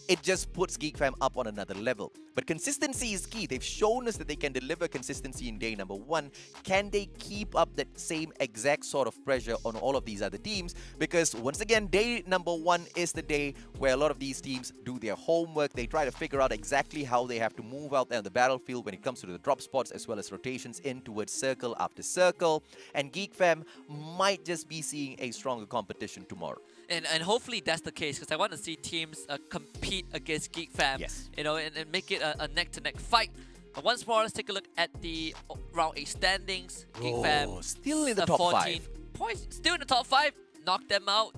it just puts Geek Fam up on another level. But consistency is key. They've shown us that they can deliver consistency in day number 1. Can they keep up that same exact sort of pressure on all of these other teams? Because once again, day number 1 is the day where a lot of these teams do their homework. They try to figure out exactly how they have to move out there on the battlefield when it comes to the drop spots as well as rotations in towards circle after circle. And Geek Fam might just be seeing a stronger competition tomorrow. And hopefully that's the case, because I want to see teams compete against Geek Fam, and make it a neck-to-neck fight. But once more, let's take a look at the round 8 standings. Geek Fam still in the top 5. points. Still in the top 5. Knock them out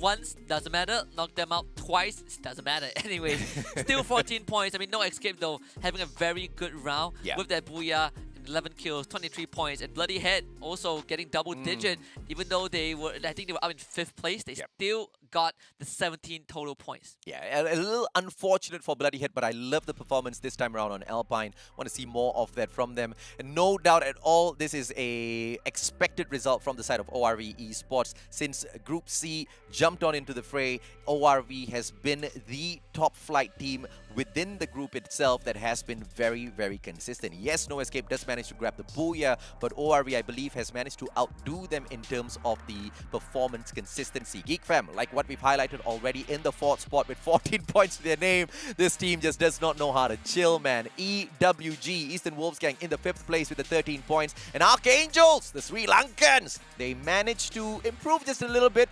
once, doesn't matter. Knock them out twice, doesn't matter. Anyway, still 14 points. I mean, no escape though. Having a very good round with that Booyah. 11 kills, 23 points, and Bloody Head also getting double digit. Even though they were, I think they were up in 5th place, they still got the 17 total points. Yeah, a little unfortunate for Bloody Head, but I love the performance this time around on Alpine. Want to see more of that from them. And no doubt at all, this is a expected result from the side of ORV Esports. Since Group C jumped on into the fray, ORV has been the top flight team within the group itself that has been very, very consistent. Yes, No Escape does manage to grab the Booyah, but ORV, I believe, has managed to outdo them in terms of the performance consistency. Geek Fam, like what we've highlighted already, in the 4th spot with 14 points to their name. This team just does not know how to chill, man. EWG, Eastern Wolves Gang, in the 5th place with the 13 points. And Archangels, the Sri Lankans, they managed to improve just a little bit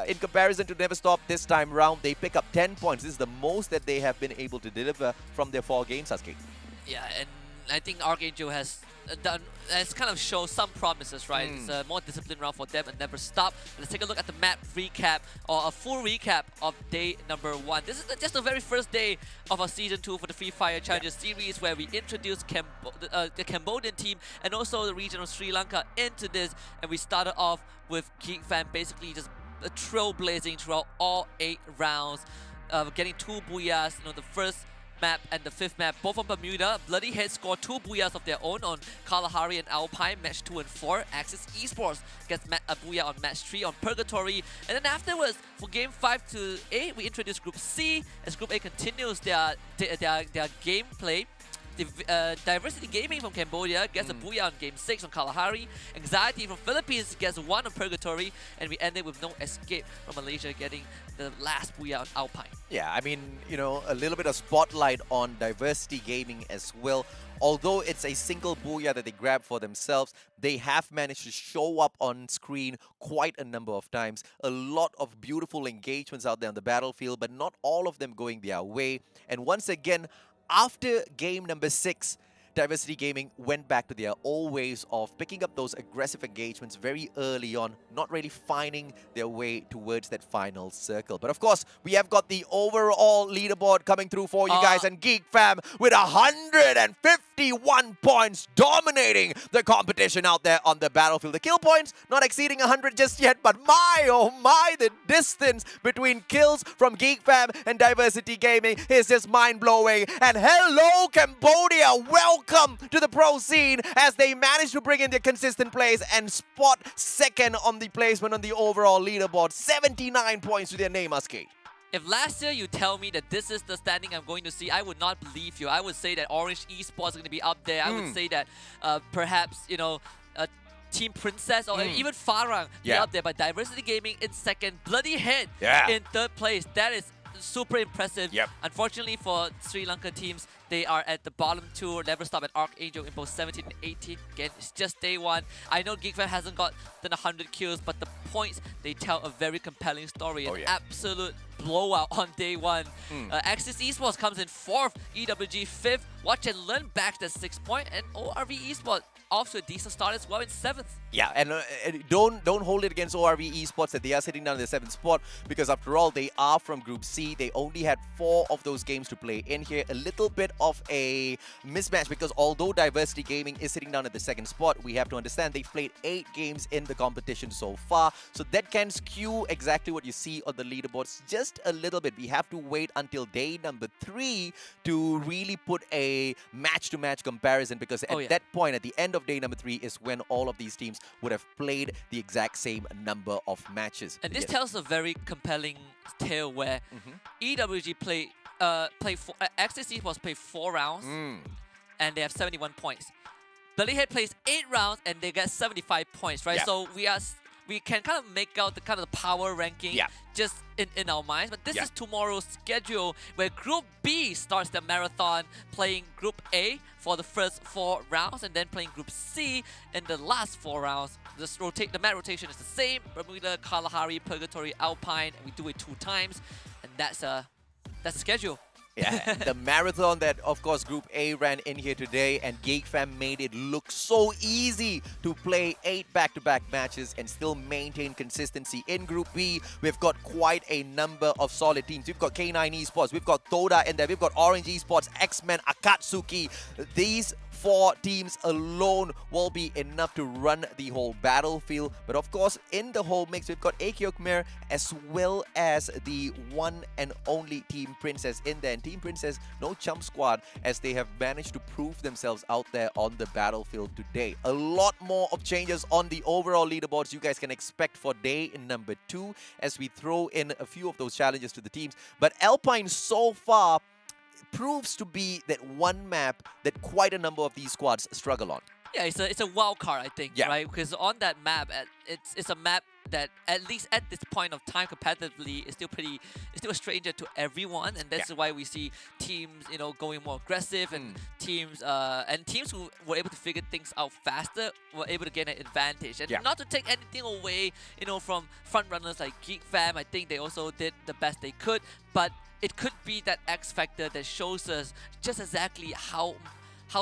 in comparison to Never Stop this time round. They pick up 10 points. This is the most that they have been able to deliver from their 4 games, Sasuke. Yeah, and I think Archangel has kind of shown some promises, right? It's a more disciplined round for them and Never Stop. Let's take a look at the map recap, or a full recap of day number 1. This is just the very first day of our Season 2 for the Free Fire Challenger series, where we introduced the Cambodian team and also the region of Sri Lanka into this. And we started off with Geek Fan basically just trailblazing throughout all 8 rounds, getting 2 Booyahs, the first map and the 5th map, both on Bermuda. Bloody Head scored 2 Booyahs of their own on Kalahari and Alpine, match 2 and 4. Axis Esports gets a Booyah on match 3 on Purgatory. And then afterwards, for game 5 to 8, we introduced Group C, as Group A continues their gameplay. Diversity Gaming from Cambodia gets a Booyah on Game 6 on Kalahari. Anxiety from Philippines gets 1 on Purgatory. And we ended with No Escape from Malaysia getting the last Booyah on Alpine. Yeah, I mean, a little bit of spotlight on Diversity Gaming as well. Although it's a single Booyah that they grab for themselves, they have managed to show up on screen quite a number of times. A lot of beautiful engagements out there on the battlefield, but not all of them going their way. And once again, after game number 6, Diversity Gaming went back to their old ways of picking up those aggressive engagements very early on, not really finding their way towards that final circle. But of course, we have got the overall leaderboard coming through for you guys, and Geek Fam with 151 points dominating the competition out there on the battlefield. The kill points not exceeding 100 just yet, but my oh my, the distance between kills from Geek Fam and Diversity Gaming is just mind-blowing. And hello Cambodia, welcome to the pro scene as they manage to bring in their consistent plays and spot 2nd on the placement on the overall leaderboard. 79 points to their name, Askate. If last year you tell me that this is the standing I'm going to see, I would not believe you. I would say that Orange Esports is going to be up there. I would say that perhaps, Team Princess or even Farang be up there. But Diversity Gaming in 2nd, Bloody Head in 3rd place. That is super impressive. Unfortunately for Sri Lanka teams, they are at the bottom 2. Never Stop at Archangel in both 17 and 18. Again, it's just day 1. I know GeekFan hasn't got than 100 kills, but the points, they tell a very compelling story. An absolute blowout on day 1. Axis Esports comes in 4th, EWG 5th. Watch and Learn back to 6th point, and ORV Esports off to a decent start as well in 7th. Yeah, and don't hold it against ORV Esports that they are sitting down in the 7th spot, because after all, they are from Group C. They only had 4 of those games to play in here. A little bit of a mismatch, because although Diversity Gaming is sitting down at the 2nd spot, we have to understand they've played 8 games in the competition so far. So that can skew exactly what you see on the leaderboards just a little bit. We have to wait until day number 3 to really put a match-to-match comparison, because at that point, at the end of day number 3 is when all of these teams would have played the exact same number of matches. And this tells a very compelling tale where EWG Axis Esports play 4 rounds and they have 71 points. Bloody Head plays 8 rounds and they get 75 points, right? So we can kind of make out the power ranking just in our minds. But this is tomorrow's schedule, where Group B starts the marathon, playing Group A for the first 4 rounds, and then playing Group C in the last 4 rounds. The map rotation is the same: Bermuda, Kalahari, Purgatory, Alpine, and we do it 2 times, and that's the schedule. Yeah, the marathon that, of course, Group A ran in here today, and GeekFam made it look so easy to play 8 back-to-back matches and still maintain consistency. In Group B, we've got quite a number of solid teams. We've got K9 Esports, we've got Toda in there, we've got Orange Esports, X-Men, Akatsuki. These 4 teams alone will be enough to run the whole battlefield. But of course, in the whole mix, we've got AKO Khmer as well as the one and only Team Princess in there. And Team Princess, no chump squad, as they have managed to prove themselves out there on the battlefield today. A lot more of changes on the overall leaderboards you guys can expect for day number 2 as we throw in a few of those challenges to the teams. But Alpine so far proves to be that one map that quite a number of these squads struggle on. Yeah, it's a wild card, I think, right? Because on that map, it's a map that at least at this point of time, competitively, is still a stranger to everyone, and that's why we see teams, going more aggressive, and teams who were able to figure things out faster were able to gain an advantage. And not to take anything away, from front runners like GeekFam, I think they also did the best they could, but it could be that X factor that shows us just exactly how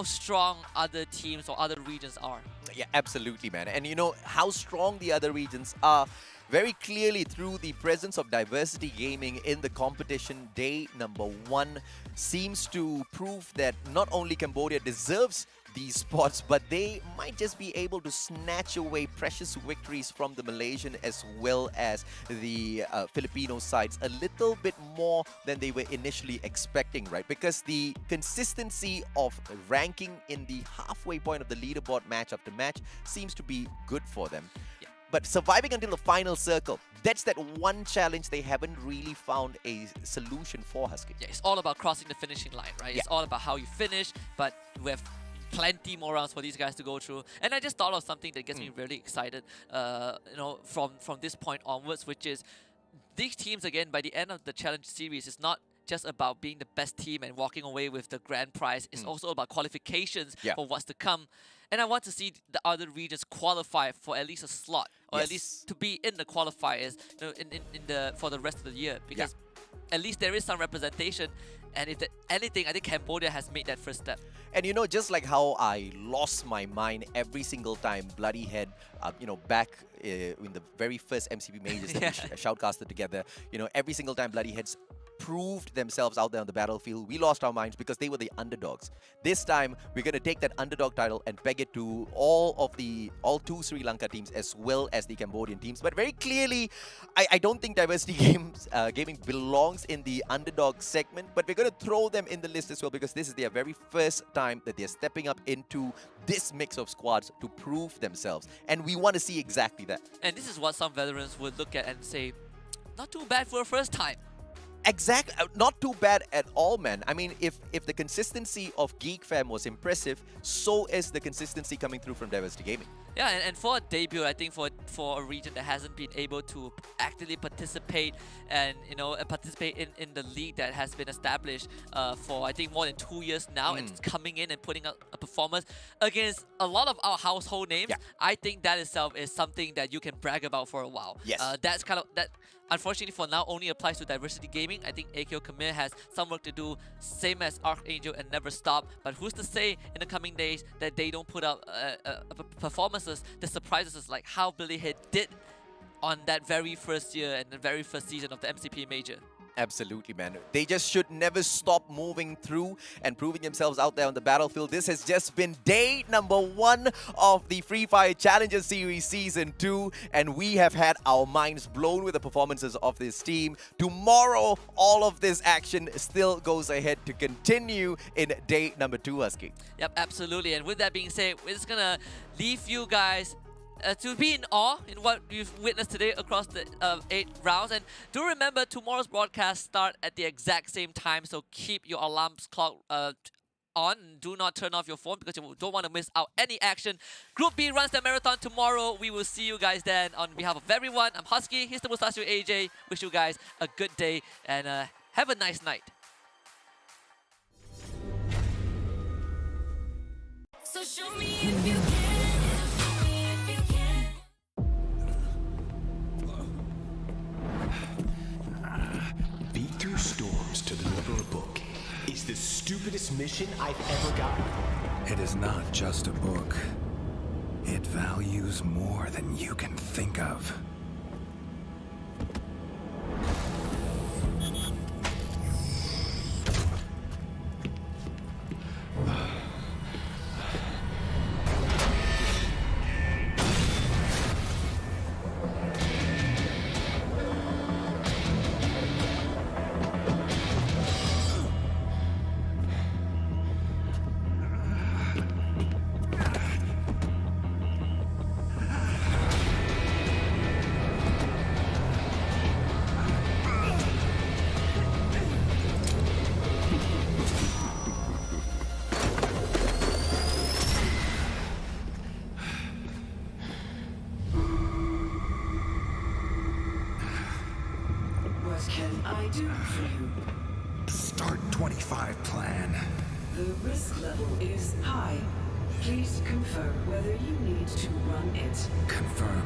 strong other teams or other regions are. Yeah, absolutely, man. And how strong the other regions are very clearly through the presence of Diversity Gaming in the competition. Day number 1 seems to prove that not only Cambodia deserves these spots, but they might just be able to snatch away precious victories from the Malaysian as well as the Filipino sides a little bit more than they were initially expecting, right? Because the consistency of ranking in the halfway point of the leaderboard match after match seems to be good for them. But surviving until the final circle, that's that one challenge they haven't really found a solution for, Husky. Yeah, it's all about crossing the finishing line, right? It's all about how you finish, but with plenty more rounds for these guys to go through. And I just thought of something that gets me really excited, from this point onwards, which is these teams, again, by the end of the challenge series, it's not just about being the best team and walking away with the grand prize. It's also about qualifications for what's to come. And I want to see the other regions qualify for at least a slot, or at least to be in the qualifiers, for the rest of the year, because at least there is some representation. And if anything, I think Cambodia has made that first step. And just like how I lost my mind every single time Bloody Head, back in the very first MCP majors that we shoutcasted together, every single time Bloody Heads proved themselves out there on the battlefield, we lost our minds because they were the underdogs. This time, we're going to take that underdog title and peg it to all 2 Sri Lanka teams as well as the Cambodian teams. But very clearly, I don't think Diversity Gaming belongs in the underdog segment, but we're going to throw them in the list as well because this is their very first time that they're stepping up into this mix of squads to prove themselves. And we want to see exactly that. And this is what some veterans would look at and say, not too bad for a first time. Exactly, not too bad at all, man. I mean, if the consistency of GeekFam was impressive, so is the consistency coming through from Diversity Gaming. Yeah, and for a debut, I think for a region that hasn't been able to actively participate and participate in the league that has been established for I think more than 2 years now, and it's coming in and putting up a performance against a lot of our household names. I think that itself is something that you can brag about for a while. Yes. That's kind of that. Unfortunately for now, only applies to Diversity Gaming. I think AKO Khmer has some work to do, same as Archangel and Never Stop. But who's to say in the coming days that they don't put up performances that surprises us, like how Billy Head did on that very first year and the very first season of the MCP Major. Absolutely, man. They just should never stop moving through and proving themselves out there on the battlefield. This has just been day number 1 of the Free Fire Challenger Series Season 2, and we have had our minds blown with the performances of this team. Tomorrow, all of this action still goes ahead to continue in day number 2, Husky. Yep, absolutely. And with that being said, we're just gonna leave you guys to be in awe in what you've witnessed today across the 8 rounds. And do remember, tomorrow's broadcast start at the exact same time, so keep your alarms clock on. Do not turn off your phone because you don't want to miss out any action. Group B runs the marathon tomorrow. We will see you guys then. On behalf of everyone, I'm Husky. Here's the Mustache AJ. Wish you guys a good day and have a nice night. So show me if you can. Beat through storms to deliver a book stupidest mission I've ever gotten. It is not just a book. It values more than you can think of. What can I do for you? Start 25 plan. The risk level is high. Please confirm whether you need to run it. Confirm.